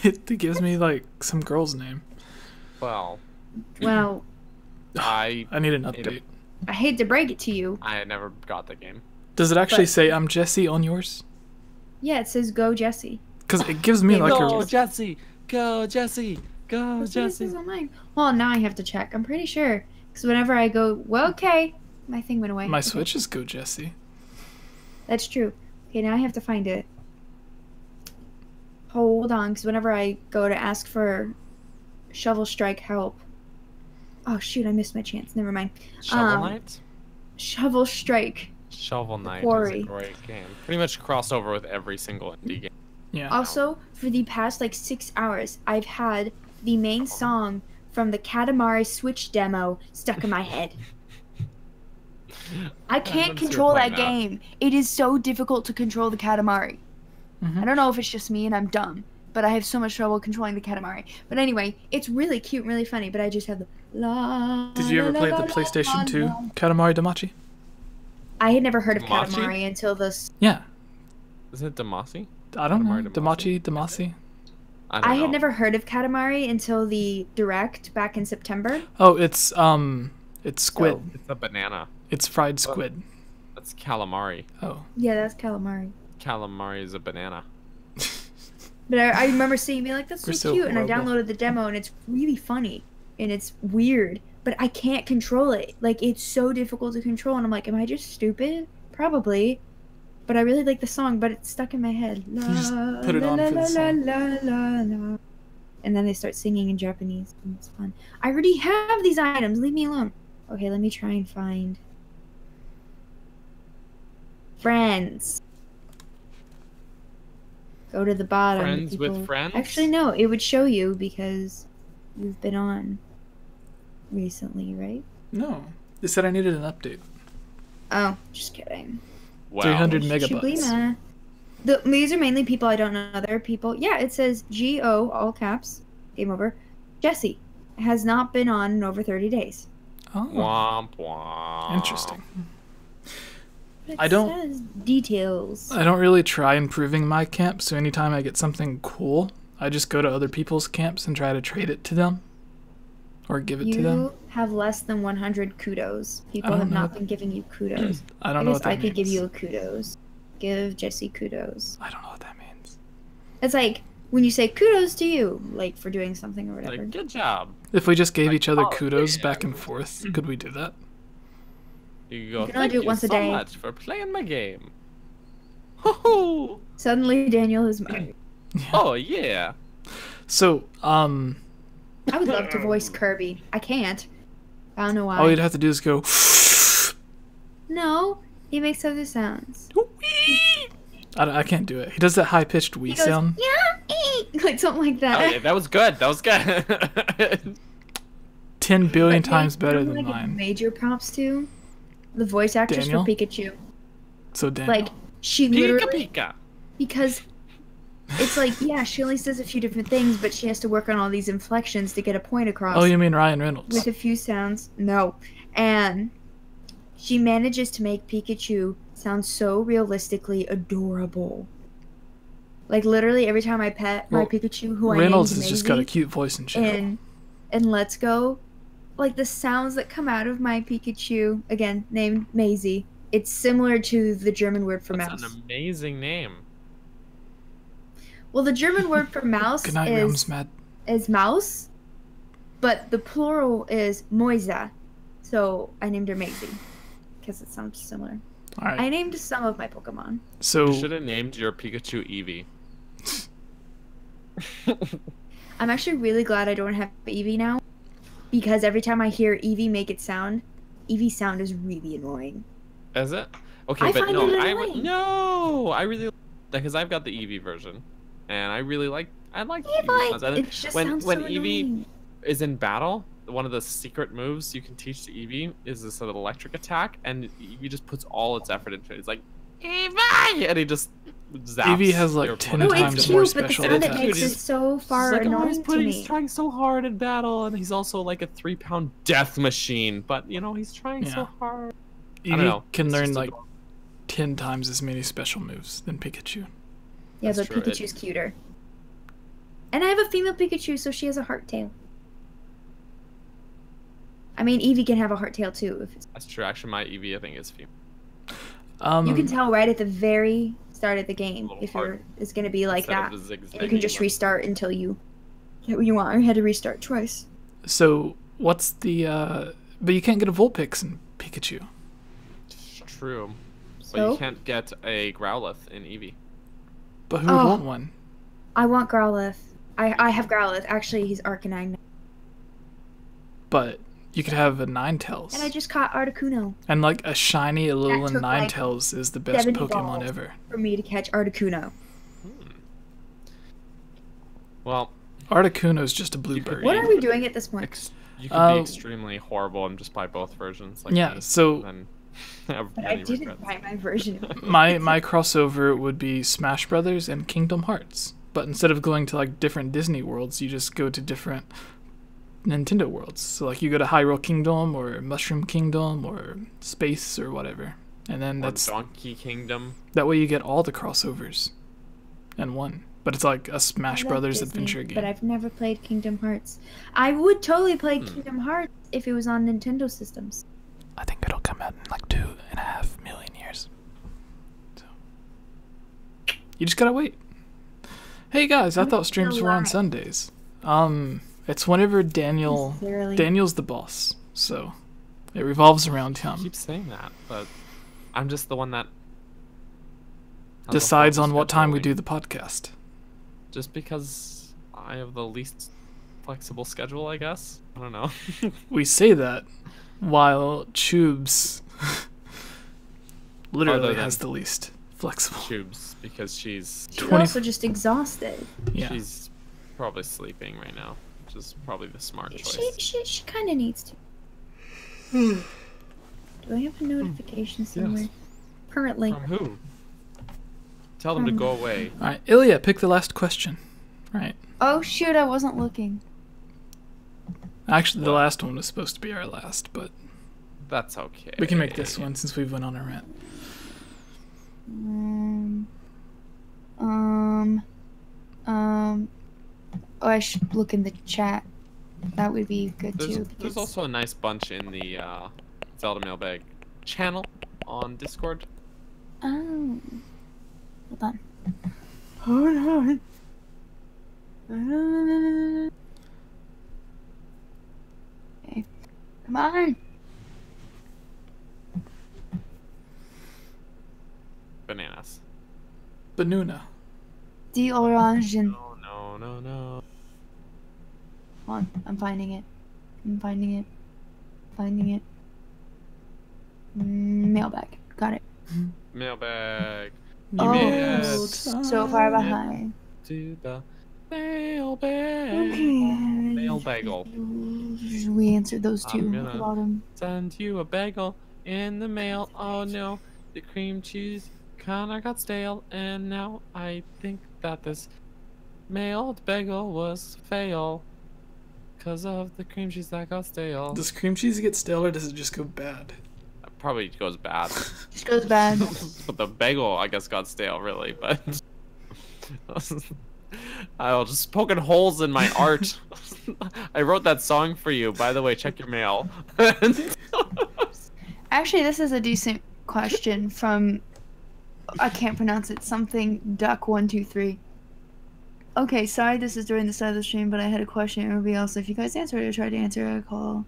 Speaker 3: It gives me like some girl's name.
Speaker 1: Well,
Speaker 2: Well,
Speaker 1: I
Speaker 3: need an update.
Speaker 2: I hate to break it to you.
Speaker 1: I never got the game.
Speaker 3: Does it actually
Speaker 2: But-
Speaker 3: say I'm Jesse on yours?
Speaker 2: Yeah, it says go Jesse.
Speaker 3: Because it gives me like
Speaker 1: Go
Speaker 3: a.
Speaker 1: Jesse! Go Jesse! Go
Speaker 2: That's what it
Speaker 1: Jesse!
Speaker 2: says on mine. Well, now I have to check. I'm pretty sure. Because whenever I go, well, okay, my thing went away.
Speaker 3: My
Speaker 2: Okay.
Speaker 3: Switch is Go Jesse.
Speaker 2: That's true. Okay, now I have to find it. Hold on, because whenever I go to ask for Shovel Strike help. Oh, shoot, I missed my chance. Never mind.
Speaker 1: Shovel Knight?
Speaker 2: Shovel Strike.
Speaker 1: Shovel Knight
Speaker 2: Quarry.
Speaker 1: is a great game. Pretty much crossed over with every single indie game.
Speaker 3: Yeah.
Speaker 2: Also, for the past like 6 hours, I've had the main song from the Katamari Switch demo stuck in my head. I can't
Speaker 1: once you were
Speaker 2: control that
Speaker 1: playing
Speaker 2: game. It is so difficult to control the Katamari.
Speaker 3: Mhm.
Speaker 2: I don't know if it's just me and I'm dumb, but I have so much trouble controlling the Katamari. But anyway, it's really cute and really funny, but I just have the la.
Speaker 3: Did you ever
Speaker 2: la,
Speaker 3: play
Speaker 2: la,
Speaker 3: the
Speaker 2: la,
Speaker 3: PlayStation
Speaker 2: la,
Speaker 3: 2
Speaker 2: la.
Speaker 3: Katamari Damacy?
Speaker 2: I had never heard of
Speaker 1: Damacy?
Speaker 2: Katamari until this.
Speaker 3: Yeah.
Speaker 1: Isn't it Damacy?
Speaker 3: I don't know.
Speaker 1: Katamari
Speaker 3: Damacy, Damacy.
Speaker 1: I don't
Speaker 2: I
Speaker 1: know.
Speaker 2: had never heard of Katamari until the direct back in September.
Speaker 3: Oh, it's squid.
Speaker 1: It's a banana.
Speaker 3: It's fried squid.
Speaker 1: That's calamari.
Speaker 3: Oh.
Speaker 2: Yeah, that's Calamari.
Speaker 1: Calamari is a banana.
Speaker 2: But I remember seeing me like, that's
Speaker 3: We're
Speaker 2: so
Speaker 3: so
Speaker 2: cute, and I
Speaker 3: horrible.
Speaker 2: downloaded the demo, and it's really funny, and it's weird, but I can't control it. Like, it's so difficult to control, and I'm like, am I just stupid? Probably. But I really like the song, but it's stuck in my head. La,
Speaker 3: just put it
Speaker 2: la,
Speaker 3: on
Speaker 2: la,
Speaker 3: for the
Speaker 2: la,
Speaker 3: song.
Speaker 2: la, la, la. And then they start singing in Japanese, and it's fun. I already have these items. Leave me alone. Okay, let me try and find friends. Go to the bottom. the
Speaker 1: Friends with
Speaker 2: people-
Speaker 1: friends?
Speaker 2: Actually, no. It would show you because you've been on recently, right?
Speaker 3: No. They said I needed an update.
Speaker 2: Oh, just kidding.
Speaker 1: Wow.
Speaker 3: 300 megabytes.
Speaker 2: Shablina. These are mainly people I don't know. Other people. Yeah, it says G-O, all caps, game over. Jesse has not been on in over 30 days.
Speaker 3: Oh.
Speaker 1: Womp womp.
Speaker 3: Interesting.
Speaker 2: It
Speaker 3: I don't-
Speaker 2: says details.
Speaker 3: I don't really try improving my camp, so anytime I get something cool, I just go to other people's camps and try to trade it to them. Or give it to them.
Speaker 2: You have less than 100 kudos. People
Speaker 3: don't
Speaker 2: have
Speaker 3: know
Speaker 2: not
Speaker 3: what-
Speaker 2: been giving you kudos.
Speaker 3: I
Speaker 2: I
Speaker 3: don't know
Speaker 2: guess
Speaker 3: what that
Speaker 2: I
Speaker 3: means.
Speaker 2: could give you a kudos. Give Jesse kudos.
Speaker 3: I don't know what that means.
Speaker 2: It's like when you say kudos to you, like for doing something or whatever.
Speaker 1: Like, good job.
Speaker 3: If we just gave each other
Speaker 1: oh,
Speaker 3: kudos
Speaker 1: yeah.
Speaker 3: back and forth, could we do that?
Speaker 1: You go,
Speaker 2: You can only
Speaker 1: thank
Speaker 2: do it
Speaker 1: you
Speaker 2: once a
Speaker 1: so
Speaker 2: day."
Speaker 1: much for playing my game. Ho-ho!
Speaker 2: Suddenly, Daniel is mine.
Speaker 1: Oh, yeah.
Speaker 3: So,
Speaker 2: I would love to voice Kirby. I can't. I don't know why.
Speaker 3: all you'd have to do is go.
Speaker 2: No, he makes other sounds.
Speaker 3: I can't do it. He does that high pitched
Speaker 2: He
Speaker 3: wee
Speaker 2: goes,
Speaker 3: sound.
Speaker 2: yeah, like something like that.
Speaker 1: Oh, yeah, that was good. That was good.
Speaker 3: 10 billion
Speaker 2: But
Speaker 3: times
Speaker 2: you
Speaker 3: better
Speaker 2: know
Speaker 3: than
Speaker 2: who I give
Speaker 3: mine.
Speaker 2: Major props to the voice actress
Speaker 3: Daniel?
Speaker 2: for Pikachu.
Speaker 3: So, Daniel.
Speaker 2: Like she
Speaker 1: Pika
Speaker 2: literally
Speaker 1: Pika.
Speaker 2: because it's like yeah, she only says a few different things, but she has to work on all these inflections to get a point across.
Speaker 3: Oh, you mean Ryan Reynolds?
Speaker 2: With a few sounds. No. And she manages to make Pikachu sound so realistically adorable. Like literally every time I pet my
Speaker 3: Well,
Speaker 2: Pikachu, who
Speaker 3: Reynolds
Speaker 2: I named
Speaker 3: has just got a
Speaker 2: Maisie,
Speaker 3: cute voice in general.
Speaker 2: and Let's Go, like the sounds that come out of my Pikachu, again named Maisie, it's similar to the German word for
Speaker 1: That's
Speaker 2: mouse.
Speaker 1: an amazing name.
Speaker 2: Well, the German word for mouse
Speaker 3: Good night, Realms Mad.
Speaker 2: is mouse, but the plural is Moisa. So I named her Maisie because it sounds similar.
Speaker 3: Alright.
Speaker 2: I named some of my Pokemon.
Speaker 3: So,
Speaker 1: You should have named your Pikachu Eevee.
Speaker 2: I'm actually really glad I don't have Eevee now, because every time I hear Eevee make its sound, Eevee's sound is really annoying.
Speaker 1: Is it? Okay,
Speaker 2: I
Speaker 1: but
Speaker 2: find
Speaker 1: no,
Speaker 2: it
Speaker 1: I
Speaker 2: annoying.
Speaker 1: I really because I've got the Eevee version, and I like
Speaker 2: Yeah,
Speaker 1: Eevee sounds.
Speaker 2: but it just sounds
Speaker 1: When
Speaker 2: so
Speaker 1: Eevee
Speaker 2: annoying.
Speaker 1: is in battle, one of the secret moves you can teach to Eevee is this sort of electric attack, and Eevee just puts all its effort into it. It's like Eevee, and he just zaps.
Speaker 3: Eevee has like
Speaker 1: your
Speaker 3: 10
Speaker 2: No,
Speaker 1: opponent.
Speaker 3: times
Speaker 2: it's
Speaker 3: more
Speaker 2: cute, but the
Speaker 3: special
Speaker 2: sound it
Speaker 1: attacks.
Speaker 2: makes
Speaker 1: It's
Speaker 2: is so far
Speaker 1: It's like, oh,
Speaker 2: annoying to
Speaker 1: he's
Speaker 2: me.
Speaker 1: trying so hard in battle, and he's also like a 3-pound death machine. But you know, he's trying so
Speaker 3: Yeah.
Speaker 1: hard. I
Speaker 3: Eevee
Speaker 1: don't know.
Speaker 3: can
Speaker 1: It's
Speaker 3: learn
Speaker 1: just
Speaker 3: like
Speaker 1: adorable.
Speaker 3: 10 times as many special moves than Pikachu.
Speaker 2: Yeah,
Speaker 1: That's
Speaker 2: but
Speaker 1: true,
Speaker 2: Pikachu's cuter. And I have a female Pikachu, so she has a heart tail. I mean, Eevee can have a heart tail too. If it's...
Speaker 1: That's true. Actually, my Eevee I think is female.
Speaker 2: You can tell right at the very start of the game
Speaker 1: Little
Speaker 2: if
Speaker 1: heart.
Speaker 2: it's going to be like
Speaker 1: Instead
Speaker 2: that.
Speaker 1: of the
Speaker 2: And you
Speaker 1: zigzaggy
Speaker 2: can just
Speaker 1: one.
Speaker 2: restart until you get what you want. I had to restart twice.
Speaker 3: So what's the? But you can't get a Vulpix in Pikachu.
Speaker 1: It's true. But
Speaker 2: So?
Speaker 1: you can't get a Growlithe in Eevee.
Speaker 3: But who would
Speaker 2: Oh.
Speaker 3: want one?
Speaker 2: I want Growlithe. I have Growlithe. Actually, he's Arcanine now.
Speaker 3: But you could have a Ninetales.
Speaker 2: And I just caught Articuno
Speaker 3: And like a shiny Alolan
Speaker 2: took, like,
Speaker 3: Ninetales is the best
Speaker 2: 70
Speaker 3: Pokemon
Speaker 2: balls.
Speaker 3: ever.
Speaker 2: for me to catch Articuno.
Speaker 1: Well,
Speaker 3: Articuno's just a bluebird.
Speaker 2: What are we doing at this point?
Speaker 1: you could be extremely horrible and just buy both versions. Like
Speaker 3: Yeah,
Speaker 1: me,
Speaker 3: so-
Speaker 1: and then have
Speaker 2: But I
Speaker 1: many
Speaker 2: didn't
Speaker 1: regrets.
Speaker 2: buy my version.
Speaker 3: My crossover would be Smash Brothers and Kingdom Hearts. But instead of going to like different Disney worlds, you just go to different Nintendo worlds. So like you go to Hyrule Kingdom or Mushroom Kingdom or Space or whatever. And then
Speaker 1: Or
Speaker 3: that's
Speaker 1: Donkey Kingdom.
Speaker 3: that way you get all the crossovers in one. But it's like a Smash
Speaker 2: I love
Speaker 3: Brothers
Speaker 2: Disney,
Speaker 3: adventure game.
Speaker 2: But I've never played Kingdom Hearts. I would totally play Kingdom Hearts if it was on Nintendo systems.
Speaker 3: I think it'll come out in like 2.5 million years. So you just gotta wait. Hey guys, I
Speaker 2: I'm
Speaker 3: thought streams
Speaker 2: still
Speaker 3: were on
Speaker 2: alive.
Speaker 3: Sundays. It's whenever
Speaker 2: Necessarily.
Speaker 3: Daniel's the boss, so it revolves around
Speaker 1: I
Speaker 3: him.
Speaker 1: keep saying that, but I'm just the one that has a
Speaker 3: Decides
Speaker 1: horrible
Speaker 3: on what time we
Speaker 1: scheduling.
Speaker 3: do the podcast.
Speaker 1: Just because I have the least flexible schedule, I guess. I don't know.
Speaker 3: We say that while Tubes literally
Speaker 1: Other than-
Speaker 3: has the least flexible.
Speaker 1: Tubes, because she's
Speaker 2: She's
Speaker 3: 20
Speaker 2: also just exhausted.
Speaker 3: Yeah.
Speaker 1: she's probably sleeping right now, which is probably the smart choice.
Speaker 2: She kind of needs to. Do I have a notification somewhere? Currently.
Speaker 1: From who? Tell them to go away.
Speaker 3: All right, Ilya, pick the last question. Right.
Speaker 2: Oh shoot, I wasn't looking.
Speaker 3: Actually, the last one was supposed to be our last, but
Speaker 1: That's okay.
Speaker 3: we can make this one since we've went on a rant.
Speaker 2: Oh, I should look in the chat. That would be good too.
Speaker 1: There's
Speaker 2: because-
Speaker 1: also a nice bunch in the Zelda Mailbag channel on Discord.
Speaker 2: Oh. Hold on. Hold on. Okay. Come on.
Speaker 1: Bananas.
Speaker 3: Banuna.
Speaker 2: The orange and
Speaker 1: No.
Speaker 2: hold on, I'm finding it. Finding it. Mailbag. Got it.
Speaker 1: Mailbag.
Speaker 2: Oh,
Speaker 1: made it
Speaker 2: so far behind.
Speaker 1: to the mailbag.
Speaker 2: Okay.
Speaker 1: Mailbagel.
Speaker 2: We answered those two.
Speaker 1: I'm gonna-
Speaker 2: About him.
Speaker 1: Send you a bagel in the mail. Oh no, the cream cheese kinda got stale, and now I think that this mailed bagel was fail. 'Cause of the cream cheese that got stale.
Speaker 3: Does cream cheese get stale or does it just go bad?
Speaker 1: That probably goes bad.
Speaker 2: Just goes bad.
Speaker 1: But the bagel, I guess, got stale, really. But I was just poking holes in my art. I wrote that song for you. By the way, check your mail.
Speaker 2: Actually, this is a decent question from, I can't pronounce it, something duck123. Okay, sorry this is during the start of the stream, but I had a question. It would be also if you guys answered or tried to answer a call.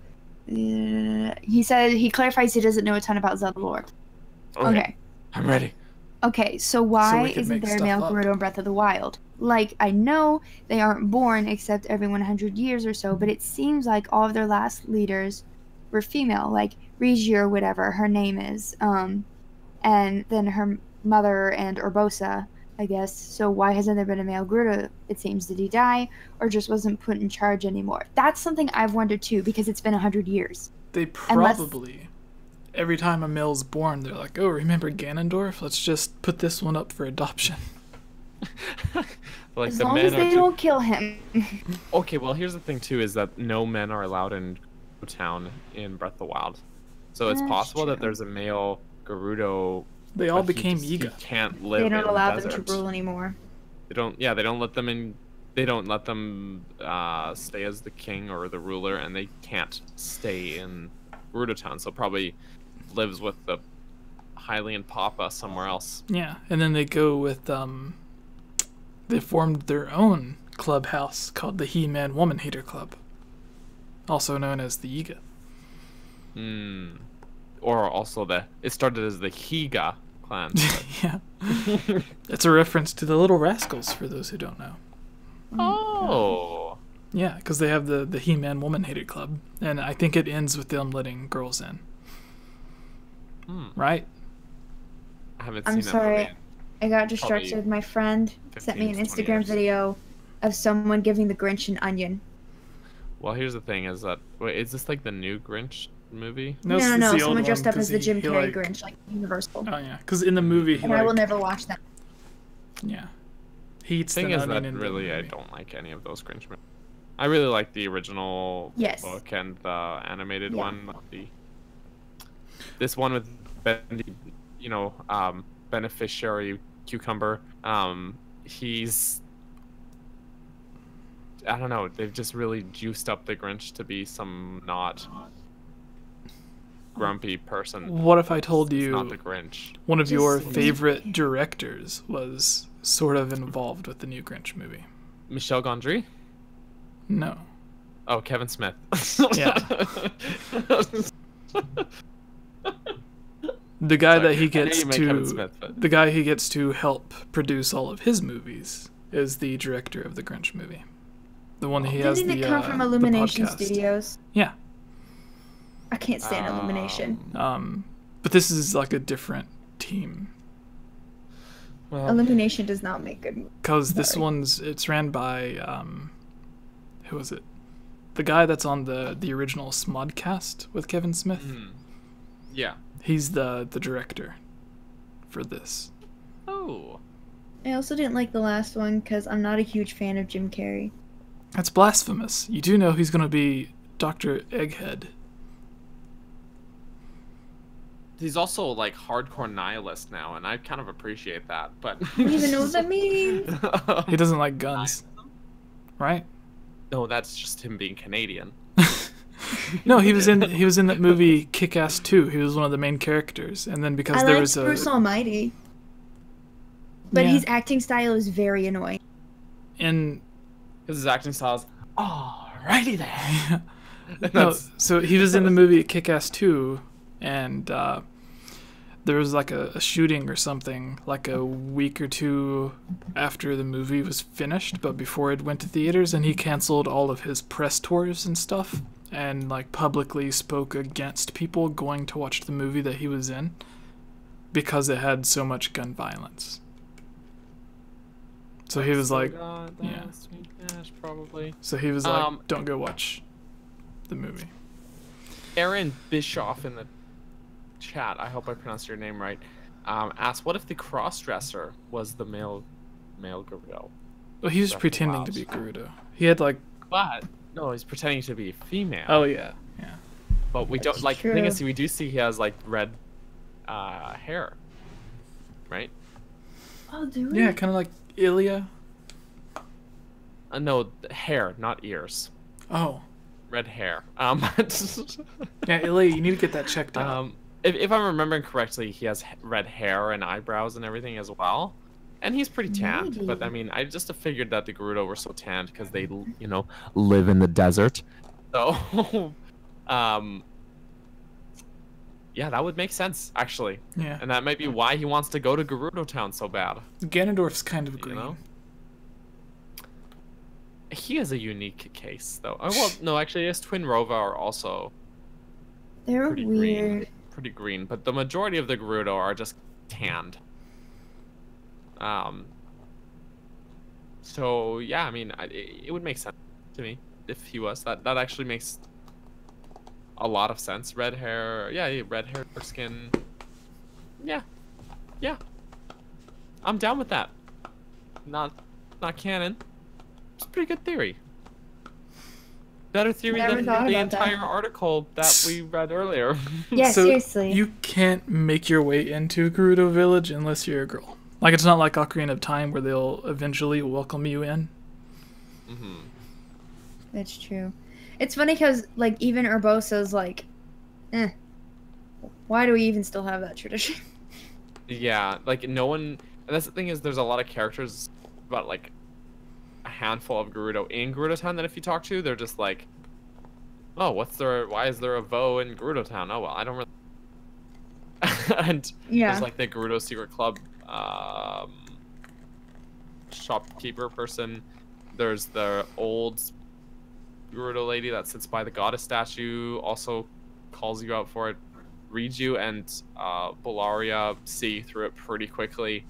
Speaker 2: He said, he clarifies he doesn't know a ton about Zelda lore. Okay.
Speaker 1: I'm ready.
Speaker 2: Okay, so why
Speaker 3: we could
Speaker 2: isn't
Speaker 3: make
Speaker 2: there a
Speaker 3: stuff
Speaker 2: male
Speaker 3: up.
Speaker 2: Gerudo in Breath of the Wild? Like, I know they aren't born except every 100 years or so, but it seems like all of their last leaders were female, like Reggie or whatever her name is. And and then her mother and Urbosa, I guess. So why hasn't there been a male Gerudo? It seems, did he die or just wasn't put in charge anymore? That's something I've wondered too, because it's been 100 years.
Speaker 3: They probably, every time a male's born, they're like, oh, remember Ganondorf? Let's just put this one up for adoption.
Speaker 1: Like
Speaker 2: As
Speaker 1: the
Speaker 2: long
Speaker 1: men
Speaker 2: as they
Speaker 1: are
Speaker 2: don't kill him.
Speaker 1: Okay, well, here's the thing too: is that no men are allowed in town in Breath of the Wild, so it's
Speaker 2: That's
Speaker 1: possible that
Speaker 2: true.
Speaker 1: there's a male Gerudo.
Speaker 3: They all
Speaker 1: but he
Speaker 3: became
Speaker 1: just- he
Speaker 3: Yiga.
Speaker 1: can't live.
Speaker 2: They don't
Speaker 1: in
Speaker 2: allow
Speaker 1: the
Speaker 2: them to
Speaker 1: desert.
Speaker 2: rule anymore.
Speaker 1: They don't. Yeah, they don't let them in. They don't let them stay as the king or the ruler, and they can't stay in Gerudo town. So probably lives with the Hylian Papa somewhere else.
Speaker 3: Yeah, and then they go with, they formed their own clubhouse called the He-Man Woman Hater Club, also known as the Yiga.
Speaker 1: Hmm. Or also it started as the Higa clan. but-
Speaker 3: Yeah. It's a reference to the Little Rascals, for those who don't know.
Speaker 1: Oh.
Speaker 3: Yeah, because they have the He-Man Woman Hater Club, and I think it ends with them letting girls in.
Speaker 1: Hmm.
Speaker 3: Right?
Speaker 1: I haven't
Speaker 2: I'm
Speaker 1: seen
Speaker 2: sorry.
Speaker 1: that movie.
Speaker 2: I got distracted. My friend sent me an
Speaker 1: 15 to 20
Speaker 2: Instagram
Speaker 1: years.
Speaker 2: video of someone giving the Grinch an onion.
Speaker 1: Well, here's the thing: is that wait, is this like the new Grinch movie?
Speaker 2: No,
Speaker 3: it's the old
Speaker 2: someone
Speaker 3: one,
Speaker 2: dressed up
Speaker 3: 'cause
Speaker 2: as the Jim
Speaker 3: he,
Speaker 2: Carrey
Speaker 3: like-
Speaker 2: Grinch, like Universal.
Speaker 3: Oh, yeah, because in the movie, he,
Speaker 2: And I will
Speaker 3: like,
Speaker 2: never watch that.
Speaker 3: yeah. He eats
Speaker 1: Thing
Speaker 3: the
Speaker 1: is
Speaker 3: onion
Speaker 1: that
Speaker 3: in the
Speaker 1: really I
Speaker 3: movie.
Speaker 1: don't like any of those Grinch movies. I really like the original
Speaker 2: Yes.
Speaker 1: book and the animated
Speaker 2: Yeah.
Speaker 1: one. This one with Bendy, beneficiary cucumber. He's I don't know. They've just really juiced up the Grinch to be some not grumpy person.
Speaker 3: What if I told
Speaker 1: It's
Speaker 3: you
Speaker 1: not the Grinch.
Speaker 3: one of your
Speaker 2: Just-
Speaker 3: favorite directors was sort of involved with the new Grinch movie?
Speaker 1: Michel Gondry?
Speaker 3: No.
Speaker 1: Oh, Kevin Smith.
Speaker 3: Yeah. The guy
Speaker 1: Sorry.
Speaker 3: that he
Speaker 1: I know
Speaker 3: gets
Speaker 1: you meant Kevin
Speaker 3: to
Speaker 1: Smith, but-
Speaker 3: the guy he gets to help produce all of his movies is the director of the Grinch movie. The one he has
Speaker 2: Didn't
Speaker 3: the
Speaker 2: it come from
Speaker 3: the
Speaker 2: Illumination
Speaker 3: podcast.
Speaker 2: Studios?
Speaker 3: Yeah.
Speaker 2: I can't stand Illumination.
Speaker 3: But this is like a different team.
Speaker 1: Well,
Speaker 2: Illumination does not make good movies.
Speaker 3: Because this
Speaker 2: Sorry.
Speaker 3: it's ran by who was it? The guy that's on the original Smodcast with Kevin Smith.
Speaker 1: yeah.
Speaker 3: He's the director for this.
Speaker 1: Oh.
Speaker 2: I also didn't like the last one because I'm not a huge fan of Jim Carrey.
Speaker 3: That's blasphemous. You do know he's going to be Dr. Egghead.
Speaker 1: He's also like hardcore nihilist now, and I kind of appreciate that. But
Speaker 2: I don't even know what that means.
Speaker 3: He doesn't like guns, right?
Speaker 1: No, that's just him being Canadian.
Speaker 3: No, he was in that movie Kick-Ass 2. He was one of the main characters, and then because
Speaker 2: I
Speaker 3: there
Speaker 2: like
Speaker 3: was
Speaker 2: Bruce Almighty. But
Speaker 3: Yeah.
Speaker 2: his acting style is very annoying.
Speaker 3: in
Speaker 1: Because his acting style is alrighty there.
Speaker 3: no,
Speaker 1: That's-
Speaker 3: so he was in the movie Kick-Ass 2, and there was like a shooting or something like a week or two after the movie was finished, but before it went to theaters, and he canceled all of his press tours and stuff, and like publicly spoke against people going to watch the movie that he was in because it had so much gun violence. So he was like, yeah.
Speaker 1: Sweet Ash, probably.
Speaker 3: so he was like,
Speaker 1: Um,
Speaker 3: don't go watch the movie.
Speaker 1: Aaron Bischoff in the chat, I hope I pronounced your name right, asked, what if the crossdresser was the male Gerudo?
Speaker 3: Well, he was
Speaker 1: Breath of the
Speaker 3: pretending to
Speaker 1: Wild.
Speaker 3: be Gerudo. He had like,
Speaker 1: But, no, he's pretending to be female.
Speaker 3: oh yeah, yeah.
Speaker 1: But we don't,
Speaker 2: That's
Speaker 1: like, the thing
Speaker 2: true.
Speaker 1: is, we do see he has, like, red hair. Right?
Speaker 2: Oh, do we?
Speaker 3: Yeah, kind of like Ilya.
Speaker 1: No, hair, not ears.
Speaker 3: Oh,
Speaker 1: Red hair.
Speaker 3: yeah, Ilya, you need to get that checked out.
Speaker 1: If I'm remembering correctly, he has red hair and eyebrows and everything as well. And he's pretty tanned. But, I
Speaker 2: Maybe.
Speaker 1: mean, I just figured that the Gerudo were so tanned because they, live in the desert. So, yeah, that would make sense, actually.
Speaker 3: Yeah,
Speaker 1: And that might be why he wants to go to Gerudo Town so bad.
Speaker 3: Ganondorf's kind of green.
Speaker 1: know? He is a unique case, though. Oh, well, no, actually, his twin Rova are also
Speaker 2: They're
Speaker 1: pretty
Speaker 2: weird.
Speaker 1: green. Pretty green. But the majority of the Gerudo are just tanned. So yeah, I mean, it would make sense to me if he was. That actually makes a lot of sense. Red hair, yeah, red hair, skin. Yeah, yeah. I'm down with that. Not canon. It's a pretty good theory. Better theory
Speaker 2: Never
Speaker 1: than
Speaker 2: thought
Speaker 1: the
Speaker 2: about that.
Speaker 1: entire article that we read earlier.
Speaker 2: Yeah,
Speaker 3: So
Speaker 2: seriously.
Speaker 3: you can't make your way into Gerudo Village unless you're a girl. Like, it's not like Ocarina of Time where they'll eventually welcome you in.
Speaker 1: Mm-hmm.
Speaker 2: That's true. It's funny because, like, even Urbosa's like, why do we even still have that tradition?
Speaker 1: Yeah, like no one. And that's the thing is, there's a lot of characters, about like a handful of Gerudo in Gerudo Town that if you talk to, they're just like, oh, why is there a Vo in Gerudo Town? Oh well, I don't really. And
Speaker 2: Yeah.
Speaker 1: there's like the Gerudo Secret Club shopkeeper person. There's the old Gerudo lady that sits by the goddess statue, also calls you out for it. Riju and Bellaria see through it pretty quickly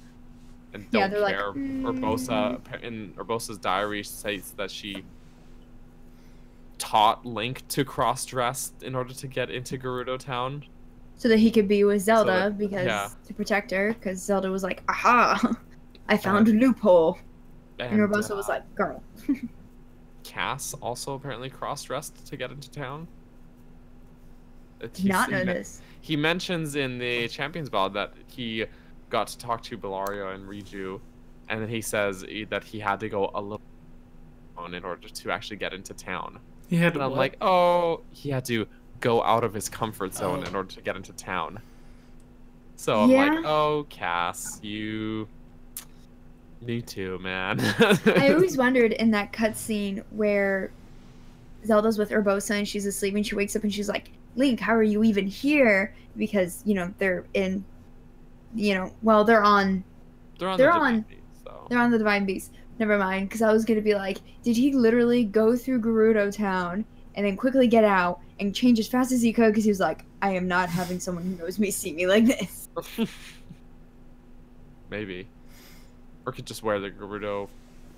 Speaker 1: and
Speaker 2: Yeah,
Speaker 1: don't
Speaker 2: they're like,
Speaker 1: care. Urbosa, in Urbosa's diary, states that she taught Link to cross-dress in order to get into Gerudo Town.
Speaker 2: So that he could be with Zelda
Speaker 1: that-
Speaker 2: because
Speaker 1: yeah.
Speaker 2: to protect her, because Zelda was like, aha, I found a loophole. And Urbosa was like, girl.
Speaker 1: Cass also apparently cross-dressed to get into town.
Speaker 2: Did not know this.
Speaker 1: He mentions in the Champions Ballad that he got to talk to Bellaria and Riju, and then he says that he had to go a little on in order to actually get into town.
Speaker 3: He had
Speaker 1: And I'm
Speaker 3: what?
Speaker 1: like, oh, he had to go out of his comfort zone in order to get into town. So I'm like,
Speaker 2: Yeah.
Speaker 1: oh, Cass, you... Me too, man.
Speaker 2: I always wondered in that cutscene where Zelda's with Urbosa and she's asleep and she wakes up and she's like, Link, how are you even here? Because, you know, they're in, you know, well, they're on
Speaker 1: They're on
Speaker 2: they're
Speaker 1: the
Speaker 2: on-
Speaker 1: Divine Beast, so.
Speaker 2: They're on the Divine Beast. Never mind, because I was going to be like, did he literally go through Gerudo Town and then quickly get out and change as fast as he could? Because he was like, I am not having someone who knows me see me like this.
Speaker 1: Maybe. Or could just wear the Gerudo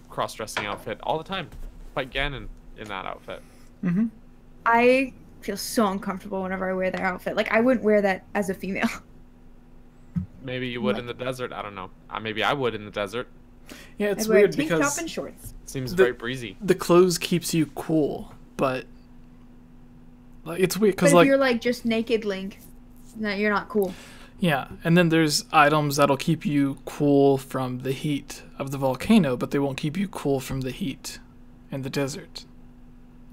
Speaker 1: cross-dressing outfit all the time. Fight Ganon in that outfit.
Speaker 3: Mm-hmm.
Speaker 2: I feel so uncomfortable whenever I wear that outfit. Like, I wouldn't wear that as a female.
Speaker 1: Maybe you would in the desert. I don't know. Maybe I would in the desert.
Speaker 3: Yeah, it's
Speaker 2: I'd wear a
Speaker 3: weird
Speaker 2: tank
Speaker 3: because
Speaker 2: top and shorts.
Speaker 1: Seems
Speaker 3: The-
Speaker 1: very breezy.
Speaker 3: the clothes keeps you cool, but like it's weird
Speaker 2: But
Speaker 3: because
Speaker 2: if
Speaker 3: like
Speaker 2: you're like just naked Link, no, you're not cool.
Speaker 3: yeah, and then there's items that'll keep you cool from the heat of the volcano, but they won't keep you cool from the heat in the desert.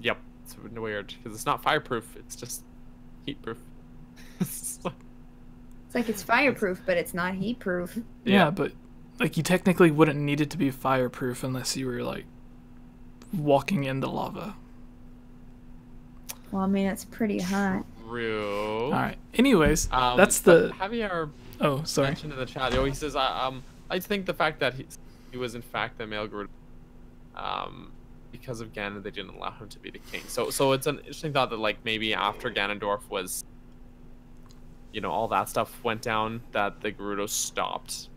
Speaker 1: Yep. It's weird because it's not fireproof. It's just heat-proof.
Speaker 2: It's like it's fireproof, but it's not heat proof.
Speaker 3: Yeah, but like you technically wouldn't need it to be fireproof unless you were like walking in the lava.
Speaker 2: Well, I mean, it's pretty hot.
Speaker 1: True.
Speaker 3: All right. Anyways, that's
Speaker 1: but
Speaker 3: the.
Speaker 1: Javier
Speaker 3: Oh, sorry.
Speaker 1: mentioned in the chat. He says, I think the fact that he was in fact the male Gerudo, because of Ganon, they didn't allow him to be the king. So it's an interesting thought that like maybe after Ganondorf was, you know, all that stuff went down, that the Gerudo stopped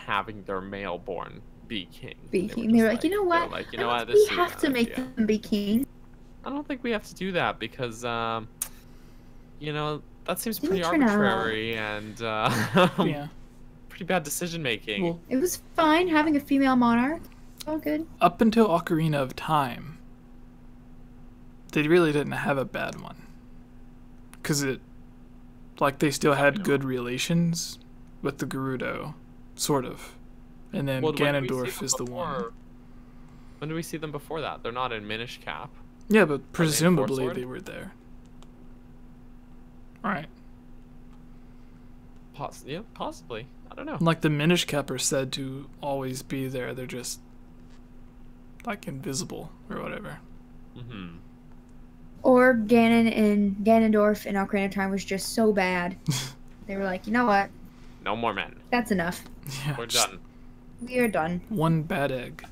Speaker 1: having their male born be king.
Speaker 2: Be
Speaker 1: were
Speaker 2: king.
Speaker 1: just
Speaker 2: They were like, you know
Speaker 1: they were
Speaker 2: what?
Speaker 1: like, you
Speaker 2: I
Speaker 1: know
Speaker 2: don't
Speaker 1: what?
Speaker 2: think
Speaker 1: This
Speaker 2: we
Speaker 1: is
Speaker 2: have to
Speaker 1: an
Speaker 2: make
Speaker 1: idea.
Speaker 2: them be king.
Speaker 1: I don't think we have to do that because, you know, that seems pretty
Speaker 2: Didn't turn out.
Speaker 1: arbitrary and
Speaker 3: Yeah.
Speaker 1: pretty bad decision making.
Speaker 3: Well,
Speaker 2: It was fine having a female monarch. All good.
Speaker 3: up until Ocarina of Time, they really didn't have a bad one. Because like, they still had good relations with the Gerudo, sort of. And then
Speaker 1: Well, when do we see
Speaker 3: Ganondorf
Speaker 1: them
Speaker 3: is the one.
Speaker 1: before- When do we see them before that? They're not in Minish Cap.
Speaker 3: Yeah, but presumably
Speaker 1: Sword?
Speaker 3: they were there. Right.
Speaker 1: Yeah, possibly. I don't know.
Speaker 3: Like, the Minish Cap are said to always be there. They're just, like, invisible or whatever.
Speaker 1: Mm-hmm.
Speaker 2: Or Ganon and Ganondorf in Ocarina of Time was just so bad. They were like, you know what?
Speaker 1: No more men.
Speaker 2: That's enough.
Speaker 3: Yeah,
Speaker 1: We're
Speaker 3: just
Speaker 1: done.
Speaker 2: We are done.
Speaker 3: one bad egg.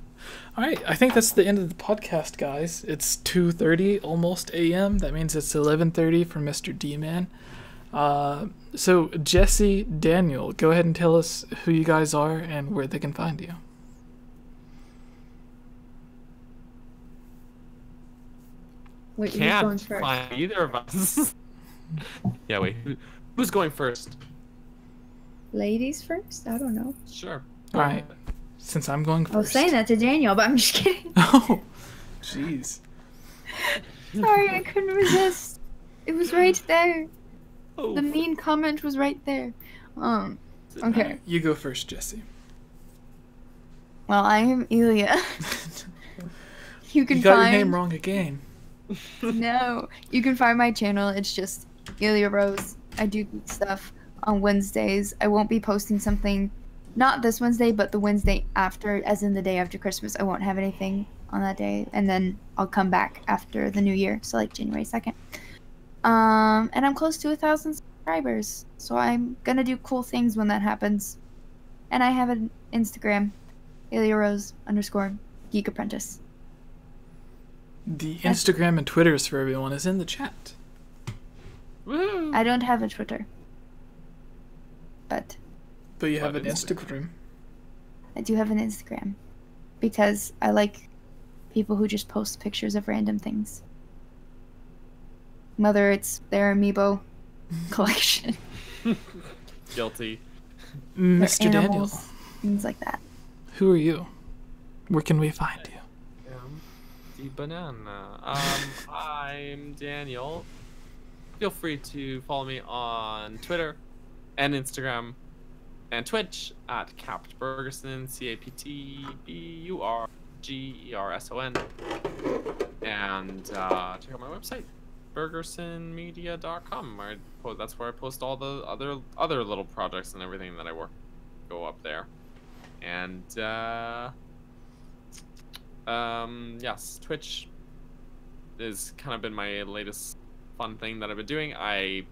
Speaker 3: All right, I think that's the end of the podcast, guys. It's 2:30 almost a.m. That means it's 11:30 for Mr. D-Man. So Jesse, Daniel, go ahead and tell us who you guys are and where they can find you.
Speaker 2: Wait, who's
Speaker 1: Can't
Speaker 2: going first?
Speaker 1: find either of us. Yeah, wait. Who's going first?
Speaker 2: Ladies first? I don't know.
Speaker 1: Sure.
Speaker 3: All right. Since I'm going first.
Speaker 2: I was saying that to Daniel, but I'm just kidding.
Speaker 3: Oh, jeez.
Speaker 2: Sorry, I couldn't resist. It was right there.
Speaker 1: Oh,
Speaker 2: The mean comment was right there. Okay.
Speaker 3: You go first, Jesse.
Speaker 2: Well, I am Elia. You can
Speaker 3: You got
Speaker 2: find
Speaker 3: your name wrong again.
Speaker 2: No, you can find my channel. It's just Elia Rose. I do stuff on Wednesdays. I won't be posting something, not this Wednesday, but the Wednesday after, as in the day after Christmas. I won't have anything on that day, and then I'll come back after the new year, so like January 2nd. And I'm close to 1,000 subscribers, so I'm gonna do cool things when that happens. And I have an Instagram, EliaRose_Geek Apprentice.
Speaker 3: The Instagram and Twitters for everyone is in the chat.
Speaker 1: woo.
Speaker 2: I don't have a Twitter, but
Speaker 3: But you have
Speaker 1: But
Speaker 3: an Instagram.
Speaker 2: I do have an Instagram because I like people who just post pictures of random things. Whether it's their amiibo collection,
Speaker 1: Guilty.
Speaker 2: their
Speaker 3: Mr. Daniel,
Speaker 2: animals, things like that.
Speaker 3: who are you? Where can we find you?
Speaker 1: The banana. I'm Daniel. Feel free to follow me on Twitter and Instagram and Twitch at Capt Bergerson, CaptBurgerson. And check out my website, burgersonmedia.com. That's where I post all the other little projects and everything that I work. Go up there. And yes, Twitch has kind of been my latest fun thing that I've been doing. I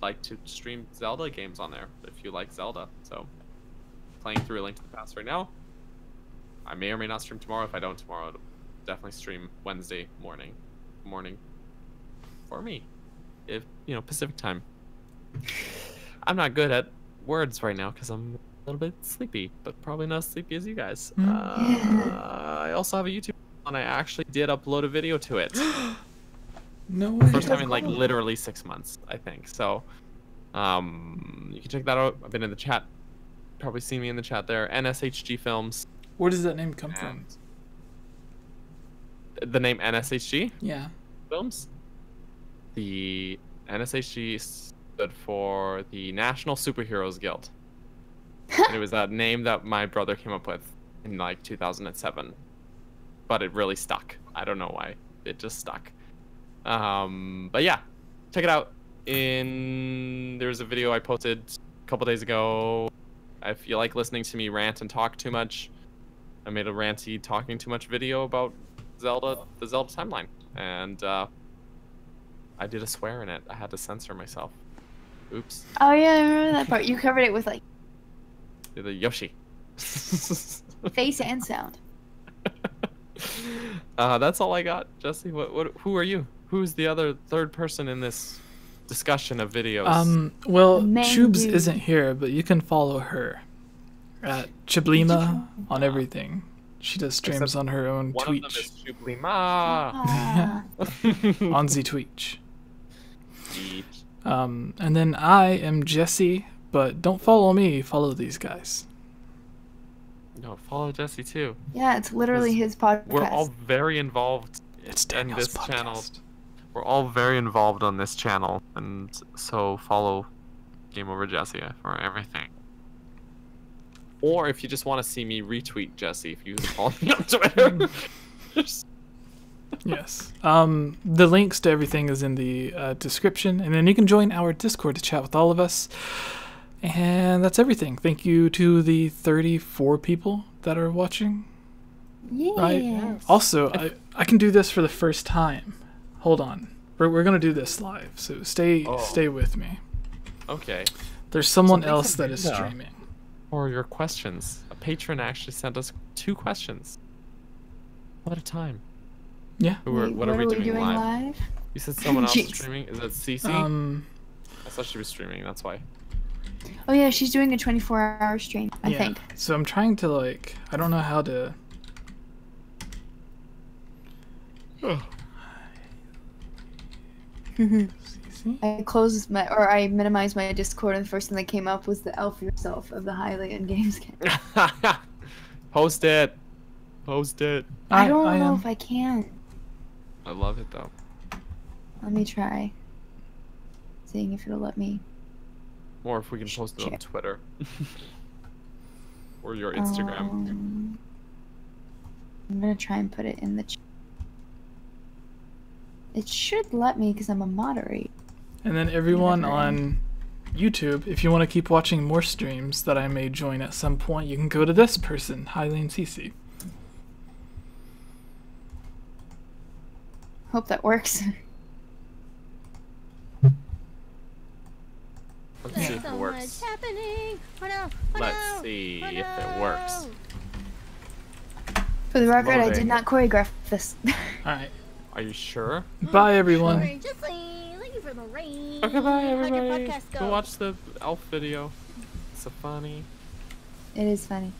Speaker 1: like to stream Zelda games on there, if you like Zelda. So, playing through A Link to the Past right now. I may or may not stream tomorrow. If I don't tomorrow, I'll definitely stream Wednesday morning for me. If, Pacific time. I'm not good at words right now because I'm a little bit sleepy, but probably not as sleepy as you guys. I also have a YouTube and I actually did upload a video to it.
Speaker 3: No way.
Speaker 1: First time in like literally 6 months, I think. So you can check that out. I've been in the chat. Probably seen me in the chat there. NSHG Films.
Speaker 3: Where does that name come from?
Speaker 1: The name NSHG
Speaker 3: Yeah.
Speaker 1: Films? The NSHG stood for the National Superheroes Guild. And it was that name that my brother came up with in like 2007. But it really stuck. I don't know why. It just stuck. But yeah, check it out. There's a video I posted a couple days ago. If you like listening to me rant and talk too much, I made a ranty talking too much video about the Zelda timeline. And I did a swear in it. I had to censor myself. Oops.
Speaker 2: Oh yeah, I remember that part. You covered it with like
Speaker 1: The Yoshi.
Speaker 2: face and sound.
Speaker 1: That's all I got, Jesse. Who are you? Who's the other third person in this discussion of videos?
Speaker 3: Well,
Speaker 2: The main
Speaker 3: Chubes
Speaker 2: dude.
Speaker 3: isn't here, but you can follow her at Chiblima on everything. She does streams
Speaker 1: Except
Speaker 3: on her own
Speaker 1: One
Speaker 3: Twitch.
Speaker 1: of them is Shublima.
Speaker 2: Ah.
Speaker 3: On the Twitch. And then I am Jesse, but don't follow me, follow these guys.
Speaker 1: No, follow Jesse too.
Speaker 2: Yeah, it's literally his podcast.
Speaker 1: We're all very involved
Speaker 3: It's
Speaker 1: in
Speaker 3: Daniel's
Speaker 1: this channel.
Speaker 3: podcast.
Speaker 1: We're all very involved on this channel, and so follow Game Over Jesse for everything. Or if you just want to see me retweet Jesse, if you follow me on Twitter.
Speaker 3: Yes. The links to everything is in the description, and then you can join our Discord to chat with all of us. And that's everything. Thank you to the 34 people that are watching.
Speaker 2: Yeah.
Speaker 3: Right. Also, I can do this for the first time. Hold on. We're gonna do this live, so stay with me.
Speaker 1: Okay.
Speaker 3: There's someone
Speaker 1: Something
Speaker 3: else that is
Speaker 1: yeah.
Speaker 3: streaming.
Speaker 1: Or your questions. A patron actually sent us 2 questions. What a time.
Speaker 3: Yeah.
Speaker 1: What are we doing live?
Speaker 2: live?
Speaker 1: You said someone else is
Speaker 2: Jeez.
Speaker 1: streaming. Is that CC? I thought she was streaming. That's why.
Speaker 2: Oh yeah, she's doing a 24-hour stream, I think.
Speaker 3: So I'm trying to like, I don't know how to.
Speaker 2: I closed my, or I minimized my Discord, and the first thing that came up was the elf yourself of the Hylian Gamescast.
Speaker 1: Post it. Post it.
Speaker 2: I don't know if I can.
Speaker 1: I love it though.
Speaker 2: Let me try. Seeing if it'll let me.
Speaker 1: Or if we can post it on Twitter. Or your Instagram.
Speaker 2: I'm gonna try and put it in the chat. It should let me because I'm a moderator.
Speaker 3: And then everyone on YouTube, if you want to keep watching more streams that I may join at some point, you can go to this person, Hylian CC.
Speaker 2: Hope that works.
Speaker 1: Let's see if it works. Let's see if it works.
Speaker 2: For the record, I did not choreograph this.
Speaker 3: Alright.
Speaker 1: Are you sure?
Speaker 3: Bye, everyone.
Speaker 5: Thank you for the rain.
Speaker 1: Okay, bye
Speaker 5: How'd your
Speaker 1: everybody.
Speaker 5: podcast
Speaker 1: Go watch the elf video. It's so funny.
Speaker 2: It is funny.